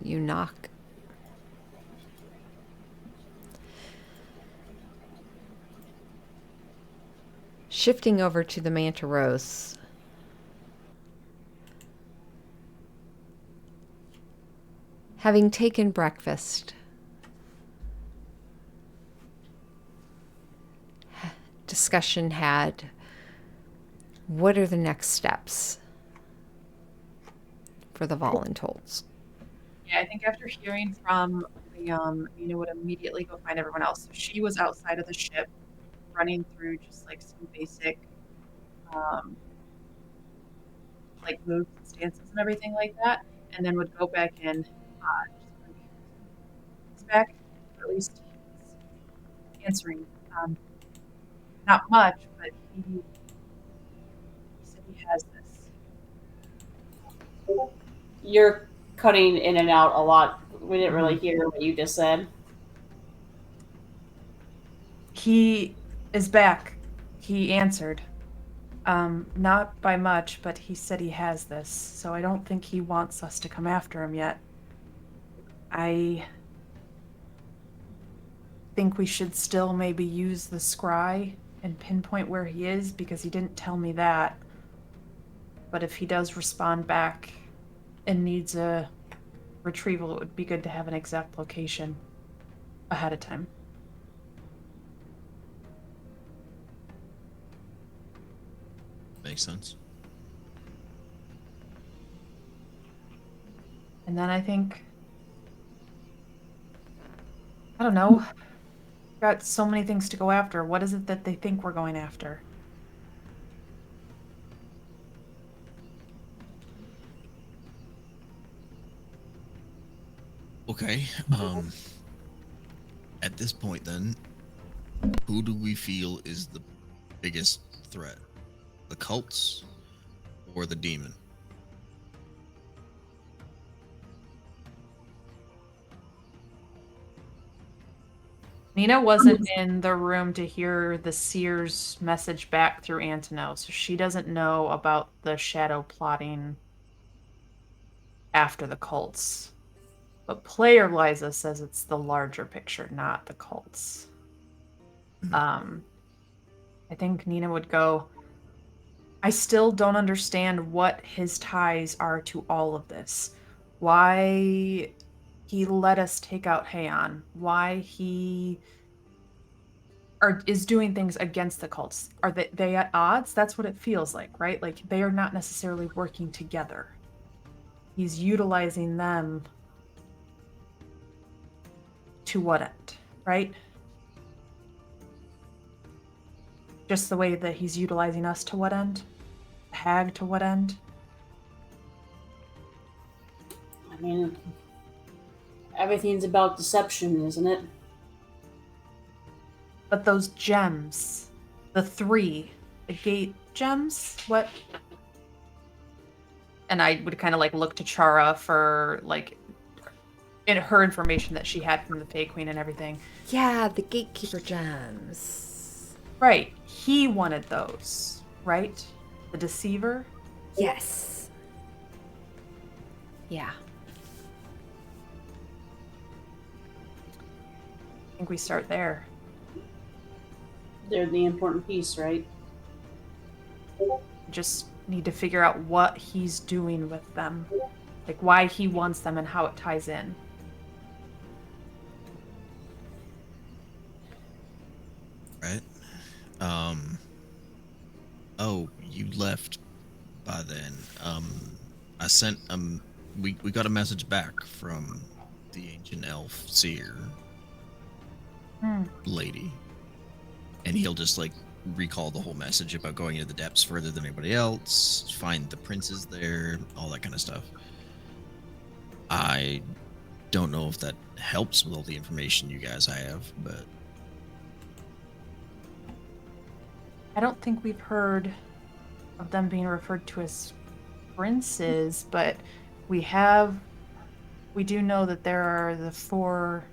You knock. Shifting over to the Manta Rose. Having taken breakfast, discussion had, what are the next steps for the Voluntols? Yeah, I think after hearing from Liam, Nina would immediately go find everyone else. So she was outside of the ship, running through just like some basic, like moves and stances and everything like that, and then would go back in. He's back, or at least he's answering. Not much, but he said he has this. You're cutting in and out a lot. We didn't really hear what you just said. He is back. He answered. Not by much, but he said he has this, so I don't think he wants us to come after him yet. I think we should still maybe use the scry and pinpoint where he is, because he didn't tell me that. But if he does respond back and needs a retrieval, it would be good to have an exact location ahead of time. Makes sense. And then I think, I don't know, got so many things to go after. What is it that they think we're going after? Okay. At this point, then, who do we feel is the biggest threat? The cults or the demon? Nina wasn't in the room to hear the seer's message back through Antonov, so she doesn't know about the shadow plotting after the cults. But player Liza says it's the larger picture, not the cults. I think Nina would go, I still don't understand what his ties are to all of this. Why he let us take out Heian. Why he is doing things against the cults. Are they at odds? That's what it feels like, right? Like they are not necessarily working together. He's utilizing them to what end, right? Just the way that he's utilizing us to what end? The hag to what end? I mean, everything's about deception, isn't it? But those gems, the 3, the gate gems, what? And I would kind of like look to Chara for like in her information that she had from the Fey Queen and everything. Yeah, the gatekeeper gems. Right. He wanted those, right? The deceiver? Yes. Yeah. I think we start there. They're the important piece, right? Just need to figure out what he's doing with them. Like why he wants them and how it ties in. Right. Oh, you left by then. I sent we got a message back from the ancient elf seer lady, and he'll just like recall the whole message about going into the depths further than anybody else, find the princes there, all that kind of stuff. I don't know if that helps with all the information you guys have, but I don't think we've heard of them being referred to as princes, but we do know that there are the 4.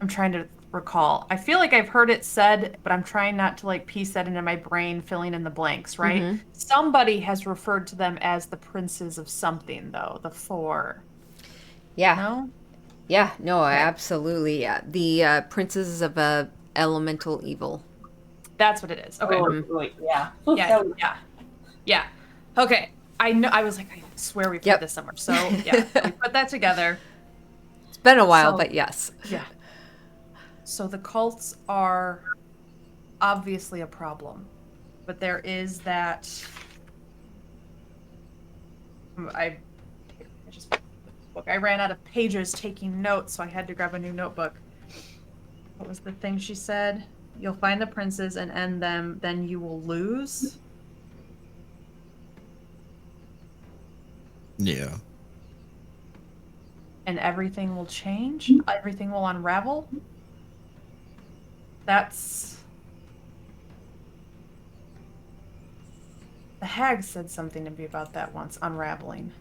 I'm trying to recall. I feel like I've heard it said, but I'm trying not to like piece that into my brain, filling in the blanks, right? Mhm. Somebody has referred to them as the princes of something, though. The 4. Yeah. No? Yeah, no, Okay. absolutely. Yeah. The princes of elemental evil. That's what it is. Okay. Oh, wait, yeah. Yeah. Okay. I know. I was like, I swear we've Yep. heard this somewhere. So yeah, we put that together. It's been a while, So- but yes. Yeah. So the cults are obviously a problem, but there is that. I just book. I ran out of pages taking notes, so I had to grab a new notebook. What was the thing she said? You'll find the princes and end them, then you will lose. yeah. And everything will change. Everything will unravel. That's. The hag said something to me about that once, unraveling.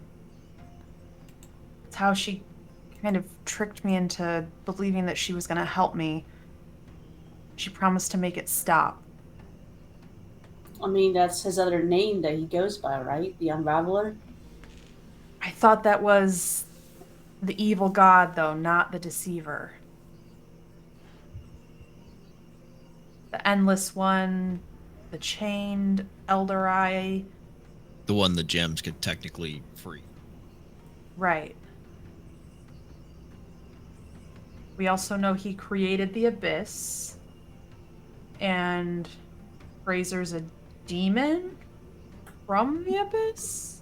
It's how she kind of tricked me into believing that she was going to help me. She promised to make it stop. I mean, that's his other name that he goes by, right? The Unraveler? I thought that was the evil god, though, not the deceiver. The endless one, the chained elder eye. The one the gems could technically free. Right. We also know he created the abyss. And Fraser's a demon from the abyss?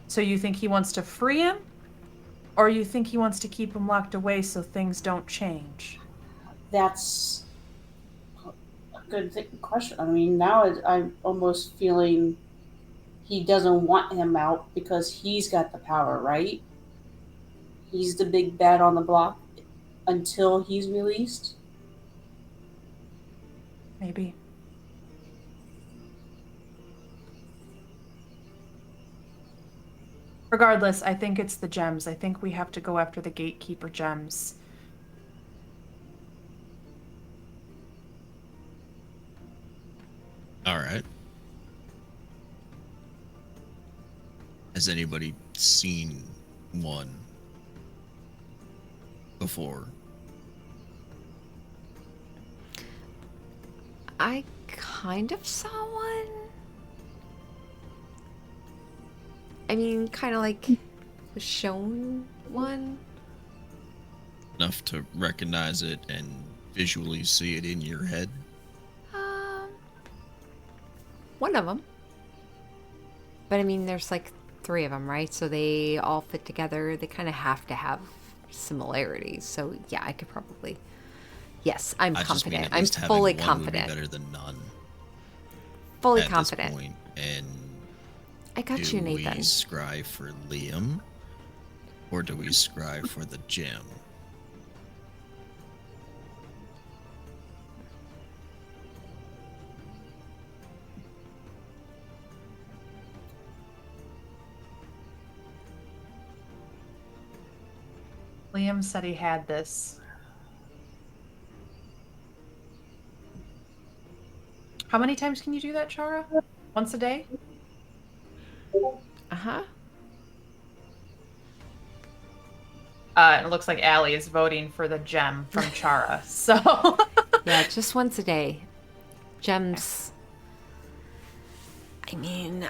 So you think he wants to free him? Or you think he wants to keep him locked away so things don't change? That's a good question. I mean, now I'm almost feeling he doesn't want him out because he's got the power, right? He's the big bad on the block until he's released. Maybe. Regardless, I think it's the gems. I think we have to go after the gatekeeper gems. All right. Has anybody seen one before? I kind of saw one. I mean, kind of like was shown one. Enough to recognize it and visually see it in your head? One of them. But I mean, there's like 3 of them, right? So they all fit together. They kind of have to have similarities. So yeah, I could probably. Yes, I'm I just mean confident. at I'm least having fully one confident. would be better than none Fully at confident. this point. And I got do you, Nathan. we scry for Liam, or do we scry for the gem? Liam said he had this. How many times can you do that, Chara? Once a day? Uh-huh. It looks like Allie is voting for the gem from Chara. So Yeah, just once a day. Gems. I mean,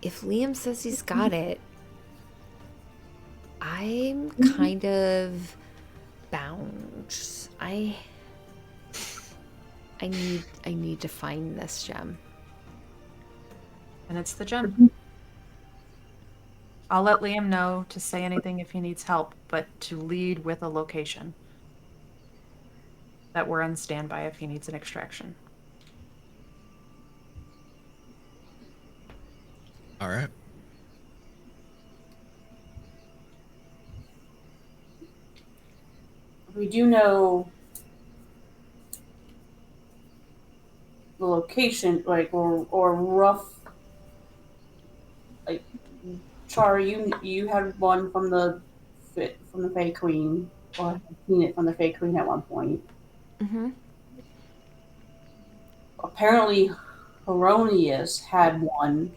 if Liam says he's got it, I'm kind of bound. I need to find this gem. and it's the gem. I'll let Liam know to say anything if he needs help, but to lead with a location. That we're on standby if he needs an extraction. All right. We do know the location, like, or rough. Like, Char, you had one from the Fey Queen, or had seen it from the Fey Queen at one point. Mm-hmm. Apparently, Heronius had one.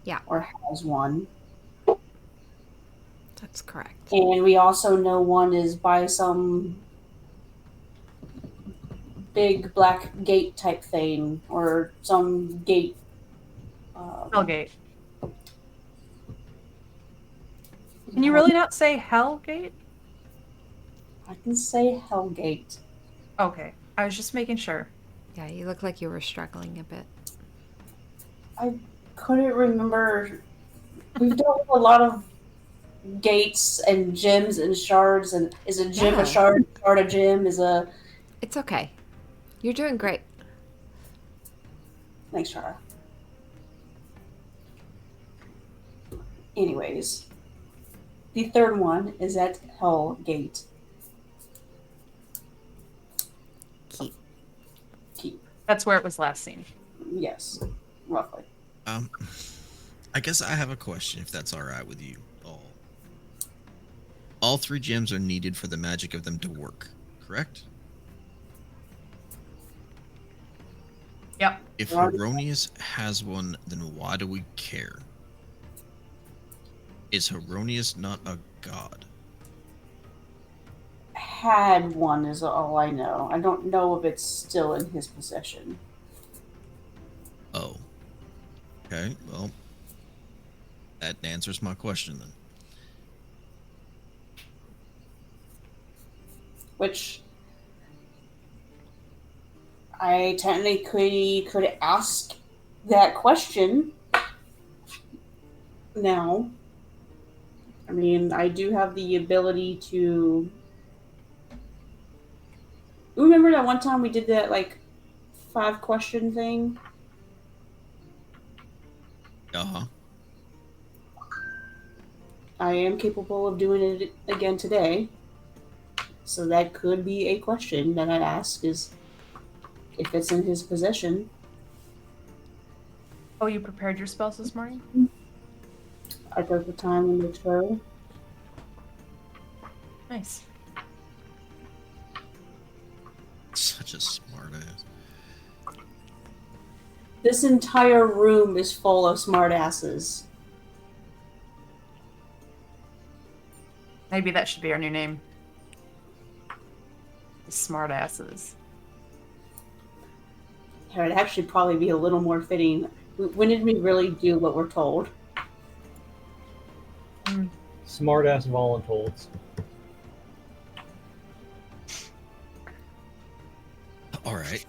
Yeah. Or has one. That's correct. And we also know one is by some big black gate type thing, or some gate. Hellgate. Can you really not say Hellgate? I can say Hellgate. Okay. I was just making sure. Yeah, you look like you were struggling a bit. I couldn't remember. We've dealt with a lot of gates and gems and shards, and is a gem Yeah. a shard? Shard a gem? Is a. It's okay. You're doing great. Thanks, Shara. Anyways, the third one is at Hellgate. Keep. That's where it was last seen. Yes, roughly. I guess I have a question, if that's all right with you all. All 3 gems are needed for the magic of them to work, correct? Yep. If Heronius has one, then why do we care? Is Heronius not a god? Had one is all I know. I don't know if it's still in his possession. Oh. Okay, well, that answers my question then. Which I technically could ask that question now. I mean, I do have the ability to. Remember that one time we did that, like, 5-question thing? Uh-huh. I am capable of doing it again today. So that could be a question that I'd ask, is if it's in his possession. Oh, you prepared your spells this morning? I took the time to make sure. Nice. Such a smart ass. This entire room is full of smartasses. Maybe that should be our new name. The Smartasses. It would actually probably be a little more fitting. When did we really do what we're told? Smartass voluntold. All right.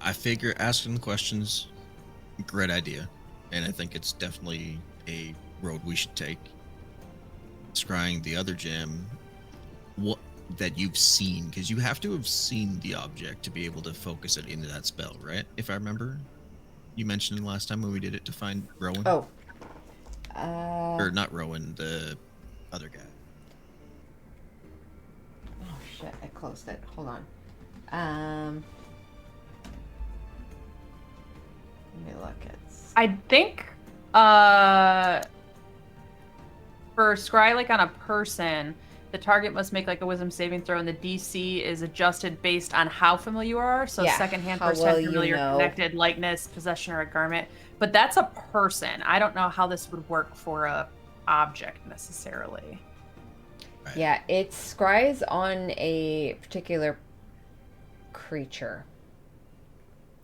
I figure asking the questions, great idea, and I think it's definitely a road we should take. Scrying the other gem, what that you've seen, because you have to have seen the object to be able to focus it into that spell, right? If I remember, you mentioned it last time when we did it to find Rowan. Oh. Or not Rowan, the other guy. Oh shit! I closed it. Hold on. Let me look. It's I think for scry like on a person, the target must make like a wisdom saving throw, and the DC is adjusted based on how familiar you are. So Yeah, secondhand, how first-hand, well you familiar, know. connected, likeness, possession, or a garment. But that's a person. I don't know how this would work for a object necessarily. Right. yeah. It scries on a particular creature,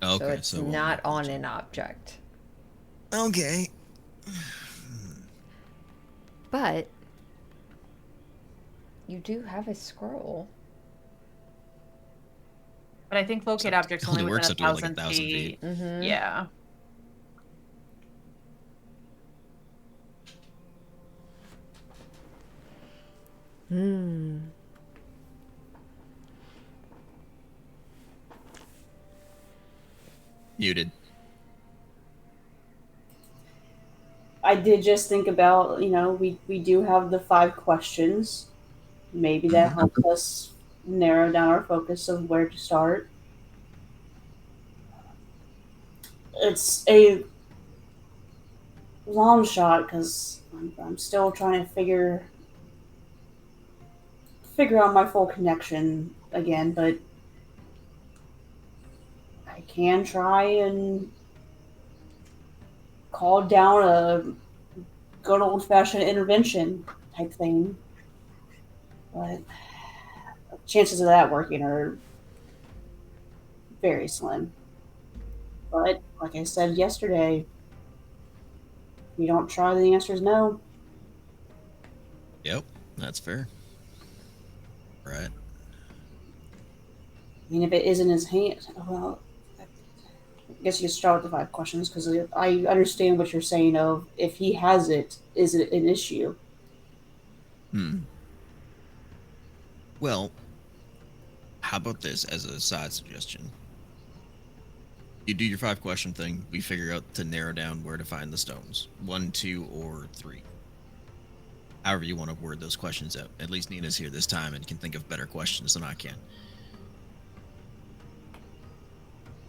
Okay, so it's so we'll not make on that an object. Okay. But you do have a scroll. But I think locate So objects it only only within works a up to, like, 1,000 1,000 feet. feet. Mm-hmm. Yeah. Hmm. Muted. I did just think about, we do have the 5 questions. Maybe that helps us narrow down our focus of where to start. It's a long shot because I'm still trying to figure out my full connection again, but I can try and call down a good old fashioned intervention type thing. But chances of that working are very slim. But like I said yesterday, if you don't try, the answer is no. Yep, that's fair. Right. I mean, if it isn't his hand, well, I guess you could start with the 5 questions because I understand what you're saying. Of if he has it, is it an issue? Well, how about this as a side suggestion? You do your 5-question thing. We figure out to narrow down where to find the stones. 1, 2, or 3. However you want to word those questions out. At least Nina's here this time and can think of better questions than I can.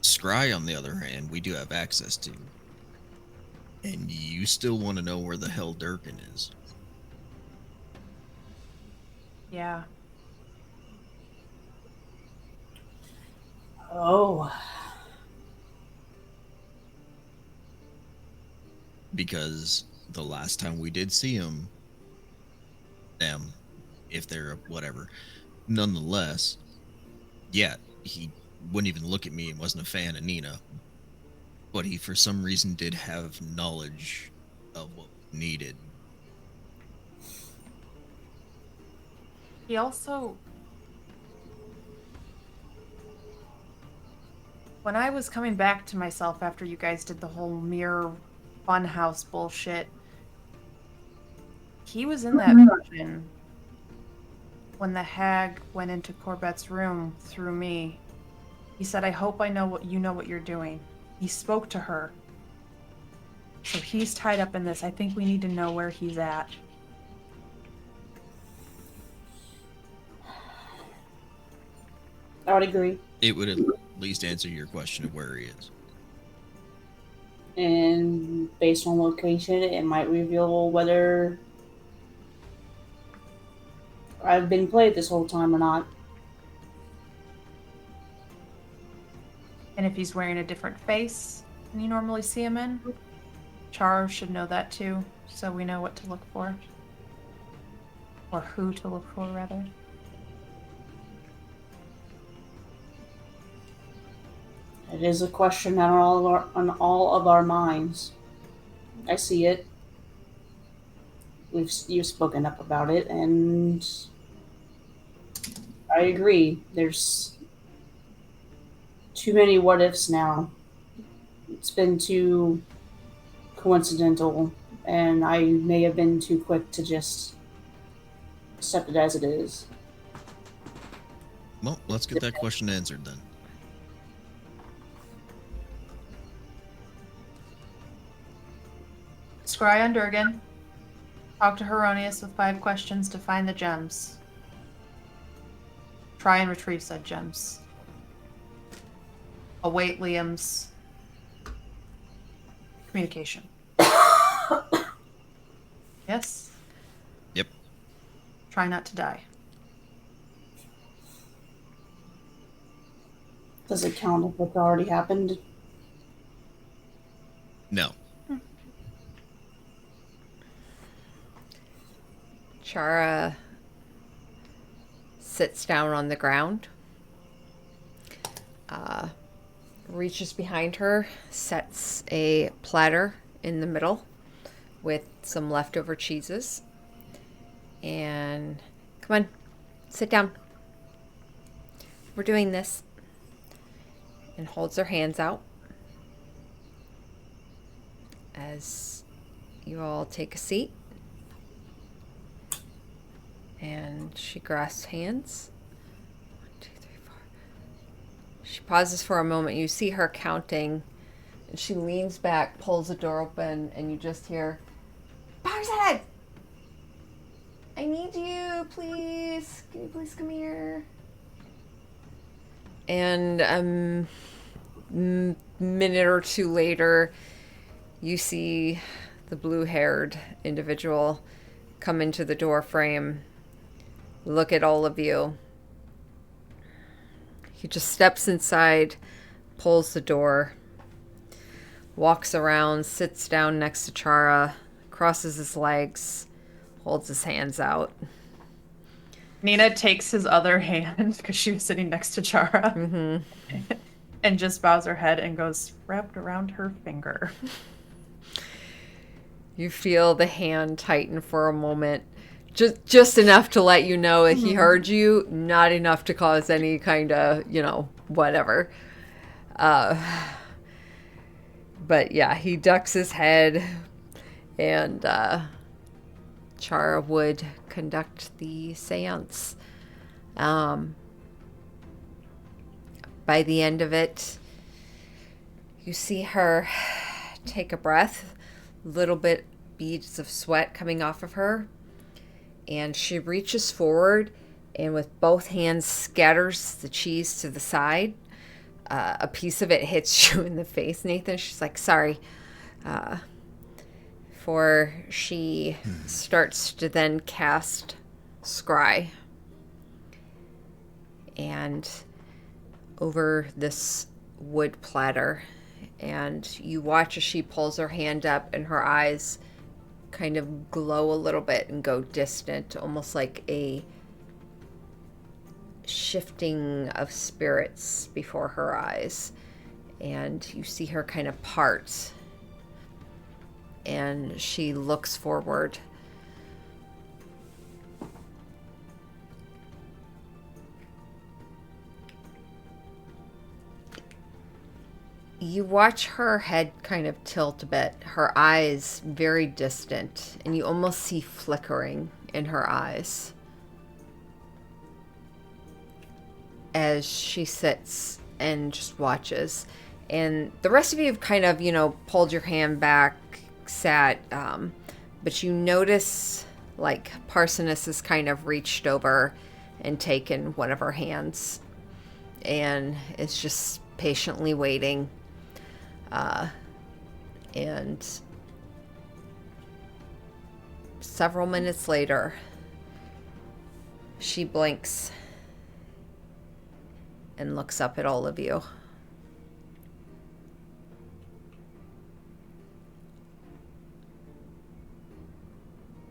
Scry, on the other hand, we do have access to. And you still want to know where the hell Durkin is. Yeah. Oh, Because the last time we did see him, them, if they're whatever, nonetheless, yeah, he wouldn't even look at me and wasn't a fan of Nina. But he, for some reason, did have knowledge of what we needed. He also, when I was coming back to myself after you guys did the whole mirror funhouse bullshit, he was in that vision when the hag went into Corbett's room through me. He said, "I hope I know what you know what you're doing." He spoke to her. So he's tied up in this. I think we need to know where he's at. I would agree. It would at least answer your question of where he is. And based on location, it might reveal whether I've been played this whole time or not. And if he's wearing a different face than you normally see him in, Char should know that too, so we know what to look for. Or who to look for, rather. It is a question on all of our minds. I see it. You've spoken up about it, and I agree. There's too many what ifs now. It's been too coincidental, and I may have been too quick to just accept it as it is. Well, let's get that question answered then. Scry on Durgan. Talk to Heronius with 5 questions to find the gems. Try and retrieve said gems. Await Liam's communication. Yes? Yep. Try not to die. Does it count if it's already happened? No. Chara sits down on the ground, reaches behind her, sets a platter in the middle with some leftover cheeses, and come on, sit down. We're doing this. And holds her hands out as you all take a seat. And she grasps hands. 1, 2, 3, 4. She pauses for a moment. You see her counting. And she leans back, pulls the door open, and you just hear, Barzad! I need you, please. Can you please come here? And minute or two later, you see the blue-haired individual come into the door frame, look at all of you. He just steps inside, pulls the door, walks around, sits down next to Chara, crosses his legs, holds his hands out. Nina takes his other hand, because she was sitting next to Chara, and just bows her head and goes, wrapped around her finger. You feel the hand tighten for a moment. Just enough to let you know that he heard you, not enough to cause any kind of, whatever. But yeah, he ducks his head, and Chara would conduct the seance. By the end of it, you see her take a breath, little bit beads of sweat coming off of her, and she reaches forward and with both hands scatters the cheese to the side. A piece of it hits you in the face, Nathan. She's like, sorry. For she starts to then cast Scry. And over this wood platter. And you watch as she pulls her hand up and her eyes kind of glow a little bit and go distant, almost like a shifting of spirits before her eyes. And you see her kind of part. And she looks forward. You watch her head kind of tilt a bit, her eyes very distant, and you almost see flickering in her eyes as she sits and just watches. And the rest of you have kind of, pulled your hand back, sat, but you notice like Parsoness has kind of reached over and taken one of her hands and is just patiently waiting. And several minutes later, she blinks and looks up at all of you.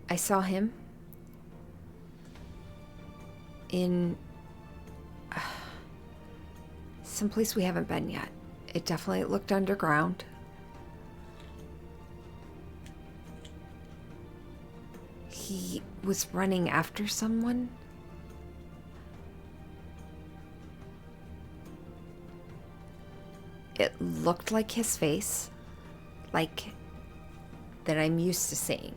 I saw him in someplace we haven't been yet. It definitely looked underground. He was running after someone. It looked like his face, like that I'm used to seeing.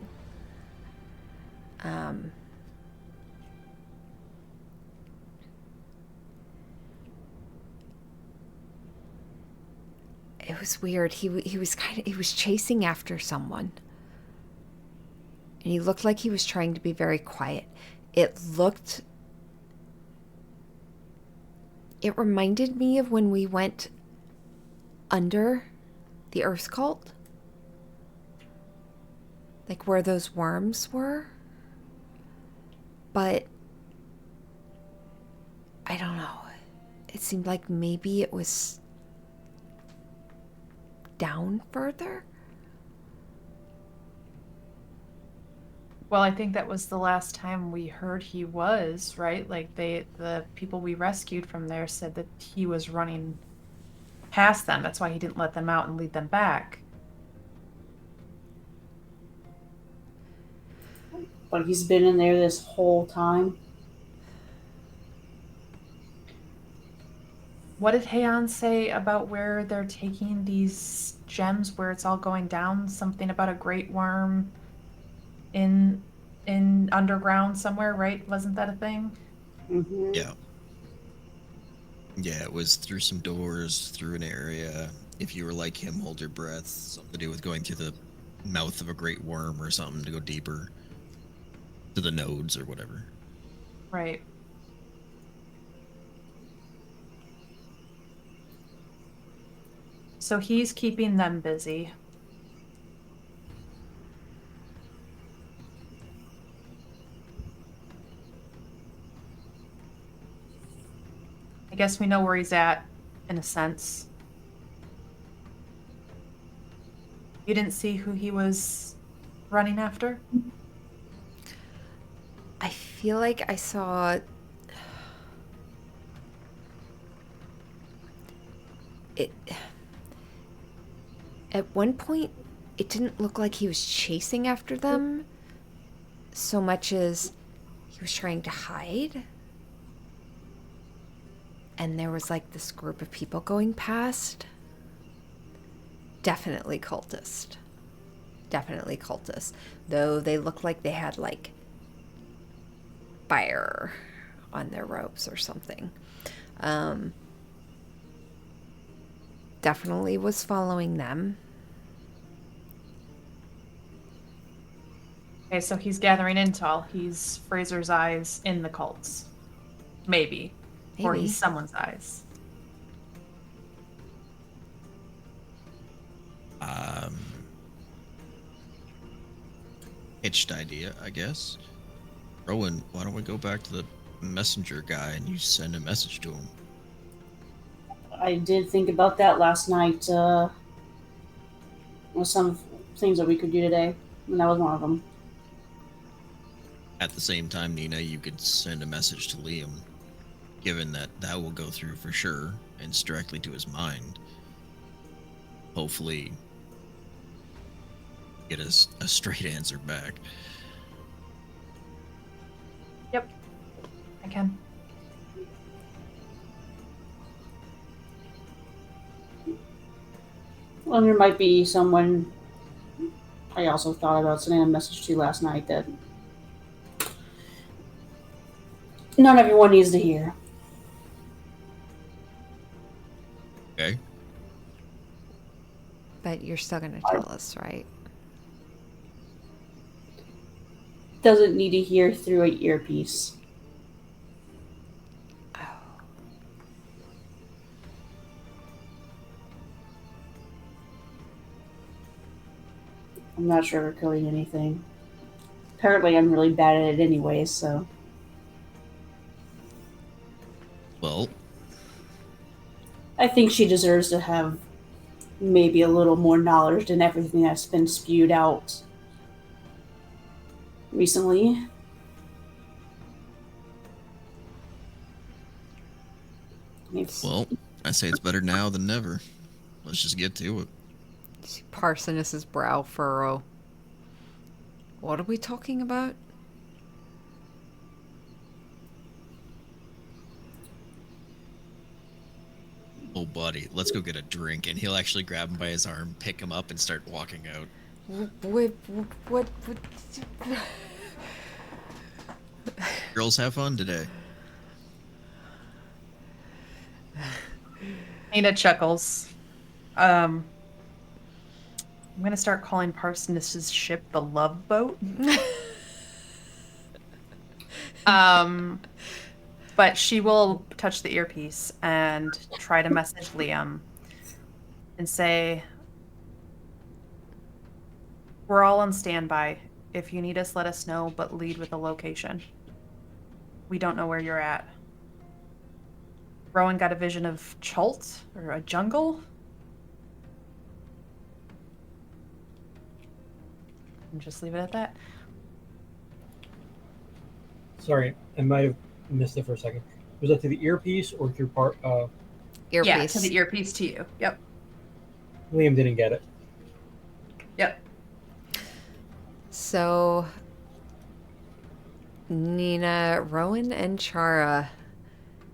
It was weird. He was chasing after someone. And he looked like he was trying to be very quiet. It reminded me of when we went under the Earth Cult. Like where those worms were. But I don't know. It seemed like maybe it was down further. Well, I think that was the last time we heard he was, right? Like the people we rescued from there said that he was running past them. That's why he didn't let them out and lead them back. But he's been in there this whole time. What did Heian say about where they're taking these gems, where it's all going down? Something about a great worm in underground somewhere, right? Wasn't that a thing? Mm-hmm. Yeah. Yeah, it was through some doors, through an area. If you were like him, hold your breath. Something to do with going through the mouth of a great worm or something to go deeper to the nodes or whatever. Right. So he's keeping them busy. I guess we know where he's at, in a sense. You didn't see who he was running after? I feel like I saw it. At one point, it didn't look like he was chasing after them so much as he was trying to hide. And there was like this group of people going past. Definitely cultist. Definitely cultist. Though they looked like they had like fire on their robes or something. Definitely was following them. Okay, so he's gathering intel. He's Fraser's eyes in the cults. Maybe. Or Maybe. he's someone's eyes. Hitched idea, I guess. Rowan, why don't we go back to the messenger guy and you send a message to him? I did think about that last night. With some things that we could do today, and that was one of them. At the same time, Nina, you could send a message to Liam, given that that will go through for sure, and it's directly to his mind. Hopefully, get us a straight answer back. Yep. I can. Well, there might be someone I also thought about sending a message to last night that not everyone needs to hear. Okay? But you're still going to tell us, right? Doesn't need to hear through an earpiece. I'm not sure we're killing anything. Apparently, I'm really bad at it anyway, so. Well, I think she deserves to have maybe a little more knowledge than everything that's been spewed out recently. well, I say it's better now than never. Let's just get to it. You see Parsonus's brow furrow. What are we talking about? Oh, buddy, let's go get a drink. And he'll actually grab him by his arm, pick him up, and start walking out. What? Girls have fun today. Nina chuckles. I'm gonna start calling Parsonus's ship the Love Boat. But she will touch the earpiece and try to message Liam and say, "We're all on standby. If you need us, let us know, but lead with a location. We don't know where you're at." Rowan got a vision of Chult or a jungle. And just leave it at that. Sorry, I might have missed it for a second. Was that to the earpiece or through Earpiece. Yeah, to the earpiece to you. Yep. Liam didn't get it. Yep. So, Nina, Rowan, and Chara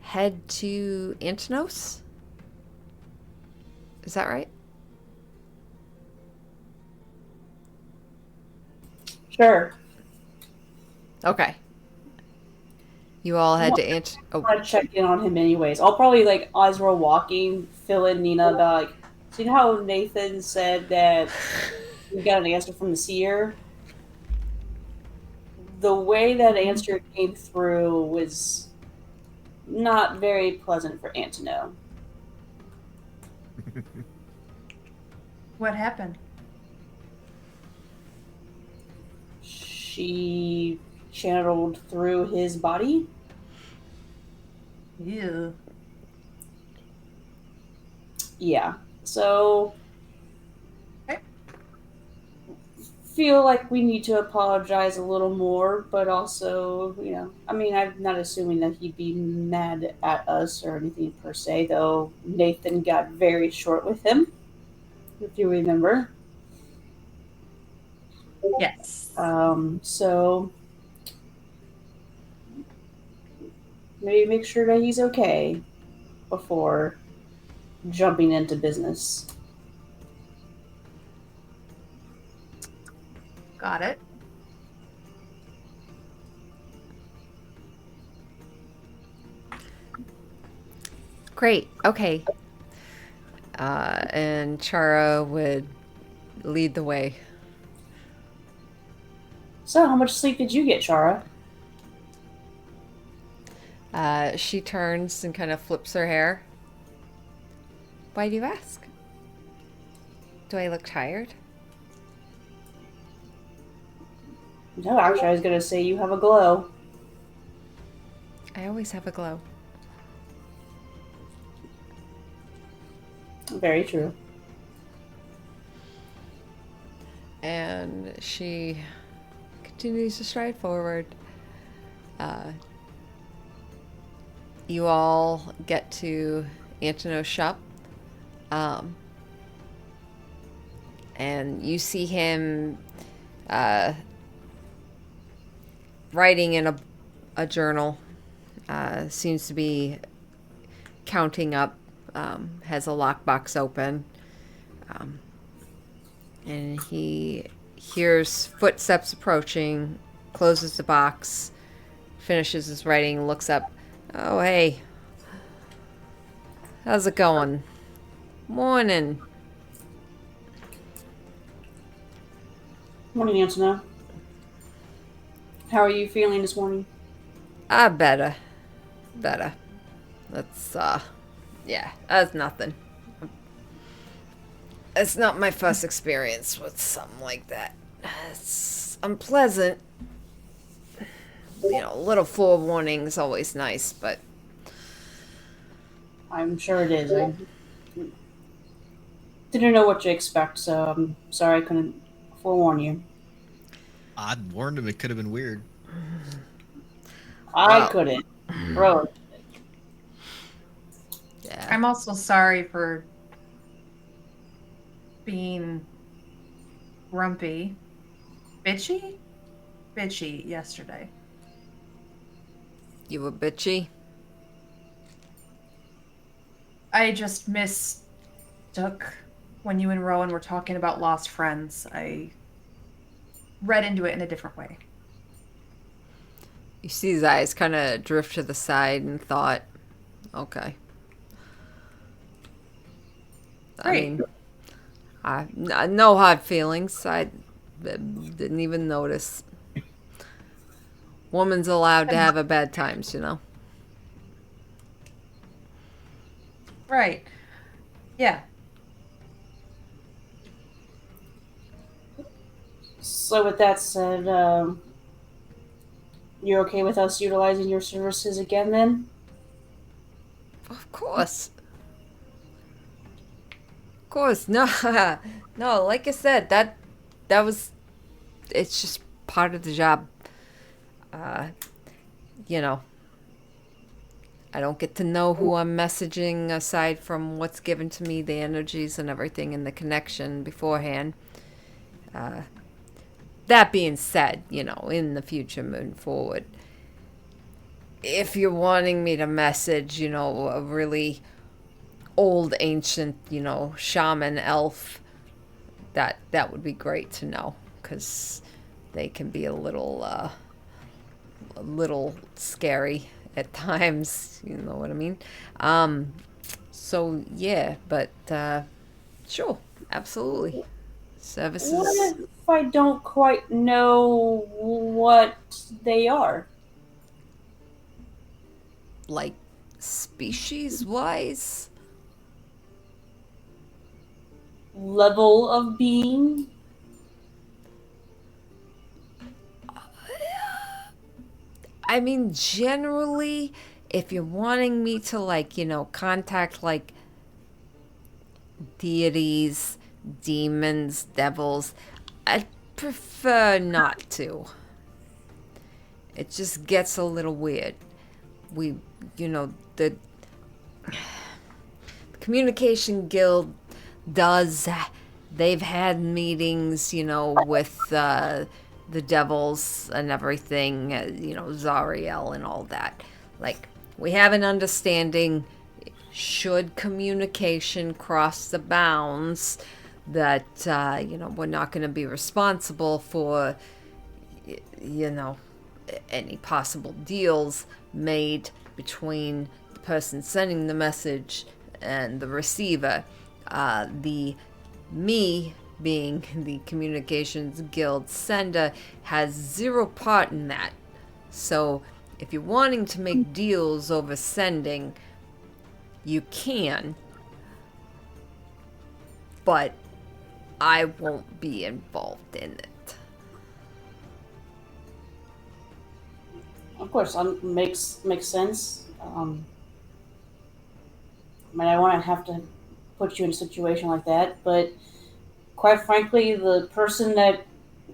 head to Antinos? Is that right? Sure. Okay. You all had to answer. I want to check in on him anyways. I'll probably, like, as we're walking, fill in Nina about, like, see how Nathan said that we got an answer from the seer? The way that answer came through was not very pleasant for Ant to know. What happened? She channeled through his body. Ew. Yeah. So Okay. feel like we need to apologize a little more, but also, you know, I mean, I'm not assuming that he'd be mad at us or anything per se, though Nathan got very short with him, if you remember. Yes. So maybe make sure that he's okay before jumping into business. Got it. Great. Okay. And Chara would lead the way. So, how much sleep did you get, Chara? She turns and kind of flips her hair. Why do you ask? Do I look tired? No, actually, I was going to say you have a glow. I always have a glow. Very true. And she continues to stride forward. You all get to Antinos' shop. And you see him writing in a journal. Seems to be counting up. Has a lockbox open. And he hears footsteps approaching, closes the box, finishes his writing, looks up. Oh, hey. How's it going? Morning. Morning, Antonia. How are you feeling this morning? Better. That's, yeah, that's nothing. It's not my first experience with something like that. It's unpleasant. You know, a little forewarning is always nice, but I'm sure it is. I didn't know what to expect, so I'm sorry I couldn't forewarn you. I'd warned him it could have been weird. I Wow. couldn't. Bro, yeah. I'm also sorry for being grumpy, bitchy yesterday. You were bitchy? I just mistook when you and Rowan were talking about lost friends. I read into it in a different way. You see his eyes kind of drift to the side and thought, okay. I Great. mean, no hard feelings. I didn't even notice. Woman's allowed to have a bad times, you know. Right. Yeah. so with that said, you're okay with us utilizing your services again then? Of course. Of course. No, no. Like I said, that was. It's just part of the job. You know. I don't get to know who I'm messaging aside from what's given to me, the energies and everything, and the connection beforehand. That being said, you know, in the future, moving forward, if you're wanting me to message, you know, a really old, ancient, you know, shaman elf, that would be great to know, because they can be a little scary at times. You know what I mean? So yeah, but sure, absolutely. Services. What if I don't quite know what they are? Like species wise? Level of being? I mean, generally, if you're wanting me to, like, you know, contact, like, deities, demons, devils, I'd prefer not to. It just gets a little weird. We, you know, the Communication Guild does, they've had meetings, you know, with the devils and everything, you know, Zariel and all that. Like, we have an understanding, should communication cross the bounds, that, you know, we're not going to be responsible for, you know, any possible deals made between the person sending the message and the receiver. Me being the Communications Guild sender has zero part in that. So if you're wanting to make deals over sending, you can, but I won't be involved in it. Of course, makes sense. I mean, I want to have to put you in a situation like that, but quite frankly, the person that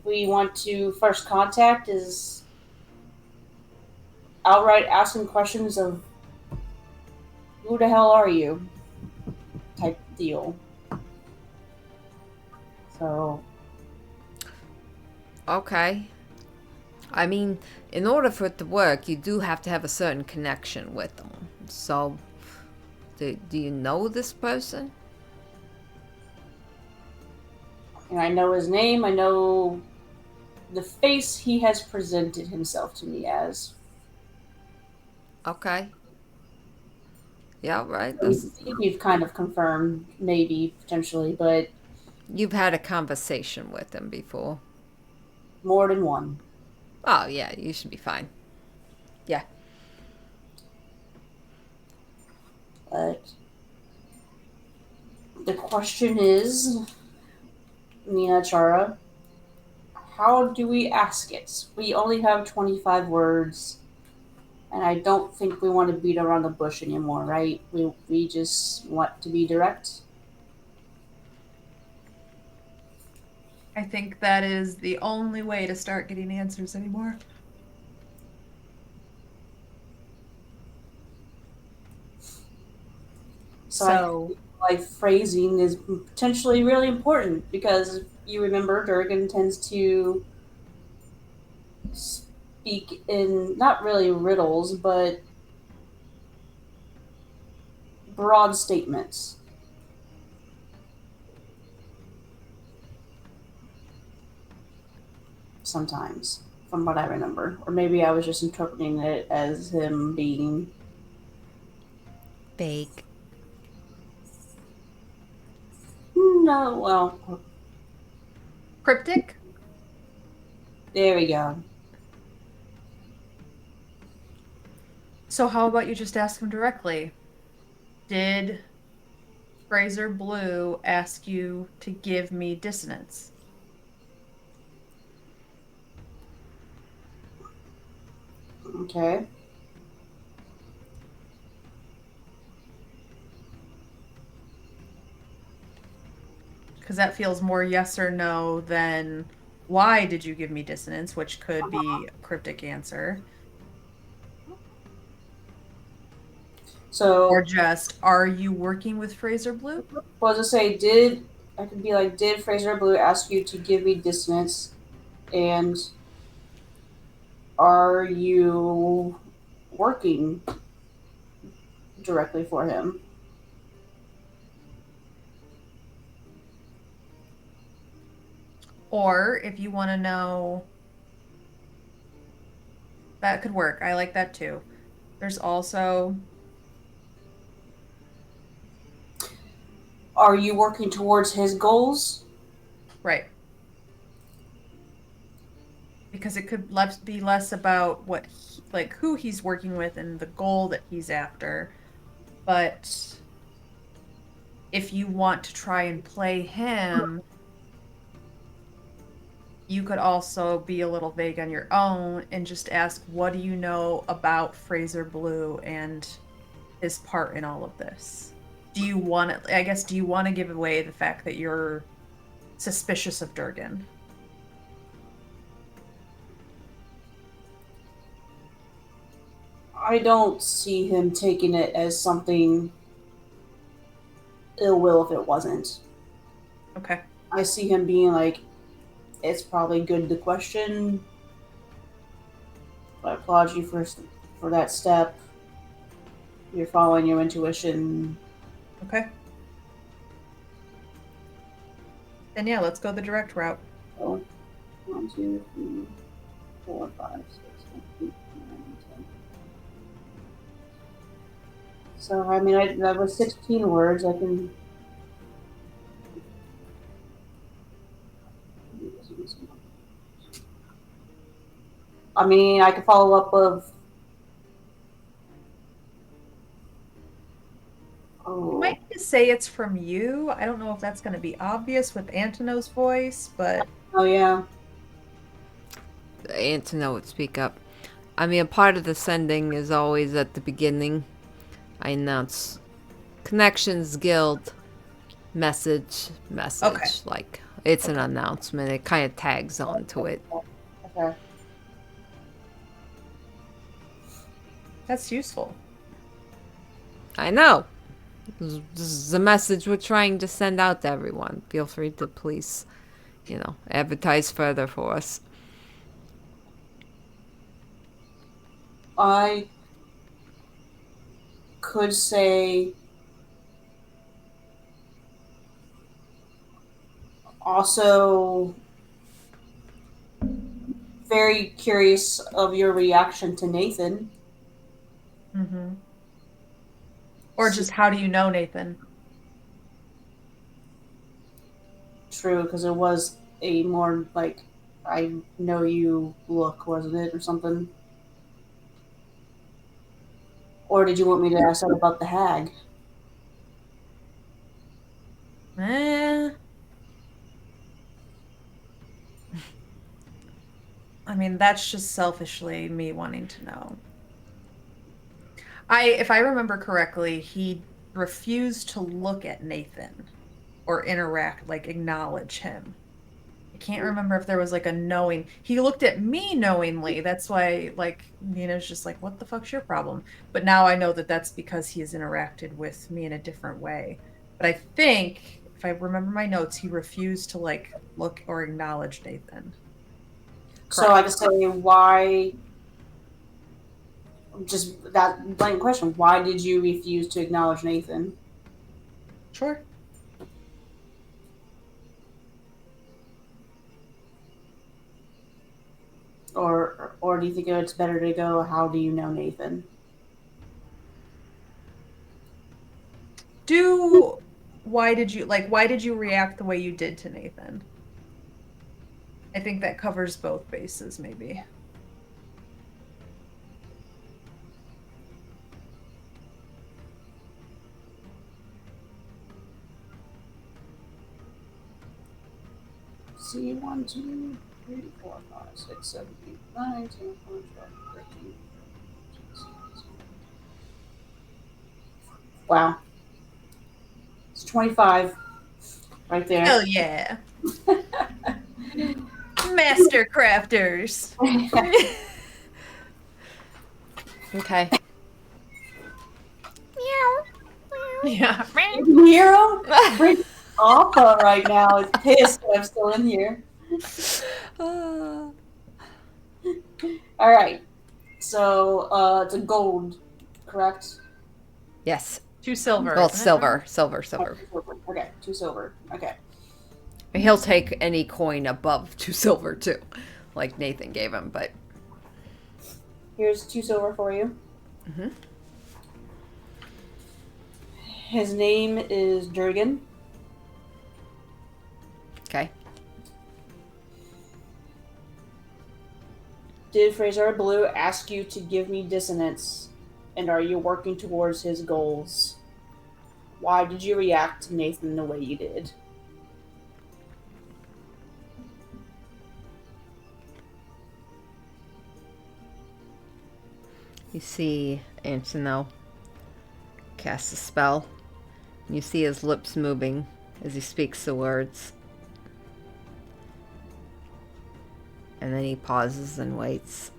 we want to first contact is outright asking questions of "Who the hell are you?" type deal. So, Okay. I mean, in order for it to work, you do have to have a certain connection with them. So, do you know this person? and I know his name. I know the face he has presented himself to me as. Okay. Yeah, right. We've kind of confirmed, maybe potentially, but You've had a conversation with him before. more than one. Oh, yeah, you should be fine. Yeah. But the question is, Nina Chara, how do we ask it? We only have 25 words, and I don't think we want to beat around the bush anymore, right? We just want to be direct. I think that is the only way to start getting answers anymore. So like phrasing is potentially really important because you remember Durgan tends to speak in not really riddles but broad statements. Sometimes, from what I remember. Or maybe I was just interpreting it as him being Vague. no, well, Cryptic? there we go. So how about you just ask him directly? Did Fraser Blue ask you to give me dissonance? Okay. Because that feels more yes or no than why did you give me dissonance, which could be a cryptic answer. So, Or just, are you working with Fraser Blue? what does it say? I could be like, did Fraser Blue ask you to give me dissonance? And are you working directly for him? Or if you want to know, that could work. I like that too. There's also, Are you working towards his goals? right. Because it could be less about what, like, who he's working with and the goal that he's after. But if you want to try and play him, you could also be a little vague on your own and just ask, what do you know about Fraser Blue and his part in all of this? Do you want to, I guess, do you want to give away the fact that you're suspicious of Durgan? I don't see him taking it as something ill will if it wasn't. Okay. I see him being like, it's probably good to question. But I applaud you for that step. You're following your intuition. Okay. Then yeah, let's go the direct route. So, 1, 2, 3, 4, 5, 6, 7, 8, 9, 10. So I mean, that was 16 words. I can. I mean, I could follow up with. You Oh, might need to say it's from you. I don't know if that's going to be obvious with Antono's voice, but oh yeah. Antono would speak up. I mean, a part of the sending is always at the beginning. I announce Connections Guild message. Okay. Like, it's an announcement. It kind of tags onto it. Okay. that's useful. I know. This is the message we're trying to send out to everyone. Feel free to please, advertise further for us. I could say also very curious of your reaction to Nathan. Mm-hmm. Or just, how do you know Nathan? True, because it was a more like, I know you look, wasn't it, or something? Or did you want me to ask that about the hag? Eh. I mean, that's just selfishly me wanting to know. If I remember correctly, he refused to look at Nathan or interact, like acknowledge him. I can't remember if there was like a knowing. He looked at me knowingly. That's why, like, Nina's just like, what the fuck's your problem? But now I know that that's because he has interacted with me in a different way. But I think, if I remember my notes, he refused to like look or acknowledge Nathan. So I just say, why? Just that blank question. Why did you refuse to acknowledge Nathan? Sure. Or do you think it's better to go, how do you know Nathan? Why did you react the way you did to Nathan? I think that covers both bases, maybe. See, 1, 2, 3, 4, 5, 6, 7, 8, 9, 10, 11, 12, 13. Wow. It's 25 right there. Hell yeah. Master crafters. Okay. Yeah. Hero? Freaking Appa right now is pissed that I'm still in here. Alright. So, it's a gold, correct? Yes. 2 silver. Well, isn't it? silver. Okay, 2 silver. Okay. He'll take any coin above 2 silver too, like Nathan gave him. But Here's 2 silver for you. Mhm. His name is Durgan. okay. Did Fraser Blue ask you to give me dissonance? And are you working towards his goals? Why did you react to Nathan the way you did? You see Antono cast a spell. You see his lips moving as he speaks the words. And then he pauses and waits.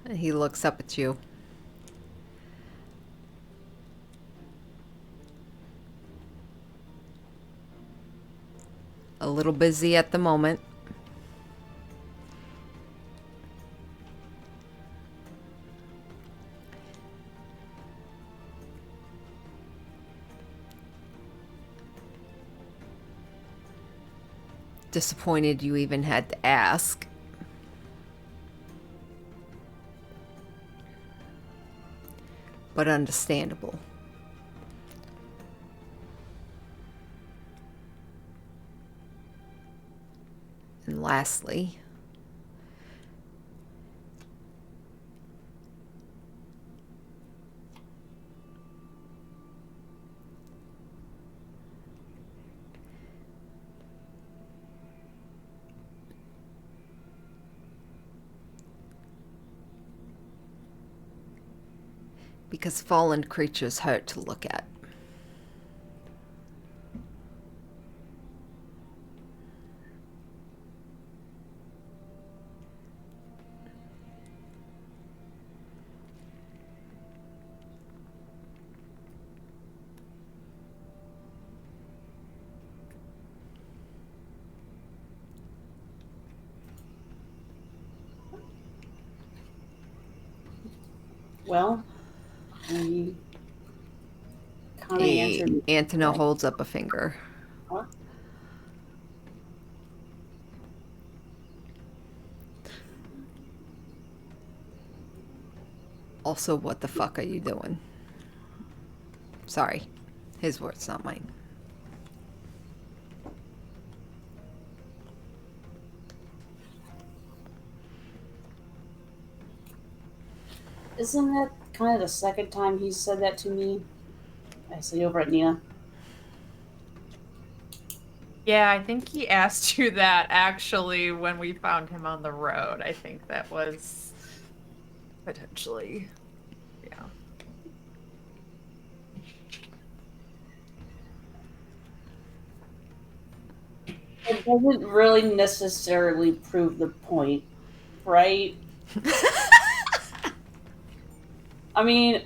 And he looks up at you. A little busy at the moment. Disappointed you even had to ask. But understandable. And lastly, because fallen creatures hurt to look at. Well, he kind of answered. Antono holds up a finger. Huh? Also, what the fuck are you doing? Sorry. His words, not mine. Isn't that kind of the second time he said that to me? I say over at Nina. Yeah, I think he asked you that actually when we found him on the road. I think that was potentially, yeah. It doesn't really necessarily prove the point, right? I mean,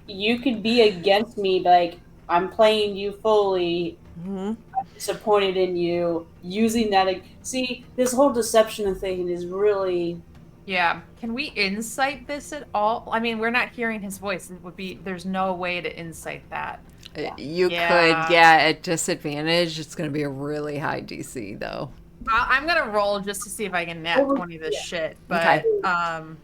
you could be against me, like, I'm playing you fully, I'm disappointed in you, using that. See, this whole deception thing is really. Yeah. Can we insight this at all? I mean, we're not hearing his voice. It would be, there's no way to insight that. You Yeah. could, yeah, at disadvantage. It's going to be a really high DC, though. I'm gonna roll just to see if I can nat 20 this shit, but Okay.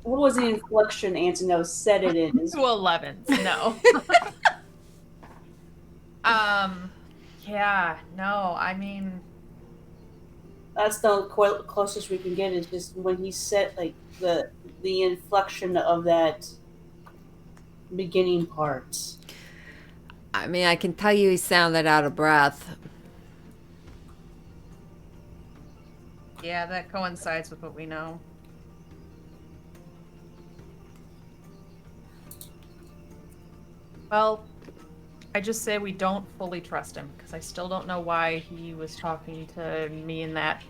What was the inflection Antino said it in? 2 11s, no. Yeah, no, I mean, That's the closest we can get is just when he said like the inflection of that beginning part. I mean, I can tell you he sounded out of breath. yeah, that coincides with what we know. Well, I just say we don't fully trust him, because I still don't know why he was talking to me in that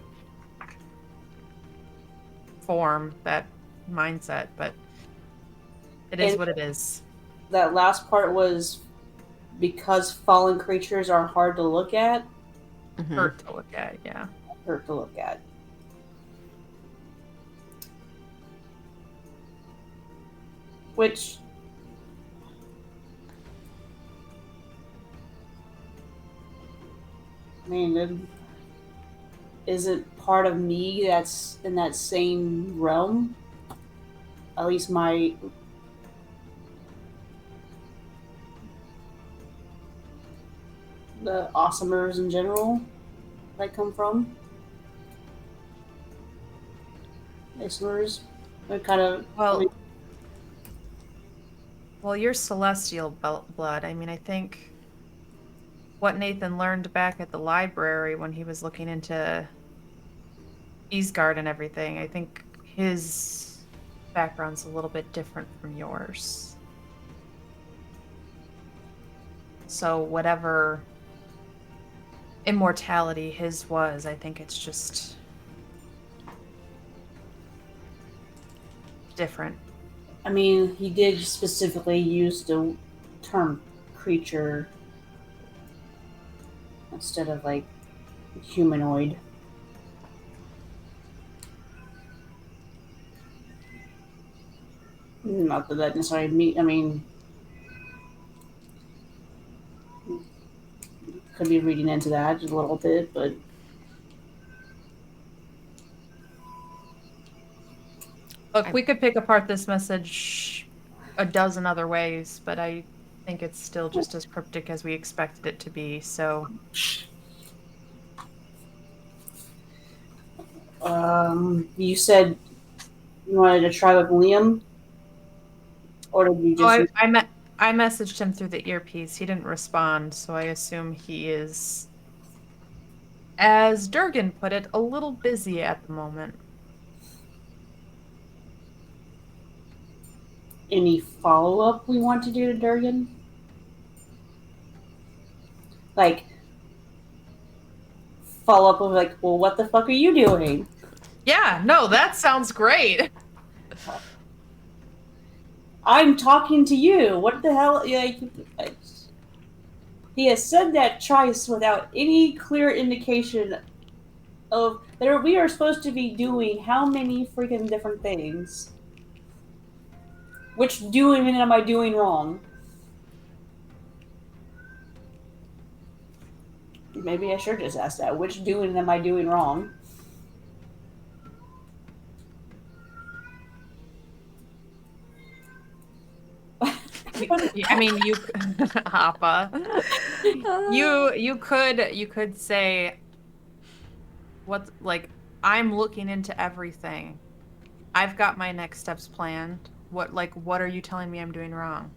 form, that mindset, but it is And- what it is. That last part was because fallen creatures are hard to look at, Hurt to look at, yeah. hurt to look at. Which I mean, is it part of me that's in that same realm? At least my the awesomers in general that I come from. Awesomers, they're kind of Well, well, you're celestial blood. I mean, I think what Nathan learned back at the library when he was looking into Eastgard and everything, I think his background's a little bit different from yours. So whatever immortality his was, I think it's just different. I mean, he did specifically use the term creature instead of like humanoid. Not that necessarily me. I mean, could be reading into that just a little bit, but Look, we could pick apart this message a dozen other ways, but I think it's still just as cryptic as we expected it to be, so... you said you wanted to try with Liam? Or did you just... I messaged him through the earpiece. He didn't respond, so I assume he is, as Durgan put it, a little busy at the moment. Any follow-up we want to do to Durgan? Like, follow up with like, well, what the fuck are you doing? Yeah, no, that sounds great. I'm talking to you. What the hell? Like, he has said that twice without any clear indication of that we are supposed to be doing how many freaking different things. Which doing am I doing wrong? Maybe I should just ask that. Which doing am I doing wrong? I mean, you, Appa. You could say, what, like, I'm looking into everything. I've got my next steps planned. What are you telling me I'm doing wrong?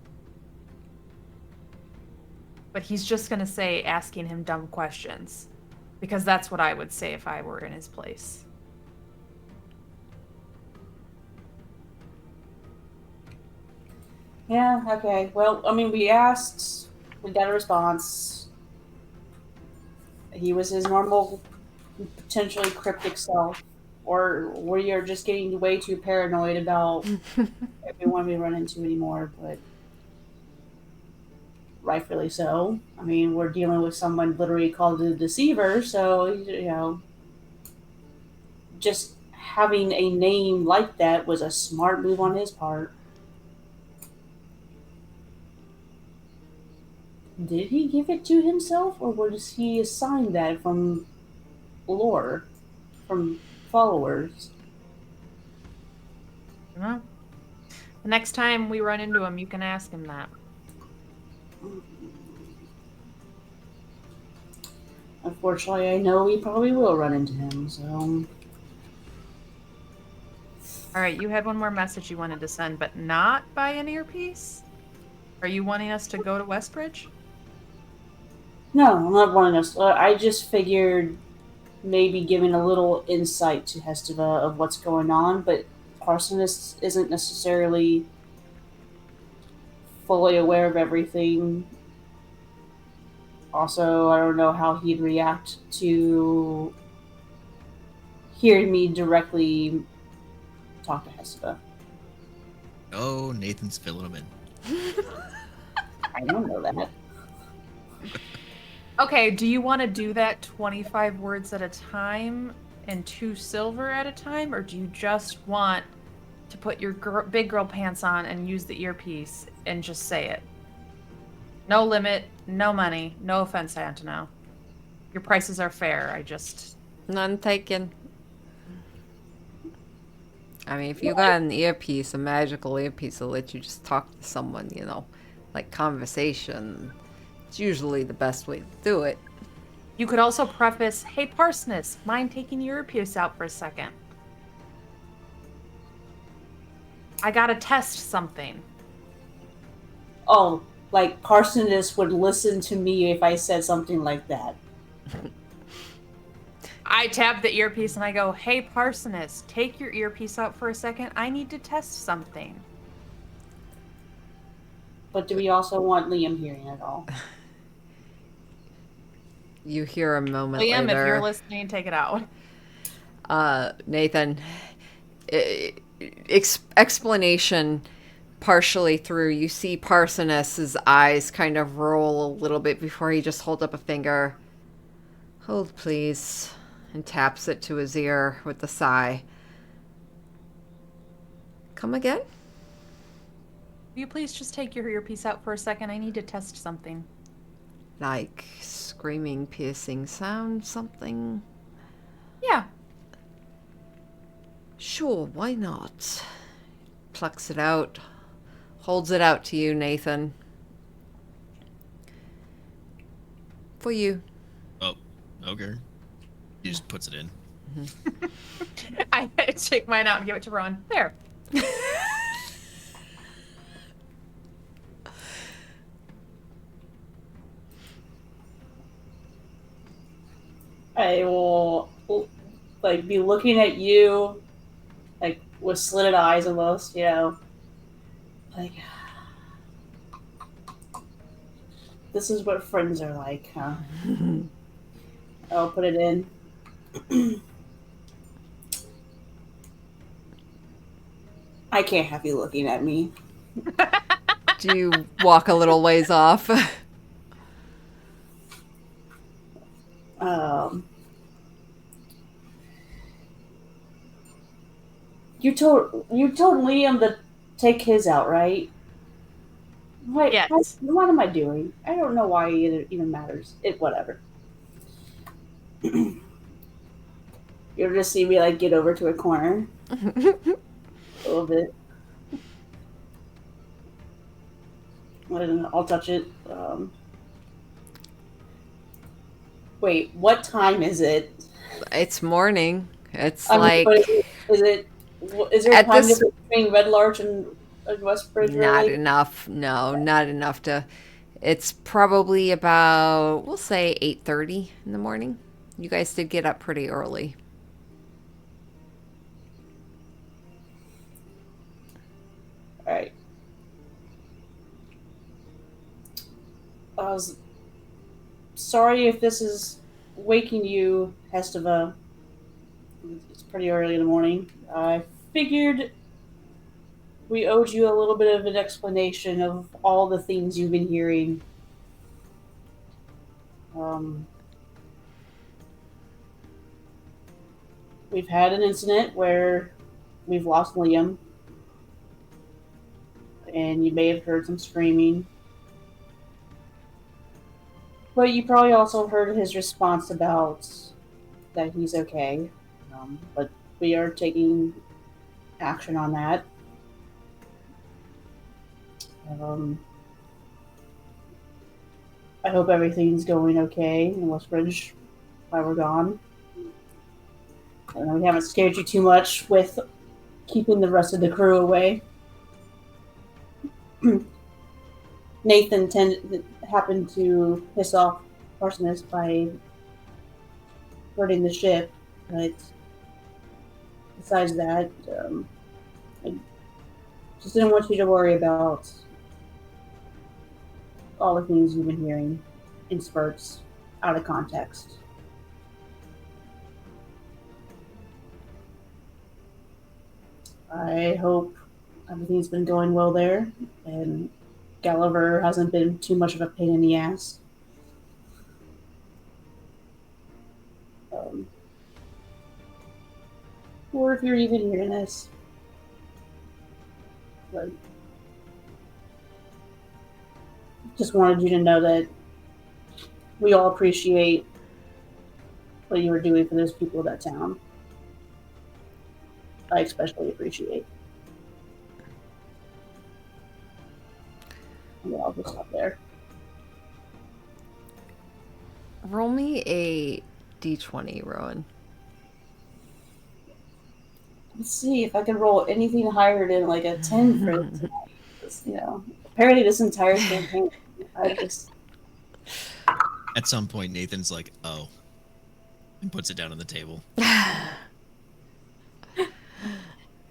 But he's just gonna say asking him dumb questions. Because that's what I would say if I were in his place. Yeah, okay. Well, I mean, we asked, we got a response. He was his normal, potentially cryptic self. Or we are just getting way too paranoid about everyone we run into anymore, but rightfully so. I mean, we're dealing with someone literally called the Deceiver, so, just having a name like that was a smart move on his part. Did he give it to himself, or was he assigned that from lore, from followers? The next time we run into him, you can ask him that. Unfortunately, I know we probably will run into him, so... Alright, you had one more message you wanted to send, but not by an earpiece? Are you wanting us to go to Westbridge? No, I'm not wanting us. I just figured maybe giving a little insight to Hestiva of what's going on, but Parsonus isn't necessarily fully aware of everything. Also, I don't know how he'd react to hearing me directly talk to Hestiva. Oh, Nathan's filling him in. I don't know that. Okay, do you want to do that 25 words at a time and 2 silver at a time? Or do you just want to put your big girl pants on and use the earpiece and just say it? No limit, no money, no offense, Antonio. Your prices are fair, None taken. I mean, if you got an earpiece, a magical earpiece will let you just talk to someone, like conversation. It's usually the best way to do it. You could also preface, hey Parsonus, mind taking your earpiece out for a second? I gotta test something. Oh, like Parsonus would listen to me if I said something like that. I tap the earpiece and I go, hey Parsonus, take your earpiece out for a second. I need to test something. But do we also want Liam hearing it all? You hear a moment Liam, later. if you're listening, take it out. Nathan, explanation partially through. You see Parsonus's eyes kind of roll a little bit before he just holds up a finger. Hold, please. And taps it to his ear with a sigh. Come again? Will you please just take your earpiece out for a second? I need to test something. Like screaming, piercing sound, something? Yeah. Sure, why not? Plucks it out. Holds it out to you, Nathan. For you. Oh, okay. He just puts it in. I take mine out and give it to Ron. There. I will be looking at you with slitted eyes almost, like this is what friends are like, huh? I'll put it in. I can't have you looking at me. Do you walk a little ways off? You told Liam to take his out, right? Wait, Yes. what am I doing? I don't know why it even matters. Whatever. You'll just see me get over to a corner. A little bit. and I'll touch it. Wait, what time is it? It's morning. It's I mean, like but is there a at time this difference between Red Larch and Westbridge? not Really? enough. No, not enough to. It's probably about we'll say 8:30 in the morning. You guys did get up pretty early. All right. I was sorry if this is waking you, Hestava. It's pretty early in the morning. I figured we owed you a little bit of an explanation of all the things you've been hearing. We've had an incident where we've lost Liam, and you may have heard some screaming. But you probably also heard his response about that he's okay. But we are taking action on that. I hope everything's going okay in Westbridge while we're gone. And we haven't scared you too much with keeping the rest of the crew away. Nathan happened to piss off Parsonus by burning the ship, but besides that, I just didn't want you to worry about all the things you've been hearing in spurts, out of context. I hope everything's been going well there, and Gulliver hasn't been too much of a pain in the ass. Or if you're even hearing this. But just wanted you to know that we all appreciate what you were doing for those people of that town. I especially appreciate. Yeah, I'll just stop there. Roll me a d20, Rowan. Let's see if I can roll anything higher than like a 10 for tonight. Apparently this entire campaign, I just... At some point, Nathan's like, "Oh," and puts it down on the table.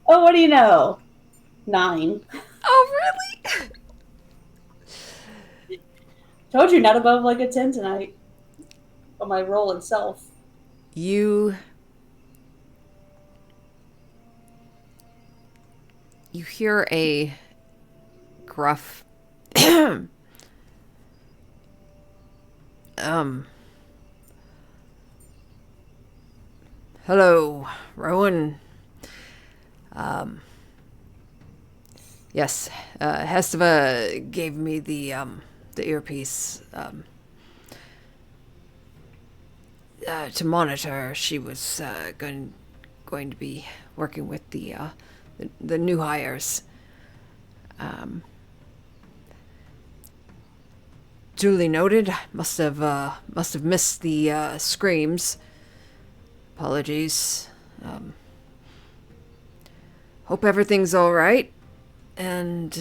Oh, what do you know? 9. Oh, really? Told you, not above like a 10 tonight. On my roll itself. You hear a gruff hello, Rowan. Yes, Hestava gave me the earpiece to monitor. She was going to be working with the new hires. Duly noted. Must have missed the screams. Apologies. Hope everything's all right. And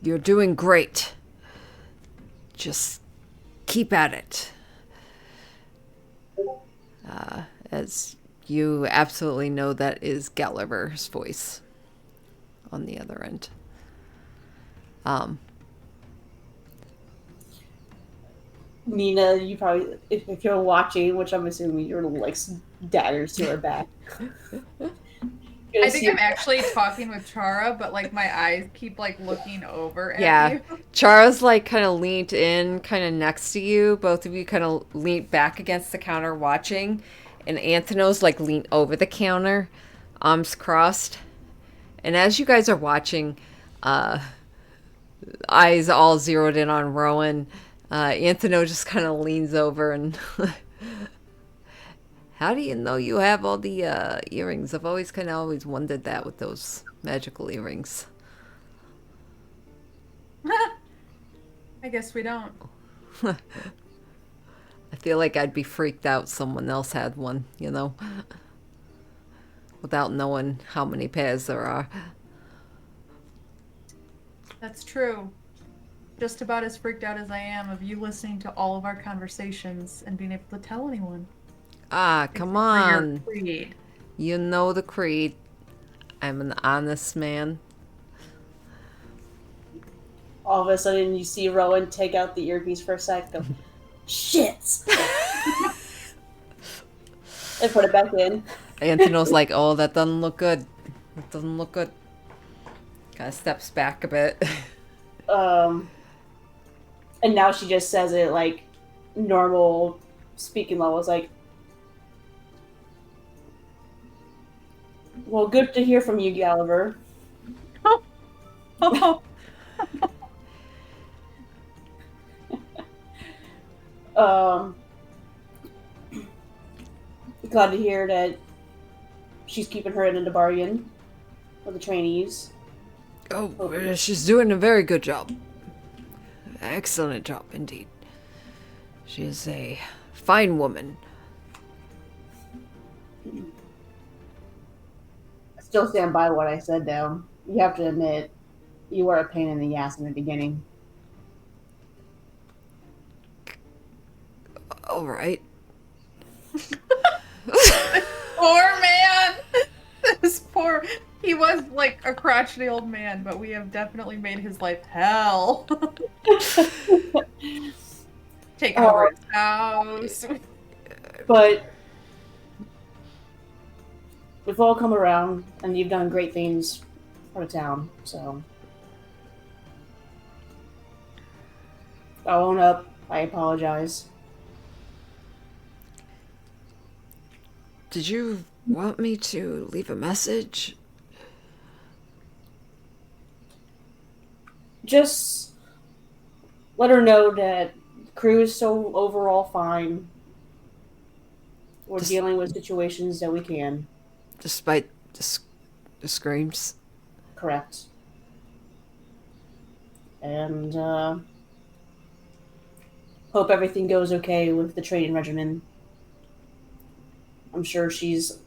you're doing great. Just keep at it. As you absolutely know, that is Gulliver's voice on the other end. Nina, you probably, if you're watching, which I'm assuming you're like daggers to her back. I think I'm actually talking with Chara, but like my eyes keep like looking over at you. Chara's like kind of leaned in, kind of next to you. Both of you kind of leaned back against the counter watching. And Anthony's like leaned over the counter, arms crossed. And as you guys are watching, eyes all zeroed in on Rowan, Anthony just kind of leans over and How do you know you have all the earrings? I've always wondered that with those magical earrings. I guess we don't. I feel like I'd be freaked out someone else had one, you know? Without knowing how many pairs there are. That's true. Just about as freaked out as I am of you listening to all of our conversations and being able to tell anyone. Ah, come For your on. creed. You know the creed. I'm an honest man. All of a sudden, you see Rowan take out the earpiece for a sec, go, shit! And put it back in. Antono's like, oh, that doesn't look good. That doesn't look good. Kind of steps back a bit. And now she just says it like normal speaking levels, like, well, good to hear from you, Gulliver. Glad to hear that she's keeping her end of the bargain with the trainees. Oh, she's doing a very good job. Excellent job, indeed. She is a fine woman. I still stand by what I said, though. You have to admit, you were a pain in the ass in the beginning. All right. Poor man! This poor... He was like a crotchety old man, but we have definitely made his life hell. Taking over his house. But we've all come around, and you've done great things for the town, so... I'll own up. I apologize. Did you want me to leave a message? Just let her know that the crew is so overall fine. We're dealing with situations that we can. Despite the screams? Correct. And hope everything goes okay with the training regimen. I'm sure she's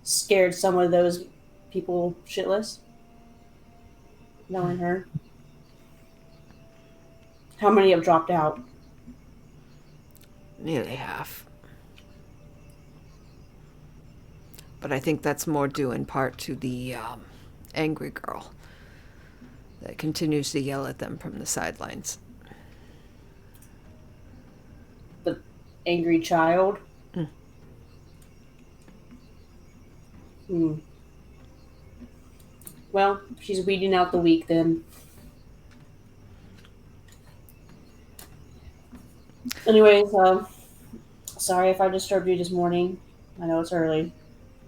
scared some of those people shitless. Knowing her. How many have dropped out? Nearly half. But I think that's more due in part to the angry girl that continues to yell at them from the sidelines. The angry child? Well, she's weeding out the weak then. Anyways, sorry if I disturbed you this morning. I know it's early,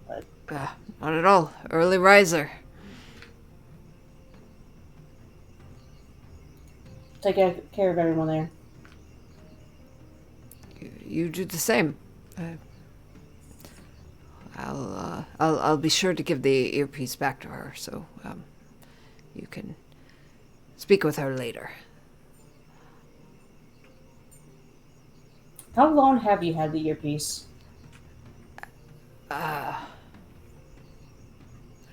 but... Not at all. Early riser. Take care of everyone there. You do the same. I'll be sure to give the earpiece back to her, so you can speak with her later. How long have you had the earpiece? I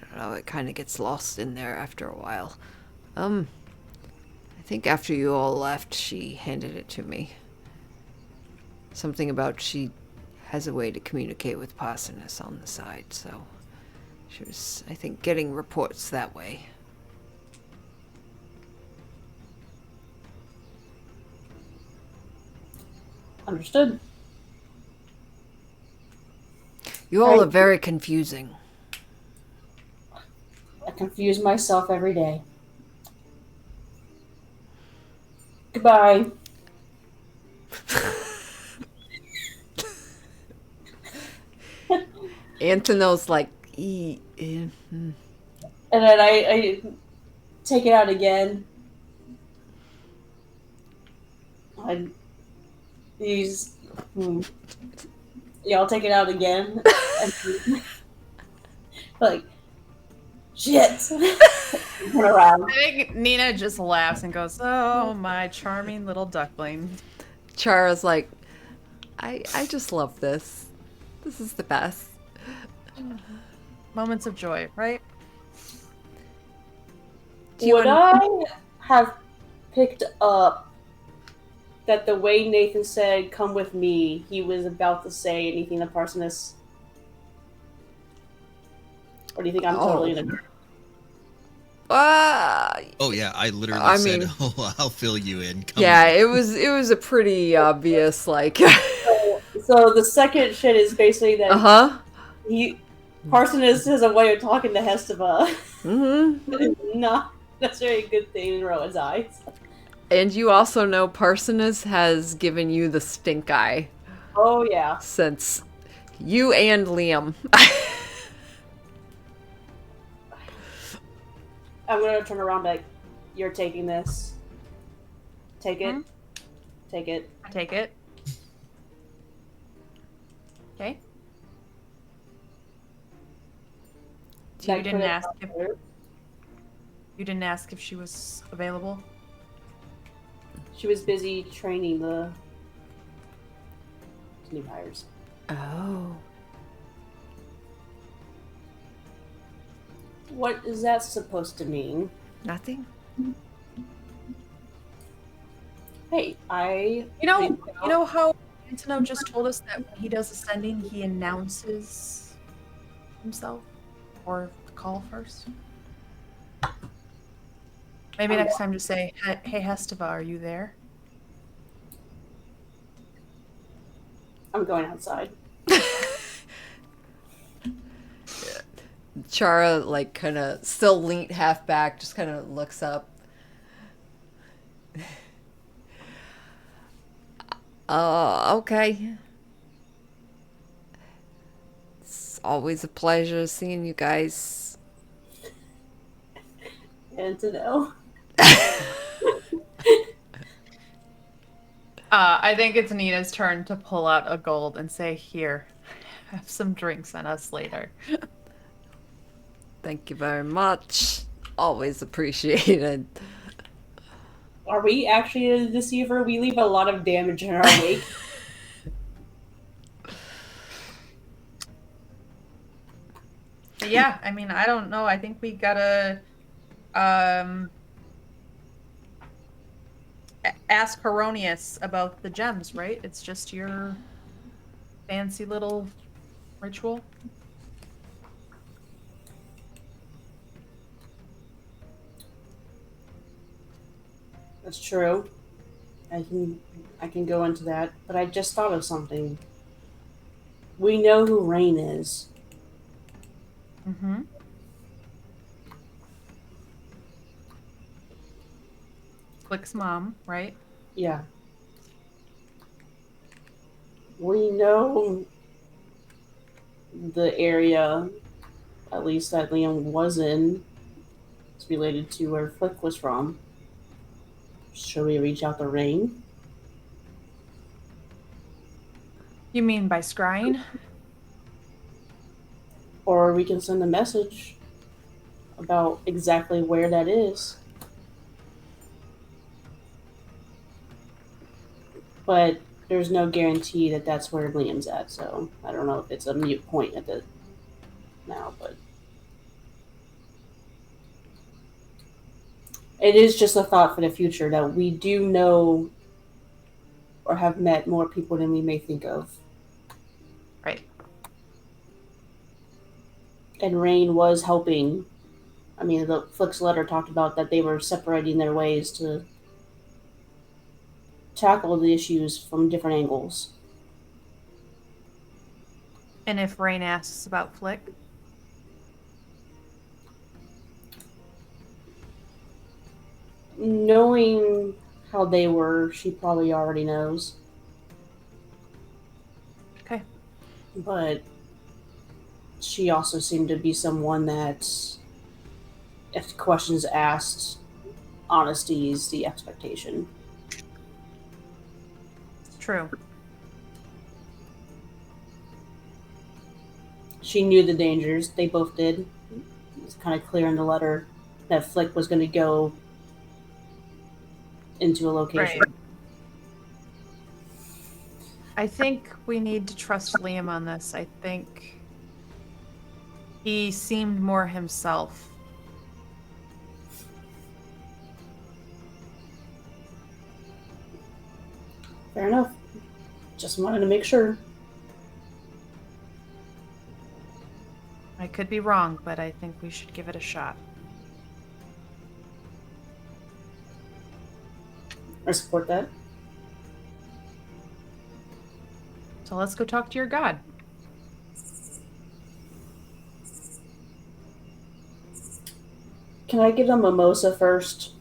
don't know, it kind of gets lost in there after a while. I think after you all left, she handed it to me. Something about she has a way to communicate with Parsoness on the side, so she was, I think, getting reports that way. Understood. You all are very confusing. I confuse myself every day. Goodbye. Antono's like, And then I take it out again. He's Y'all take it out again. Like, shit. Turn around. I think Nina just laughs and goes, "Oh, my charming little duckling." Chara's like, I just love this. This is the best. Moments of joy, right? Do you Would I have picked up that the way Nathan said, "Come with me," he was about to say anything to Parsonus? Or do you think I'm totally in a... Oh yeah, I literally I said, mean- "Oh, I'll fill you in." Come Yeah, with me." it was a pretty obvious like So the second shit is basically that uh-huh. Parsonus has a way of talking to Hestava. Mm-hmm. That is not necessarily a good thing in Rowan's eyes. And you also know Parsonus has given you the stink eye Oh yeah. since you and Liam. I'm gonna turn around like, you're taking this. Take it. Hmm? Take it. I take it. Okay. So you Like, didn't put it ask out if there. you didn't ask if she was available. She was busy training the new hires. Oh. What is that supposed to mean? Nothing? Hey, You know how Antonov just told us that when he does ascending, he announces himself or the call first. Maybe next time just say, "Hey Hestava, are you there?" I'm going outside. Chara like kind of still leaned half back, just kind of looks up. Okay. It's always a pleasure seeing you guys. And to know. I think it's Nina's turn to pull out a gold and say, "Here, have some drinks on us later." Thank you very much. Always appreciated. Are we actually a deceiver? We leave a lot of damage in our wake. But yeah, I mean, I don't know. I think we gotta ask Heronius about the gems, right? It's just your fancy little ritual. That's true. I can go into that, but I just thought of something. We know who Rain is. Mm-hmm. Flick's mom, right? Yeah. We know the area, at least that Liam was in, is related to where Flick was from. Should we reach out to Rain? You mean by scrying? Or we can send a message about exactly where that is. But there's no guarantee that that's where Liam's at, so I don't know if it's a mute point at the now, but it is just a thought for the future that we do know or have met more people than we may think of. Right. And Rain was helping. I mean, the Flick's letter talked about that they were separating their ways to tackle the issues from different angles. And if Rain asks about Flick? Knowing how they were, she probably already knows. Okay. But she also seemed to be someone that, if questions asked, honesty is the expectation. It's true. she knew the dangers. They both did. It was kind of clear in the letter that Flick was going to go into a location. Right. I think we need to trust Liam on this. I think he seemed more himself. Fair enough. Just wanted to make sure. I could be wrong, but I think we should give it a shot. I support that. So let's go talk to your god. Can I get a mimosa first?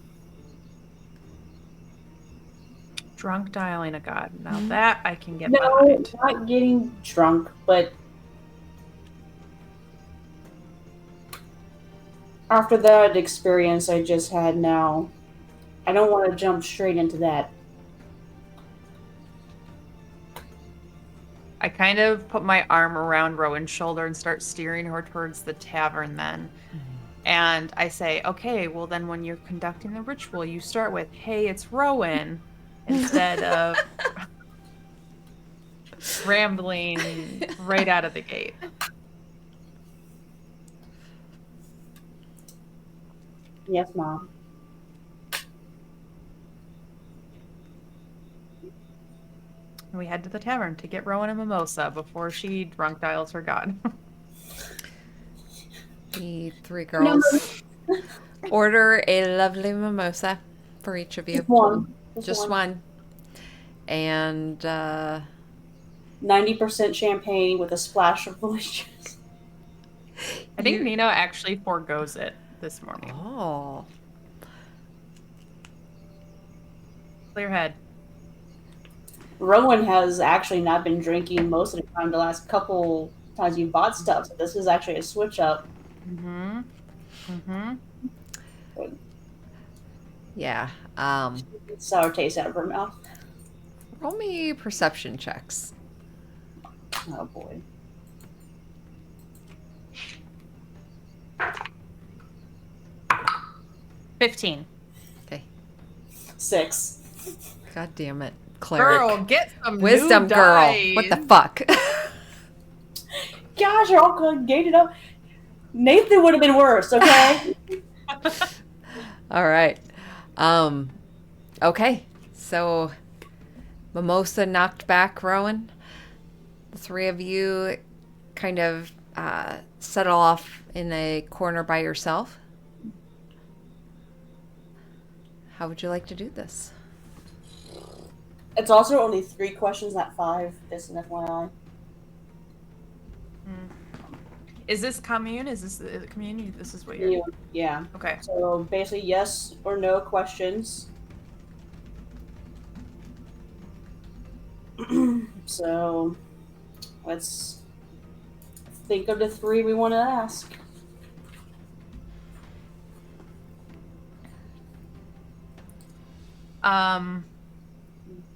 Drunk dialing a god. Now that I can get No, behind. not getting drunk, but after that experience I just had now, I don't want to jump straight into that. I kind of put my arm around Rowan's shoulder and start steering her towards the tavern then. And I say, okay, well then when you're conducting the ritual, you start with, hey, it's Rowan, instead of rambling right out of the gate. Yes, Mom. And we head to the tavern to get Rowan a mimosa before she drunk dials her god. The three girls order a lovely mimosa for each of you. Just one. Just one. And 90% champagne with a splash of delicious. I think Nina actually forgoes it this morning. oh, Clear head. Rowan has actually not been drinking most of the time. The last couple times you bought stuff, so this is actually a switch up. Mm-hmm. Mm-hmm. yeah. Sour taste out of her mouth. Roll me perception checks. Oh boy. $15. Okay. 6. God damn it, cleric. Girl, get some Wisdom new girl. dice. What the fuck? Gosh, you're all going gated up. Nathan would have been worse, okay? All right. Okay. So mimosa knocked back, Rowan. The three of you kind of settle off in a corner by yourself. How would you like to do this? It's also only 3 questions, not 5. This an FYI. Is this commune? Is this the commune? This is what you're... You, yeah. Okay. So basically, yes or no questions. So let's think of the 3 we want to ask.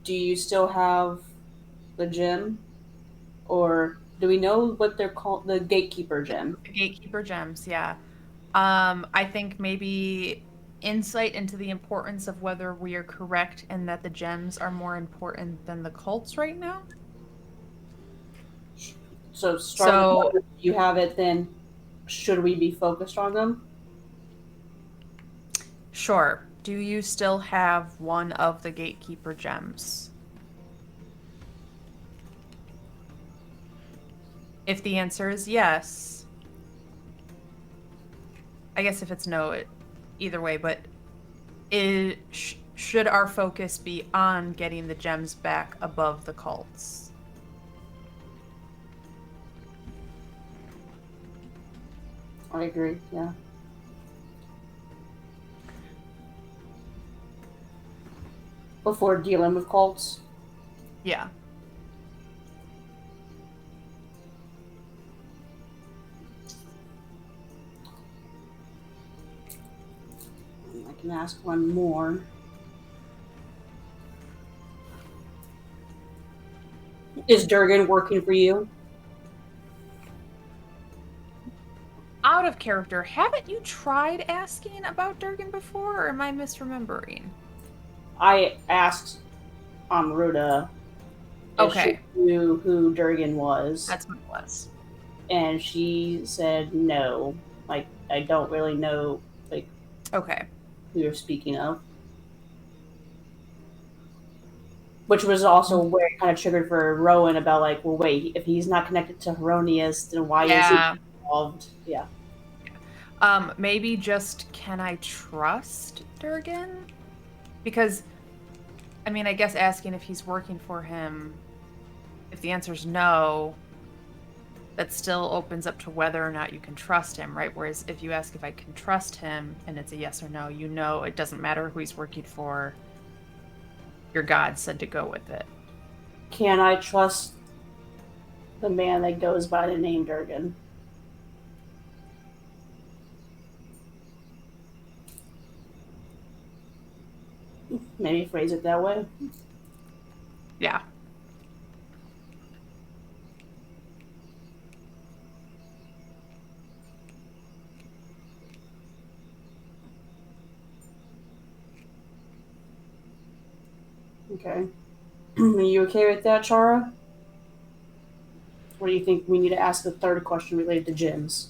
Do you still have the gem, or do we know what they're called? The gatekeeper gem. The gatekeeper gems, yeah. I think maybe insight into the importance of whether we are correct and that the gems are more important than the cults right now. So starting with you have it, then should we be focused on them? Sure. Do you still have one of the gatekeeper gems? If the answer is yes, I guess if it's no, either way, but should our focus be on getting the gems back above the cults? I agree, yeah. Before dealing with cults? Yeah. I can ask one more. Is Durgan working for you? out of character. Haven't you tried asking about Durgan before, or am I misremembering? I asked Amruta if Okay. she knew who Durgan was, That's what it was. and she said no. Like, I don't really know, like, Okay. who you're speaking of. Which was also where it kind of triggered for Rowan about, like, well, wait, if he's not connected to Heronius, then why is Yeah. he involved? Yeah. Maybe just, can I trust Durgan? Because, I mean, I guess asking if he's working for him, if the answer's no, that still opens up to whether or not you can trust him, right? Whereas if you ask if I can trust him and it's a yes or no, you know it doesn't matter who he's working for. Your God said to go with it. Can I trust the man that goes by the name Durgan? Maybe phrase it that way. Yeah. Okay. Are you okay with that, Chara? Or do you think we need to ask the third question related to gems?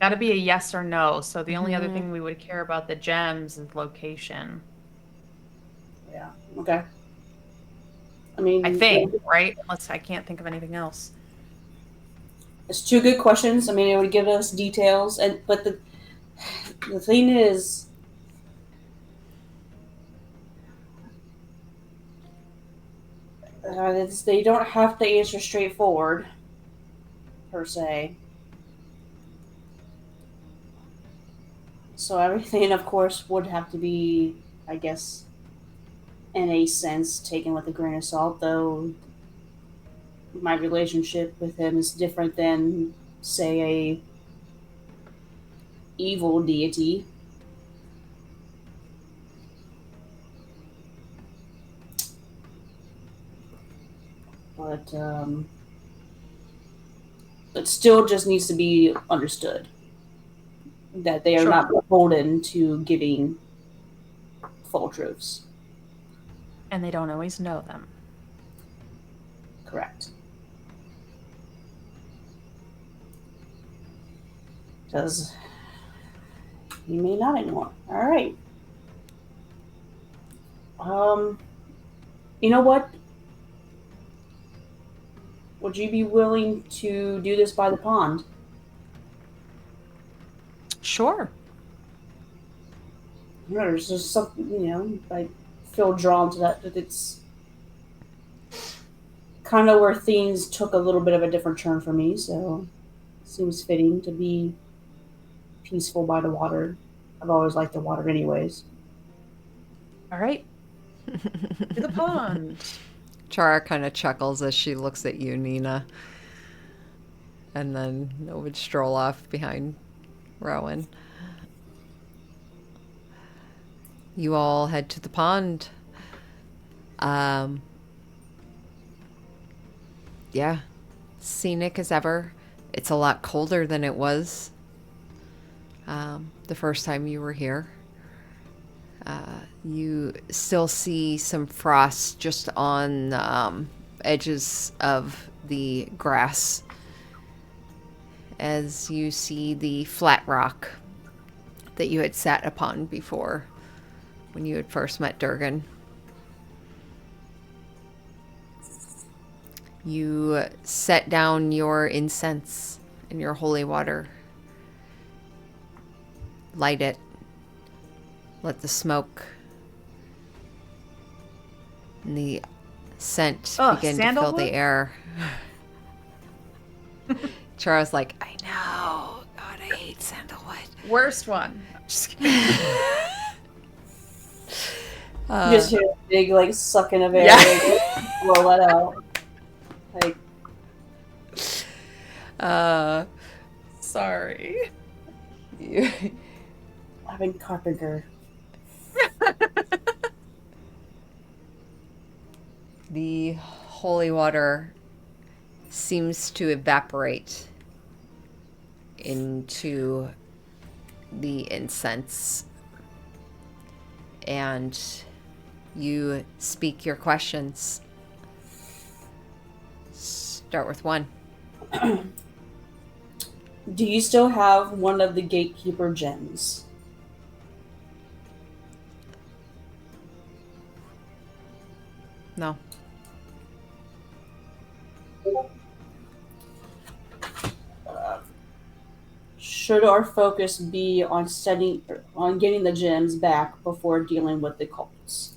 Gotta be a yes or no. So the only other thing we would care about the gems is location. Yeah. Okay. I mean, I think, right? Unless I can't think of anything else. it's two good questions. I mean, it would give us details, but the thing is, they don't have to answer straightforward, per se. So everything, of course, would have to be, I guess, in a sense, taken with a grain of salt. Though my relationship with him is different than, say, a evil deity. But it still just needs to be understood that they are Sure. not beholden to giving full truths. And they don't always know them. Correct. Because you may not anymore. All right. You know what? Would you be willing to do this by the pond? Sure. There's just something, I feel drawn to that it's kind of where things took a little bit of a different turn for me, so it seems fitting to be peaceful by the water. I've always liked the water anyways. All right. To the pond. Chara kind of chuckles as she looks at you, Nina. And then would stroll off behind Rowan. You all head to the pond. Yeah, scenic as ever. It's a lot colder than it was the first time you were here. You still see some frost just on edges of the grass as you see the flat rock that you had sat upon before when you had first met Durgan. You set down your incense and your holy water. Light it. Let the smoke and the scent begin to fill the air. Chara's like, I know. God, I hate sandalwood. Worst one. Just kidding. You just hear a big, sucking of air. Yeah. Roll that out. Sorry. I've been carpenter. The holy water seems to evaporate into the incense. And you speak your questions. Start with one. Do you still have one of the gatekeeper gems? No. Should our focus be on getting the gems back before dealing with the cults?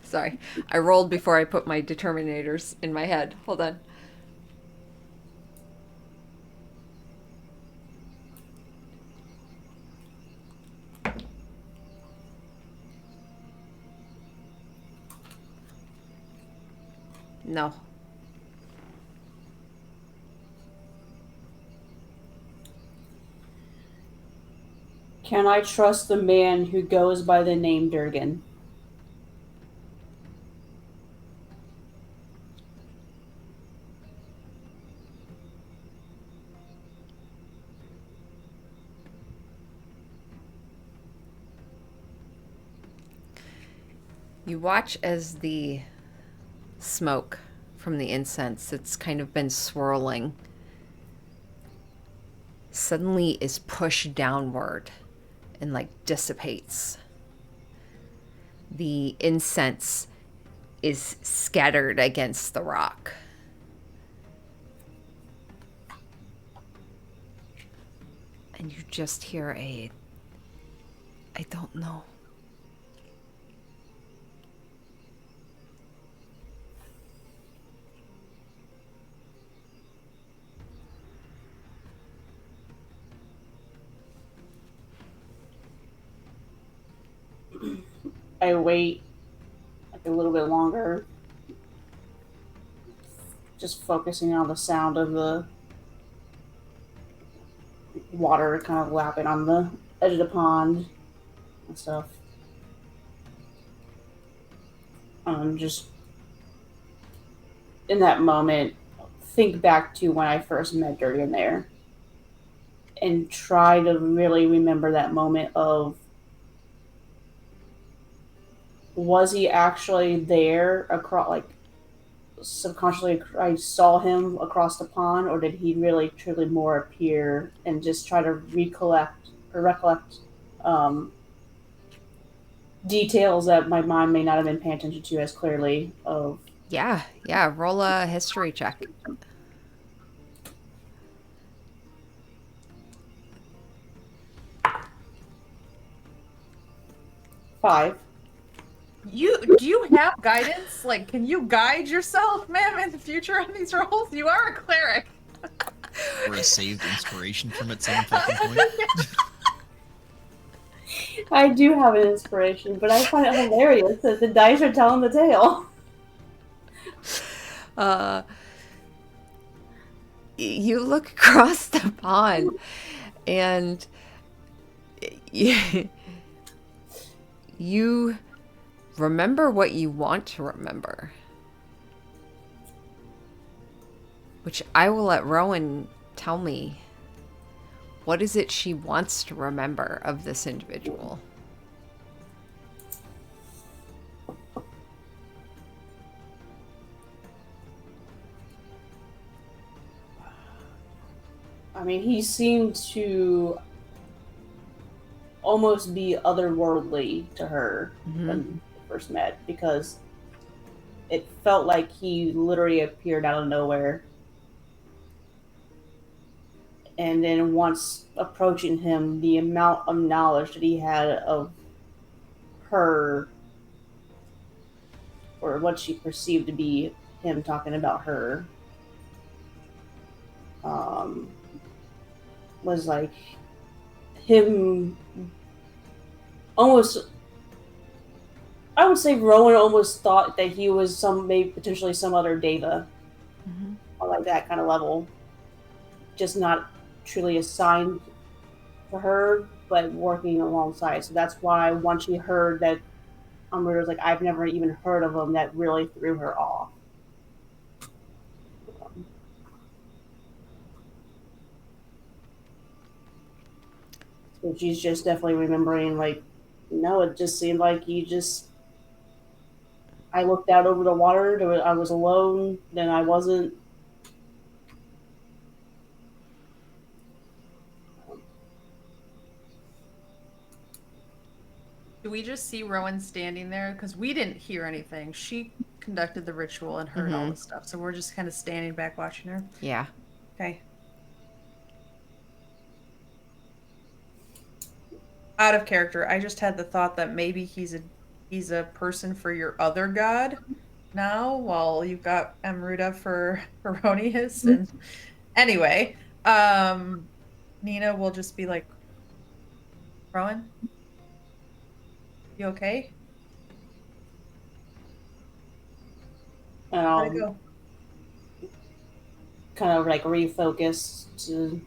Sorry. I rolled before I put my determinators in my head. Hold on. No. Can I trust the man who goes by the name Durgan? You watch as the smoke from the incense that's kind of been swirling suddenly is pushed downward and like dissipates. The incense is scattered against the rock. And you just hear I don't know. I wait like a little bit longer, just focusing on the sound of the water kind of lapping on the edge of the pond and stuff. Just in that moment, think back to when I first met Durgan there and try to really remember that moment of, was he actually there across, like, subconsciously I saw him across the pond, or did he really truly more appear and just try to recollect details that my mind may not have been paying attention to as clearly of. Yeah, roll a history check. Five. Do you have guidance? Like, can you guide yourself, ma'am, in the future on these rolls? You are a cleric. Or a saved inspiration from at some fucking point. I do have an inspiration, but I find it hilarious that the dice are telling the tale. You look across the pond and you remember what you want to remember, which I will let Rowan tell me. What is it she wants to remember of this individual? I mean, he seemed to almost be otherworldly to her when we first met, because it felt like he literally appeared out of nowhere. And then once approaching him, the amount of knowledge that he had of her, or what she perceived to be him talking about her, was like him almost. I would say Rowan almost thought that he was maybe potentially some other Deva. or like that kind of level. Just not truly assigned for her, but working alongside. So that's why once she heard that Umber was like, I've never even heard of him, that really threw her off. So she's just definitely remembering, like, no, it just seemed like you just. I looked out over the water, I was alone, then I wasn't. Do we just see Rowan standing there? Because we didn't hear anything. She conducted the ritual and heard all the stuff. So we're just kind of standing back watching her. Yeah. Okay. Out of character, I just had the thought that maybe he's a person for your other god now, while you've got Amruta for Heronius. And anyway, Nina will just be like, Rowan, you okay? How'd it go? Kind of like refocus to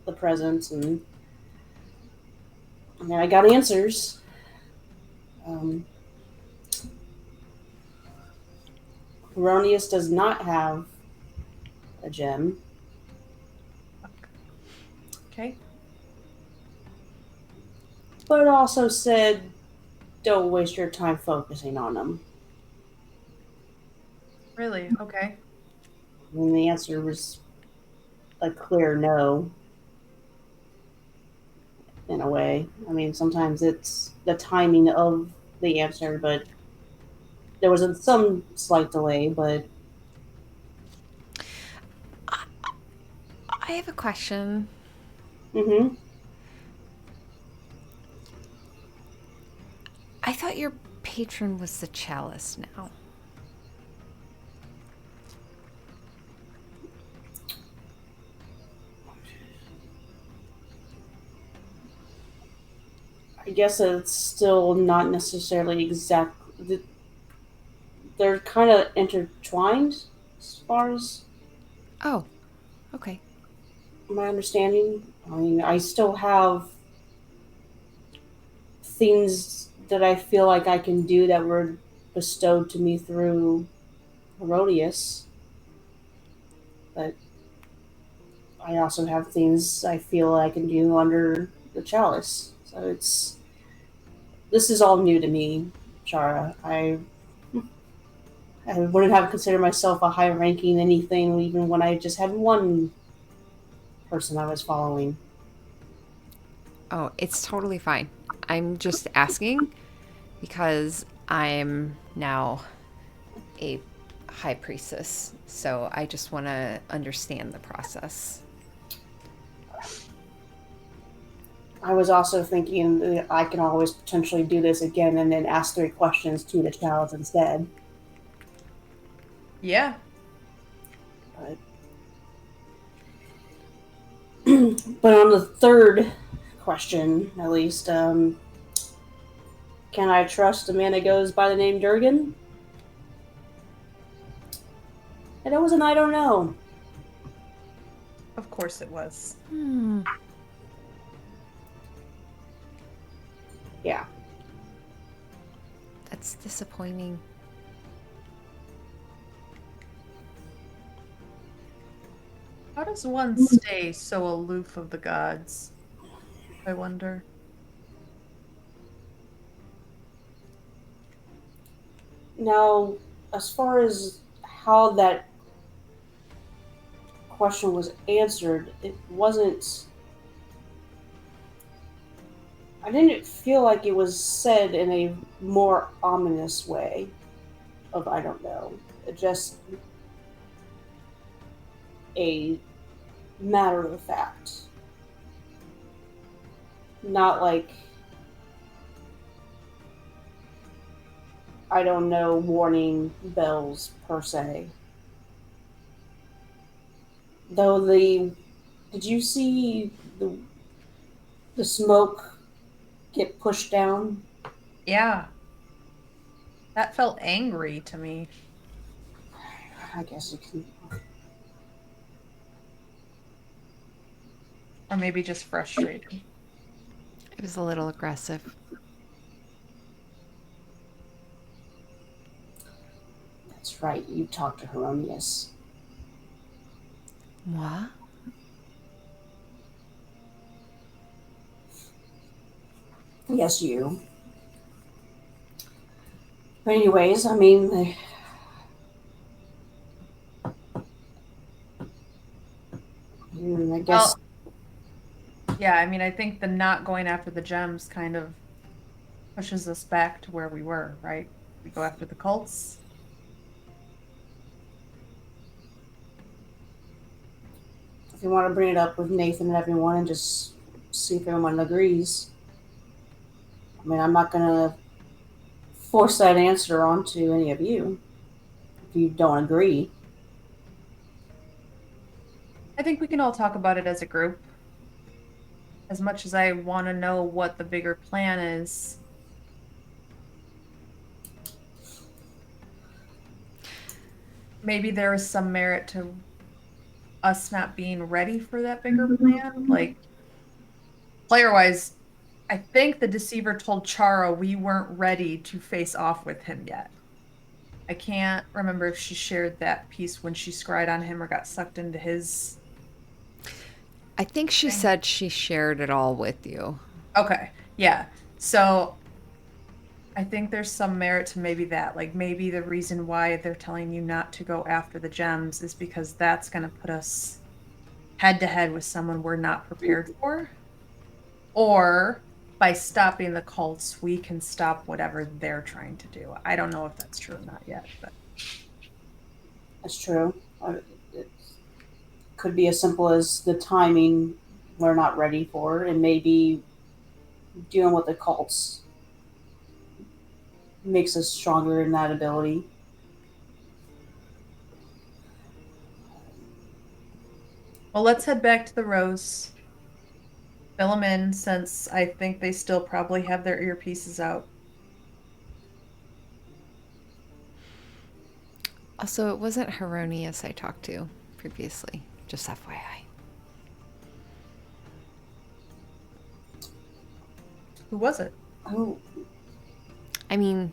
the present, and I got answers. Heronius does not have a gem. Okay. But it also said, don't waste your time focusing on them. Really? Okay. And the answer was a clear no, in a way. I mean, sometimes it's the timing of the answer, but there was some slight delay, but... I have a question. Mm-hmm. I thought your patron was the chalice now. I guess it's still not necessarily exact. They're kind of intertwined as far as Oh, okay. my understanding. I mean, I still have things that I feel like I can do that were bestowed to me through Herodias, but I also have things I feel I can do under the chalice. So this is all new to me, Chara. I wouldn't have considered myself a high ranking anything even when I just had one person I was following. Oh, it's totally fine. I'm just asking because I'm now a high priestess. So I just want to understand the process. I was also thinking that I can always potentially do this again and then ask 3 questions to the chalice instead. Yeah. But on the 3rd question, at least, can I trust a man that goes by the name Durgan? And it was an I don't know. Of course it was. Yeah. That's disappointing. How does one stay so aloof of the gods? I wonder. Now, as far as how that question was answered, it wasn't. I didn't feel like it was said in a more ominous way of I don't know. It just a matter of fact. Not like I don't know warning bells per se. Though did you see the smoke get pushed down? Yeah. That felt angry to me. I guess you can. Or maybe just frustrated. It was a little aggressive. That's right, you talked to Heronius. What? Yes, you. But anyways, I mean, I guess Yeah, I mean, I think the not going after the gems kind of pushes us back to where we were, right? We go after the cults. if you want to bring it up with Nathan and everyone and just see if everyone agrees. I mean, I'm not gonna force that answer onto any of you if you don't agree. I think we can all talk about it as a group. As much as I want to know what the bigger plan is, maybe there is some merit to us not being ready for that bigger plan. Like, player-wise, I think the Deceiver told Chara we weren't ready to face off with him yet. I can't remember if she shared that piece when she scryed on him or got sucked into his. I think she said she shared it all with you. Okay, yeah. So I think there's some merit to maybe that. Like, maybe the reason why they're telling you not to go after the gems is because that's going to put us head to head with someone we're not prepared for. Or by stopping the cults, we can stop whatever they're trying to do. I don't know if that's true or not yet, but That's true. It could be as simple as the timing we're not ready for, and maybe dealing with the cults makes us stronger in that ability. well, let's head back to the Rose. Fill them in, since I think they still probably have their earpieces out. Also, it wasn't Heronius I talked to previously, just FYI. Who was it? Oh, I mean,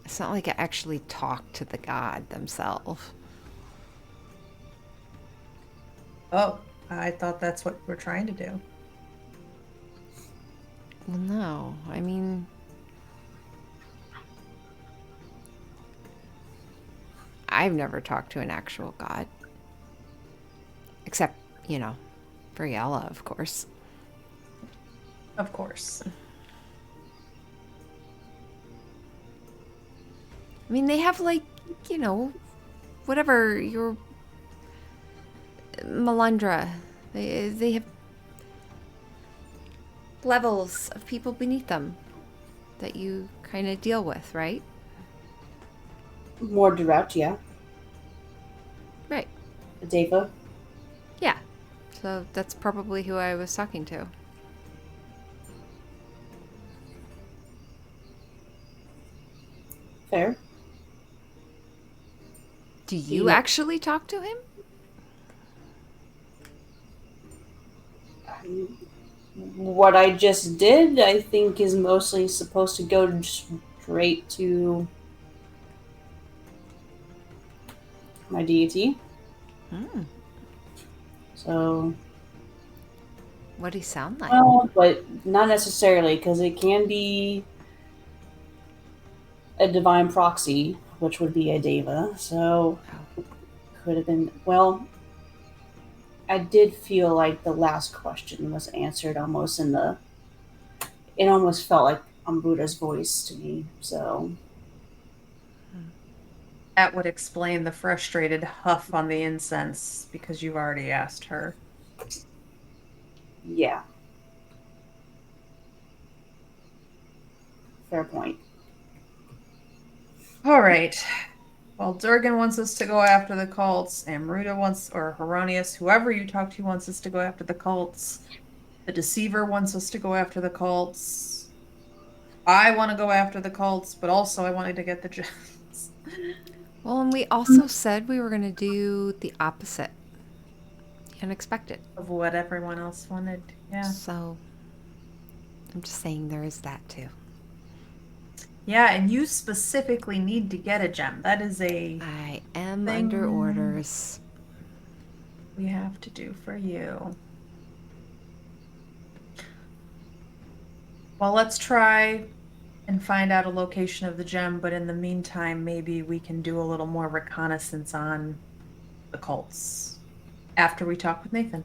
it's not like I actually talked to the god themselves. Oh, I thought that's what we're trying to do. Well, no. I mean, I've never talked to an actual god. Except, you know, for Yella, of course. Of course. I mean, they have, like, you know, whatever, your Melandra. They have levels of people beneath them that you kind of deal with, right? more direct, yeah. Right. Deva. Yeah. So that's probably who I was talking to. Fair. Do you Yeah. actually talk to him? What I just did, I think, is mostly supposed to go straight to my deity. Hmm. So, What'd he sound like? well, but not necessarily, because it can be a divine proxy, which would be a deva. So, could have been. Well, I did feel like the last question was answered almost in the. It almost felt like Buddha's voice to me. So, That would explain the frustrated huff on the incense, because you've already asked her. yeah. Fair point. All right. Well, Durgan wants us to go after the cults, Amruta wants, or Heronius, whoever you talk to wants us to go after the cults. The Deceiver wants us to go after the cults. I want to go after the cults, but also I wanted to get the gems. Well, and we also said we were going to do the opposite. unexpected. of what everyone else wanted. Yeah. So I'm just saying there is that too. Yeah, and you specifically need to get a gem. That is a I am thing under orders. we have to do for you. Well, let's try and find out a location of the gem, but in the meantime, maybe we can do a little more reconnaissance on the cults after we talk with Nathan.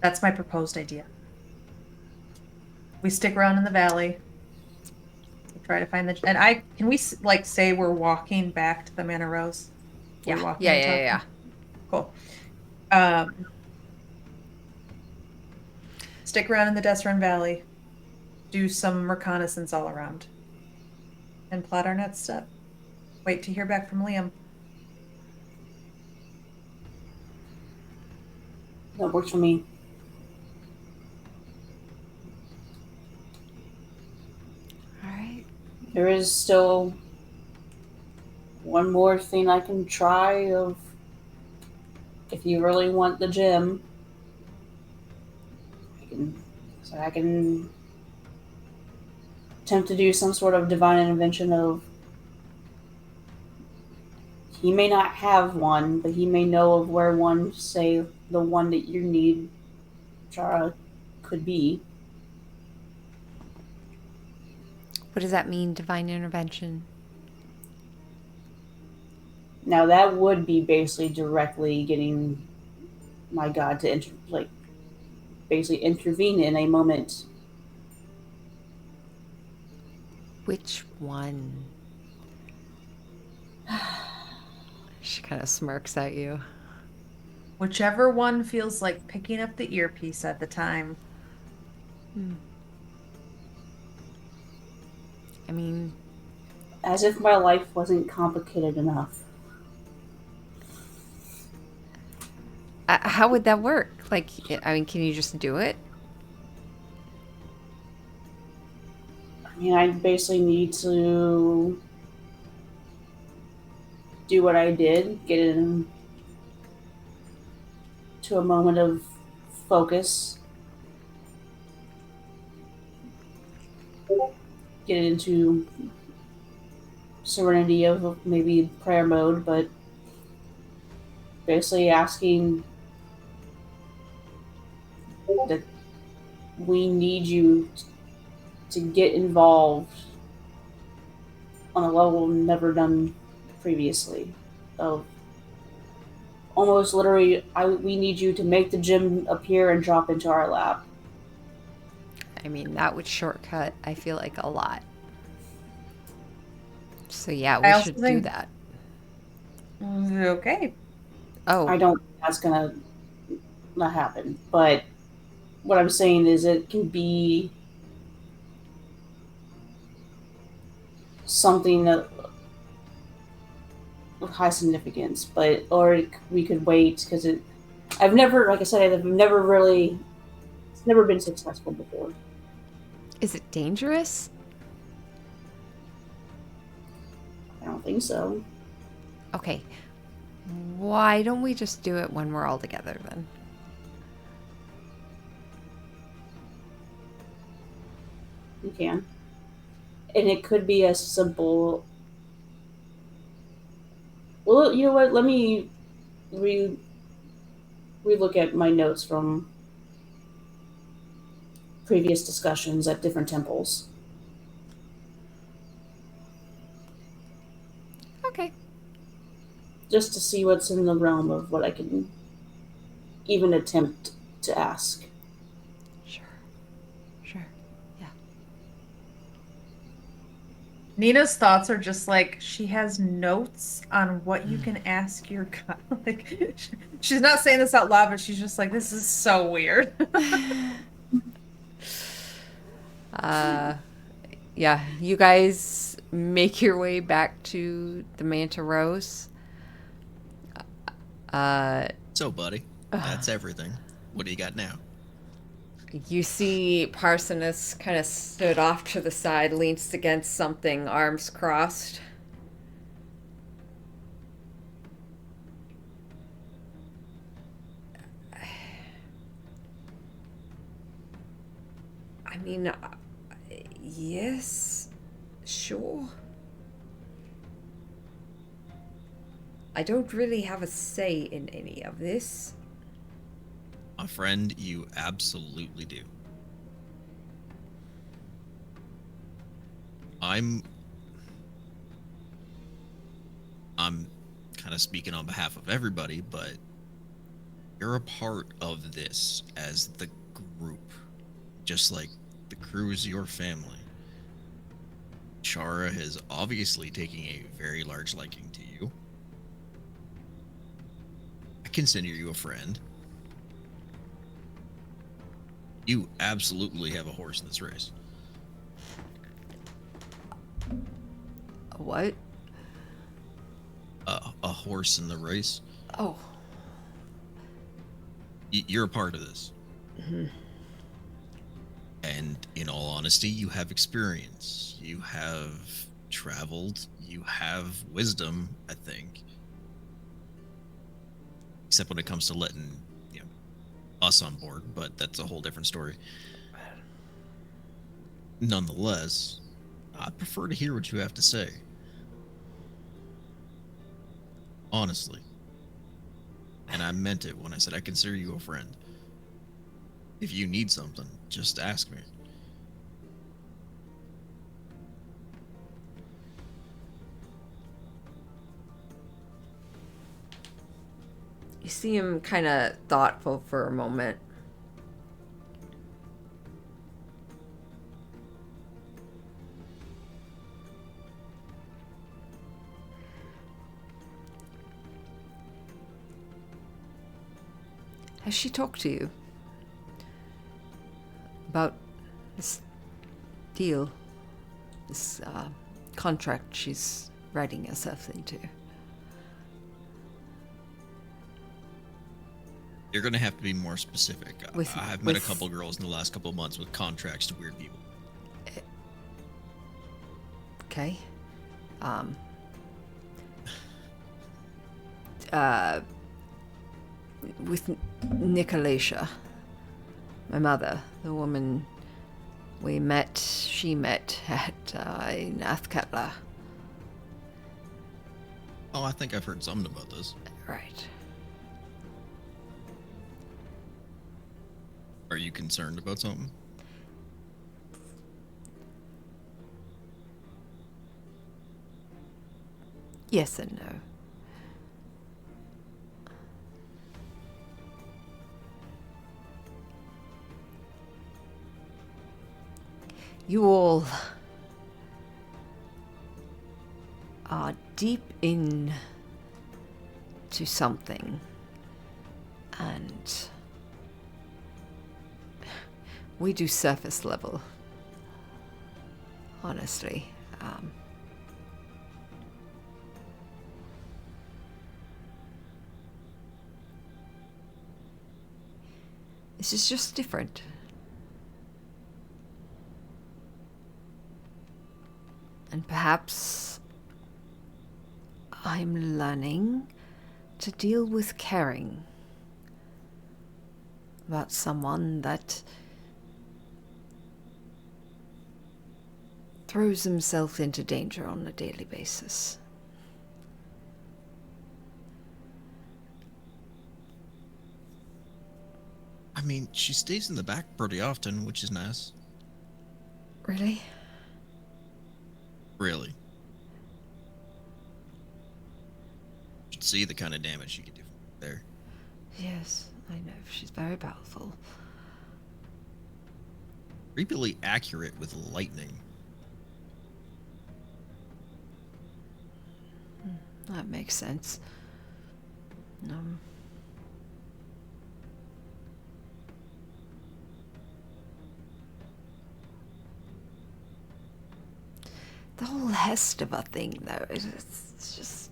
That's my proposed idea. We stick around in the valley. We try to find the and can we like say we're walking back to the Manor Rose? We're Yeah. walking Yeah, and yeah, talking? yeah. Cool. Stick around in the Desrin Valley. Do some reconnaissance all around. And plot our next step. Wait to hear back from Liam. That works for me. All right. There is still one more thing I can try of if you really want the gem. I can attempt to do some sort of divine intervention of he may not have one, but he may know of where one, say the one that you need, Chara, could be. What does that mean, divine intervention? Now that would be basically directly getting my god to basically intervene in a moment. Which one? She kind of smirks at you. Whichever one feels like picking up the earpiece at the time. I mean, As if my life wasn't complicated enough. how would that work? Like, I mean, can you just do it? I mean, I basically need to do what I did, get in to a moment of focus, get into serenity of maybe prayer mode, but basically asking that we need you to get involved on a level never done previously. Of almost literally, we need you to make the gem appear and drop into our lap. I mean, that would shortcut, I feel like, a lot. So yeah, I we also should do think- that. Okay. Oh, I don't think that's gonna not happen, but what I'm saying is it can be something that of high significance, but or we could wait because I've never, like I said, it's never been successful before. is it dangerous? I don't think so. Okay. Why don't we just do it when we're all together then? You can, and it could be as simple. Well, you know what? Let me relook at my notes from previous discussions at different temples. Okay. Just to see what's in the realm of what I can even attempt to ask. Sure. Sure. Yeah. Nina's thoughts are just like she has notes on what you can ask your god. Like she's not saying this out loud, but she's just like, this is so weird. Yeah, you guys make your way back to the Manta Rose. So, buddy, that's everything. What do you got now? You see Parsonus kind of stood off to the side, leans against something, arms crossed. I mean, yes, sure. I don't really have a say in any of this. My friend, you absolutely do. I'm kind of speaking on behalf of everybody, but you're a part of this as the group, just like the crew is your family. Shara is obviously taking a very large liking to you. I consider you a friend. You absolutely have a horse in this race. What? A horse in the race. Oh. You're a part of this. Mm-hmm. And in all honesty, you have experience. You have traveled. You have wisdom, I think. Except when it comes to letting, us on board, but that's a whole different story. Nonetheless, I prefer to hear what you have to say. Honestly. And I meant it when I said I consider you a friend. If you need something, just ask me. You see him kind of thoughtful for a moment. Has she talked to you about this deal, this contract she's writing herself into? You're going to have to be more specific. I've met a couple girls in the last couple of months with contracts to weird people. Okay. With Nicolacia, my mother, the woman she met at in Athkatla. Oh, I think I've heard something about this. Right. Are you concerned about something? Yes and no. You all are deep in to something, and we do surface level, honestly. This is just different. And perhaps I'm learning to deal with caring about someone that throws himself into danger on a daily basis. I mean, she stays in the back pretty often, which is nice. Really? Really. You should see the kind of damage she can do there. Yes, I know. She's very powerful. Creepily accurate with lightning. That makes sense. The whole Hestava thing, though, it's just,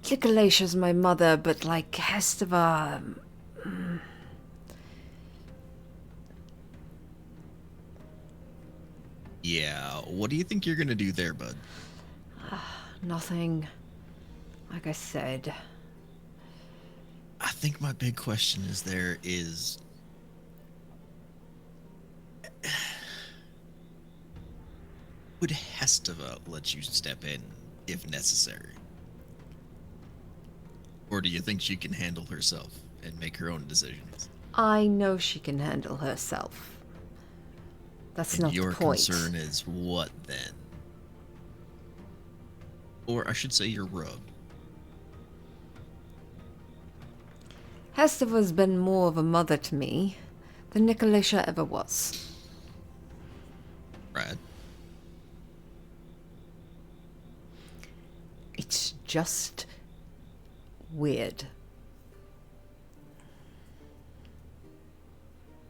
Nicolacia's my mother, but like Hestava. Yeah, what do you think you're gonna do there, bud? Nothing. Like I said. I think my big question is would Hestava let you step in if necessary? Or do you think she can handle herself and make her own decisions? I know she can handle herself. That's And not your the point. concern is what then? Or I should say your rub. Hestava's been more of a mother to me than Nicolasha ever was. Brad? It's just weird.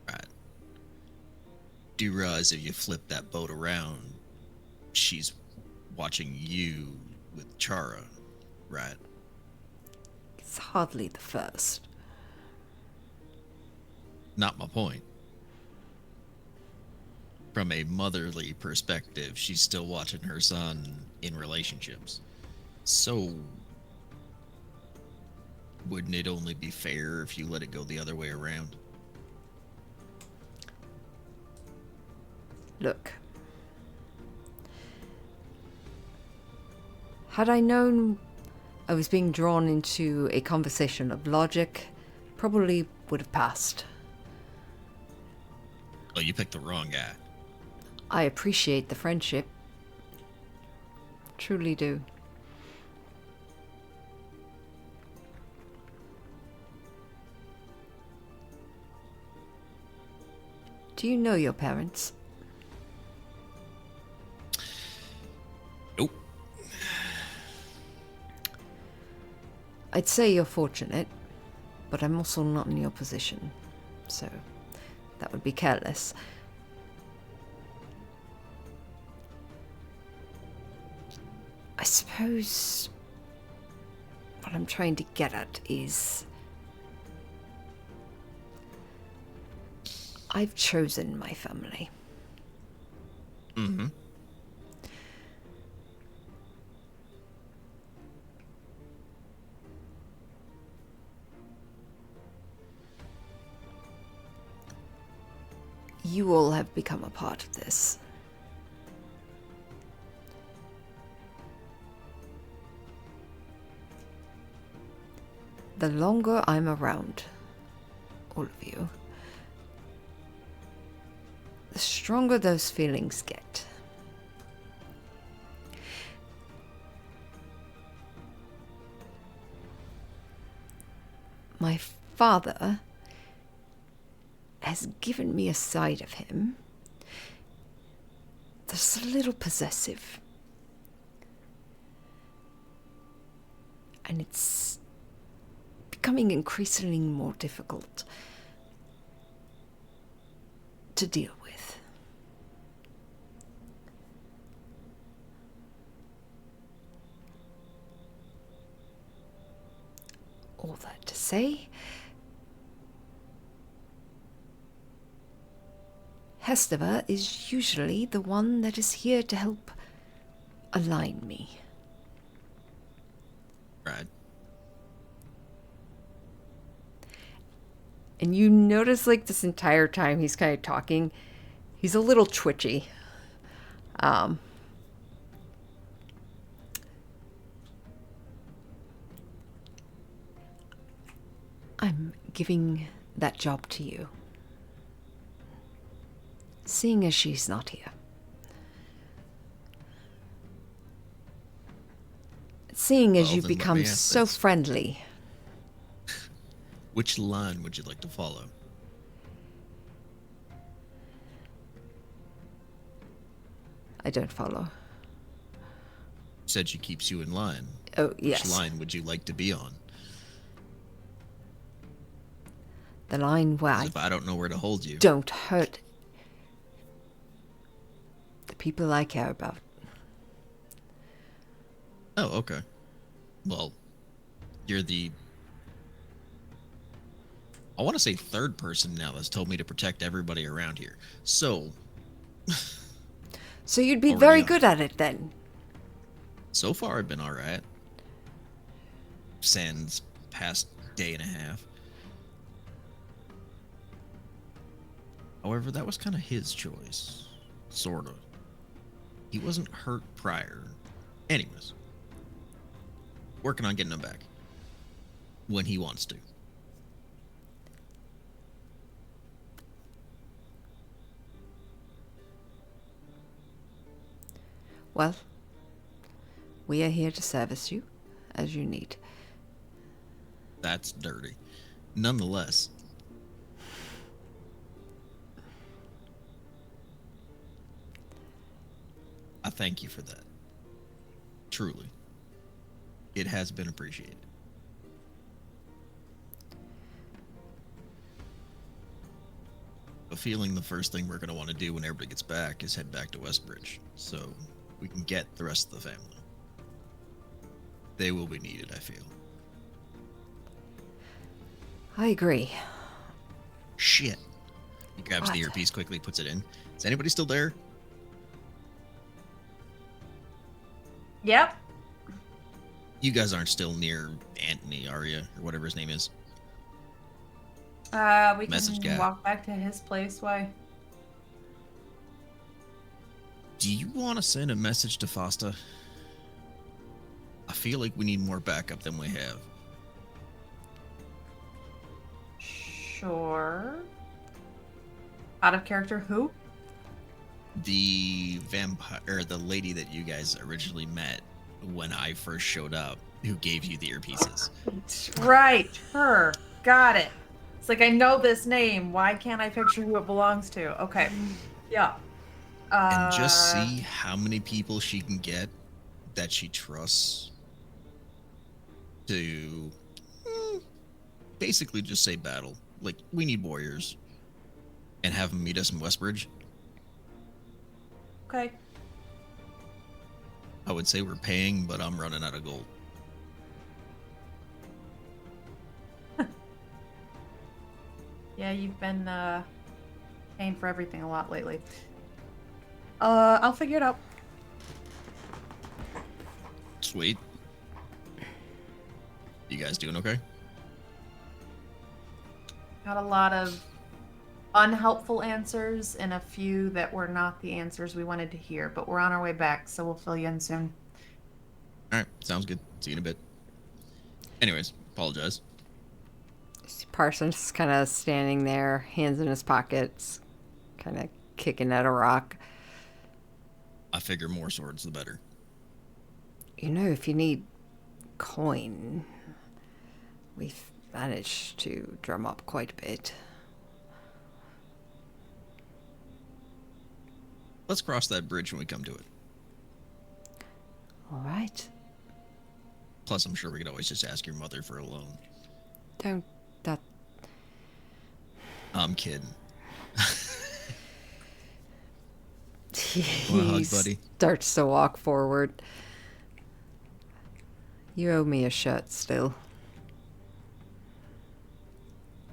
Brad. Do you realize if you flip that boat around, she's watching you with Chara, right? It's hardly the first. Not my point. From a motherly perspective, she's still watching her son in relationships. So, wouldn't it only be fair if you let it go the other way around? Look. Had I known I was being drawn into a conversation of logic, probably would have passed. Oh, you picked the wrong guy. I appreciate the friendship. Truly do. Do you know your parents? Nope. I'd say you're fortunate, but I'm also not in your position, so that would be careless. I suppose what I'm trying to get at is I've chosen my family. Mm-hmm. You all have become a part of this. The longer I'm around, all of you, the stronger those feelings get. My father has given me a side of him that's a little possessive. And it's becoming increasingly more difficult to deal with. All that to say, Hestava is usually the one that is here to help align me. Right. And you notice, like, this entire time he's kind of talking, he's a little twitchy. I'm giving that job to you, seeing as she's not here. Seeing as Well, you've then let become me ask so this. friendly. Which line would you like to follow? I don't follow. Said she keeps you in line. Oh, yes. Which line would you like to be on? The line where 'Cause I if I don't know where to hold you. don't hurt the people I care about. Oh, okay. Well, you're the... I want to say third person now that's told me to protect everybody around here. So, So you'd be Already very on. good at it then. so far I've been alright. Sans past day and a half. However, that was kind of his choice. Sort of. He wasn't hurt prior. Anyways. Working on getting him back. When he wants to. Well, we are here to service you as you need. That's dirty. Nonetheless. I thank you for that. Truly. It has been appreciated. A feeling the first thing we're going to want to do when everybody gets back is head back to Westbridge, so we can get the rest of the family. They will be needed, I feel. I agree. Shit. He grabs the What? earpiece quickly, puts it in. Is anybody still there? Yep. You guys aren't still near Anthony, are you? Or whatever his name is. We Message can guy. walk back to his place. Why? Do you want to send a message to Fosta? I feel like we need more backup than we have. Sure. Out of character, who? The vampire, or the lady that you guys originally met when I first showed up, who gave you the earpieces. Right, her. Got it. It's like I know this name. Why can't I picture who it belongs to? Okay. Yeah. And just see how many people she can get that she trusts to basically just say battle. Like, we need warriors. And have them meet us in Westbridge. Okay. I would say we're paying, but I'm running out of gold. Yeah, you've been paying for everything a lot lately. I'll figure it out. Sweet. You guys doing okay? Got a lot of unhelpful answers and a few that were not the answers we wanted to hear, but we're on our way back, so we'll fill you in soon. All right, sounds good. See you in a bit. Anyways, apologize. Parsons kind of standing there, hands in his pockets, kind of kicking at a rock. I figure more swords the better. You know, if you need coin, we've managed to drum up quite a bit. Let's cross that bridge when we come to it. All right. Plus, I'm sure we could always just ask your mother for a loan. Don't that. I'm kidding. He Want a hug, buddy? starts to walk forward. You owe me a shirt still.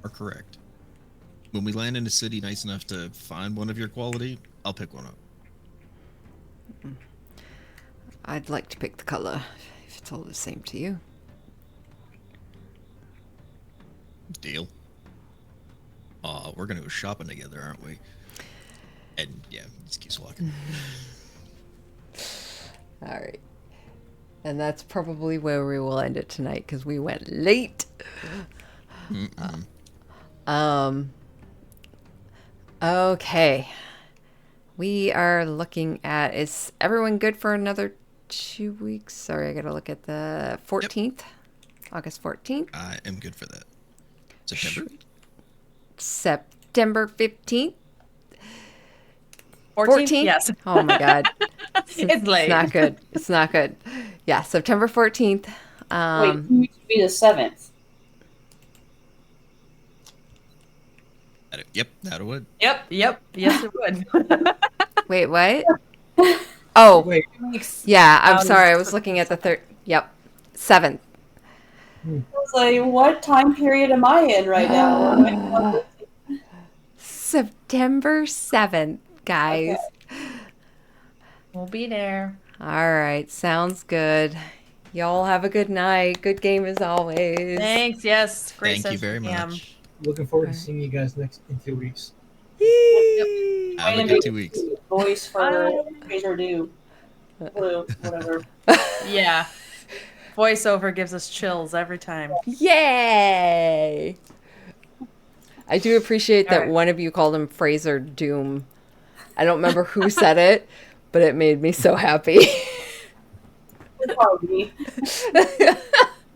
Are correct. When we land in a city nice enough to find one of your quality, I'll pick one up. I'd like to pick the color, if it's all the same to you. Deal. We're gonna go shopping together, aren't we? And yeah, he just keeps walking. All right. And that's probably where we will end it tonight, because we went late. Okay. We are looking at, is everyone good for another 2 weeks? Sorry, I gotta look at the 14th. August 14th. I am good for that. September? September 15th. 14th? Yes. Oh my god. It's late. It's not good. It's not good. Yeah, September 14th. Wait, who should be the 7th? Yep, that would. Yep. Yes, it would. Wait, what? Oh, Wait, yeah, I'm Um, sorry. I was looking at the third. Yep. 7th. I was like, what time period am I in right now? September 7th, guys. We'll be there. All right, sounds good. Y'all have a good night. Good game as always. Thanks. Yes. Great Thank you session, very Cam. much. looking forward to seeing you guys in 2 weeks. Yee. Have a good 2 weeks. Voice for Fraser Dew. Blue, whatever. Yeah. Voiceover gives us chills every time. Yay! I do appreciate that Alright. one of you called him Fraser Doom. I don't remember who said it, but it made me so happy. Probably me.